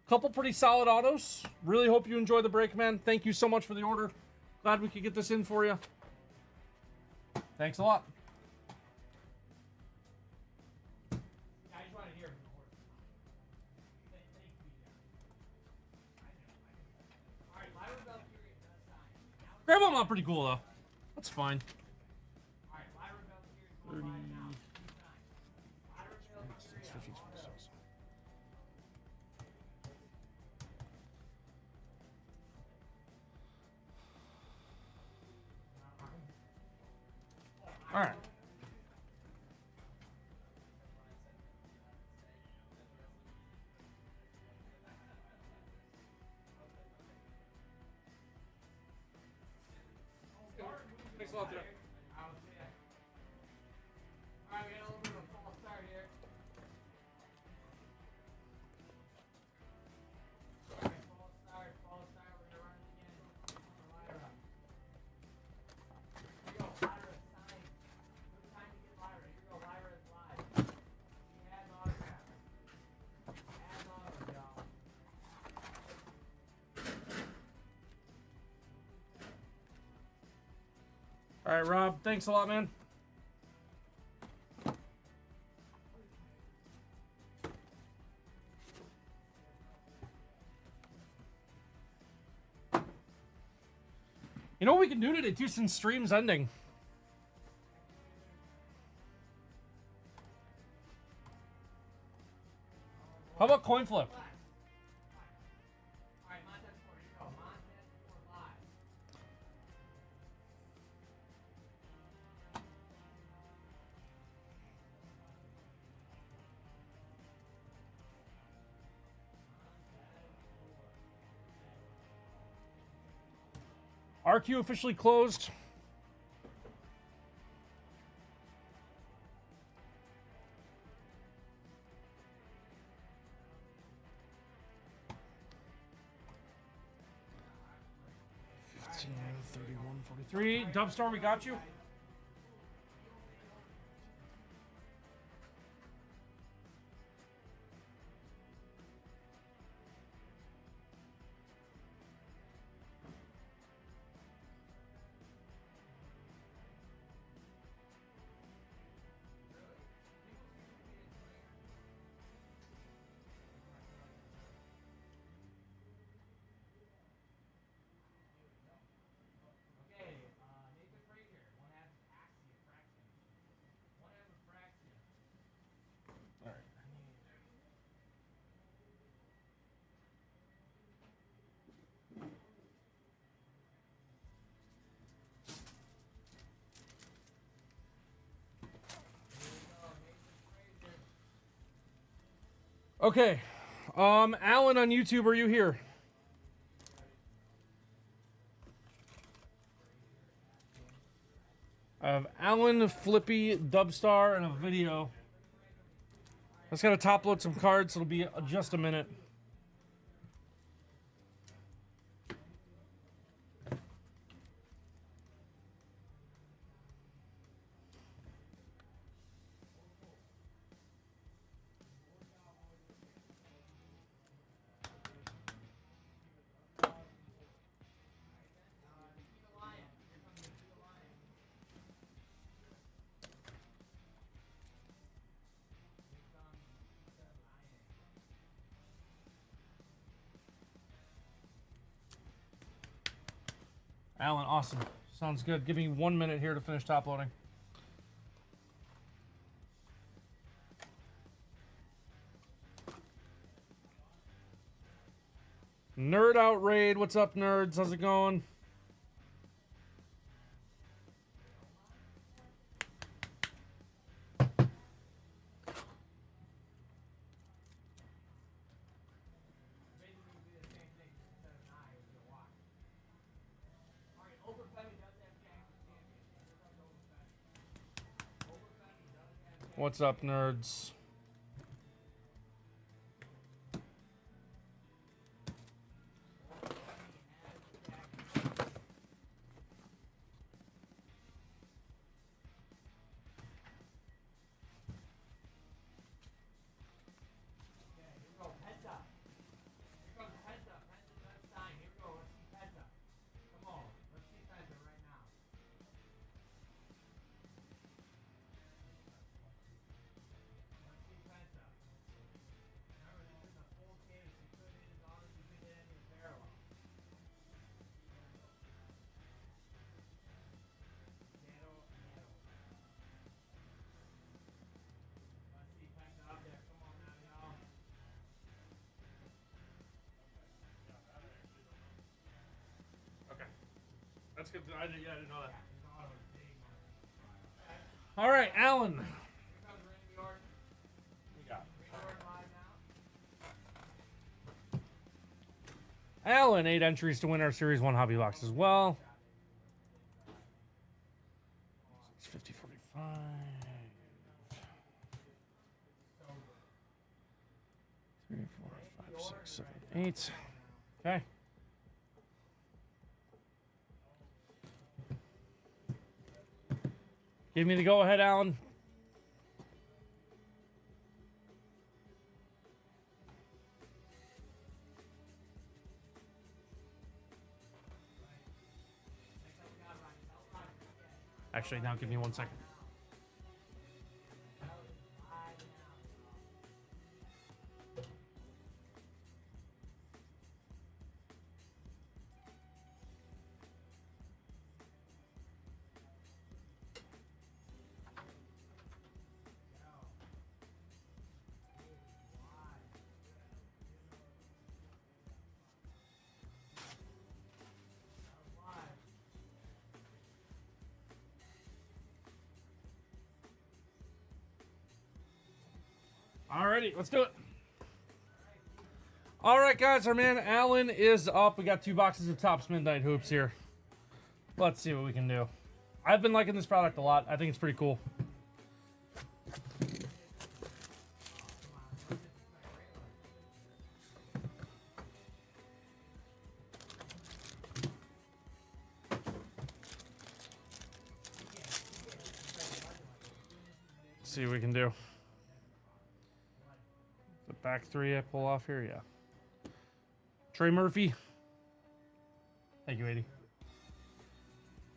Couple pretty solid autos. Really hope you enjoy the break, man. Thank you so much for the order. Glad we could get this in for you. Thanks a lot. Grandmama pretty cool though. That's fine. 30. All right. Thanks a lot, Jeff. All right, Rob. Thanks a lot, man. You know what we can do today, too, since stream's ending? How about coin flip? RQ officially closed. $15.31.43. Dubstar, we got you. Okay. Alan on YouTube, are you here? I have Alan, Flippy, Dubstar, and a video. I just gotta top load some cards. It'll be just a minute. Alan, awesome. Sounds good. Give me 1 minute here to finish top loading. Nerd Out Raid. What's up, nerds? How's it going? What's up, nerds? That's good. I didn't know that. All right, Alan. Alan, 8 entries to win our Series 1 hobby box as well. It's 50-45. 3, 4, 5, 6, 7, 8. Okay. Give me the go-ahead, Alan. Actually, now give me 1 second. Alrighty, let's do it. All right, guys, our man Alan is up. We got 2 boxes of Topps Midnight Hoops here. Let's see what we can do. I've been liking this product a lot. I think it's pretty cool. Let's see what we can do. The back 3 I pull off here, yeah. Trey Murphy. Thank you, 80.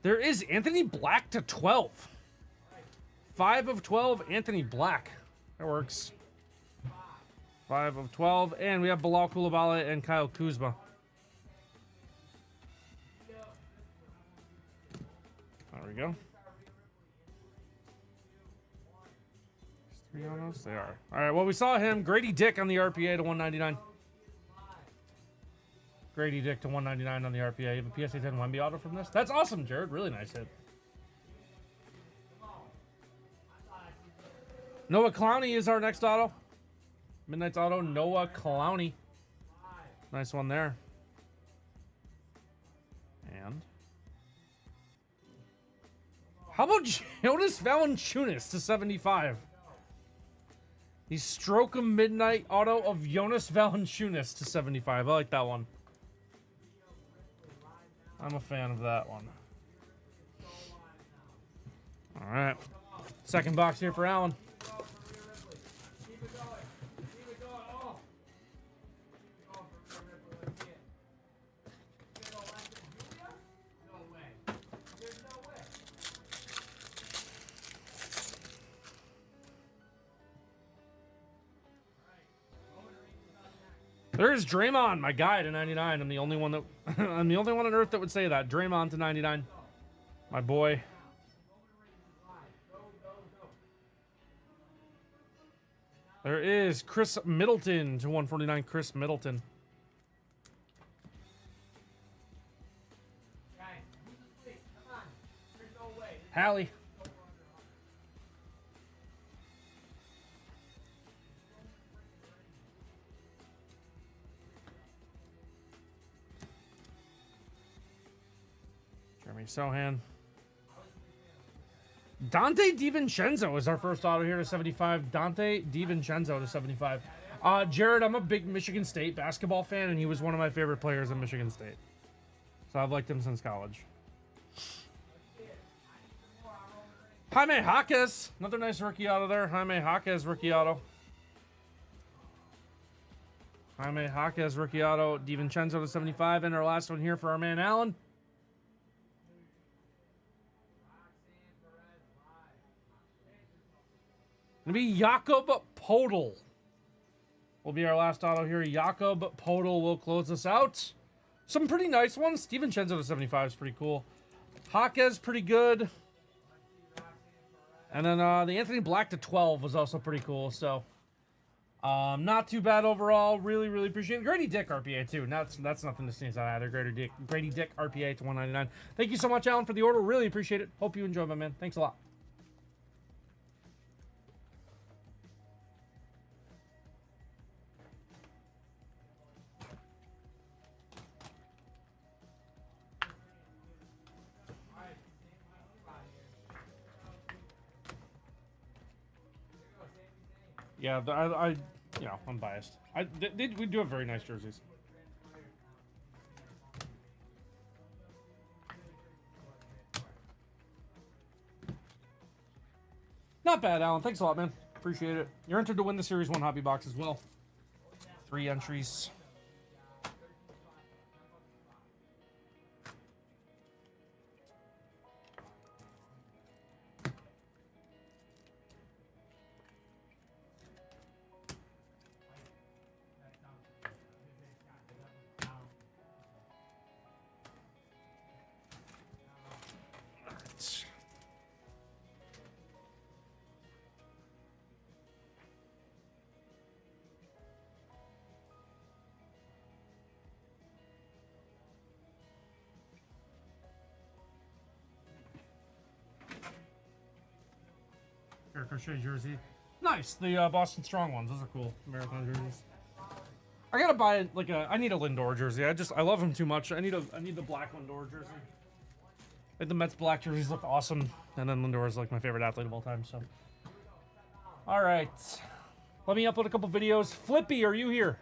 There is Anthony Black to 12. 5 of 12, Anthony Black. That works. 5 of 12. And we have Bilal Coulibaly and Kyle Kuzma. There we go. 3 on us? They are. All right, well, we saw him. Grady Dick on the RPA to 199. Grady Dick to 199 on the RPA. You have a PSA 10 Wemby auto from this? That's awesome, Jared. Really nice hit. Noah Clowney is our next auto. Midnight's auto, Noah Clowney. Nice one there. And how about Jonas Valanciunas to 75? The Stroke of Midnight auto of Jonas Valanciunas to 75. I like that one. I'm a fan of that one. All right. Second box here for Alan. There's Draymond, my guy, to 99. I'm the only one that I'm the only one on earth that would say that. Draymond to 99. My boy. There is Chris Middleton to 149. Chris Middleton. Hallie. Jeremy Sohan. Dante DiVincenzo is our first auto here to 75. Dante DiVincenzo to 75. Jared, I'm a big Michigan State basketball fan, and he was one of my favorite players at Michigan State. So I've liked him since college. Jaime Jaquez. Another nice rookie auto there. Jaime Jaquez rookie auto. Jaime Jaquez rookie auto. DiVincenzo to 75. And our last one here for our man Allen. Gonna be Jakob Podol. Will be our last auto here. Jakob Podol will close us out. Some pretty nice ones. DiVincenzo to 75 is pretty cool. Jaquez pretty good. And then the Anthony Black to 12 was also pretty cool. So not too bad overall. Really, really appreciate it. Grady Dick RPA too. That's nothing to sneeze at either. Grady Dick RPA to 199. Thank you so much, Alan, for the order. Really appreciate it. Hope you enjoy, my man. Thanks a lot. Yeah, you know, I'm biased. We do have very nice jerseys. Not bad, Alan. Thanks a lot, man. Appreciate it. You're entered to win the Series 1 hobby box as well. 3 entries. Crochet jersey. Nice. The Boston Strong ones. Those are cool. Marathon jerseys. I gotta buy like I need a Lindor jersey. I love him too much. I need the black Lindor jersey. Like the Mets black jerseys look awesome, and then Lindor is like my favorite athlete of all time. So, all right, let me upload a couple videos. Flippy, are you here?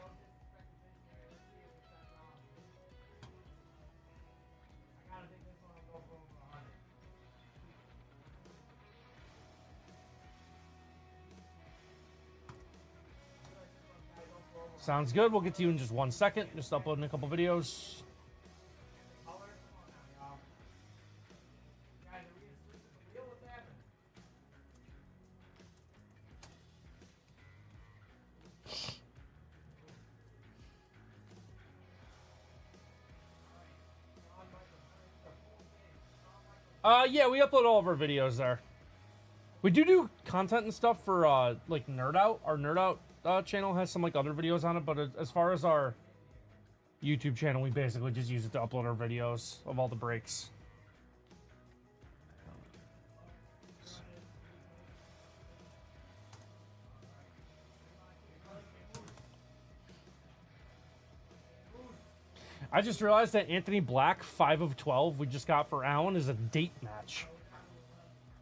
Sounds good. We'll get to you in just 1 second. Just uploading a couple videos. Yeah, we upload all of our videos there. We do content and stuff for like Nerd Out. Our Nerd Out channel has some like other videos on it, but as far as our YouTube channel, we basically just use it to upload our videos of all the breaks. I just realized that Anthony Black 5 of 12 we just got for Allen is a date match.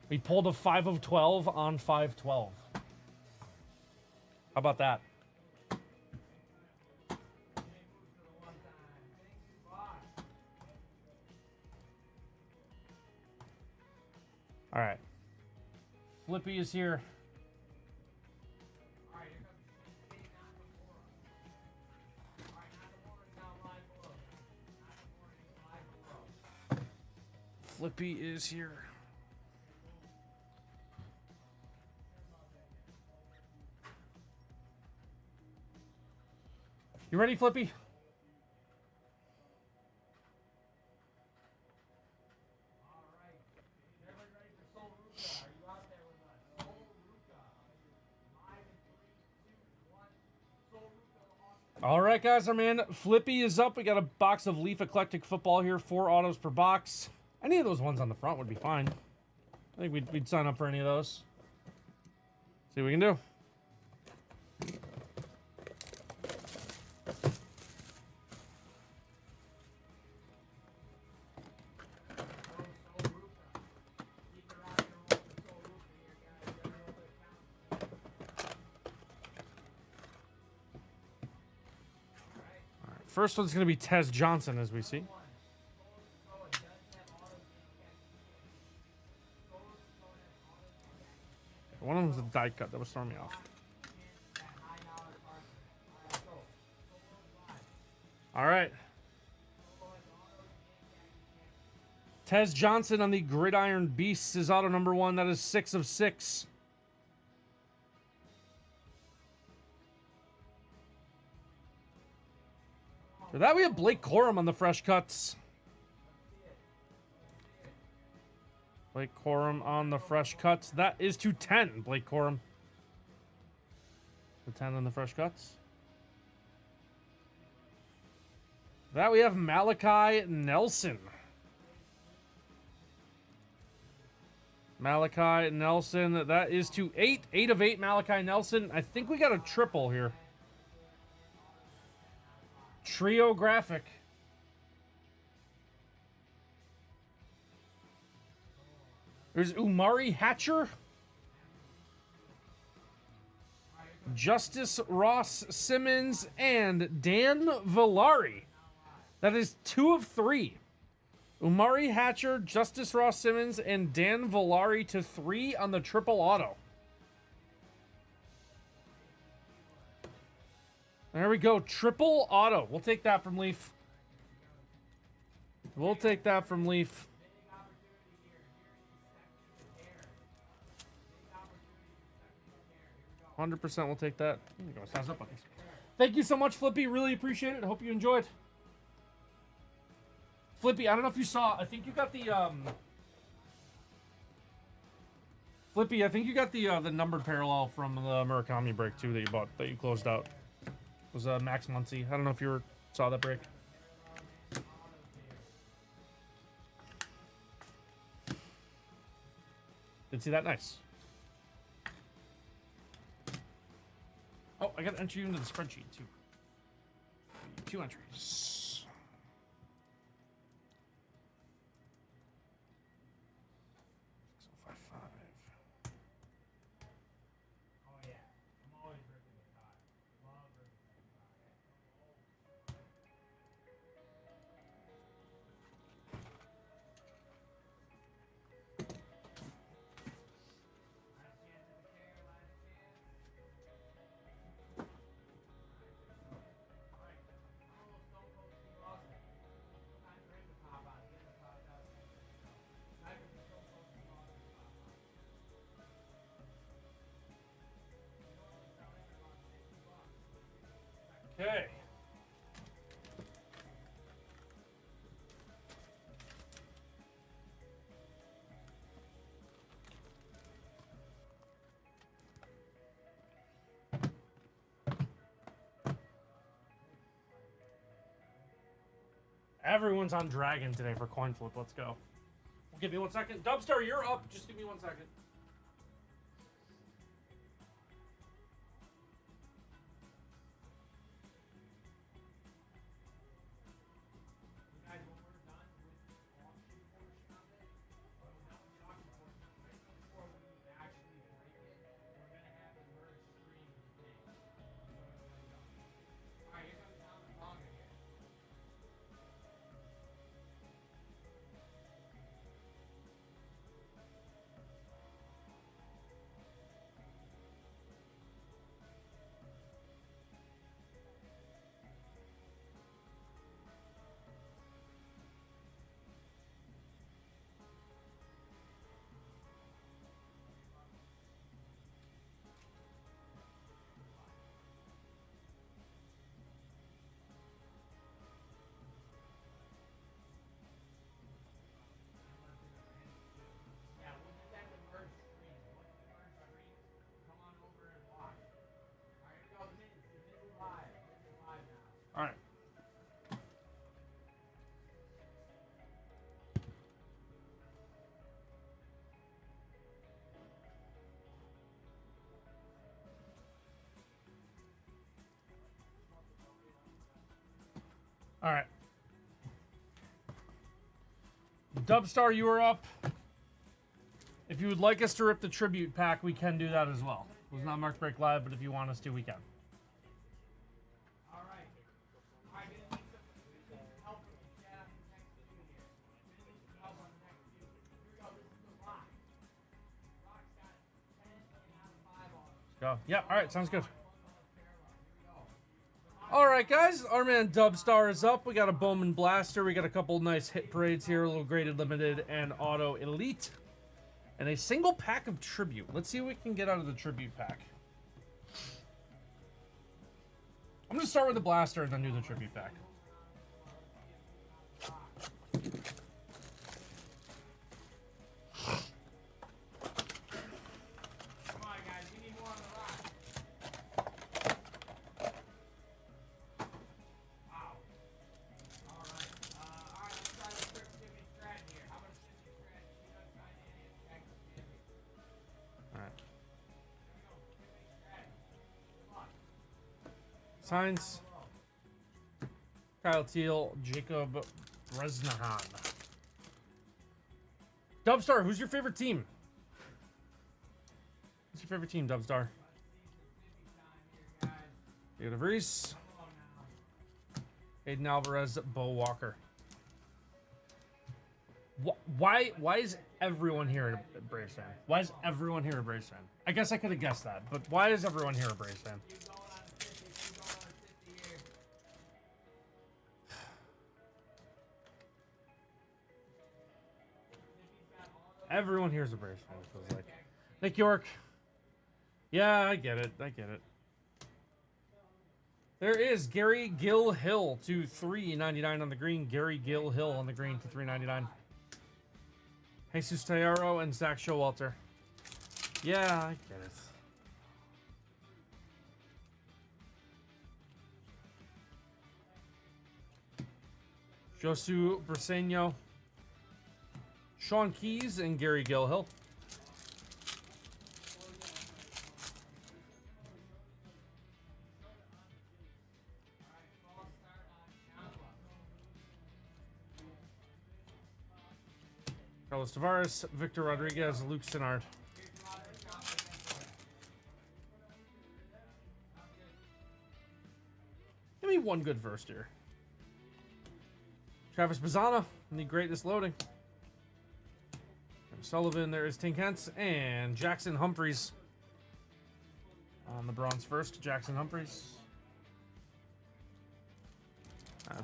We pulled a 5 of 12 on 5/12. How about that? All right. Flippy is here. Flippy is here. You ready, Flippy? All right, guys, our man Flippy is up. We got a box of Leaf Eclectic Football here, 4 autos per box. Any of those ones on the front would be fine. I think we'd sign up for any of those. See what we can do. First one's going to be Tez Johnson, as we see. One of them's a die cut that was throwing me off. All right. Tez Johnson on the Gridiron Beasts is auto number 1. That is 6 of 6. For that, we have Blake Corum on the fresh cuts. Blake Corum on the fresh cuts. That is to 10, Blake Corum. The 10 on the fresh cuts. That we have Malachi Nelson. Malachi Nelson. That is to 8. 8 of 8, Malachi Nelson. I think we got a triple here. Trio graphic. There's Umari Hatcher. Justice Ross Simmons and Dan Villari. That is 2 of 3. Umari Hatcher, Justice Ross Simmons, and Dan Villari to 3 on the triple auto. There we go. Triple auto. We'll take that from Leaf. We'll take that from Leaf. "100% we'll take that." There you go. Sounds up on this. Thank you so much, Flippy. Really appreciate it. I hope you enjoyed. Flippy, I don't know if you saw. I think you got the Flippy, I think you got the numbered parallel from the Murakami break too that you bought, that you closed out. It was Max Muncy. I don't know if you saw that break. Did see that? Nice. I got to enter you into the spreadsheet too. 2 entries. Oh yeah, I'm always ripping the tie. Love ripping the tie. Last chance of the care, last chance. Alright, I'm a little Stone Cold Steve Austin. Time for him to pop out. He hasn't popped out since, time for the Stone Cold Steve Austin to pop out. You normally sell him at about $50. Okay. Everyone's on Dragon today for coin flip. Let's go. Give me 1 second. Dubstar, you're up. Just give me 1 second. You guys, when we're done with the auction portion of it, when we're done with the auction portion, right before we actually break it, we're gonna have the merge stream with the tank. So I'm gonna let you know. Alright, here comes Tom and Tonga here. Yeah, we'll do that with merge streams. Once the merge streams, come on over and watch. Alright, here we go. The Miz is live. Miz is live now. All right. All right. Dubstar, you are up. If you would like us to rip the tribute pack, we can do that as well. It was not Mark Break Live, but if you want us to, we can. Alright. Alright, gonna need some help from the chat on the next few here. Gonna need some help on the next few. Here we go, this is the Rock. Rock's got 10 out of 5 on it. Go. Yeah, all right, sounds good. All right, guys, our man Dubstar is up. We got a Bowman Blaster. We got a couple nice hit parades here, a little graded limited and auto elite. And a single pack of tribute. Let's see what we can get out of the tribute pack. I'm going to start with the blaster and then do the tribute pack. Come on, guys, we need more on the Rock. Wow. Alright, let's try the quick Timmy Stratton here. How about a Timmy Stratton? He doesn't sign in and check the Timmy. All right. Here we go, Timmy Stratton. Good luck. Signs. Kyle Teal, Jacob Bresnahan. Dubstar, who's your favorite team? Who's your favorite team, Dubstar? David Reese. Aiden Alvarez, Bo Walker. Why is everyone here a Braves fan? Why is everyone here a Braves fan? I guess I could have guessed that, but why is everyone here a Braves fan? Keep going on the 50, keep going on the 50 here. Everyone here is a Braves fan, it feels like. Nick York. Yeah, I get it. I get it. There is Gary Gill Hill to $3.99 on the green. Gary Gill Hill on the green to $3.99. Jesus Tayaro and Zach Showalter. Yeah, I get it. Josu Briseño. Sean Keys and Gary Gillhill. Carlos Tavares, Victor Rodriguez, Luke Sinnard. Give me one good first here. Travis Bazzana in the greatest loading. Sullivan, there is Tink Hence, and Jackson Humphreys on the bronze first. Jackson Humphreys.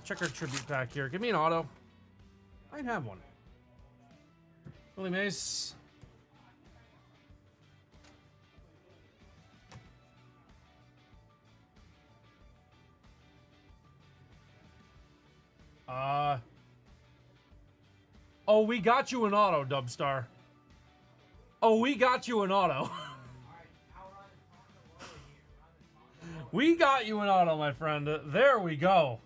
Check our tribute pack here. Give me an auto. Might have one. Willie Mays. Oh, we got you an auto, Dubstar. Oh, we got you an auto. We got you an auto, my friend. There we go.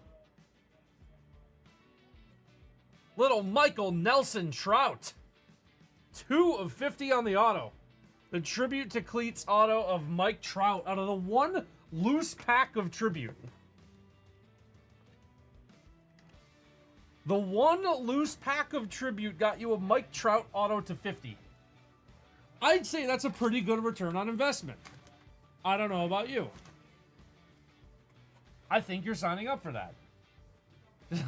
Little Michael Nelson Trout. 2 of 50 on the auto. The tribute to Cleats auto of Mike Trout out of the one loose pack of tribute. The one loose pack of tribute got you a Mike Trout auto to 50. I'd say that's a pretty good return on investment. I don't know about you. I think you're signing up for that.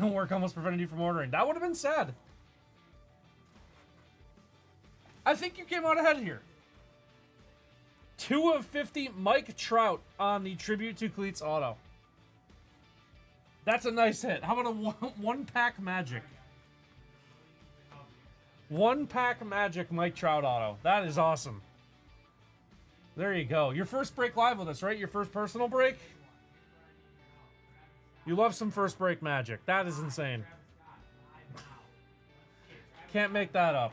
Work almost prevented you from ordering. That would have been sad. I think you came out ahead here. 2 of 50 Mike Trout on the tribute to Cleats auto. That's a nice hit. How about a one pack magic? One pack magic Mike Trout auto. That is awesome. There you go. Your first break live with us, right? Your first personal break? You love some first break magic. That is insane. Can't make that up.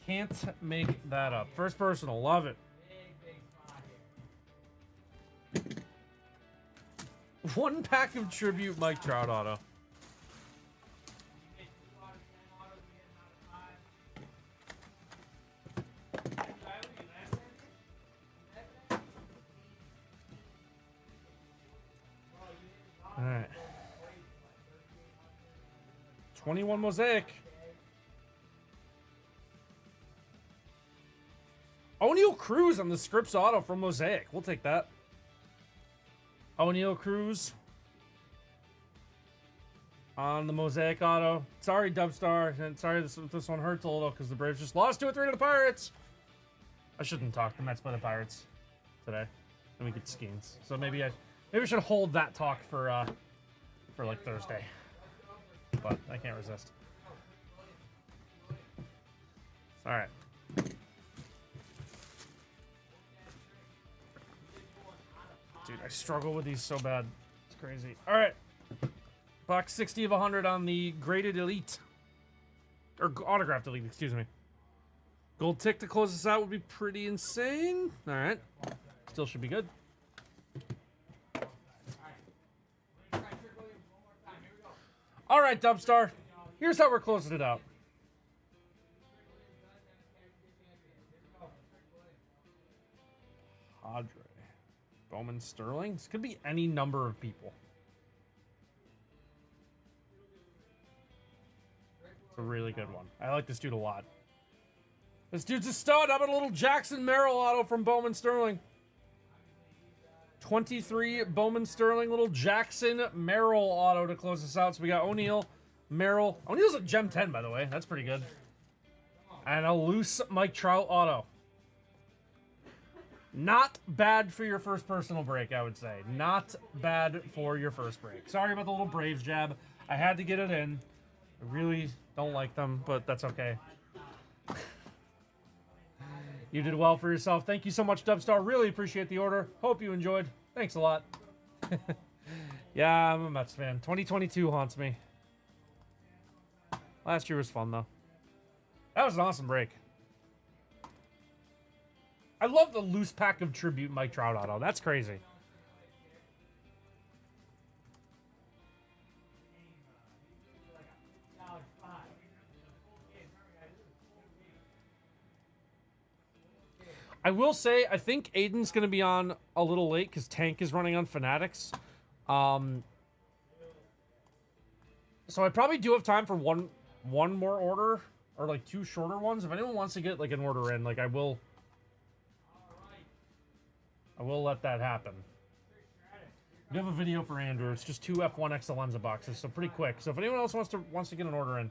Can't make that up. First personal. Love it. One pack of tribute Mike Trout auto. All right. 21 Mosaic. O'Neal Cruz on the Scripps auto from Mosaic. We'll take that. O'Neal Cruz on the Mosaic auto. Sorry, Dubstar. And sorry this one hurts a little because the Braves just lost 2-3 to the Pirates. I shouldn't talk the Mets by the Pirates today. Then we get Skeens. So maybe I should hold that talk for like Thursday. But I can't resist. All right. Dude, I struggle with these so bad. It's crazy. All right. Box 60 of 100 on the graded elite. Or autographed elite, excuse me. Gold tick to close this out would be pretty insane. All right. Still should be good. All right, Dubstar. Here's how we're closing it out. Padre. Bowman Sterling. This could be any number of people. It's a really good one. I like this dude a lot. This dude's a stud. How about a little Jackson Merrill auto from Bowman Sterling? 23 Bowman Sterling, little Jackson Merrill auto to close this out. So we got O'Neal, Merrill. O'Neal's a Gem 10, by the way. That's pretty good. And a loose Mike Trout auto. Not bad for your first personal break, I would say. Not bad for your first break. Sorry about the little Braves jab. I had to get it in. I really don't like them, but that's okay. You did well for yourself. Thank you so much, Dubstar. Really appreciate the order. Hope you enjoyed. Thanks a lot. Yeah, I'm a Mets fan. 2022 haunts me. Last year was fun, though. That was an awesome break. I love the loose pack of tribute Mike Trout auto. That's crazy. I will say, I think Aiden's going to be on a little late because Tank is running on Fanatics. So I probably do have time for one one more order or like 2 shorter ones. If anyone wants to get like an order in, like I will let that happen. We have a video for Andrew. It's just 2 F1 Excellenza boxes, so pretty quick. So if anyone else wants to get an order in,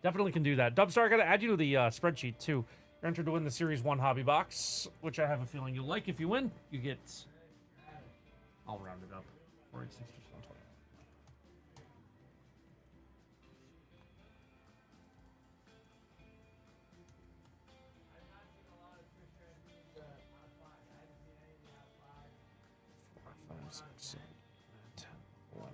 definitely can do that. Dubstar, I gotta add you to the spreadsheet too. You're entered to win the Series 1 hobby box, which I have a feeling you'll like. If you win, you get, I'll round it up, 486 to 120. Four, 5, 6, 7, 10, 11.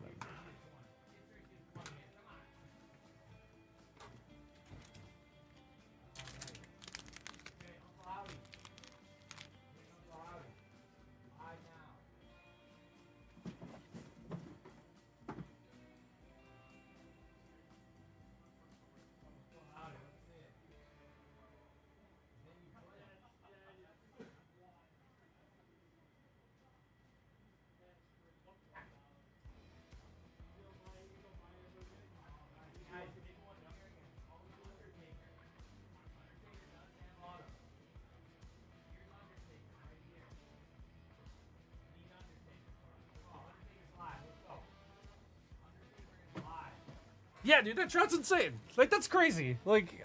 Yeah, dude, that shot's insane. Like, that's crazy. Like,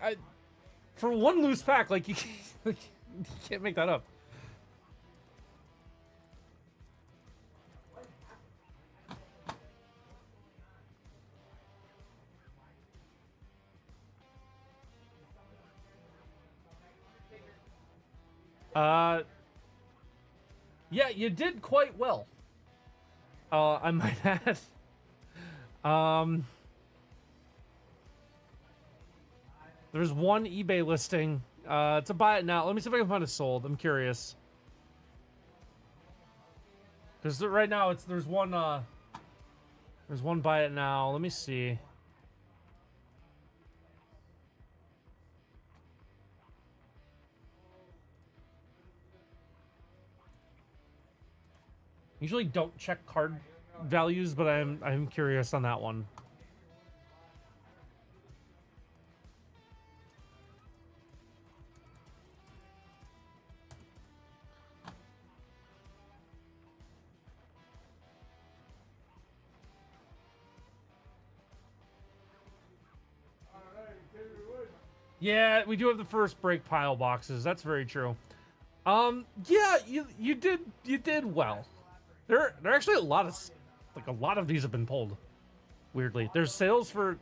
for one loose pack, like, you can't make that up. Yeah, you did quite well. I might add. There's one eBay listing. It's a buy it now. Let me see if I can find it sold. I'm curious. Because right now there's one buy it now. Let me see. Usually don't check card values, but I'm curious on that one. Yeah, we do have the first break pile boxes. That's very true. Yeah, you did well. There are actually a lot of these have been pulled. Weirdly, there's sales for.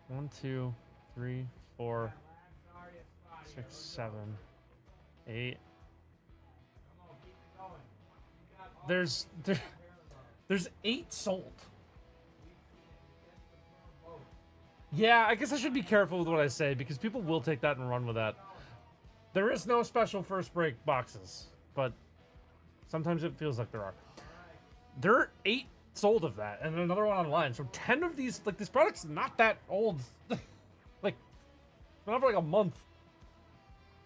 One, 2, 3, 4, 6, 7, 8. There's 8 sold. Yeah, I guess I should be careful with what I say because people will take that and run with that. There is no special first break boxes, but sometimes it feels like there are. There are 8 sold of that, and another one online. So 10 of these, like, this product's not that old. Like, it's been out for like a month.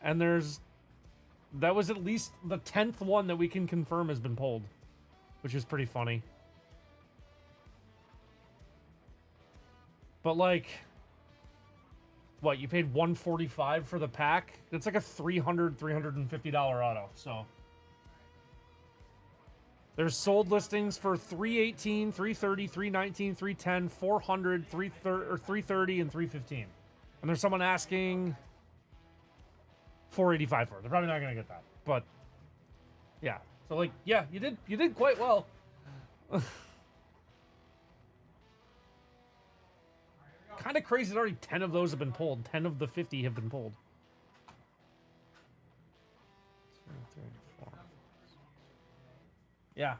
And that was at least the 10th one that we can confirm has been pulled, which is pretty funny. But like, what, you paid $145 for the pack? It's like a $350 auto, so. There's sold listings for $318, $330, $319, $310, $400, $330, and $315. And there's someone asking $485 for it. They're probably not gonna get that. But yeah. So like, yeah, you did quite well. Kind of crazy that already 10 of those have been pulled. 10 of the 50 have been pulled. 2, 3, 4. Yeah.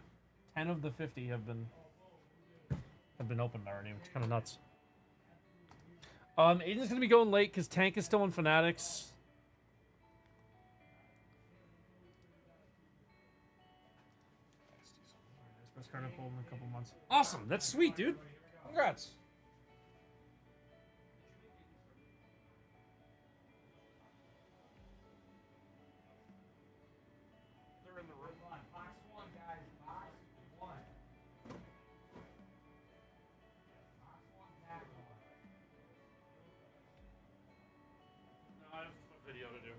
10 of the 50 have been opened already, which is kind of nuts. Aiden's gonna be going late because Tank is still in Fanatics. Best card I pulled in a couple months. Awesome, that's sweet, dude. Congrats. They're in the room. Box one, guys. Box one. Box one, pack one. No, I have a video to do.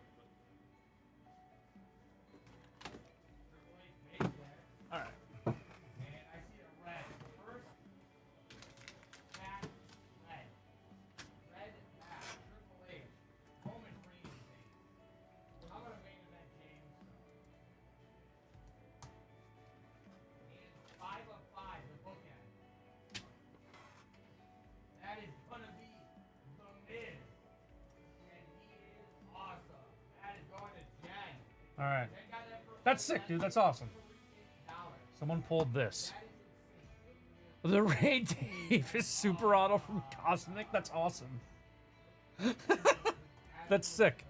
All right. And I see a red. First pack, red. Red pack, Triple H. Roman Reigns. How about a main event, James? And 5 of 5, the bookend. That is gonna be The Miz. And he is awesome. That is going to Jen. All right. Jen got that for That's sick, dude. That's awesome. $8. Someone pulled this. The Ray Davis Super Auto from Cosmic. That's awesome. That's sick.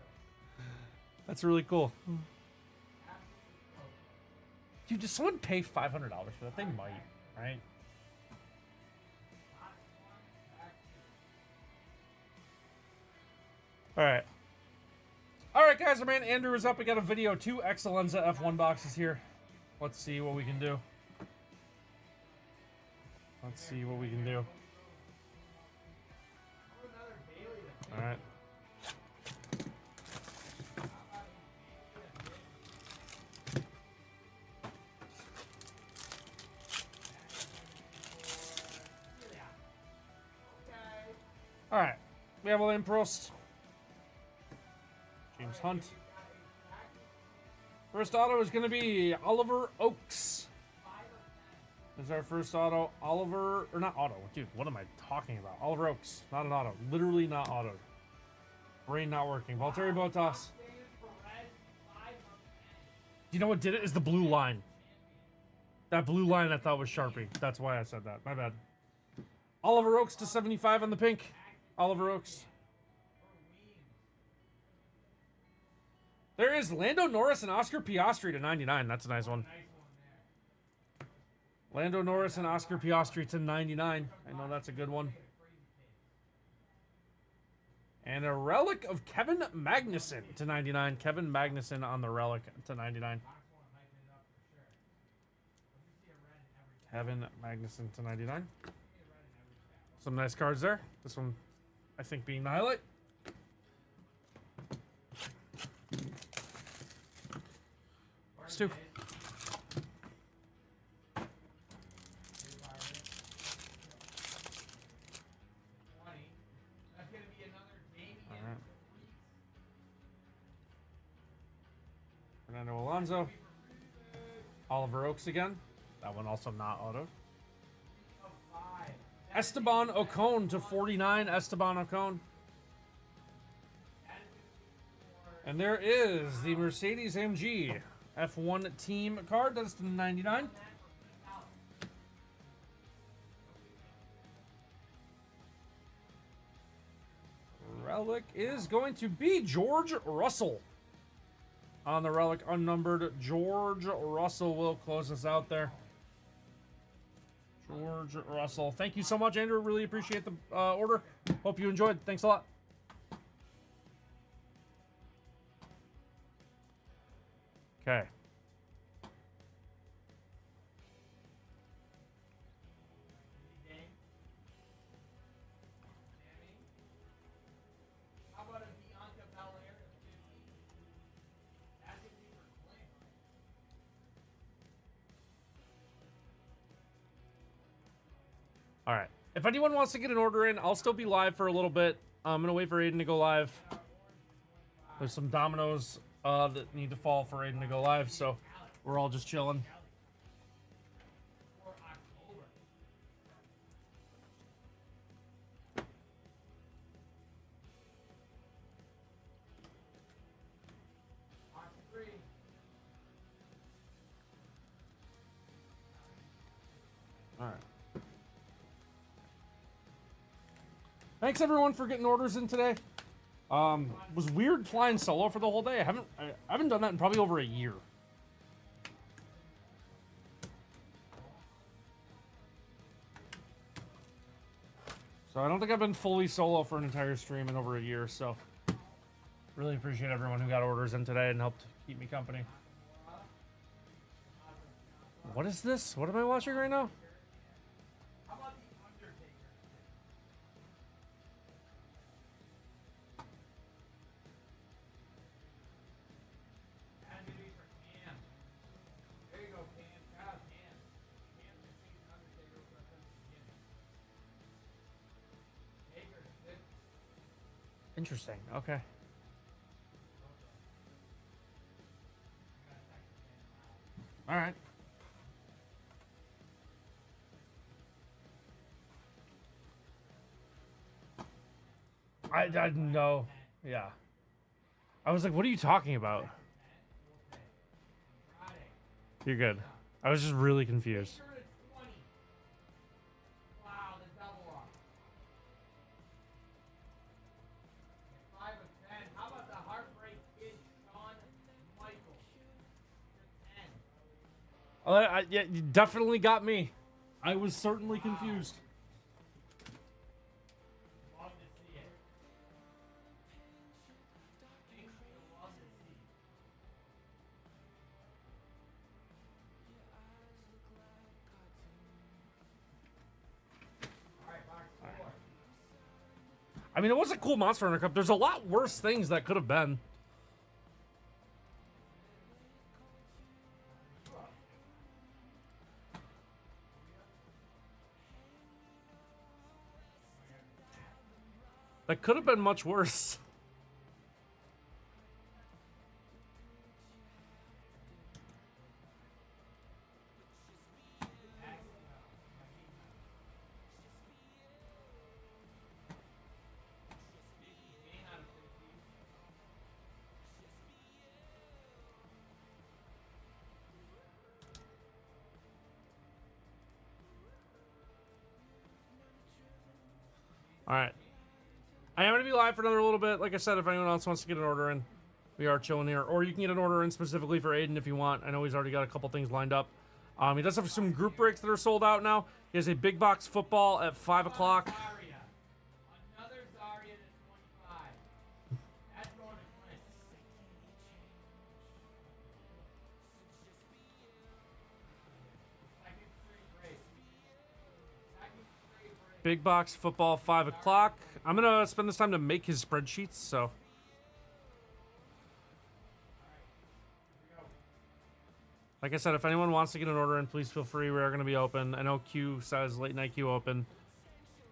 That's really cool. Dude, does someone pay $500 for that? They might, right? All right. All right, guys. Our man Andrew is up. We got a video. 2 Excellenza F1 boxes here. Let's see what we can do. Let's see what we can do. All right. All right. We have Alain Prost. James Hunt. First auto is going to be Oliver Oaks. This is our first auto. Oliver, or not auto. Dude, what am I talking about? Oliver Oaks. Not an auto. Literally not auto. Brain not working. Valtteri Bottas. You know what did it? Is the blue line. That blue line I thought was Sharpie. That's why I said that. My bad. Oliver Oaks to 75 on the pink. Oliver Oaks. There is Lando Norris and Oscar Piastri to 99. That's a nice one. Lando Norris and Oscar Piastri to 99. I know that's a good one. And a relic of Kevin Magnussen to 99. Kevin Magnussen on the relic to 99. Kevin Magnussen to 99. Some nice cards there. This one, I think, being the highlight. Stu. Alright. Fernando Alonso. Oliver Oaks again. That one also not auto. Esteban Ocon to 49. Esteban Ocon. And there is the Mercedes AMG F1 team card. That's to 99. Relic is going to be George Russell. On the relic, unnumbered George Russell will close us out there. George Russell. Thank you so much, Andrew. Really appreciate the order. Hope you enjoyed. Thanks a lot. Okay. All right. If anyone wants to get an order in, I'll still be live for a little bit. I'm going to wait for Aiden to go live. There's some dominoes that need to fall for Aiden to go live, so we're all just chilling. All right. Thanks everyone for getting orders in today. Was weird flying solo for the whole day. I haven't done that in probably over a year. So I don't think I've been fully solo for an entire stream in over a year, so really appreciate everyone who got orders in today and helped keep me company. What is this? What am I watching right now? Interesting. Okay. All right. I know. Yeah. I was like, what are you talking about? You're good. I was just really confused. Yeah, you definitely got me. I was certainly confused. I mean, it was a cool Monster Hunter Cup. There's a lot worse things that could have been. That could have been much worse. All right. I am going to be live for another little bit. Like I said, if anyone else wants to get an order in, we are chilling here. Or you can get an order in specifically for Aiden if you want. I know he's already got a couple things lined up. He does have some group breaks that are sold out now. He has a big box football at 5 o'clock. Big box football, 5 o'clock. I'm going to spend this time to make his spreadsheets, so. Like I said, if anyone wants to get an order in, please feel free. We are going to be open. I know Q says late night Q open.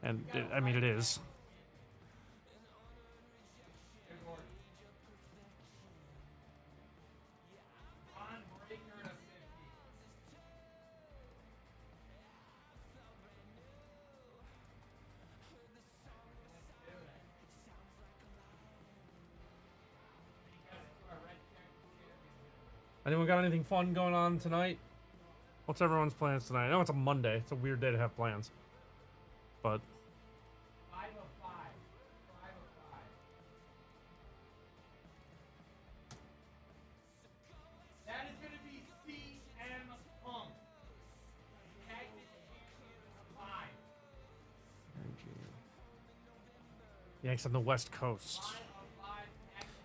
And, I mean, it is. Anyone got anything fun going on tonight? What's everyone's plans tonight? I know it's a Monday. It's a weird day to have plans. But... That is going to be CM Punk. Yanks on the West Coast.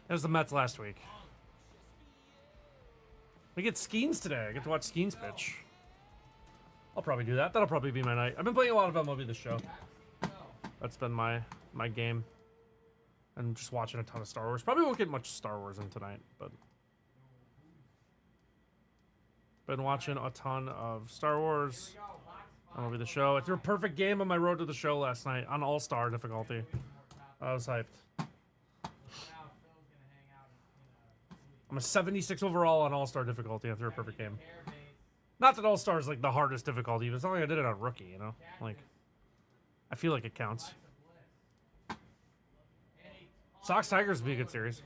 It was the Mets last week. We get Skeens today. I get to watch Skeens pitch. I'll probably do that. That'll probably be my night. I've been playing a lot of MLB this show. That's been my game. And just watching a ton of Star Wars. Probably won't get much Star Wars in tonight, but... Been watching a ton of Star Wars. MLB the show. I threw a perfect game on my road to the show last night on All-Star difficulty. I was hyped. I'm a 76 overall on All-Star difficulty after a perfect game. Not that All-Star is like the hardest difficulty, but it's not like I did it on Rookie, you know? Like, I feel like it counts. Sox Tigers would be a good series.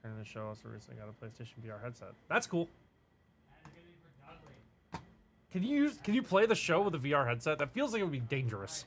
And the show also recently got a PlayStation VR headset. That's cool. Can you play the show with a VR headset? That feels like it would be dangerous.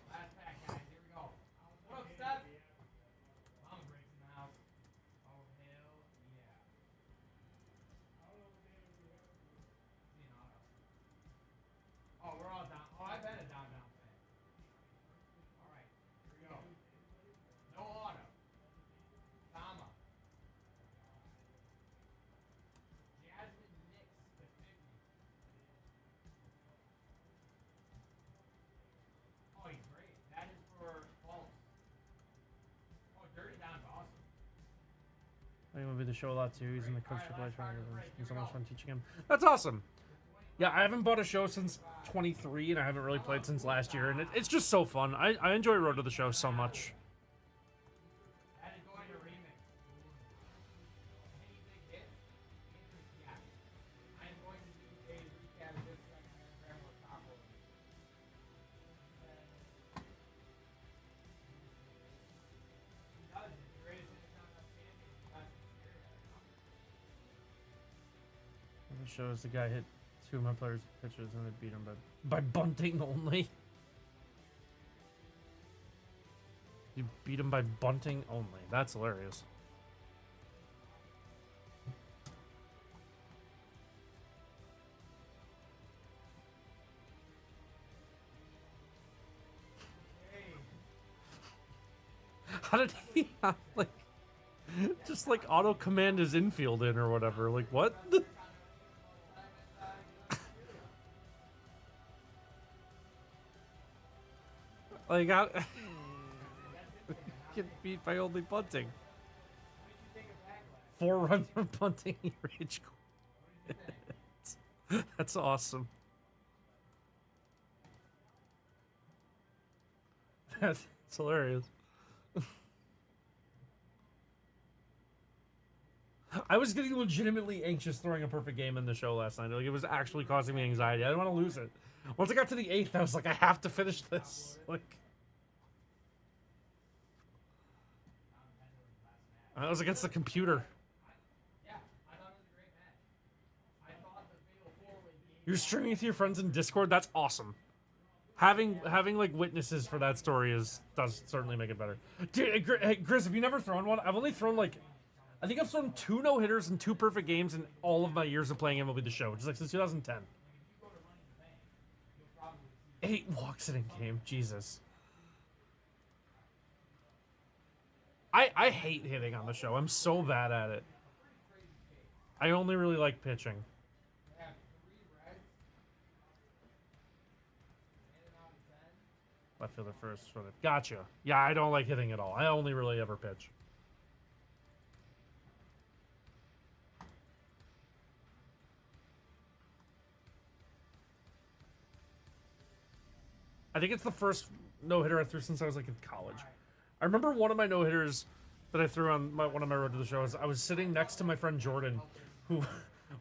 MLB The Show a lot too. He's in the Coach Triple H. It's been so much fun teaching him. That's awesome. Yeah, I haven't bought a show since 23, and I haven't really played since last year, and it's just so fun. I enjoy Road to the Show so much. The shows the guy hit 2 of my players' pitches and they beat him by bunting only. You beat him by bunting only. That's hilarious. How did he not, like, just like auto command his infield in or whatever? Like, what? Like, how get beat by only bunting? 4 runs from bunting, he rage quit. That's awesome. That's hilarious. I was getting legitimately anxious throwing a perfect game in the show last night. Like, it was actually causing me anxiety. I didn't want to lose it. Once I got to the 8th, I was like, I have to finish this. Like, I was against the computer. You're streaming with your friends in Discord? That's awesome. Having like witnesses for that story does certainly make it better. Dude, hey, Grizz, have you never thrown one? I've only thrown like, I think I've thrown 2 no-hitters and 2 perfect games in all of my years of playing MLB The Show, which is like since 2010. 8 walks in a game, Jesus. I hate hitting on the show. I'm so bad at it. I only really like pitching. Left fielder first. Gotcha. Yeah, I don't like hitting at all. I only really ever pitch. I think it's the first no-hitter I threw since I was like in college. I remember one of my no-hitters that I threw on one of my Road to the Shows. I was sitting next to my friend Jordan, who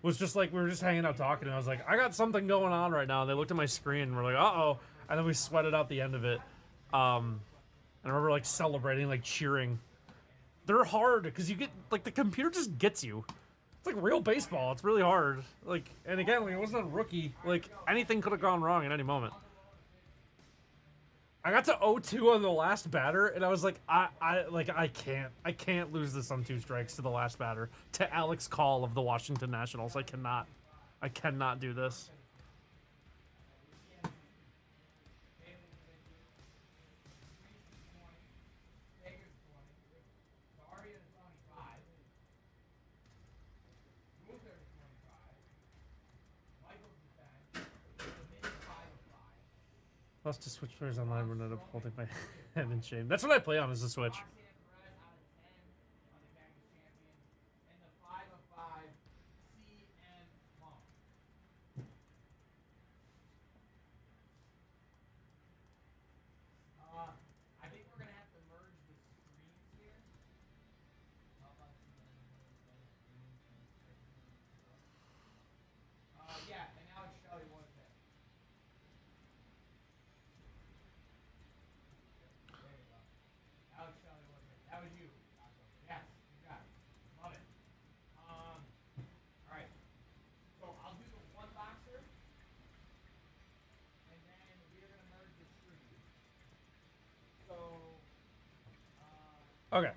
was just like, we were just hanging out talking, and I was like, I got something going on right now. And they looked at my screen and we're like, uh-oh. And then we sweated out the end of it. And I remember like celebrating, like cheering. They're hard because you get, like, the computer just gets you. It's like real baseball. It's really hard. Like, and again, like, it wasn't a rookie. Like, anything could have gone wrong at any moment. I got to 0-2 on the last batter, and I was like, I can't lose this on 2 strikes to the last batter, to Alex Call of the Washington Nationals. I cannot do this. Lost to Switch players online when I'm holding my head in shame. That's what I play on, is the Switch. Okay.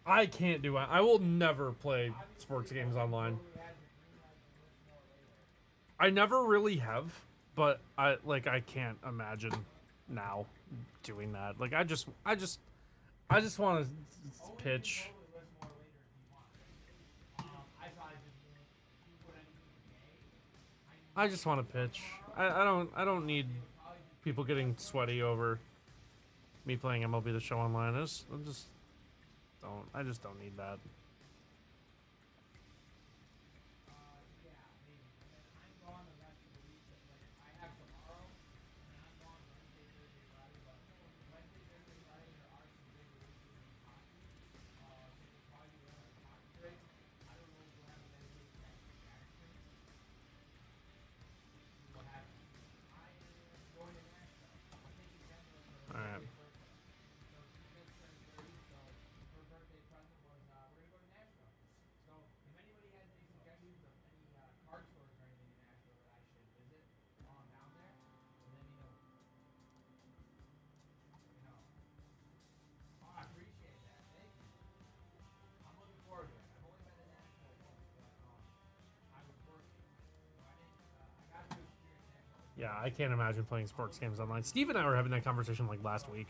I can't do it. I will never play sports games online. I never really have, but I can't imagine now doing that. Like, I just want to pitch. I just want to pitch. I don't need people getting sweaty over me playing MLB The Show online. I just don't need that. Yeah, I can't imagine playing sports games online. Steve and I were having that conversation like last week.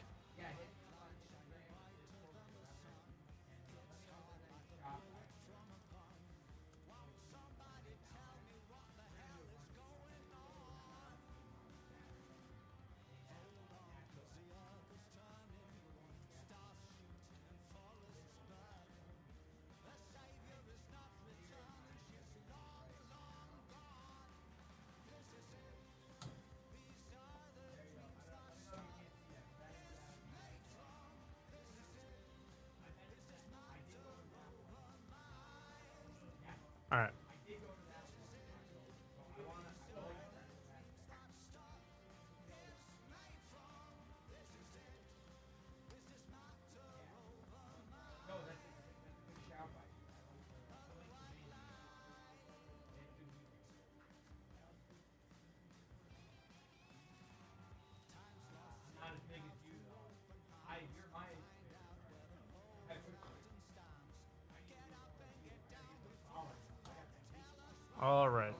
All right. All right.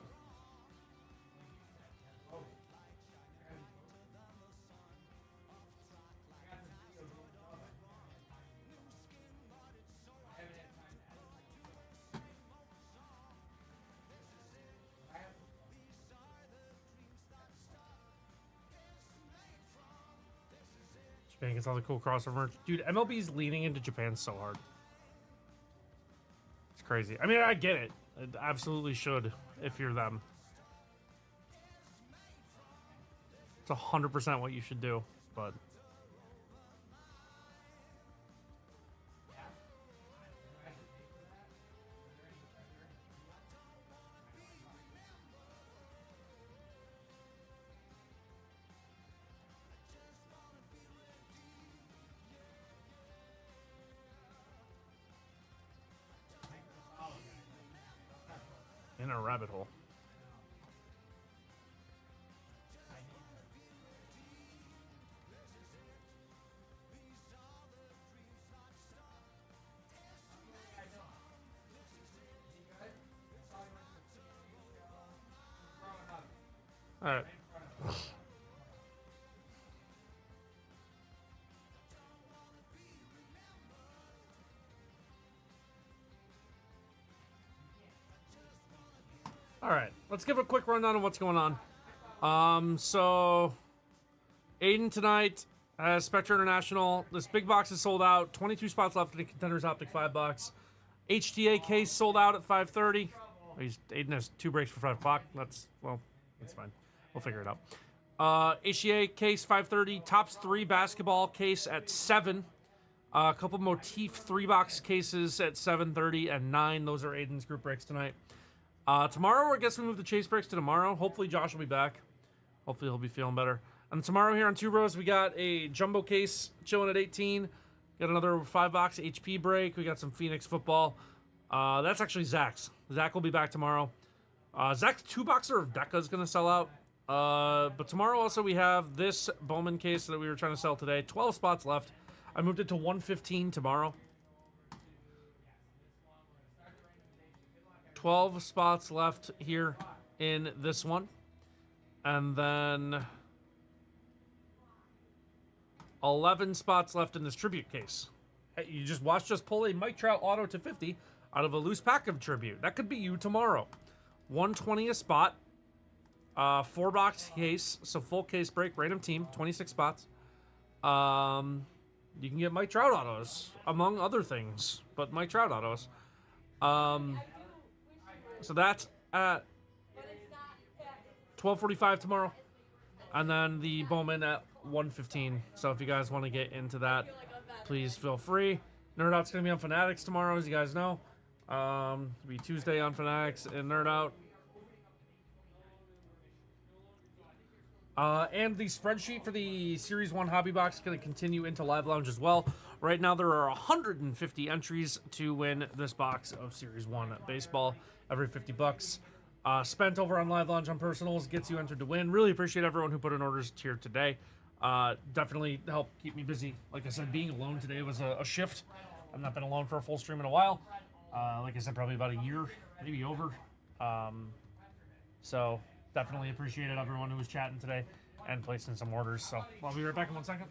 Japan gets all the cool crossover merch. Dude, MLB's leaning into Japan so hard. It's crazy. I mean, I get it. It absolutely should if you're them. It's 100% what you should do, but... in a rabbit hole. All right. All right, let's give a quick rundown of what's going on. So Aiden tonight has Spectre International. This big box is sold out. 22 spots left in the Contenders Optic 5 box. HTA case sold out at 5:30. Aiden has 2 breaks for 5 o'clock. That's fine. We'll figure it out. HTA case 5:30. Tops 3 basketball case at 7. A couple motif 3-box cases at 7:30 and 9. Those are Aiden's group breaks tonight. Tomorrow, I guess we move the chase breaks to tomorrow. Hopefully, Josh will be back. Hopefully, he'll be feeling better. And tomorrow here on Two Bros, we got a jumbo case chilling at 18. Got another 5-box HP break. We got some Phoenix football. That's actually Zach's. Zach will be back tomorrow. Zach's 2-boxer of Deca is going to sell out. But tomorrow also we have this Bowman case that we were trying to sell today. 12 spots left. I moved it to 115 tomorrow. 12 spots left here in this one. And then 11 spots left in this tribute case. Hey, you just watched us pull a Mike Trout auto to 50 out of a loose pack of tribute. That could be you tomorrow. 120 a spot. 4-box case, so full case break, random team, 26 spots. You can get Mike Trout autos, among other things, but Mike Trout autos. So that's at 12:45 tomorrow, and then the Bowman at 1:15. So if you guys want to get into that, please feel free. Nerd Out's gonna be on Fanatics tomorrow, as you guys know. It'll be Tuesday on Fanatics and Nerd Out. And the spreadsheet for the Series 1 Hobby Box is going to continue into Live Lounge as well. Right now, there are 150 entries to win this box of Series 1 baseball. Every 50 bucks spent over on Live Lounge on personals gets you entered to win. Really appreciate everyone who put in orders here today. Definitely helped keep me busy. Like I said, being alone today was a shift. I've not been alone for a full stream in a while. Like I said, probably about a year, maybe over. So definitely appreciated everyone who was chatting today and placing some orders. So I'll be right back in 1 second.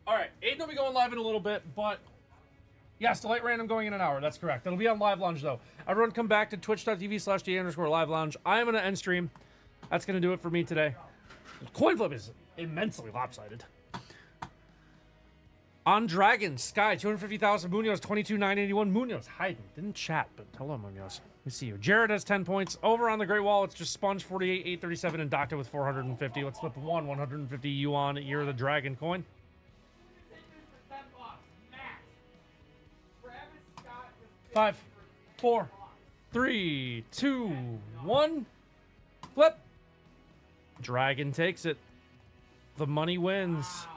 All right, Aiden will be going live in a little bit, but yes, Delight Random going in an hour. That's correct. It'll be on Live Lounge, though. Everyone come back to twitch.tv/DA_Live Lounge. I am going to end stream. That's going to do it for me today. Coin flip is immensely lopsided. On Dragon, Sky, 250,000. Munoz, 22,981. Munoz hiding. Didn't chat, but hello, Munoz. We see you. Jared has 10 points. Over on the Great Wall, it's just Sponge, 48, 837, and Doctor with 450. Let's flip 150 yuan Year of the Dragon coin. 5, 4, 3, 2, 1. Flip. Dragon takes it. The money wins.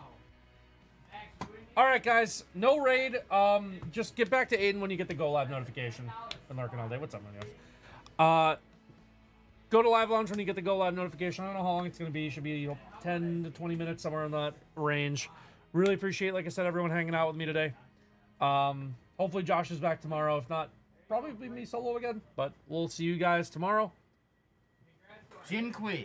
All right, guys. No raid. Just get back to Aiden when you get the Go Live notification. Been lurking all day. What's up, man? Go to Live Lounge when you get the Go Live notification. I don't know how long it's going to be. It should be 10 to 20 minutes, somewhere in that range. Really appreciate, like I said, everyone hanging out with me today. Hopefully Josh is back tomorrow. If not, probably me solo again. But we'll see you guys tomorrow. Jin Kui.